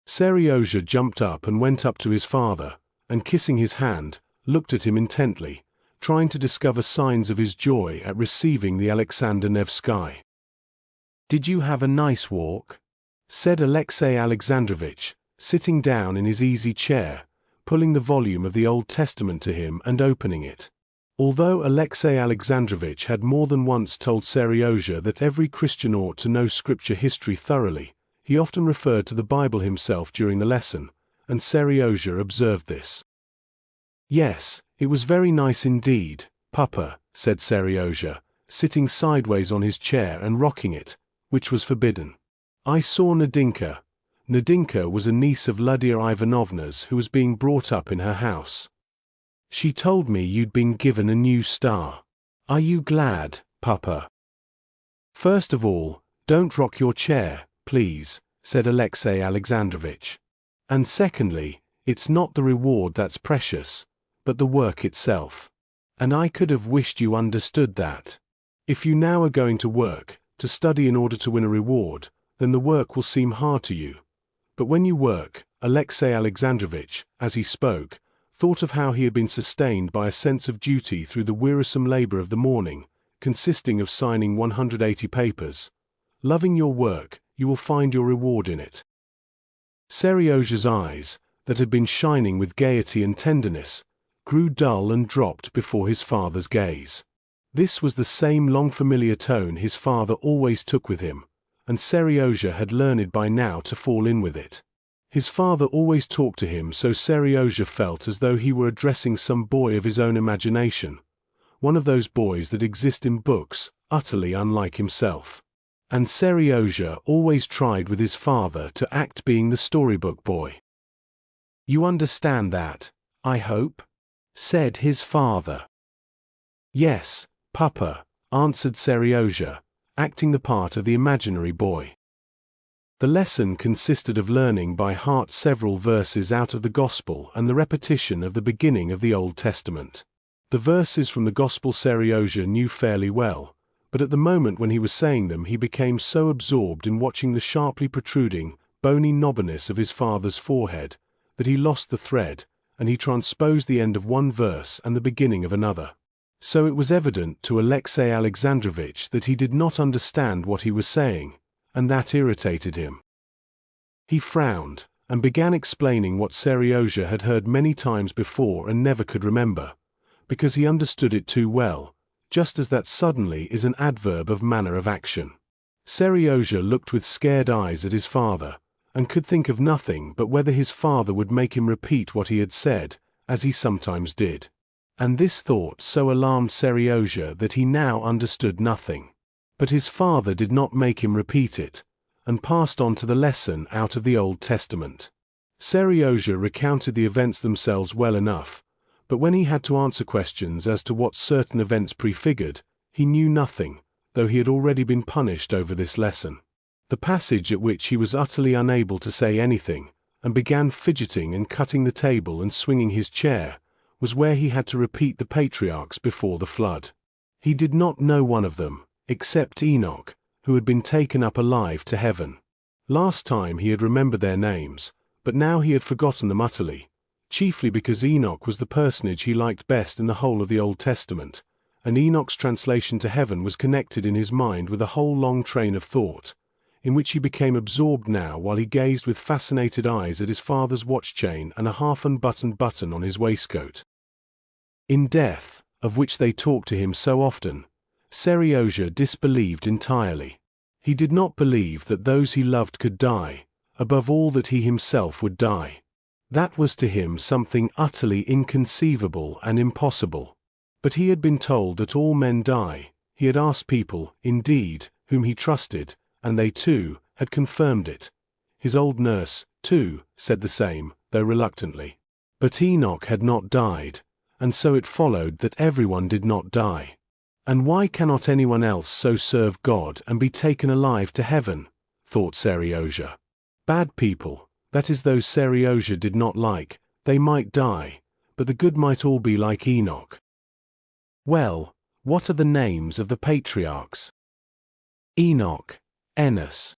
Seryozha jumped up and went up to his father, and kissing his hand, looked at him intently, trying to discover signs of his joy at receiving the Alexander Nevsky. Did you have a nice walk? Said Alexey Alexandrovich, sitting down in his easy chair, pulling the volume of the Old Testament to him and opening it. Although Alexey Alexandrovich had more than once told Seryozha that every Christian ought to know scripture history thoroughly, he often referred to the Bible himself during the lesson, and Seryozha observed this. Yes, it was very nice indeed, Papa, said Seryozha, sitting sideways on his chair and rocking it, which was forbidden. I saw Nadinka. Nadinka was a niece of Lydia Ivanovna's who was being brought up in her house. She told me you'd been given a new star. Are you glad, Papa? First of all, don't rock your chair, please, said Alexey Alexandrovich. And secondly, it's not the reward that's precious, but the work itself. And I could have wished you understood that. If you now are going to work, to study in order to win a reward, then the work will seem hard to you. But when you work, Alexey Alexandrovich, as he spoke, thought of how he had been sustained by a sense of duty through the wearisome labor of the morning, consisting of signing 180 papers. Loving your work, you will find your reward in it. Seryozha's eyes, that had been shining with gaiety and tenderness, grew dull and dropped before his father's gaze. This was the same long-familiar tone his father always took with him, and Seryozha had learned by now to fall in with it. His father always talked to him, so Seryozha felt as though he were addressing some boy of his own imagination, one of those boys that exist in books, utterly unlike himself. And Seryozha always tried with his father to act being the storybook boy. You understand that, I hope? Said his father. Yes, Papa, answered Seryozha, acting the part of the imaginary boy. The lesson consisted of learning by heart several verses out of the Gospel and the repetition of the beginning of the Old Testament. The verses from the Gospel Seryozha knew fairly well, but at the moment when he was saying them he became so absorbed in watching the sharply protruding, bony knobbiness of his father's forehead, that he lost the thread, and he transposed the end of one verse and the beginning of another. So it was evident to Alexey Alexandrovich that he did not understand what he was saying, and that irritated him. He frowned, and began explaining what Seryozha had heard many times before and never could remember, because he understood it too well, just as that suddenly is an adverb of manner of action. Seryozha looked with scared eyes at his father, and could think of nothing but whether his father would make him repeat what he had said, as he sometimes did. And this thought so alarmed Seryozha that he now understood nothing. But his father did not make him repeat it, and passed on to the lesson out of the Old Testament. Seryozha recounted the events themselves well enough, but when he had to answer questions as to what certain events prefigured, he knew nothing, though he had already been punished over this lesson. The passage at which he was utterly unable to say anything, and began fidgeting and cutting the table and swinging his chair, was where he had to repeat the patriarchs before the flood. He did not know one of them, except Enoch, who had been taken up alive to heaven. Last time he had remembered their names, but now he had forgotten them utterly, chiefly because Enoch was the personage he liked best in the whole of the Old Testament, and Enoch's translation to heaven was connected in his mind with a whole long train of thought, in which he became absorbed now while he gazed with fascinated eyes at his father's watch chain and a half-unbuttoned button on his waistcoat. In death, of which they talked to him so often, Seryozha disbelieved entirely. He did not believe that those he loved could die, above all that he himself would die. That was to him something utterly inconceivable and impossible. But he had been told that all men die. He had asked people, indeed, whom he trusted, and they too had confirmed it. His old nurse, too, said the same, though reluctantly. But Enoch had not died, and so it followed that everyone did not die. And why cannot anyone else so serve God and be taken alive to heaven? Thought Seryozha. Bad people, that is those Seryozha did not like, they might die, but the good might all be like Enoch. Well, what are the names of the patriarchs? Enoch, Enos.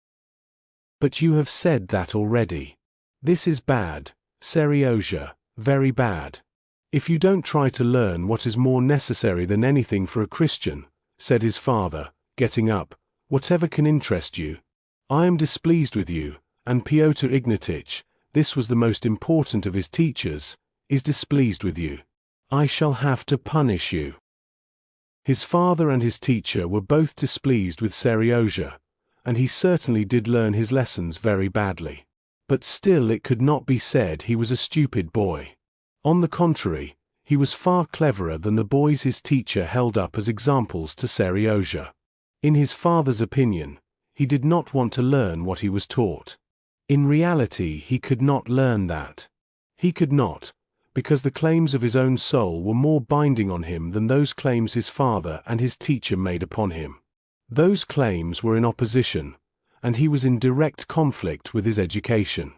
But you have said that already. This is bad, Seryozha, very bad. If you don't try to learn what is more necessary than anything for a Christian, said his father, getting up, whatever can interest you. I am displeased with you, and Pyotr Ignatitch, this was the most important of his teachers, is displeased with you. I shall have to punish you. His father and his teacher were both displeased with Seryozha, and he certainly did learn his lessons very badly. But still it could not be said he was a stupid boy. On the contrary, he was far cleverer than the boys his teacher held up as examples to Seryozha. In his father's opinion, he did not want to learn what he was taught. In reality he could not learn that. He could not, because the claims of his own soul were more binding on him than those claims his father and his teacher made upon him. Those claims were in opposition, and he was in direct conflict with his education.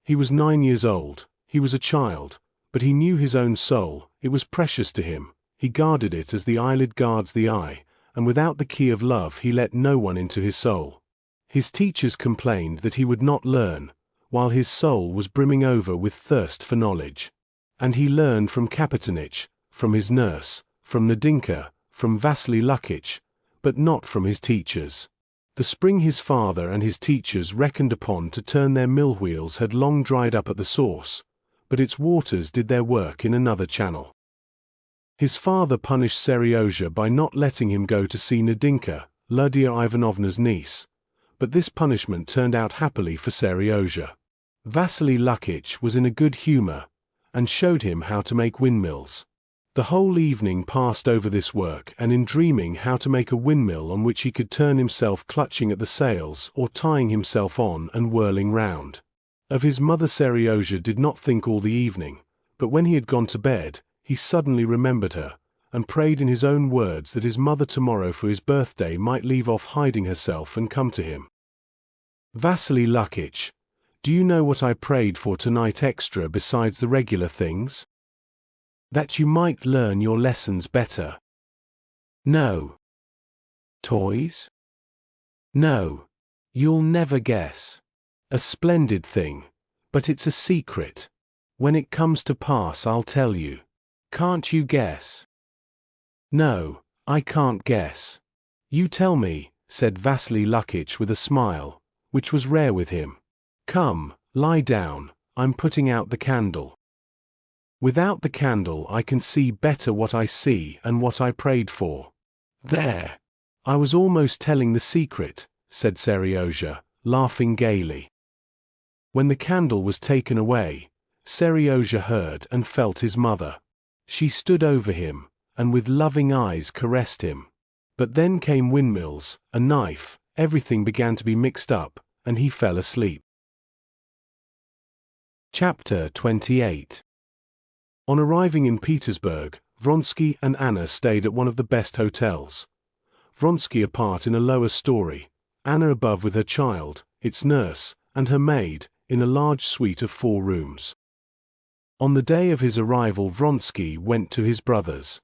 He was 9 years old, he was a child, but he knew his own soul, it was precious to him, he guarded it as the eyelid guards the eye, and without the key of love he let no one into his soul. His teachers complained that he would not learn, while his soul was brimming over with thirst for knowledge. And he learned from Kapitanich, from his nurse, from Nadinka, from Vasily Lukitch, but not from his teachers. The spring his father and his teachers reckoned upon to turn their mill wheels had long dried up at the source, but its waters did their work in another channel. His father punished Seryozha by not letting him go to see Nadinka, Lydia Ivanovna's niece, but this punishment turned out happily for Seryozha. Vasily Lukitch was in a good humor, and showed him how to make windmills. The whole evening passed over this work and in dreaming how to make a windmill on which he could turn himself clutching at the sails or tying himself on and whirling round. Of his mother Seryozha did not think all the evening, but when he had gone to bed, he suddenly remembered her, and prayed in his own words that his mother tomorrow for his birthday might leave off hiding herself and come to him. Vasily Lukitch, do you know what I prayed for tonight extra besides the regular things? That you might learn your lessons better. No. Toys? No. You'll never guess. A splendid thing. But it's a secret. When it comes to pass I'll tell you. Can't you guess? No, I can't guess. You tell me, said Vasily Lukitch with a smile, which was rare with him. Come, lie down, I'm putting out the candle. Without the candle I can see better what I see and what I prayed for. There. I was almost telling the secret, said Seryozha, laughing gaily. When the candle was taken away, Seryozha heard and felt his mother. She stood over him, and with loving eyes caressed him. But then came windmills, a knife, everything began to be mixed up, and he fell asleep. Chapter 28. On arriving in Petersburg, Vronsky and Anna stayed at one of the best hotels. Vronsky apart in a lower story, Anna above with her child, its nurse, and her maid, in a large suite of 4 rooms. On the day of his arrival Vronsky went to his brother's.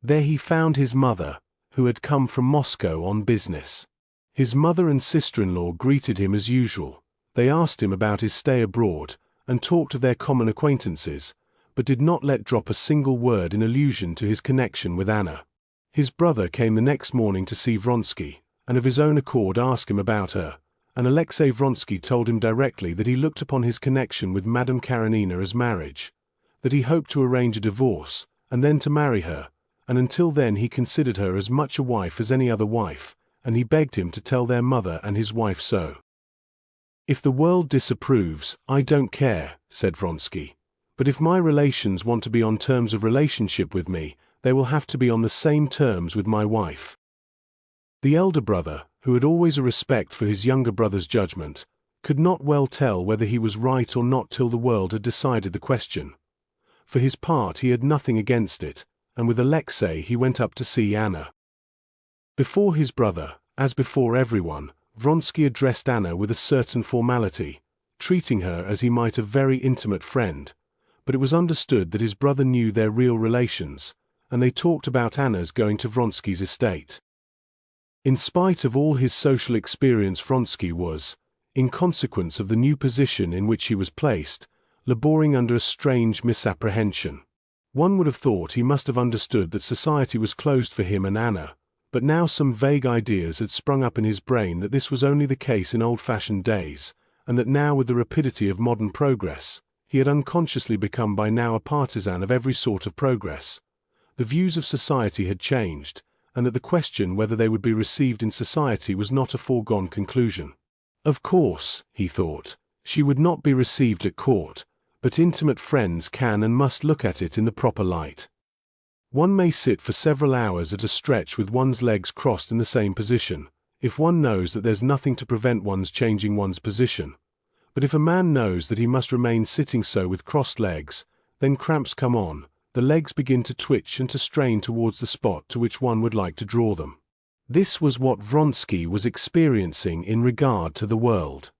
There he found his mother, who had come from Moscow on business. His mother and sister-in-law greeted him as usual. They asked him about his stay abroad, and talked of their common acquaintances, but did not let drop a single word in allusion to his connection with Anna. His brother came the next morning to see Vronsky, and of his own accord asked him about her, and Alexei Vronsky told him directly that he looked upon his connection with Madame Karenina as marriage, that he hoped to arrange a divorce, and then to marry her, and until then he considered her as much a wife as any other wife, and he begged him to tell their mother and his wife so. If the world disapproves, I don't care, said Vronsky. But if my relations want to be on terms of relationship with me, they will have to be on the same terms with my wife. The elder brother, who had always a respect for his younger brother's judgment, could not well tell whether he was right or not till the world had decided the question. For his part he had nothing against it, and with Alexei he went up to see Anna. Before his brother, as before everyone, Vronsky addressed Anna with a certain formality, treating her as he might a very intimate friend, but it was understood that his brother knew their real relations, and they talked about Anna's going to Vronsky's estate. In spite of all his social experience, Vronsky was, in consequence of the new position in which he was placed, laboring under a strange misapprehension. One would have thought he must have understood that society was closed for him and Anna, but now some vague ideas had sprung up in his brain that this was only the case in old-fashioned days, and that now, with the rapidity of modern progress, he had unconsciously become by now a partisan of every sort of progress. The views of society had changed, and that the question whether they would be received in society was not a foregone conclusion. Of course, he thought, she would not be received at court, but intimate friends can and must look at it in the proper light. One may sit for several hours at a stretch with one's legs crossed in the same position, if one knows that there's nothing to prevent one's changing one's position. But if a man knows that he must remain sitting so with crossed legs, then cramps come on, the legs begin to twitch and to strain towards the spot to which one would like to draw them. This was what Vronsky was experiencing in regard to the world.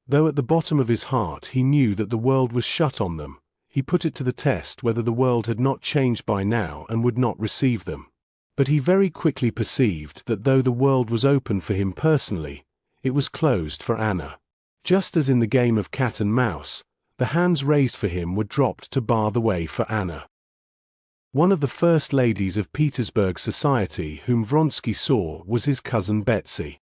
Though at the bottom of his heart he knew that the world was shut on them, he put it to the test whether the world had not changed by now and would not receive them. But he very quickly perceived that though the world was open for him personally, it was closed for Anna. Just as in the game of cat and mouse, the hands raised for him were dropped to bar the way for Anna. One of the first ladies of Petersburg society whom Vronsky saw was his cousin Betsy.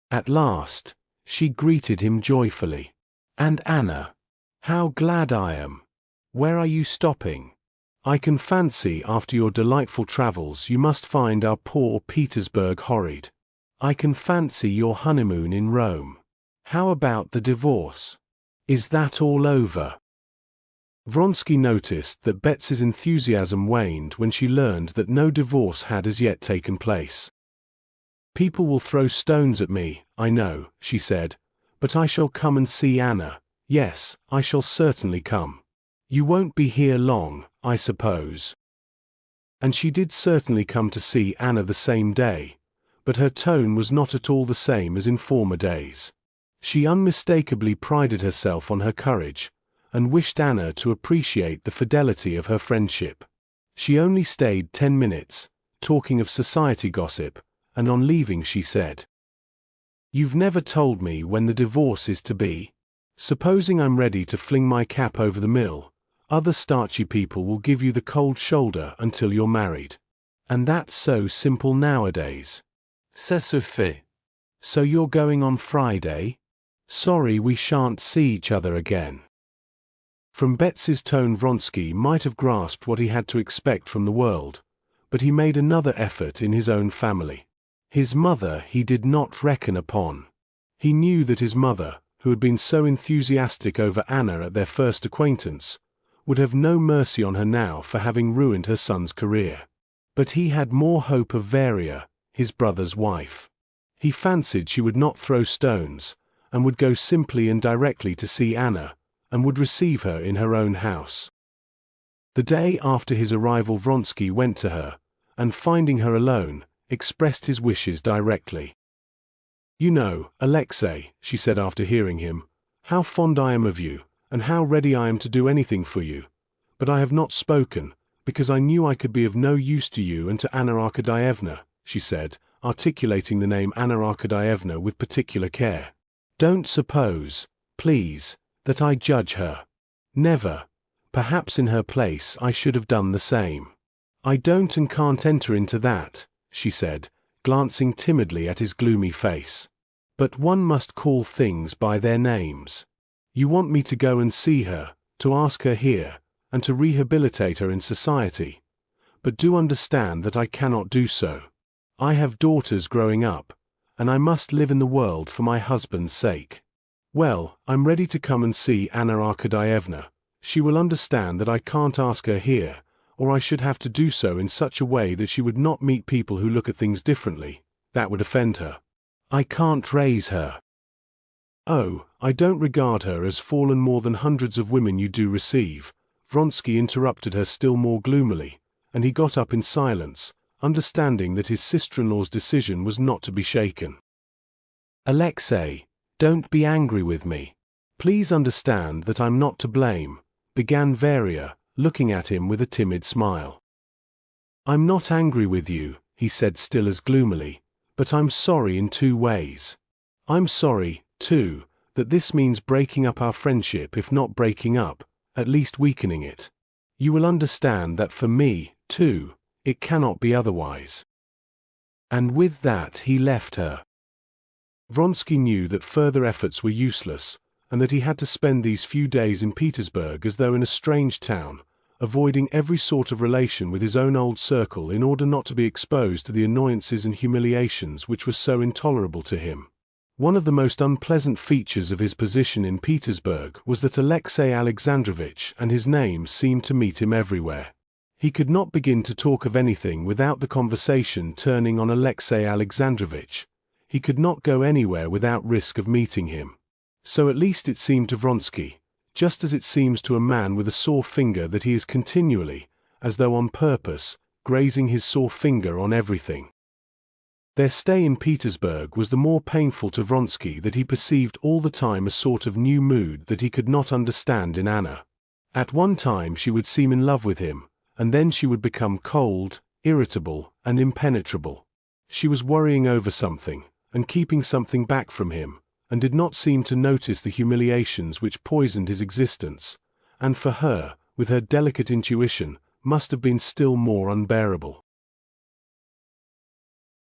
At last, she greeted him joyfully. "And Anna, how glad I am! Where are you stopping? I can fancy after your delightful travels you must find our poor Petersburg horrid. I can fancy your honeymoon in Rome. How about the divorce? Is that all over?" Vronsky noticed that Betsy's enthusiasm waned when she learned that no divorce had as yet taken place. "People will throw stones at me, I know," she said, "but I shall come and see Anna. Yes, I shall certainly come. You won't be here long, I suppose." And she did certainly come to see Anna the same day, but her tone was not at all the same as in former days. She unmistakably prided herself on her courage, and wished Anna to appreciate the fidelity of her friendship. She only stayed 10 minutes, talking of society gossip, and on leaving she said, "You've never told me when the divorce is to be. Supposing I'm ready to fling my cap over the mill, other starchy people will give you the cold shoulder until you're married. And that's so simple nowadays. Ça se fait. So you're going on Friday? Sorry we shan't see each other again." From Betsy's tone Vronsky might have grasped what he had to expect from the world, but he made another effort in his own family. His mother he did not reckon upon. He knew that his mother, who had been so enthusiastic over Anna at their first acquaintance, would have no mercy on her now for having ruined her son's career. But he had more hope of Varia, his brother's wife. He fancied she would not throw stones, and would go simply and directly to see Anna, and would receive her in her own house. The day after his arrival Vronsky went to her, and finding her alone, expressed his wishes directly. "You know, Alexei," she said after hearing him, "how fond I am of you, and how ready I am to do anything for you. But I have not spoken, because I knew I could be of no use to you and to Anna Arkadyevna," she said, articulating the name Anna Arkadyevna with particular care. "Don't suppose, please, that I judge her. Never. Perhaps in her place I should have done the same. I don't and can't enter into that," she said, glancing timidly at his gloomy face. "But one must call things by their names. You want me to go and see her, to ask her here, and to rehabilitate her in society. But do understand that I cannot do so. I have daughters growing up, and I must live in the world for my husband's sake. Well, I'm ready to come and see Anna Arkadyevna. She will understand that I can't ask her here, or I should have to do so in such a way that she would not meet people who look at things differently. That would offend her. I can't raise her." "Oh, I don't regard her as fallen more than hundreds of women you do receive," Vronsky interrupted her still more gloomily, and he got up in silence, understanding that his sister-in-law's decision was not to be shaken. "Alexei, don't be angry with me. Please understand that I'm not to blame," began Varia, looking at him with a timid smile. "I'm not angry with you," he said still as gloomily, But I'm sorry in two ways. I'm sorry, too, that this means breaking up our friendship, if not breaking up, at least weakening it. You will understand that for me, too, it cannot be otherwise." And with that he left her. Vronsky knew that further efforts were useless, and that he had to spend these few days in Petersburg as though in a strange town, avoiding every sort of relation with his own old circle in order not to be exposed to the annoyances and humiliations which were so intolerable to him. One of the most unpleasant features of his position in Petersburg was that Alexey Alexandrovitch and his name seemed to meet him everywhere. He could not begin to talk of anything without the conversation turning on Alexey Alexandrovitch. He could not go anywhere without risk of meeting him. So at least it seemed to Vronsky, just as it seems to a man with a sore finger that he is continually, as though on purpose, grazing his sore finger on everything. Their stay in Petersburg was the more painful to Vronsky that he perceived all the time a sort of new mood that he could not understand in Anna. At one time she would seem in love with him, and then she would become cold, irritable, and impenetrable. She was worrying over something, and keeping something back from him, and did not seem to notice the humiliations which poisoned his existence, and for her, with her delicate intuition, must have been still more unbearable.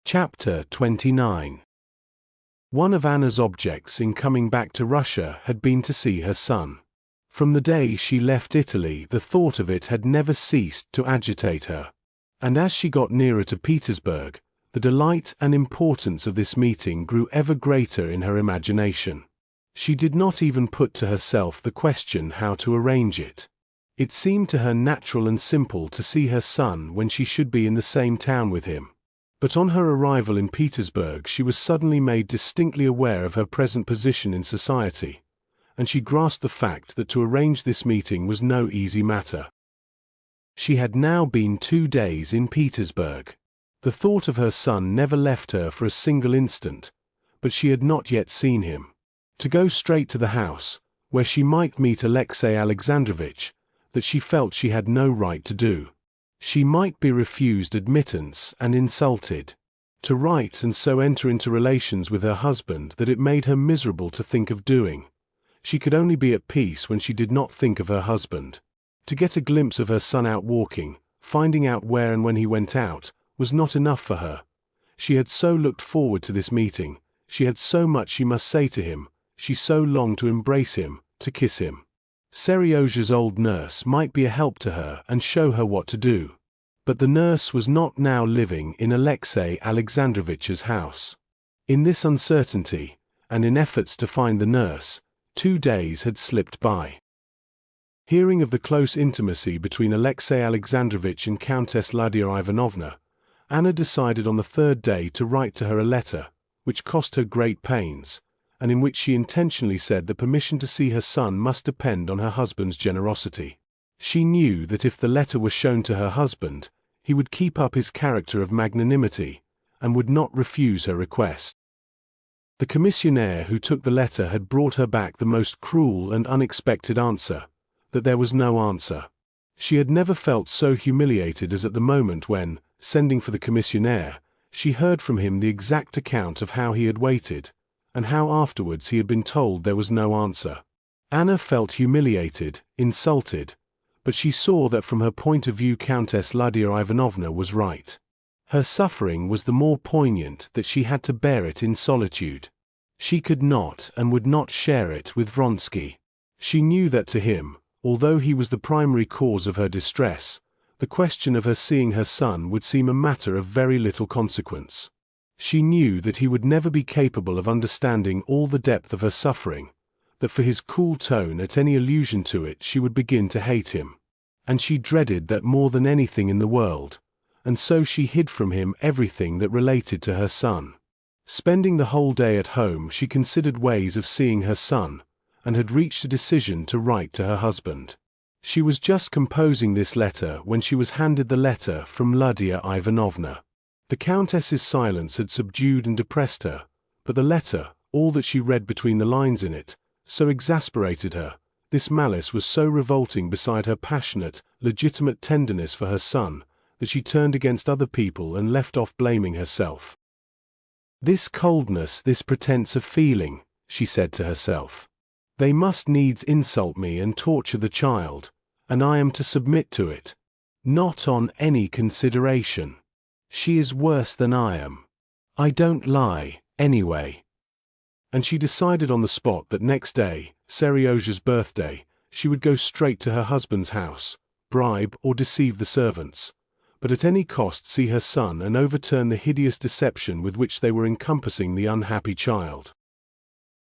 Chapter 29. One of Anna's objects in coming back to Russia had been to see her son. From the day she left Italy, the thought of it had never ceased to agitate her. And as she got nearer to Petersburg, the delight and importance of this meeting grew ever greater in her imagination. She did not even put to herself the question how to arrange it. It seemed to her natural and simple to see her son when she should be in the same town with him. But on her arrival in Petersburg she was suddenly made distinctly aware of her present position in society, and she grasped the fact that to arrange this meeting was no easy matter. She had now been 2 days in Petersburg. The thought of her son never left her for a single instant, but she had not yet seen him. To go straight to the house, where she might meet Alexey Alexandrovitch, that she felt she had no right to do. She might be refused admittance and insulted. To write and so enter into relations with her husband that it made her miserable to think of doing. She could only be at peace when she did not think of her husband. To get a glimpse of her son out walking, finding out where and when he went out, was not enough for her. She had so looked forward to this meeting, she had so much she must say to him, she so longed to embrace him, to kiss him. Seriozha's old nurse might be a help to her and show her what to do. But the nurse was not now living in Alexey Alexandrovitch's house. In this uncertainty, and in efforts to find the nurse, 2 days had slipped by. Hearing of the close intimacy between Alexey Alexandrovitch and Countess Lydia Ivanovna, Anna decided on the 3rd day to write to her a letter, which cost her great pains, and in which she intentionally said that permission to see her son must depend on her husband's generosity. She knew that if the letter were shown to her husband, he would keep up his character of magnanimity, and would not refuse her request. The commissionaire who took the letter had brought her back the most cruel and unexpected answer, that there was no answer. She had never felt so humiliated as at the moment when, sending for the commissionaire, she heard from him the exact account of how he had waited, and how afterwards he had been told there was no answer. Anna felt humiliated, insulted, but she saw that from her point of view Countess Lydia Ivanovna was right. Her suffering was the more poignant that she had to bear it in solitude. She could not and would not share it with Vronsky. She knew that to him, although he was the primary cause of her distress, the question of her seeing her son would seem a matter of very little consequence. She knew that he would never be capable of understanding all the depth of her suffering, that for his cool tone at any allusion to it she would begin to hate him. And she dreaded that more than anything in the world, and so she hid from him everything that related to her son. Spending the whole day at home she considered ways of seeing her son, and had reached a decision to write to her husband. She was just composing this letter when she was handed the letter from Lydia Ivanovna. The Countess's silence had subdued and depressed her, but the letter, all that she read between the lines in it, so exasperated her, this malice was so revolting beside her passionate, legitimate tenderness for her son, that she turned against other people and left off blaming herself. This coldness, this pretense of feeling, she said to herself. They must needs insult me and torture the child, and I am to submit to it. Not on any consideration. She is worse than I am. I don't lie, anyway. And she decided on the spot that next day, Serioja's birthday, she would go straight to her husband's house, bribe or deceive the servants, but at any cost see her son and overturn the hideous deception with which they were encompassing the unhappy child.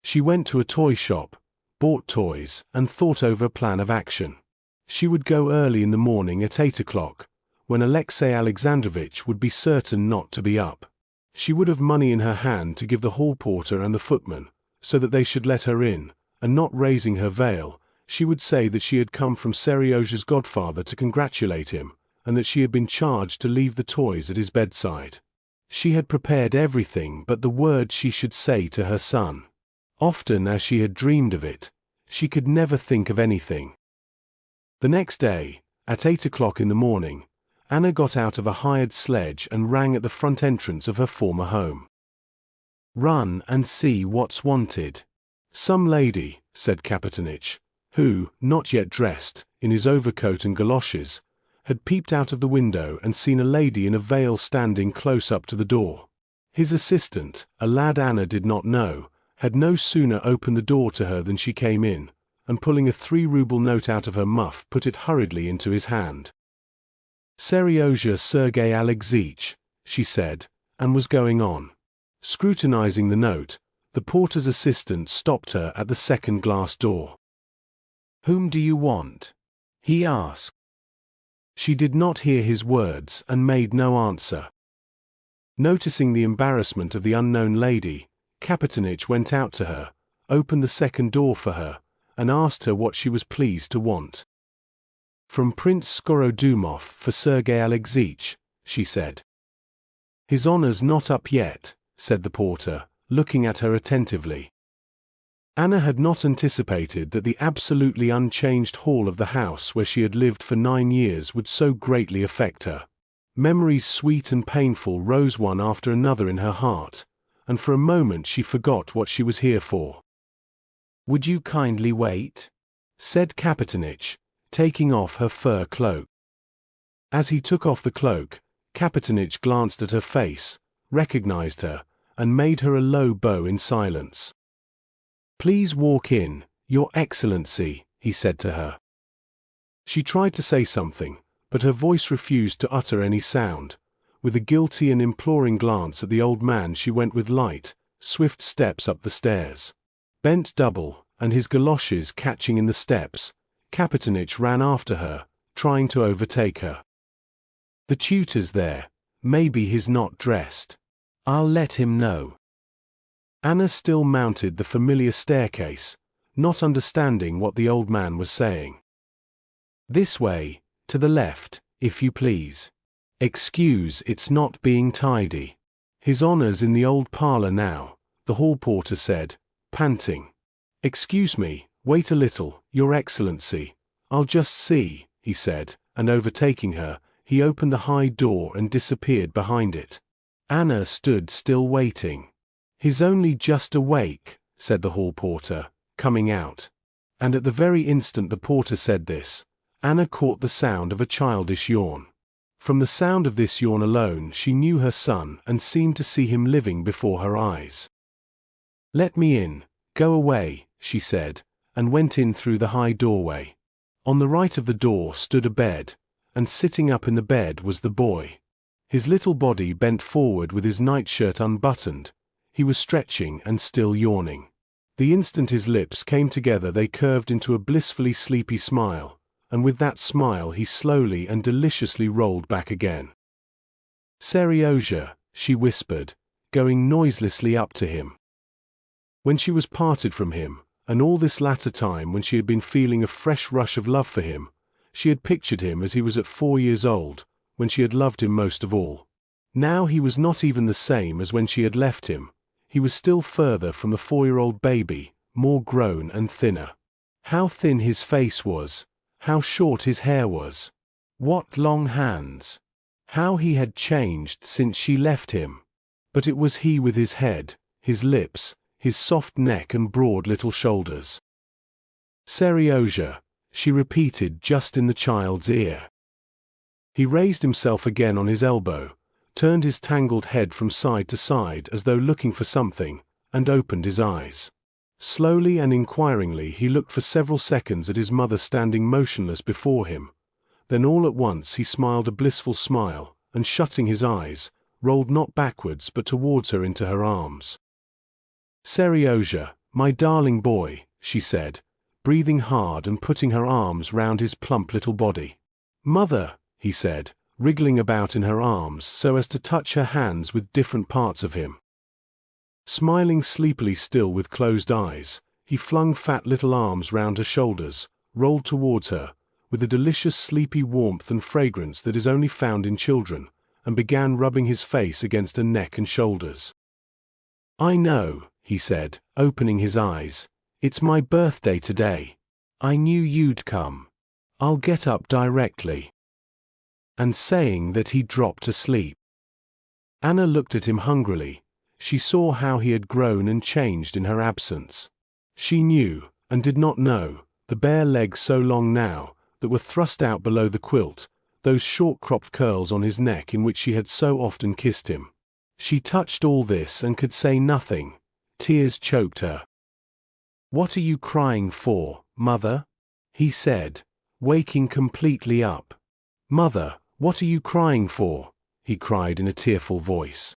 She went to a toy shop, bought toys, and thought over a plan of action. She would go early in the morning at 8 o'clock, when Alexey Alexandrovitch would be certain not to be up. She would have money in her hand to give the hall porter and the footman, so that they should let her in, and not raising her veil, she would say that she had come from Serioja's godfather to congratulate him, and that she had been charged to leave the toys at his bedside. She had prepared everything but the words she should say to her son. Often as she had dreamed of it, she could never think of anything. The next day, at 8 o'clock in the morning, Anna got out of a hired sledge and rang at the front entrance of her former home. "Run and see what's wanted." "Some lady," said Kapitonich, who, not yet dressed, in his overcoat and galoshes, had peeped out of the window and seen a lady in a veil standing close up to the door. His assistant, a lad Anna did not know, had no sooner opened the door to her than she came in, and pulling a 3-ruble note out of her muff put it hurriedly into his hand. "Serioja Sergei Alexeich," she said, and was going on. Scrutinizing the note, the porter's assistant stopped her at the second glass door. "Whom do you want?" he asked. She did not hear his words and made no answer. Noticing the embarrassment of the unknown lady, Kapitonich went out to her, opened the second door for her, and asked her what she was pleased to want. "From Prince Skorodumov for Sergei Alexeich," she said. "His honor's not up yet," said the porter, looking at her attentively. Anna had not anticipated that the absolutely unchanged hall of the house where she had lived for 9 years would so greatly affect her. Memories sweet and painful rose one after another in her heart, and for a moment she forgot what she was here for. "Would you kindly wait?" said Kapitonich, taking off her fur cloak. As he took off the cloak, Kapitonich glanced at her face, recognized her, and made her a low bow in silence. "Please walk in, Your Excellency," he said to her. She tried to say something, but her voice refused to utter any sound. With a guilty and imploring glance at the old man she went with light, swift steps up the stairs. Bent double, and his galoshes catching in the steps, Kapitonich ran after her, trying to overtake her. "The tutor's there. Maybe he's not dressed. I'll let him know." Anna still mounted the familiar staircase, not understanding what the old man was saying. "This way, to the left, if you please. Excuse it's not being tidy. His honor's in the old parlor now," the hall porter said, panting. "Excuse me, wait a little, Your Excellency. I'll just see," he said, and overtaking her, he opened the high door and disappeared behind it. Anna stood still waiting. "He's only just awake," said the hall porter, coming out. And at the very instant the porter said this, Anna caught the sound of a childish yawn. From the sound of this yawn alone she knew her son and seemed to see him living before her eyes. "Let me in, go away," she said, and went in through the high doorway. On the right of the door stood a bed, and sitting up in the bed was the boy. His little body bent forward with his nightshirt unbuttoned. He was stretching and still yawning. The instant his lips came together they curved into a blissfully sleepy smile, and with that smile he slowly and deliciously rolled back again. "Serioja," she whispered, going noiselessly up to him. When she was parted from him, and all this latter time when she had been feeling a fresh rush of love for him, she had pictured him as he was at 4 years old, when she had loved him most of all. Now he was not even the same as when she had left him. He was still further from the 4-year-old baby, more grown and thinner. How thin his face was, how short his hair was. What long hands. How he had changed since she left him. But it was he with his head, his lips, his soft neck and broad little shoulders. "Serioja," she repeated just in the child's ear. He raised himself again on his elbow, turned his tangled head from side to side as though looking for something, and opened his eyes. Slowly and inquiringly he looked for several seconds at his mother standing motionless before him. Then all at once he smiled a blissful smile, and shutting his eyes, rolled not backwards but towards her into her arms. "Serioja, my darling boy," she said, breathing hard and putting her arms round his plump little body. "Mother," he said, wriggling about in her arms so as to touch her hands with different parts of him. Smiling sleepily still with closed eyes, he flung fat little arms round her shoulders, rolled towards her, with the delicious sleepy warmth and fragrance that is only found in children, and began rubbing his face against her neck and shoulders. "I know," he said, opening his eyes. "It's my birthday today. I knew you'd come. I'll get up directly." And saying that he dropped asleep. Anna looked at him hungrily. She saw how he had grown and changed in her absence. She knew, and did not know, the bare legs so long now, that were thrust out below the quilt, those short-cropped curls on his neck in which she had so often kissed him. She touched all this and could say nothing. Tears choked her. "What are you crying for, Mother?" he said, waking completely up. "Mother, what are you crying for?" he cried in a tearful voice.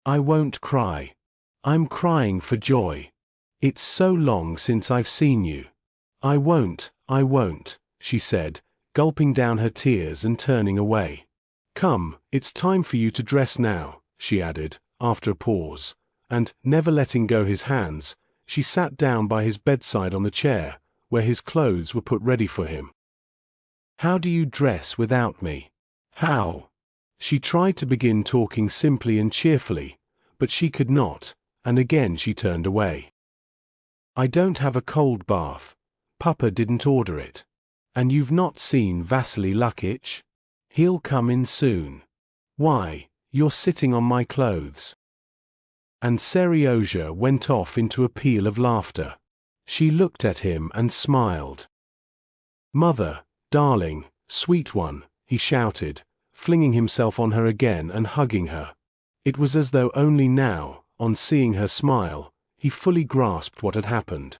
"I won't cry. I'm crying for joy. It's so long since I've seen you." I won't," she said, gulping down her tears and turning away. "Come, it's time for you to dress now," she added, after a pause, and, never letting go his hands, she sat down by his bedside on the chair, where his clothes were put ready for him. "How do you dress without me? How?" She tried to begin talking simply and cheerfully, but she could not, and again she turned away. "I don't have a cold bath. Papa didn't order it. And you've not seen Vasily Lukitch? He'll come in soon. Why, you're sitting on my clothes." And Serioja went off into a peal of laughter. She looked at him and smiled. "Mother, darling, sweet one," he shouted, flinging himself on her again and hugging her. It was as though only now, on seeing her smile, he fully grasped what had happened.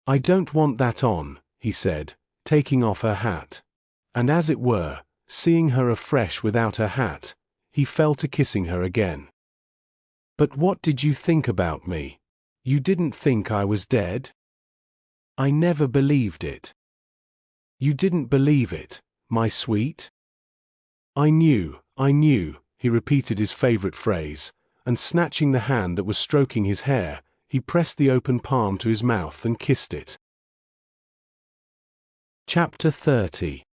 "I don't want that on," he said, taking off her hat. And as it were, seeing her afresh without her hat, he fell to kissing her again. "But what did you think about me? You didn't think I was dead?" "I never believed it." "You didn't believe it, my sweet?" I knew," he repeated his favorite phrase, and snatching the hand that was stroking his hair, he pressed the open palm to his mouth and kissed it. Chapter 30.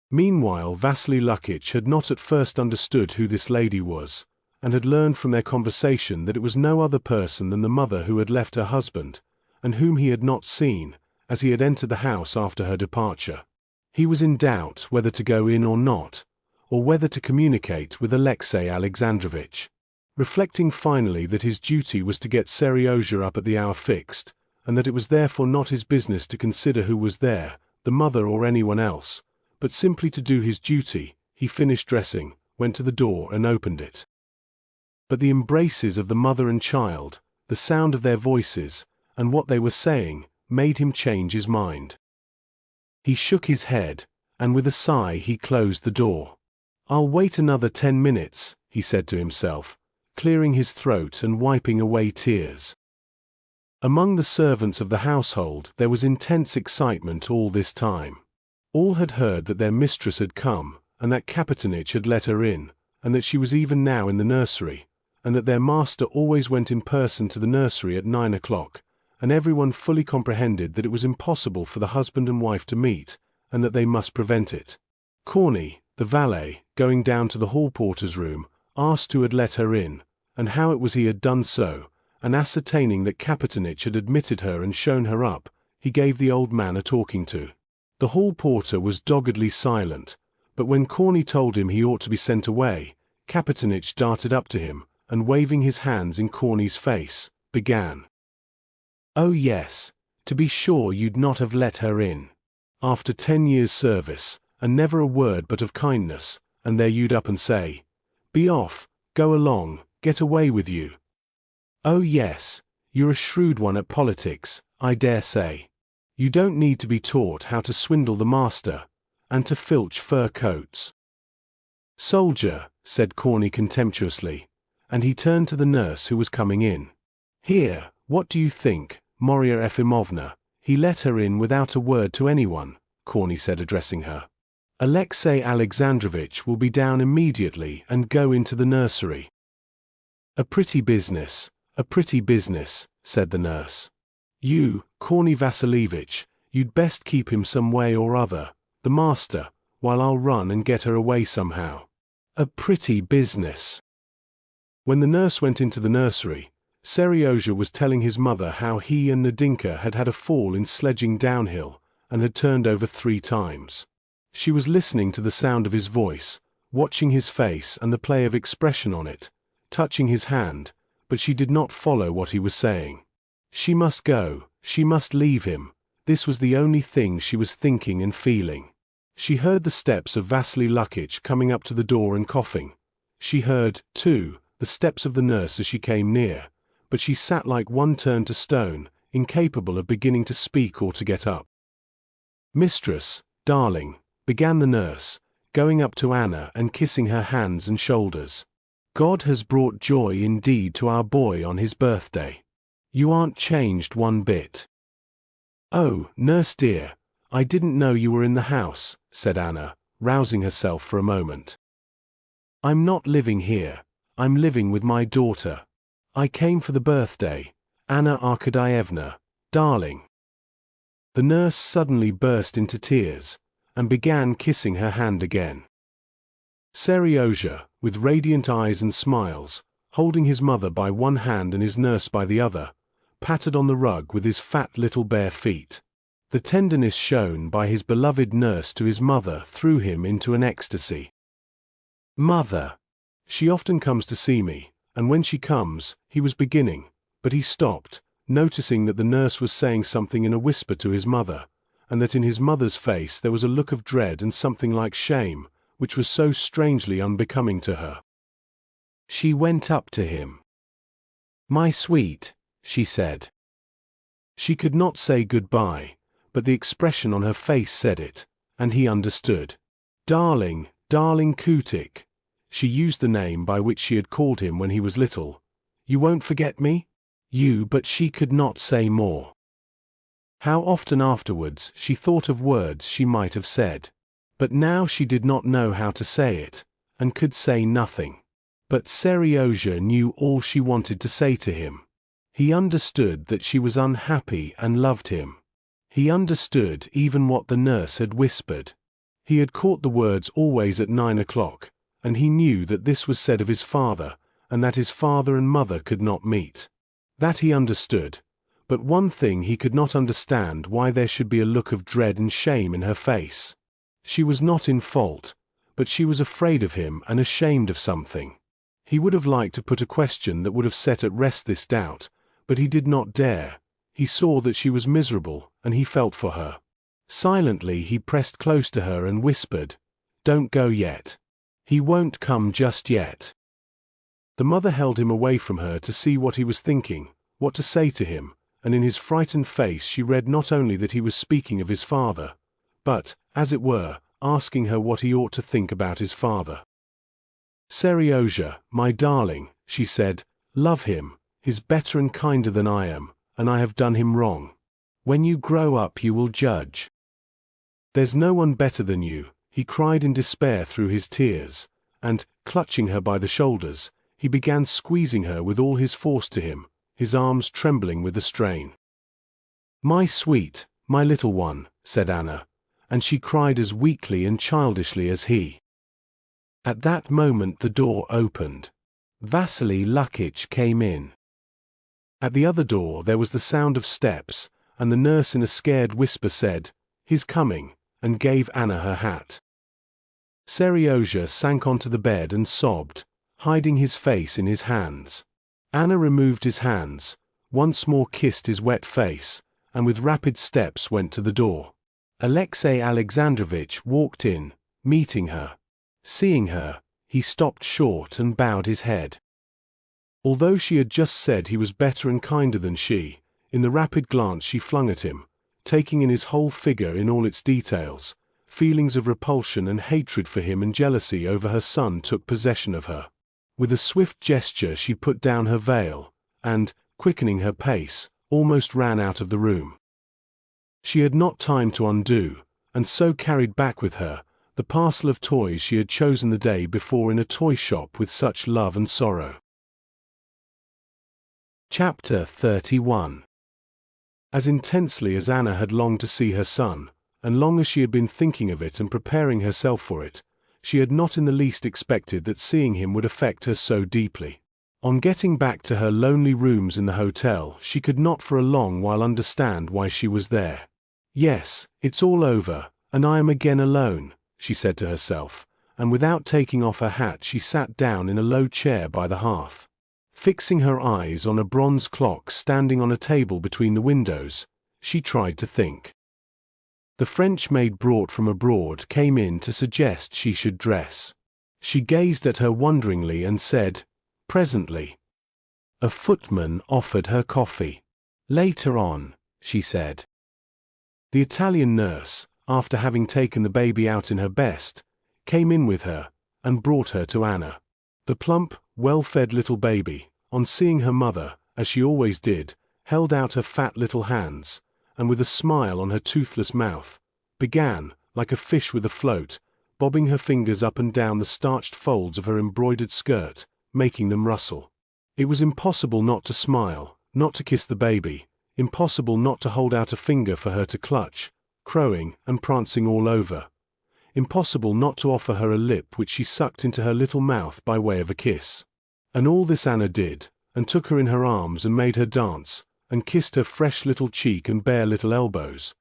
Meanwhile Vasily Lukitch had not at first understood who this lady was, and had learned from their conversation that it was no other person than the mother who had left her husband, and whom he had not seen, as he had entered the house after her departure. He was in doubt whether to go in or not, or whether to communicate with Alexey Alexandrovitch. Reflecting finally that his duty was to get Serioja up at the hour fixed, and that it was therefore not his business to consider who was there, the mother or anyone else, but simply to do his duty, he finished dressing, went to the door and opened it. But the embraces of the mother and child, the sound of their voices, and what they were saying, made him change his mind. He shook his head, and with a sigh he closed the door. "I'll wait another 10 minutes, he said to himself, clearing his throat and wiping away tears. Among the servants of the household there was intense excitement all this time. All had heard that their mistress had come, and that Kapitanich had let her in, and that she was even now in the nursery, and that their master always went in person to the nursery at 9 o'clock, and everyone fully comprehended that it was impossible for the husband and wife to meet, and that they must prevent it. Corney, the valet, going down to the hall porter's room, asked who had let her in, and how it was he had done so, and ascertaining that Kapitanich had admitted her and shown her up, he gave the old man a talking to. The hall porter was doggedly silent, but when Corney told him he ought to be sent away, Kapitanich darted up to him, and waving his hands in Corny's face, began. "Oh yes, to be sure you'd not have let her in. After 10 years' service, and never a word but of kindness, and there you'd up and say, 'Be off, go along, get away with you.' Oh yes, you're a shrewd one at politics, I dare say. You don't need to be taught how to swindle the master, and to filch fur coats." "Soldier," said Corny contemptuously, and he turned to the nurse who was coming in. "Here, what do you think, Marya Efimovna, he let her in without a word to anyone," Corny said, addressing her. "Alexey Alexandrovitch will be down immediately and go into the nursery." A pretty business, said the nurse. "You, Corny Vasilievich, you'd best keep him some way or other, the master, while I'll run and get her away somehow. A pretty business." When the nurse went into the nursery, Seryozha was telling his mother how he and Nadinka had had a fall in sledging downhill, and had turned over 3 times. She was listening to the sound of his voice, watching his face and the play of expression on it, touching his hand, but she did not follow what he was saying. She must go, she must leave him, this was the only thing she was thinking and feeling. She heard the steps of Vasily Lukitch coming up to the door and coughing. She heard, too, the steps of the nurse as she came near, but she sat like one turned to stone, incapable of beginning to speak or to get up. "Mistress, darling," began the nurse, going up to Anna and kissing her hands and shoulders. "God has brought joy indeed to our boy on his birthday. You aren't changed one bit." "Oh, nurse dear, I didn't know you were in the house," said Anna, rousing herself for a moment. "I'm not living here, I'm living with my daughter. I came for the birthday, Anna Arkadyevna, darling." The nurse suddenly burst into tears, and began kissing her hand again. Seryozha, with radiant eyes and smiles, holding his mother by one hand and his nurse by the other, pattered on the rug with his fat little bare feet. The tenderness shown by his beloved nurse to his mother threw him into an ecstasy. "Mother. She often comes to see me, and when she comes," he was beginning, but he stopped, noticing that the nurse was saying something in a whisper to his mother, and that in his mother's face there was a look of dread and something like shame, which was so strangely unbecoming to her. She went up to him. "My sweet," she said. She could not say goodbye, but the expression on her face said it, and he understood. "Darling, darling Kutik," she used the name by which she had called him when he was little. "You won't forget me?" But she could not say more. How often afterwards she thought of words she might have said. But now she did not know how to say it, and could say nothing. But Seryozha knew all she wanted to say to him. He understood that she was unhappy and loved him. He understood even what the nurse had whispered. He had caught the words always at 9 o'clock, and he knew that this was said of his father, and that his father and mother could not meet. That he understood, but one thing he could not understand, why there should be a look of dread and shame in her face. She was not in fault, but she was afraid of him and ashamed of something. He would have liked to put a question that would have set at rest this doubt, but he did not dare. He saw that she was miserable, and he felt for her. Silently he pressed close to her and whispered, "Don't go yet. He won't come just yet." The mother held him away from her to see what he was thinking, what to say to him, and in his frightened face she read not only that he was speaking of his father, but, as it were, asking her what he ought to think about his father. "Seryozha, my darling," she said, "love him, he's better and kinder than I am, and I have done him wrong. When you grow up you will judge." "There's no one better than you," he cried in despair through his tears, and, clutching her by the shoulders, he began squeezing her with all his force to him, his arms trembling with the strain. "My sweet, my little one," said Anna, and she cried as weakly and childishly as he. At that moment the door opened. Vasily Lukitch came in. At the other door there was the sound of steps, and the nurse in a scared whisper said, "He's coming," and gave Anna her hat. Seryozha sank onto the bed and sobbed, hiding his face in his hands. Anna removed his hands, once more kissed his wet face, and with rapid steps went to the door. Alexey Alexandrovich walked in, meeting her. Seeing her, he stopped short and bowed his head. Although she had just said he was better and kinder than she, in the rapid glance she flung at him, taking in his whole figure in all its details, feelings of repulsion and hatred for him and jealousy over her son took possession of her. With a swift gesture she put down her veil, and, quickening her pace, almost ran out of the room. She had not time to undo, and so carried back with her, the parcel of toys she had chosen the day before in a toy shop with such love and sorrow. Chapter 31. As intensely as Anna had longed to see her son, and long as she had been thinking of it and preparing herself for it, she had not in the least expected that seeing him would affect her so deeply. On getting back to her lonely rooms in the hotel, she could not for a long while understand why she was there. "Yes, it's all over, and I am again alone," she said to herself, and without taking off her hat she sat down in a low chair by the hearth. Fixing her eyes on a bronze clock standing on a table between the windows, she tried to think. The French maid brought from abroad came in to suggest she should dress. She gazed at her wonderingly and said, "Presently." A footman offered her coffee. "Later on," she said. The Italian nurse, after having taken the baby out in her best, came in with her, and brought her to Anna. The plump, well-fed little baby, on seeing her mother, as she always did, held out her fat little hands, and with a smile on her toothless mouth, began, like a fish with a float, bobbing her fingers up and down the starched folds of her embroidered skirt, making them rustle. It was impossible not to smile, not to kiss the baby, impossible not to hold out a finger for her to clutch, crowing and prancing all over. Impossible not to offer her a lip which she sucked into her little mouth by way of a kiss. And all this Anna did, and took her in her arms and made her dance, and kissed her fresh little cheek and bare little elbows.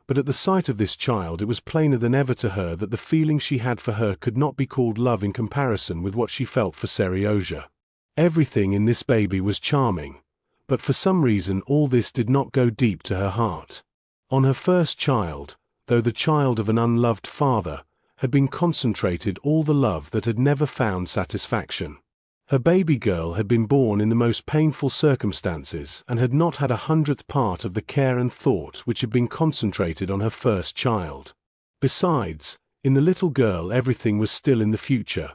But at the sight of this child it was plainer than ever to her that the feeling she had for her could not be called love in comparison with what she felt for Seryozha. Everything in this baby was charming, but for some reason all this did not go deep to her heart. On her first child, though the child of an unloved father, had been concentrated all the love that had never found satisfaction. Her baby girl had been born in the most painful circumstances and had not had 100th part of the care and thought which had been concentrated on her first child. Besides, in the little girl everything was still in the future,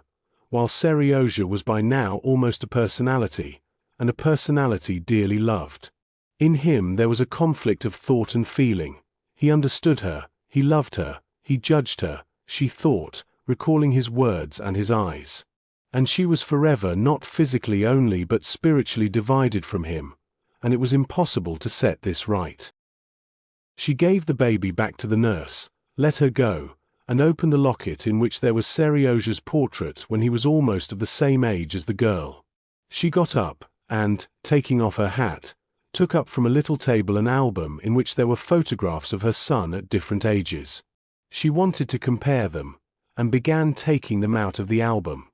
while Seryozha was by now almost a personality, and a personality dearly loved. In him there was a conflict of thought and feeling. He understood her, he loved her, he judged her, she thought, recalling his words and his eyes. And she was forever not physically only but spiritually divided from him, and it was impossible to set this right. She gave the baby back to the nurse, let her go, and opened the locket in which there was Seryozha's portrait when he was almost of the same age as the girl. She got up, and, taking off her hat, took up from a little table an album in which there were photographs of her son at different ages. She wanted to compare them, and began taking them out of the album.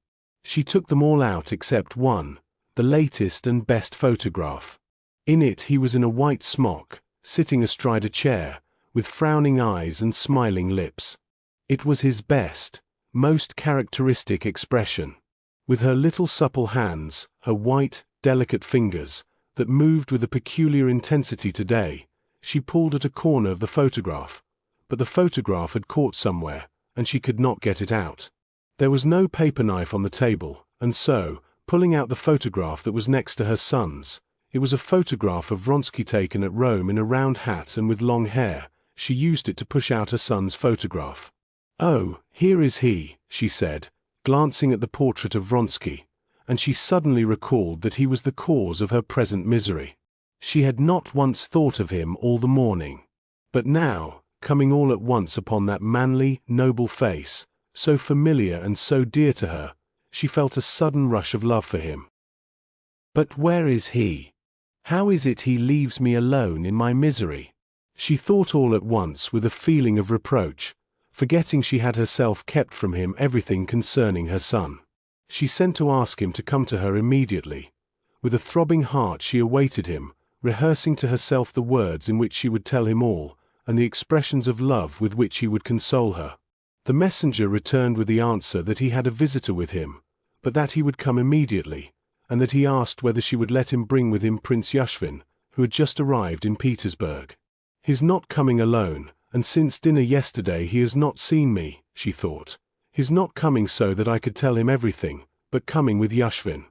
She took them all out except one, the latest and best photograph. In it he was in a white smock, sitting astride a chair, with frowning eyes and smiling lips. It was his best, most characteristic expression. With her little supple hands, her white, delicate fingers, that moved with a peculiar intensity today, she pulled at a corner of the photograph, but the photograph had caught somewhere, and she could not get it out. There was no paper knife on the table, and so, pulling out the photograph that was next to her son's, it was a photograph of Vronsky taken at Rome in a round hat and with long hair, she used it to push out her son's photograph. "Oh, here is he," she said, glancing at the portrait of Vronsky, and she suddenly recalled that he was the cause of her present misery. She had not once thought of him all the morning. But now, coming all at once upon that manly, noble face, so familiar and so dear to her, she felt a sudden rush of love for him. But where is he? How is it he leaves me alone in my misery? She thought all at once with a feeling of reproach, forgetting she had herself kept from him everything concerning her son. She sent to ask him to come to her immediately. With a throbbing heart she awaited him, rehearsing to herself the words in which she would tell him all, and the expressions of love with which he would console her. The messenger returned with the answer that he had a visitor with him, but that he would come immediately, and that he asked whether she would let him bring with him Prince Yashvin, who had just arrived in Petersburg. He's not coming alone, and since dinner yesterday he has not seen me, she thought. He's not coming so that I could tell him everything, but coming with Yashvin.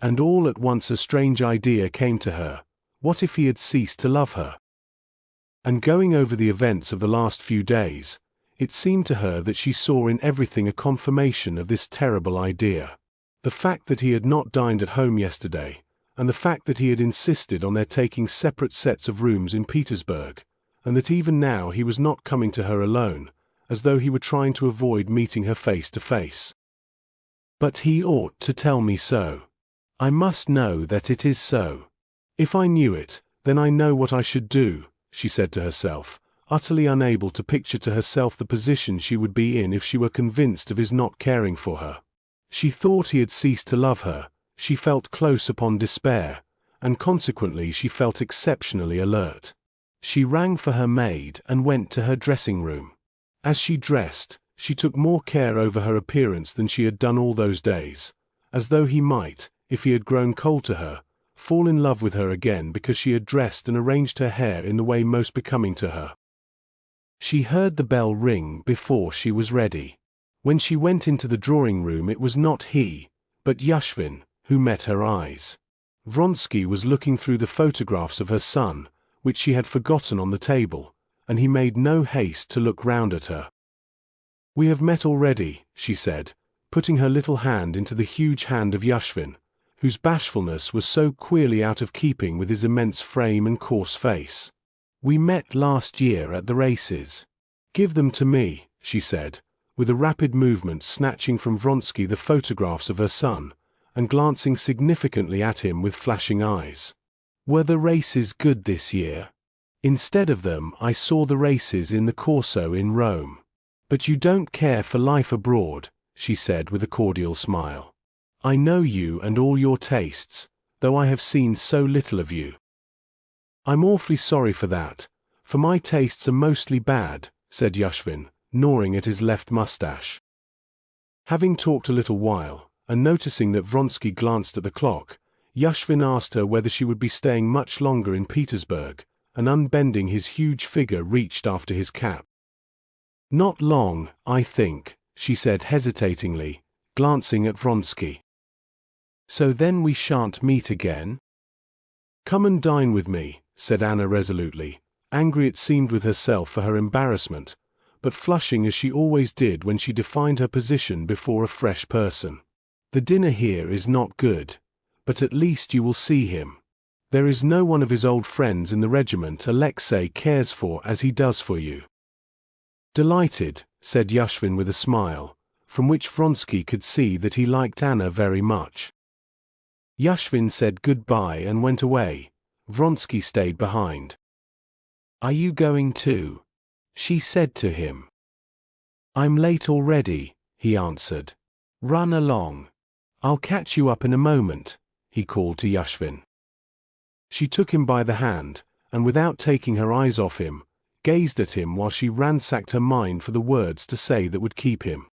And all at once a strange idea came to her. What if he had ceased to love her? And going over the events of the last few days, it seemed to her that she saw in everything a confirmation of this terrible idea. The fact that he had not dined at home yesterday, and the fact that he had insisted on their taking separate sets of rooms in Petersburg, and that even now he was not coming to her alone, as though he were trying to avoid meeting her face to face. But he ought to tell me so. I must know that it is so. If I knew it, then I know what I should do, she said to herself, utterly unable to picture to herself the position she would be in if she were convinced of his not caring for her. She thought he had ceased to love her, she felt close upon despair, and consequently she felt exceptionally alert. She rang for her maid and went to her dressing room. As she dressed, she took more care over her appearance than she had done all those days, as though he might, if he had grown cold to her, fall in love with her again because she had dressed and arranged her hair in the way most becoming to her. She heard the bell ring before she was ready. When she went into the drawing-room it was not he, but Yashvin, who met her eyes. Vronsky was looking through the photographs of her son, which she had forgotten on the table, and he made no haste to look round at her. "We have met already," she said, putting her little hand into the huge hand of Yashvin, whose bashfulness was so queerly out of keeping with his immense frame and coarse face. "We met last year at the races." "Give them to me," she said, with a rapid movement snatching from Vronsky the photographs of her son, and glancing significantly at him with flashing eyes. "Were the races good this year?" "Instead of them I saw the races in the Corso in Rome." "But you don't care for life abroad," she said with a cordial smile. "I know you and all your tastes, though I have seen so little of you." "I'm awfully sorry for that, for my tastes are mostly bad," said Yashvin, gnawing at his left mustache. Having talked a little while, and noticing that Vronsky glanced at the clock, Yashvin asked her whether she would be staying much longer in Petersburg, and unbending his huge figure reached after his cap. "Not long, I think," she said hesitatingly, glancing at Vronsky. "So then we shan't meet again?" "Come and dine with me," said Anna resolutely, angry it seemed with herself for her embarrassment, but flushing as she always did when she defined her position before a fresh person. "The dinner here is not good, but at least you will see him. There is no one of his old friends in the regiment Alexei cares for as he does for you." "Delighted," said Yashvin with a smile, from which Vronsky could see that he liked Anna very much. Yashvin said goodbye and went away. Vronsky stayed behind. "Are you going too?" she said to him. "I'm late already," he answered. "Run along. I'll catch you up in a moment," he called to Yashvin. She took him by the hand, and without taking her eyes off him, gazed at him while she ransacked her mind for the words to say that would keep him.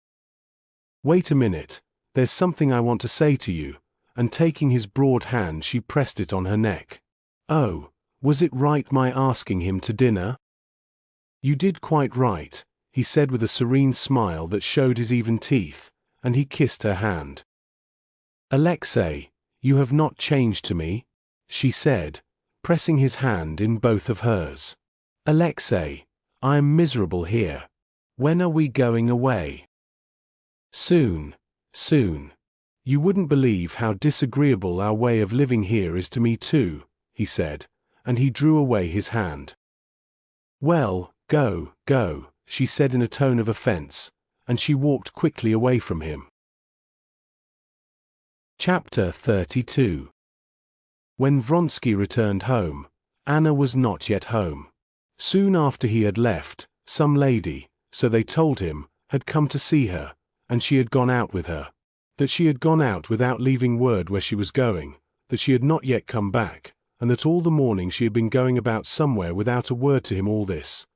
"Wait a minute, there's something I want to say to you," and taking his broad hand she pressed it on her neck. "Oh, was it right my asking him to dinner?" "You did quite right," he said with a serene smile that showed his even teeth, and he kissed her hand. "Alexei, you have not changed to me," she said, pressing his hand in both of hers. "Alexei, I am miserable here. When are we going away?" "Soon, soon. You wouldn't believe how disagreeable our way of living here is to me too," he said, and he drew away his hand. "Well, go, go," she said in a tone of offense, and she walked quickly away from him. Chapter 32. When Vronsky returned home, Anna was not yet home. Soon after he had left, some lady, so they told him, had come to see her, and she had gone out with her. That she had gone out without leaving word where she was going, that she had not yet come back, and that all the morning she had been going about somewhere without a word to him. All this,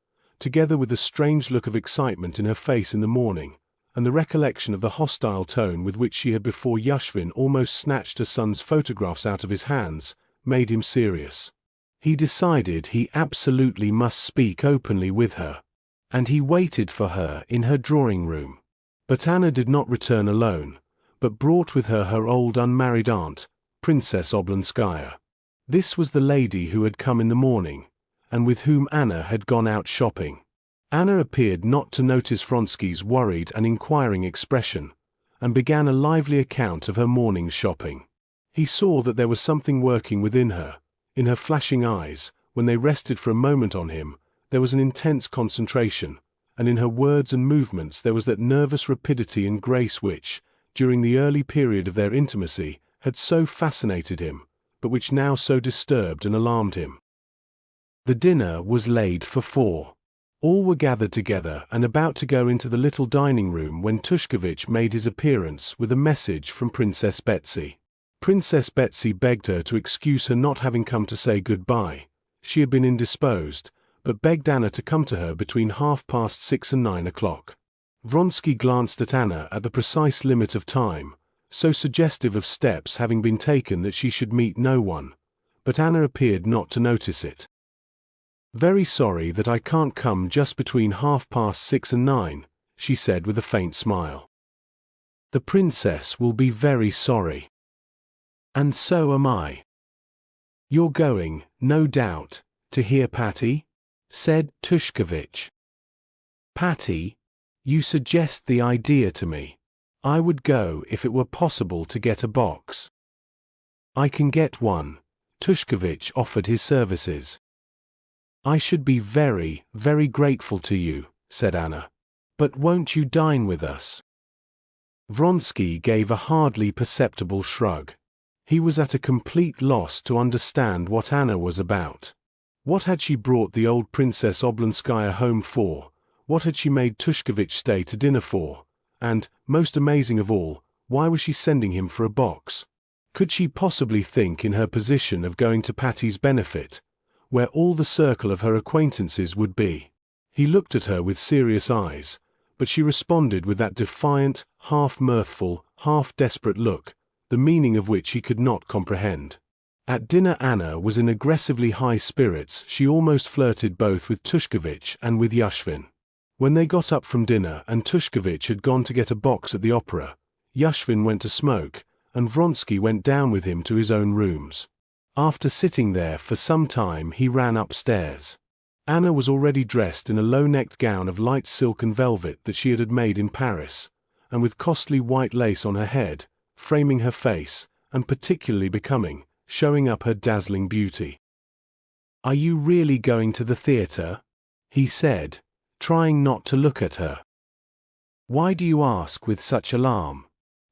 together with the strange look of excitement in her face in the morning, and the recollection of the hostile tone with which she had before Yashvin almost snatched her son's photographs out of his hands, made him serious. He decided he absolutely must speak openly with her, and he waited for her in her drawing room. But Anna did not return alone, but brought with her her old unmarried aunt, Princess Oblonskaya. This was the lady who had come in the morning, and with whom Anna had gone out shopping. Anna appeared not to notice Vronsky's worried and inquiring expression, and began a lively account of her morning's shopping. He saw that there was something working within her. In her flashing eyes, when they rested for a moment on him, there was an intense concentration, and in her words and movements there was that nervous rapidity and grace which, during the early period of their intimacy, had so fascinated him, but which now so disturbed and alarmed him. The dinner was laid for 4. All were gathered together and about to go into the little dining room when Tushkevich made his appearance with a message from Princess Betsy. Princess Betsy begged her to excuse her not having come to say goodbye. She had been indisposed, but begged Anna to come to her between 6:30 and 9 o'clock. Vronsky glanced at Anna at the precise limit of time, so suggestive of steps having been taken that she should meet no one, but Anna appeared not to notice it. "Very sorry that I can't come just between 6:30 and 9, she said with a faint smile. "The princess will be very sorry." "And so am I." "You're going, no doubt, to hear Patty?" said Tushkevich. "Patty? You suggest the idea to me. I would go if it were possible to get a box." "I can get one." Tushkevich offered his services. "I should be very, very grateful to you," said Anna. "But won't you dine with us?" Vronsky gave a hardly perceptible shrug. He was at a complete loss to understand what Anna was about. What had she brought the old Princess Oblonskaya home for? What had she made Tushkevich stay to dinner for? And, most amazing of all, why was she sending him for a box? Could she possibly think in her position of going to Patty's benefit, where all the circle of her acquaintances would be? He looked at her with serious eyes, but she responded with that defiant, half-mirthful, half-desperate look, the meaning of which he could not comprehend. At dinner Anna was in aggressively high spirits. She almost flirted both with Tushkevich and with Yashvin. When they got up from dinner and Tushkevich had gone to get a box at the opera, Yashvin went to smoke, and Vronsky went down with him to his own rooms. After sitting there for some time he ran upstairs. Anna was already dressed in a low-necked gown of light silk and velvet that she had made in Paris, and with costly white lace on her head, framing her face, and particularly becoming, showing up her dazzling beauty. "Are you really going to the theater?" he said, trying not to look at her. "Why do you ask with such alarm?"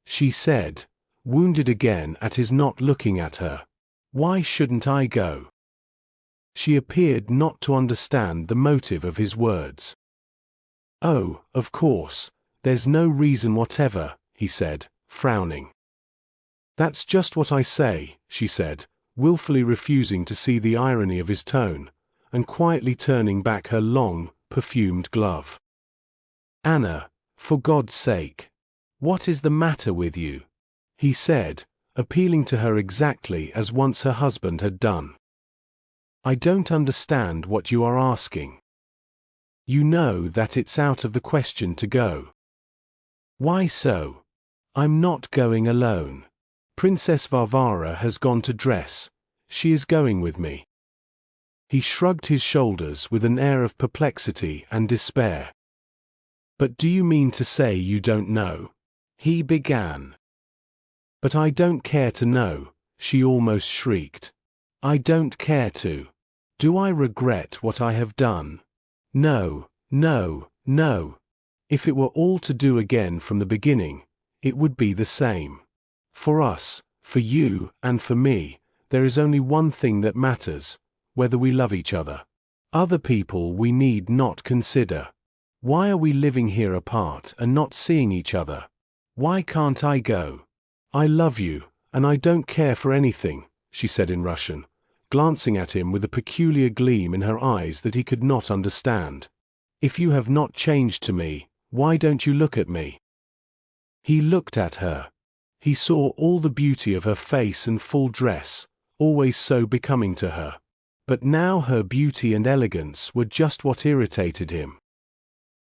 she said, wounded again at his not looking at her. "Why shouldn't I go?" She appeared not to understand the motive of his words. "Oh, of course, there's no reason whatever," he said, frowning. "That's just what I say," she said, willfully refusing to see the irony of his tone, and quietly turning back her long, perfumed glove. "Anna, for God's sake, what is the matter with you?" he said, appealing to her exactly as once her husband had done. "I don't understand what you are asking. You know that it's out of the question to go." "Why so?" "I'm not going alone. Princess Varvara has gone to dress. She is going with me." He shrugged his shoulders with an air of perplexity and despair. "But do you mean to say you don't know?" he began. "But I don't care to know," she almost shrieked. "I don't care to. Do I regret what I have done? No, no, no. If it were all to do again from the beginning, it would be the same. For us, for you, and for me, there is only one thing that matters, whether we love each other. Other people we need not consider. Why are we living here apart and not seeing each other? Why can't I go? I love you, and I don't care for anything, she said in Russian, glancing at him with a peculiar gleam in her eyes that he could not understand. If you have not changed to me, why don't you look at me? He looked at her. He saw all the beauty of her face and full dress, always so becoming to her. But now her beauty and elegance were just what irritated him.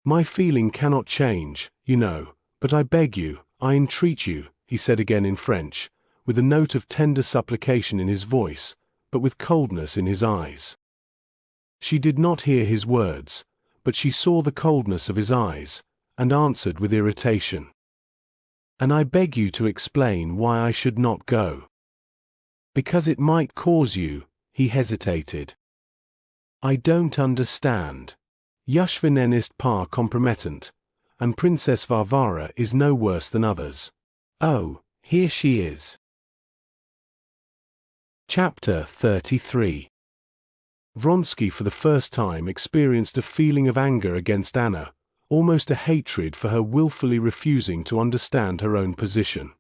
My feeling cannot change, you know, but I beg you, I entreat you, he said again in French, with a note of tender supplication in his voice, but with coldness in his eyes. She did not hear his words, but she saw the coldness of his eyes, and answered with irritation. And I beg you to explain why I should not go. Because it might cause you, he hesitated. I don't understand. Yashvin ist pas compromettant, and Princess Varvara is no worse than others. Oh, here she is. Chapter 33. Vronsky for the first time experienced a feeling of anger against Anna, almost a hatred for her willfully refusing to understand her own position.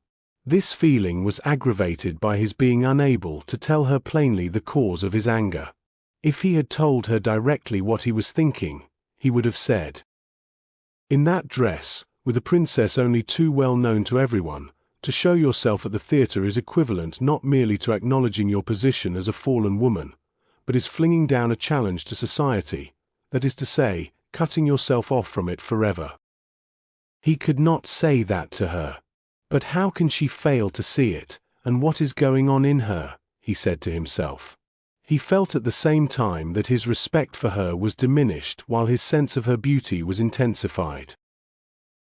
This feeling was aggravated by his being unable to tell her plainly the cause of his anger. If he had told her directly what he was thinking, he would have said, "In that dress, with a princess only too well known to everyone, to show yourself at the theatre is equivalent not merely to acknowledging your position as a fallen woman, but is flinging down a challenge to society, that is to say, cutting yourself off from it forever." He could not say that to her. But how can she fail to see it, and what is going on in her, he said to himself. He felt at the same time that his respect for her was diminished while his sense of her beauty was intensified.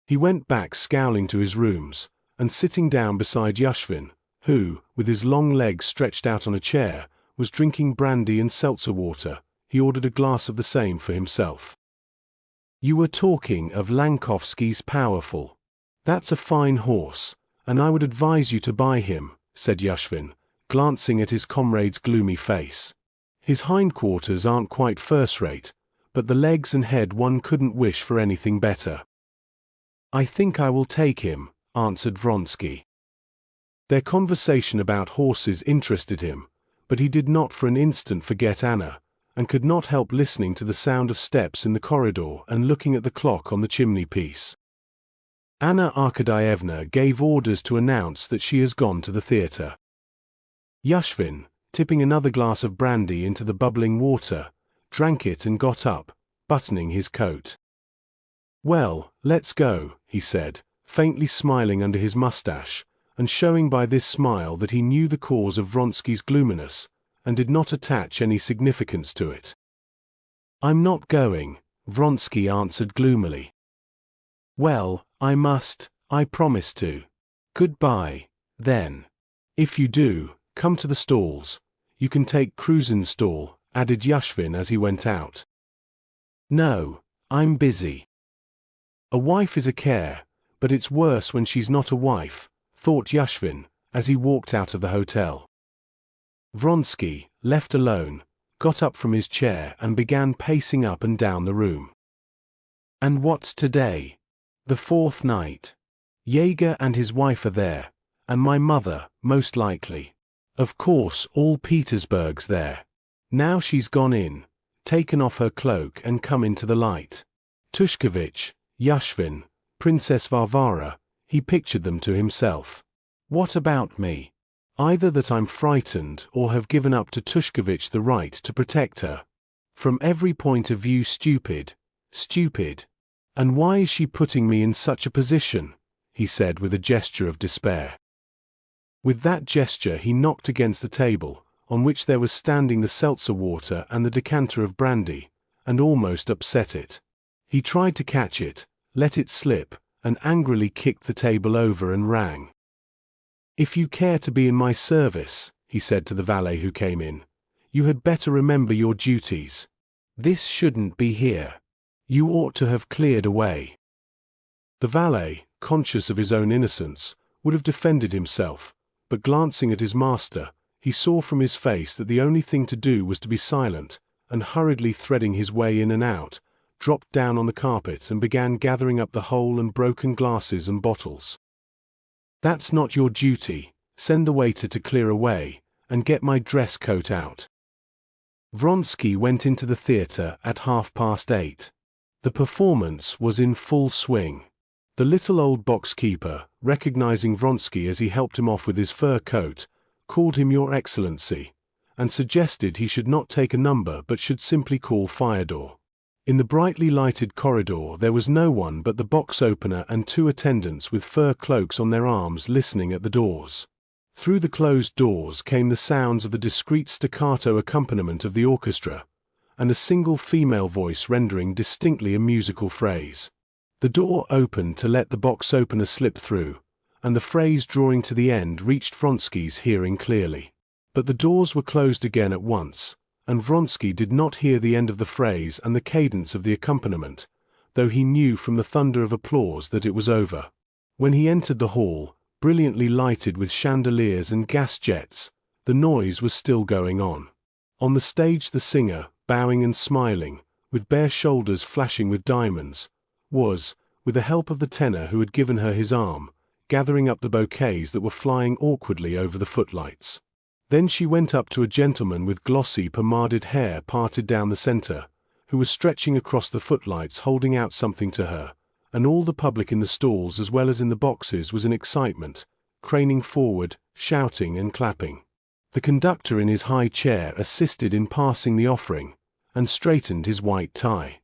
He went back scowling to his rooms, and sitting down beside Yashvin, who, with his long legs stretched out on a chair, was drinking brandy and seltzer water, he ordered a glass of the same for himself. "You were talking of Lankovsky's Powerful. That's a fine horse, and I would advise you to buy him," said Yashvin, glancing at his comrade's gloomy face. "His hindquarters aren't quite first-rate, but the legs and head one couldn't wish for anything better." "I think I will take him," answered Vronsky. Their conversation about horses interested him, but he did not for an instant forget Anna, and could not help listening to the sound of steps in the corridor and looking at the clock on the chimney-piece. Anna Arkadyevna gave orders to announce that she has gone to the theatre. Yashvin, tipping another glass of brandy into the bubbling water, drank it and got up, buttoning his coat. "Well, let's go," he said, faintly smiling under his mustache, and showing by this smile that he knew the cause of Vronsky's gloominess, and did not attach any significance to it. "I'm not going," Vronsky answered gloomily. "Well, I must, I promise to. Goodbye, then. If you do, come to the stalls. You can take Kruzin's stall," added Yashvin as he went out. "No, I'm busy." A wife is a care, but it's worse when she's not a wife, thought Yashvin, as he walked out of the hotel. Vronsky, left alone, got up from his chair and began pacing up and down the room. "And what's today? The fourth night. Jaeger and his wife are there, and my mother, most likely. Of course all Petersburg's there. Now she's gone in, taken off her cloak and come into the light. Tushkevich, Yashvin, Princess Varvara," he pictured them to himself. "What about me? Either that I'm frightened or have given up to Tushkevich the right to protect her. From every point of view stupid, stupid. And why is she putting me in such a position?" he said with a gesture of despair. With that gesture he knocked against the table, on which there was standing the seltzer water and the decanter of brandy, and almost upset it. He tried to catch it, let it slip, and angrily kicked the table over and rang. "If you care to be in my service," he said to the valet who came in, "you had better remember your duties. This shouldn't be here. You ought to have cleared away." The valet, conscious of his own innocence, would have defended himself, but glancing at his master, he saw from his face that the only thing to do was to be silent, and hurriedly threading his way in and out, dropped down on the carpet and began gathering up the whole and broken glasses and bottles. That's not your duty. Send the waiter to clear away, and get my dress coat out. Vronsky went into the theatre at 8:30. The performance was in full swing. The little old box-keeper, recognizing Vronsky as he helped him off with his fur coat, called him Your Excellency, and suggested he should not take a number but should simply call Fyodor. In the brightly lighted corridor there was no one but the box opener and 2 attendants with fur cloaks on their arms listening at the doors. Through the closed doors came the sounds of the discreet staccato accompaniment of the orchestra, and a single female voice rendering distinctly a musical phrase. The door opened to let the box opener slip through, and the phrase drawing to the end reached Vronsky's hearing clearly. But the doors were closed again at once, and Vronsky did not hear the end of the phrase and the cadence of the accompaniment, though he knew from the thunder of applause that it was over. When he entered the hall, brilliantly lighted with chandeliers and gas jets, the noise was still going on. On the stage the singer, bowing and smiling, with bare shoulders flashing with diamonds, was, with the help of the tenor who had given her his arm, gathering up the bouquets that were flying awkwardly over the footlights. Then she went up to a gentleman with glossy pomaded hair parted down the center, who was stretching across the footlights holding out something to her, and all the public in the stalls as well as in the boxes was in excitement, craning forward, shouting and clapping. The conductor in his high chair assisted in passing the offering, and straightened his white tie.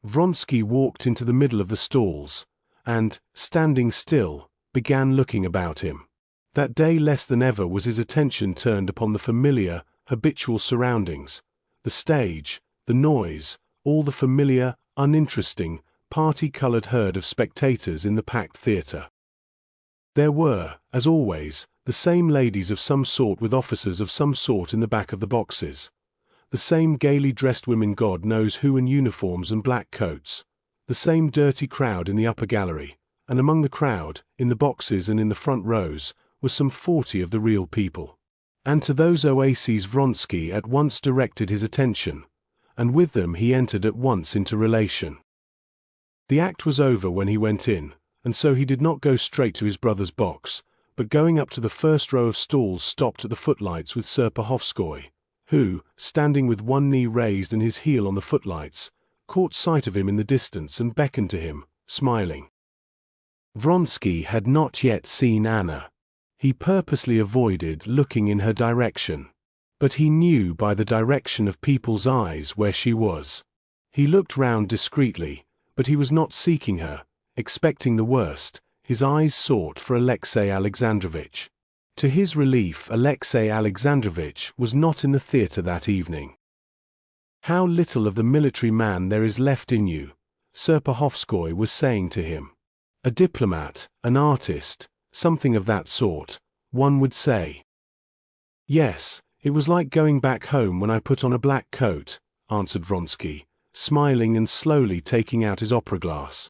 Vronsky walked into the middle of the stalls, and, standing still, began looking about him. That day less than ever was his attention turned upon the familiar, habitual surroundings, the stage, the noise, all the familiar, uninteresting, party-colored herd of spectators in the packed theatre. There were, as always, the same ladies of some sort with officers of some sort in the back of the boxes, the same gaily dressed women God knows who in uniforms and black coats, the same dirty crowd in the upper gallery, and among the crowd, in the boxes and in the front rows, was some 40 of the real people. And to those oases Vronsky at once directed his attention, and with them he entered at once into relation. The act was over when he went in, and so he did not go straight to his brother's box, but going up to the first row of stalls stopped at the footlights with Serpuhovskoy, who, standing with one knee raised and his heel on the footlights, caught sight of him in the distance and beckoned to him, smiling. Vronsky had not yet seen Anna. He purposely avoided looking in her direction, but he knew by the direction of people's eyes where she was. He looked round discreetly, but he was not seeking her, expecting the worst. His eyes sought for Alexey Alexandrovitch. To his relief, Alexey Alexandrovitch was not in the theatre that evening. "How little of the military man there is left in you," Serpuhovskoy was saying to him. "A diplomat, an artist, something of that sort, one would say." "Yes, it was like going back home when I put on a black coat," answered Vronsky, smiling and slowly taking out his opera glass.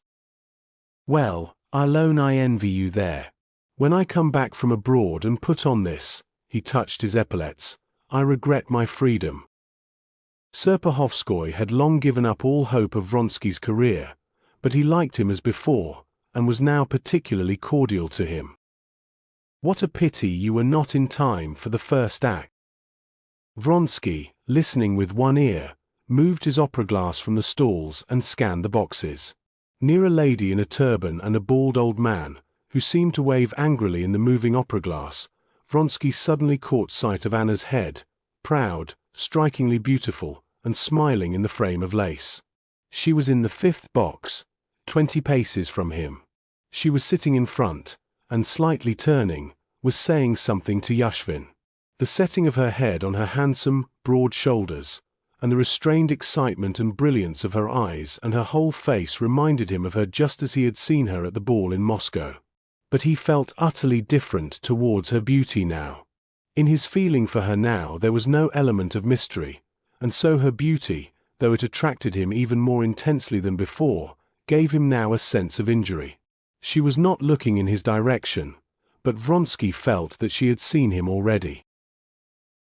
"Well, I'll own I envy you there. When I come back from abroad and put on this," he touched his epaulets, "I regret my freedom." Serpuhovskoy had long given up all hope of Vronsky's career, but he liked him as before, and was now particularly cordial to him. "What a pity you were not in time for the first act." Vronsky, listening with one ear, moved his opera glass from the stalls and scanned the boxes. Near a lady in a turban and a bald old man, who seemed to wave angrily in the moving opera glass, Vronsky suddenly caught sight of Anna's head, proud, strikingly beautiful, and smiling in the frame of lace. She was in the 5th box, 20 paces from him. She was sitting in front, and slightly turning, was saying something to Yashvin. The setting of her head on her handsome, broad shoulders, and the restrained excitement and brilliance of her eyes and her whole face reminded him of her just as he had seen her at the ball in Moscow. But he felt utterly different towards her beauty now. In his feeling for her now there was no element of mystery, and so her beauty, though it attracted him even more intensely than before, gave him now a sense of injury. She was not looking in his direction, but Vronsky felt that she had seen him already.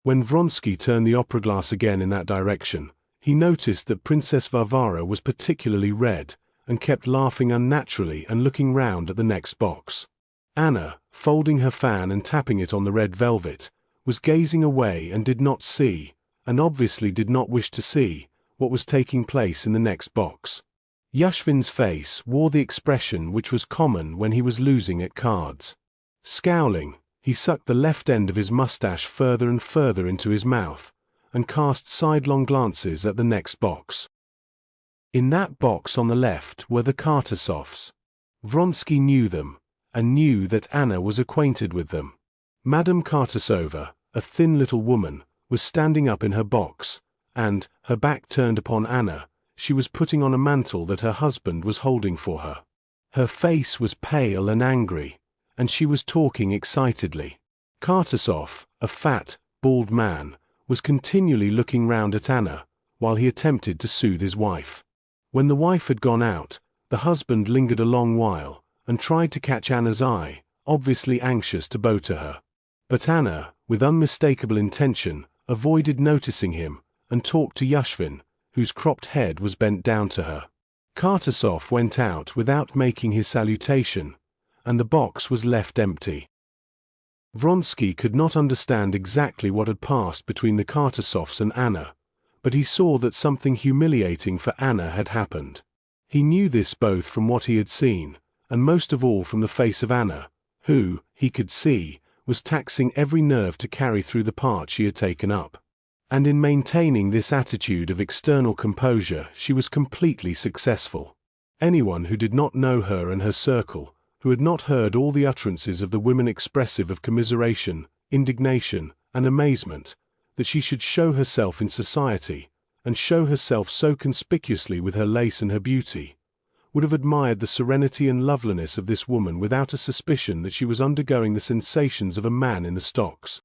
When Vronsky turned the opera glass again in that direction, he noticed that Princess Varvara was particularly red, and kept laughing unnaturally and looking round at the next box. Anna, folding her fan and tapping it on the red velvet, was gazing away and did not see, and obviously did not wish to see, what was taking place in the next box. Yashvin's face wore the expression which was common when he was losing at cards. Scowling, he sucked the left end of his mustache further and further into his mouth, and cast sidelong glances at the next box. In that box on the left were the Kartasovs. Vronsky knew them, and knew that Anna was acquainted with them. Madame Kartasova, a thin little woman, was standing up in her box, and, her back turned upon Anna, she was putting on a mantle that her husband was holding for her. Her face was pale and angry, and she was talking excitedly. Kartasov, a fat, bald man, was continually looking round at Anna, while he attempted to soothe his wife. When the wife had gone out, the husband lingered a long while, and tried to catch Anna's eye, obviously anxious to bow to her. But Anna, with unmistakable intention, avoided noticing him, and talked to Yashvin, whose cropped head was bent down to her. Kartasov went out without making his salutation, and the box was left empty. Vronsky could not understand exactly what had passed between the Kartasovs and Anna, but he saw that something humiliating for Anna had happened. He knew this both from what he had seen, and most of all from the face of Anna, who, he could see, was taxing every nerve to carry through the part she had taken up. And in maintaining this attitude of external composure she was completely successful. Anyone who did not know her and her circle, who had not heard all the utterances of the women expressive of commiseration, indignation, and amazement, that she should show herself in society, and show herself so conspicuously with her lace and her beauty, would have admired the serenity and loveliness of this woman without a suspicion that she was undergoing the sensations of a man in the stocks.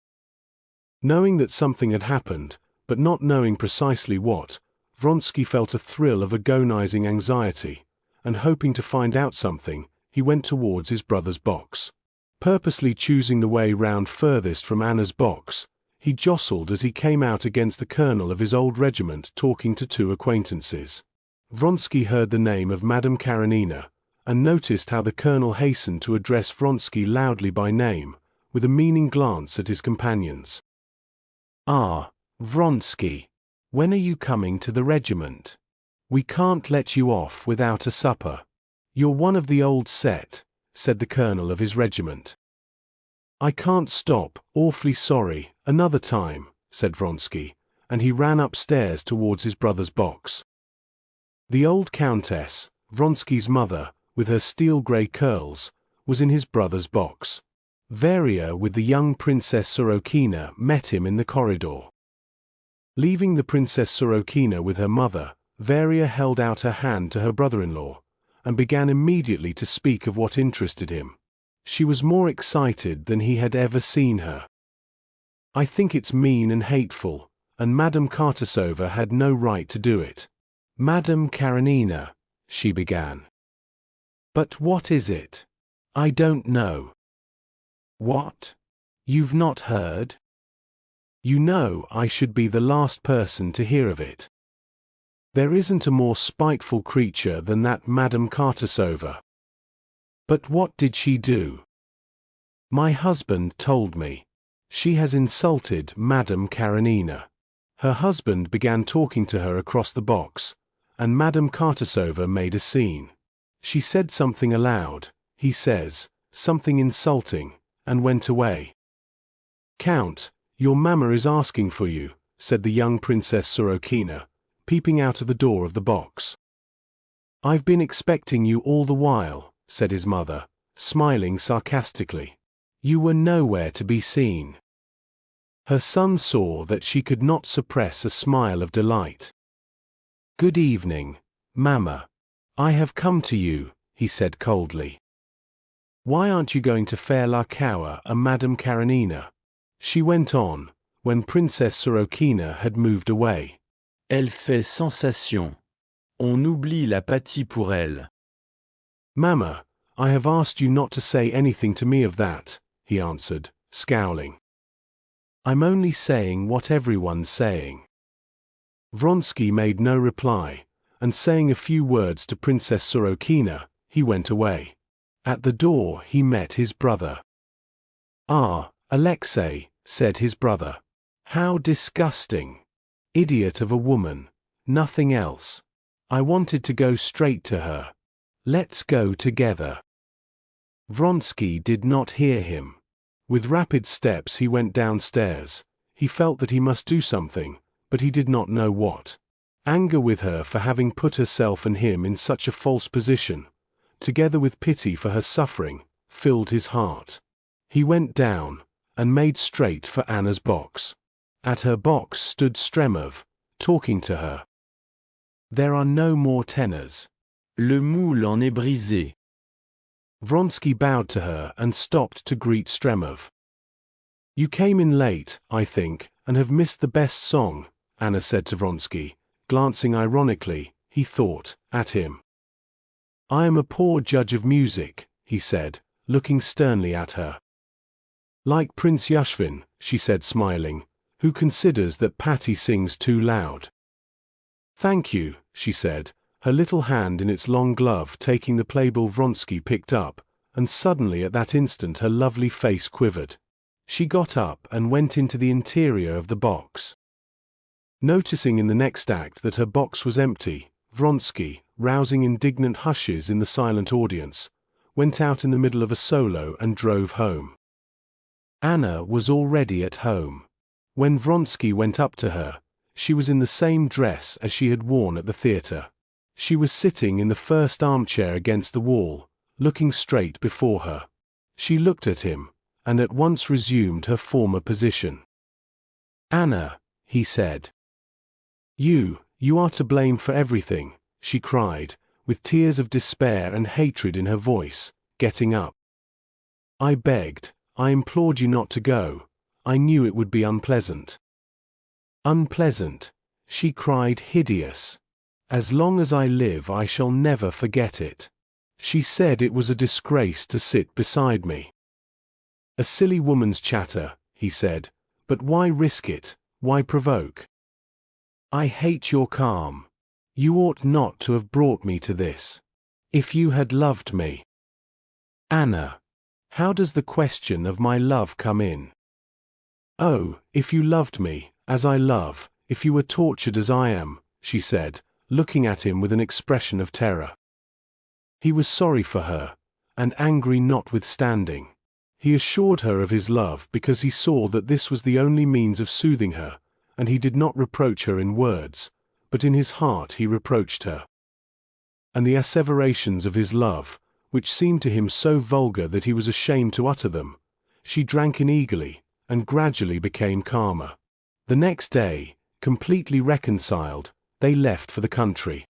Knowing that something had happened, but not knowing precisely what, Vronsky felt a thrill of agonizing anxiety, and hoping to find out something, he went towards his brother's box. Purposely choosing the way round furthest from Anna's box, he jostled as he came out against the colonel of his old regiment talking to two acquaintances. Vronsky heard the name of Madame Karenina, and noticed how the colonel hastened to address Vronsky loudly by name, with a meaning glance at his companions. "Ah, Vronsky, when are you coming to the regiment? We can't let you off without a supper. You're one of the old set," said the colonel of his regiment. "I can't stop, awfully sorry, another time," said Vronsky, and he ran upstairs towards his brother's box. The old countess, Vronsky's mother, with her steel-grey curls, was in his brother's box. Varia with the young Princess Sorokina met him in the corridor. Leaving the Princess Sorokina with her mother, Varia held out her hand to her brother-in-law, and began immediately to speak of what interested him. She was more excited than he had ever seen her. "I think it's mean and hateful, and Madame Kartasova had no right to do it." "Madame Karenina," she began. "But what is it? I don't know." "What? You've not heard? You know I should be the last person to hear of it. There isn't a more spiteful creature than that Madame Kartasova." "But what did she do?" "My husband told me. She has insulted Madame Karenina." Her husband began talking to her across the box, and Madame Kartasova made a scene. She said something aloud, he says, something insulting, and went away. "Count, your mamma is asking for you," said the young Princess Sorokina, peeping out of the door of the box. "I've been expecting you all the while," said his mother, smiling sarcastically. "You were nowhere to be seen." Her son saw that she could not suppress a smile of delight. "Good evening, Mamma. I have come to you," he said coldly. "Why aren't you going to faire la cour à Madame Karenina?" she went on, when Princess Sorokina had moved away. "Elle fait sensation. On oublie la pâtie pour elle." "Mamma, I have asked you not to say anything to me of that," he answered, scowling. "I'm only saying what everyone's saying." Vronsky made no reply, and saying a few words to Princess Sorokina, he went away. At the door he met his brother. "Ah, Alexei," said his brother. "How disgusting. Idiot of a woman. Nothing else. I wanted to go straight to her. Let's go together." Vronsky did not hear him. With rapid steps he went downstairs. He felt that he must do something, but he did not know what. Anger with her for having put herself and him in such a false position, together with pity for her suffering, filled his heart. He went down, and made straight for Anna's box. At her box stood Stremov, talking to her. "There are no more tenors. Le moule en est brisé." Vronsky bowed to her and stopped to greet Stremov. "You came in late, I think, and have missed the best song," Anna said to Vronsky, glancing ironically, he thought, at him. "I am a poor judge of music," he said, looking sternly at her. "Like Prince Yashvin," she said smiling, "who considers that Patty sings too loud." "Thank you," she said, her little hand in its long glove taking the playbill Vronsky picked up, and suddenly at that instant her lovely face quivered. She got up and went into the interior of the box. Noticing in the next act that her box was empty, Vronsky, rousing indignant hushes in the silent audience, went out in the middle of a solo and drove home. Anna was already at home. When Vronsky went up to her, she was in the same dress as she had worn at the theater. She was sitting in the first armchair against the wall, looking straight before her. She looked at him, and at once resumed her former position. "Anna," he said. You are to blame for everything," she cried, with tears of despair and hatred in her voice, getting up. "I begged, I implored you not to go. I knew it would be unpleasant." "Unpleasant," she cried, "hideous. As long as I live I shall never forget it. She said it was a disgrace to sit beside me." "A silly woman's chatter," he said, "but why risk it, why provoke? I hate your calm. You ought not to have brought me to this. If you had loved me." "Anna, how does the question of my love come in?" "Oh, if you loved me, as I love, if you were tortured as I am," she said, looking at him with an expression of terror. He was sorry for her, and angry notwithstanding. He assured her of his love because he saw that this was the only means of soothing her, and he did not reproach her in words, but in his heart he reproached her. And the asseverations of his love, which seemed to him so vulgar that he was ashamed to utter them, she drank in eagerly, and gradually became calmer. The next day, completely reconciled, they left for the country.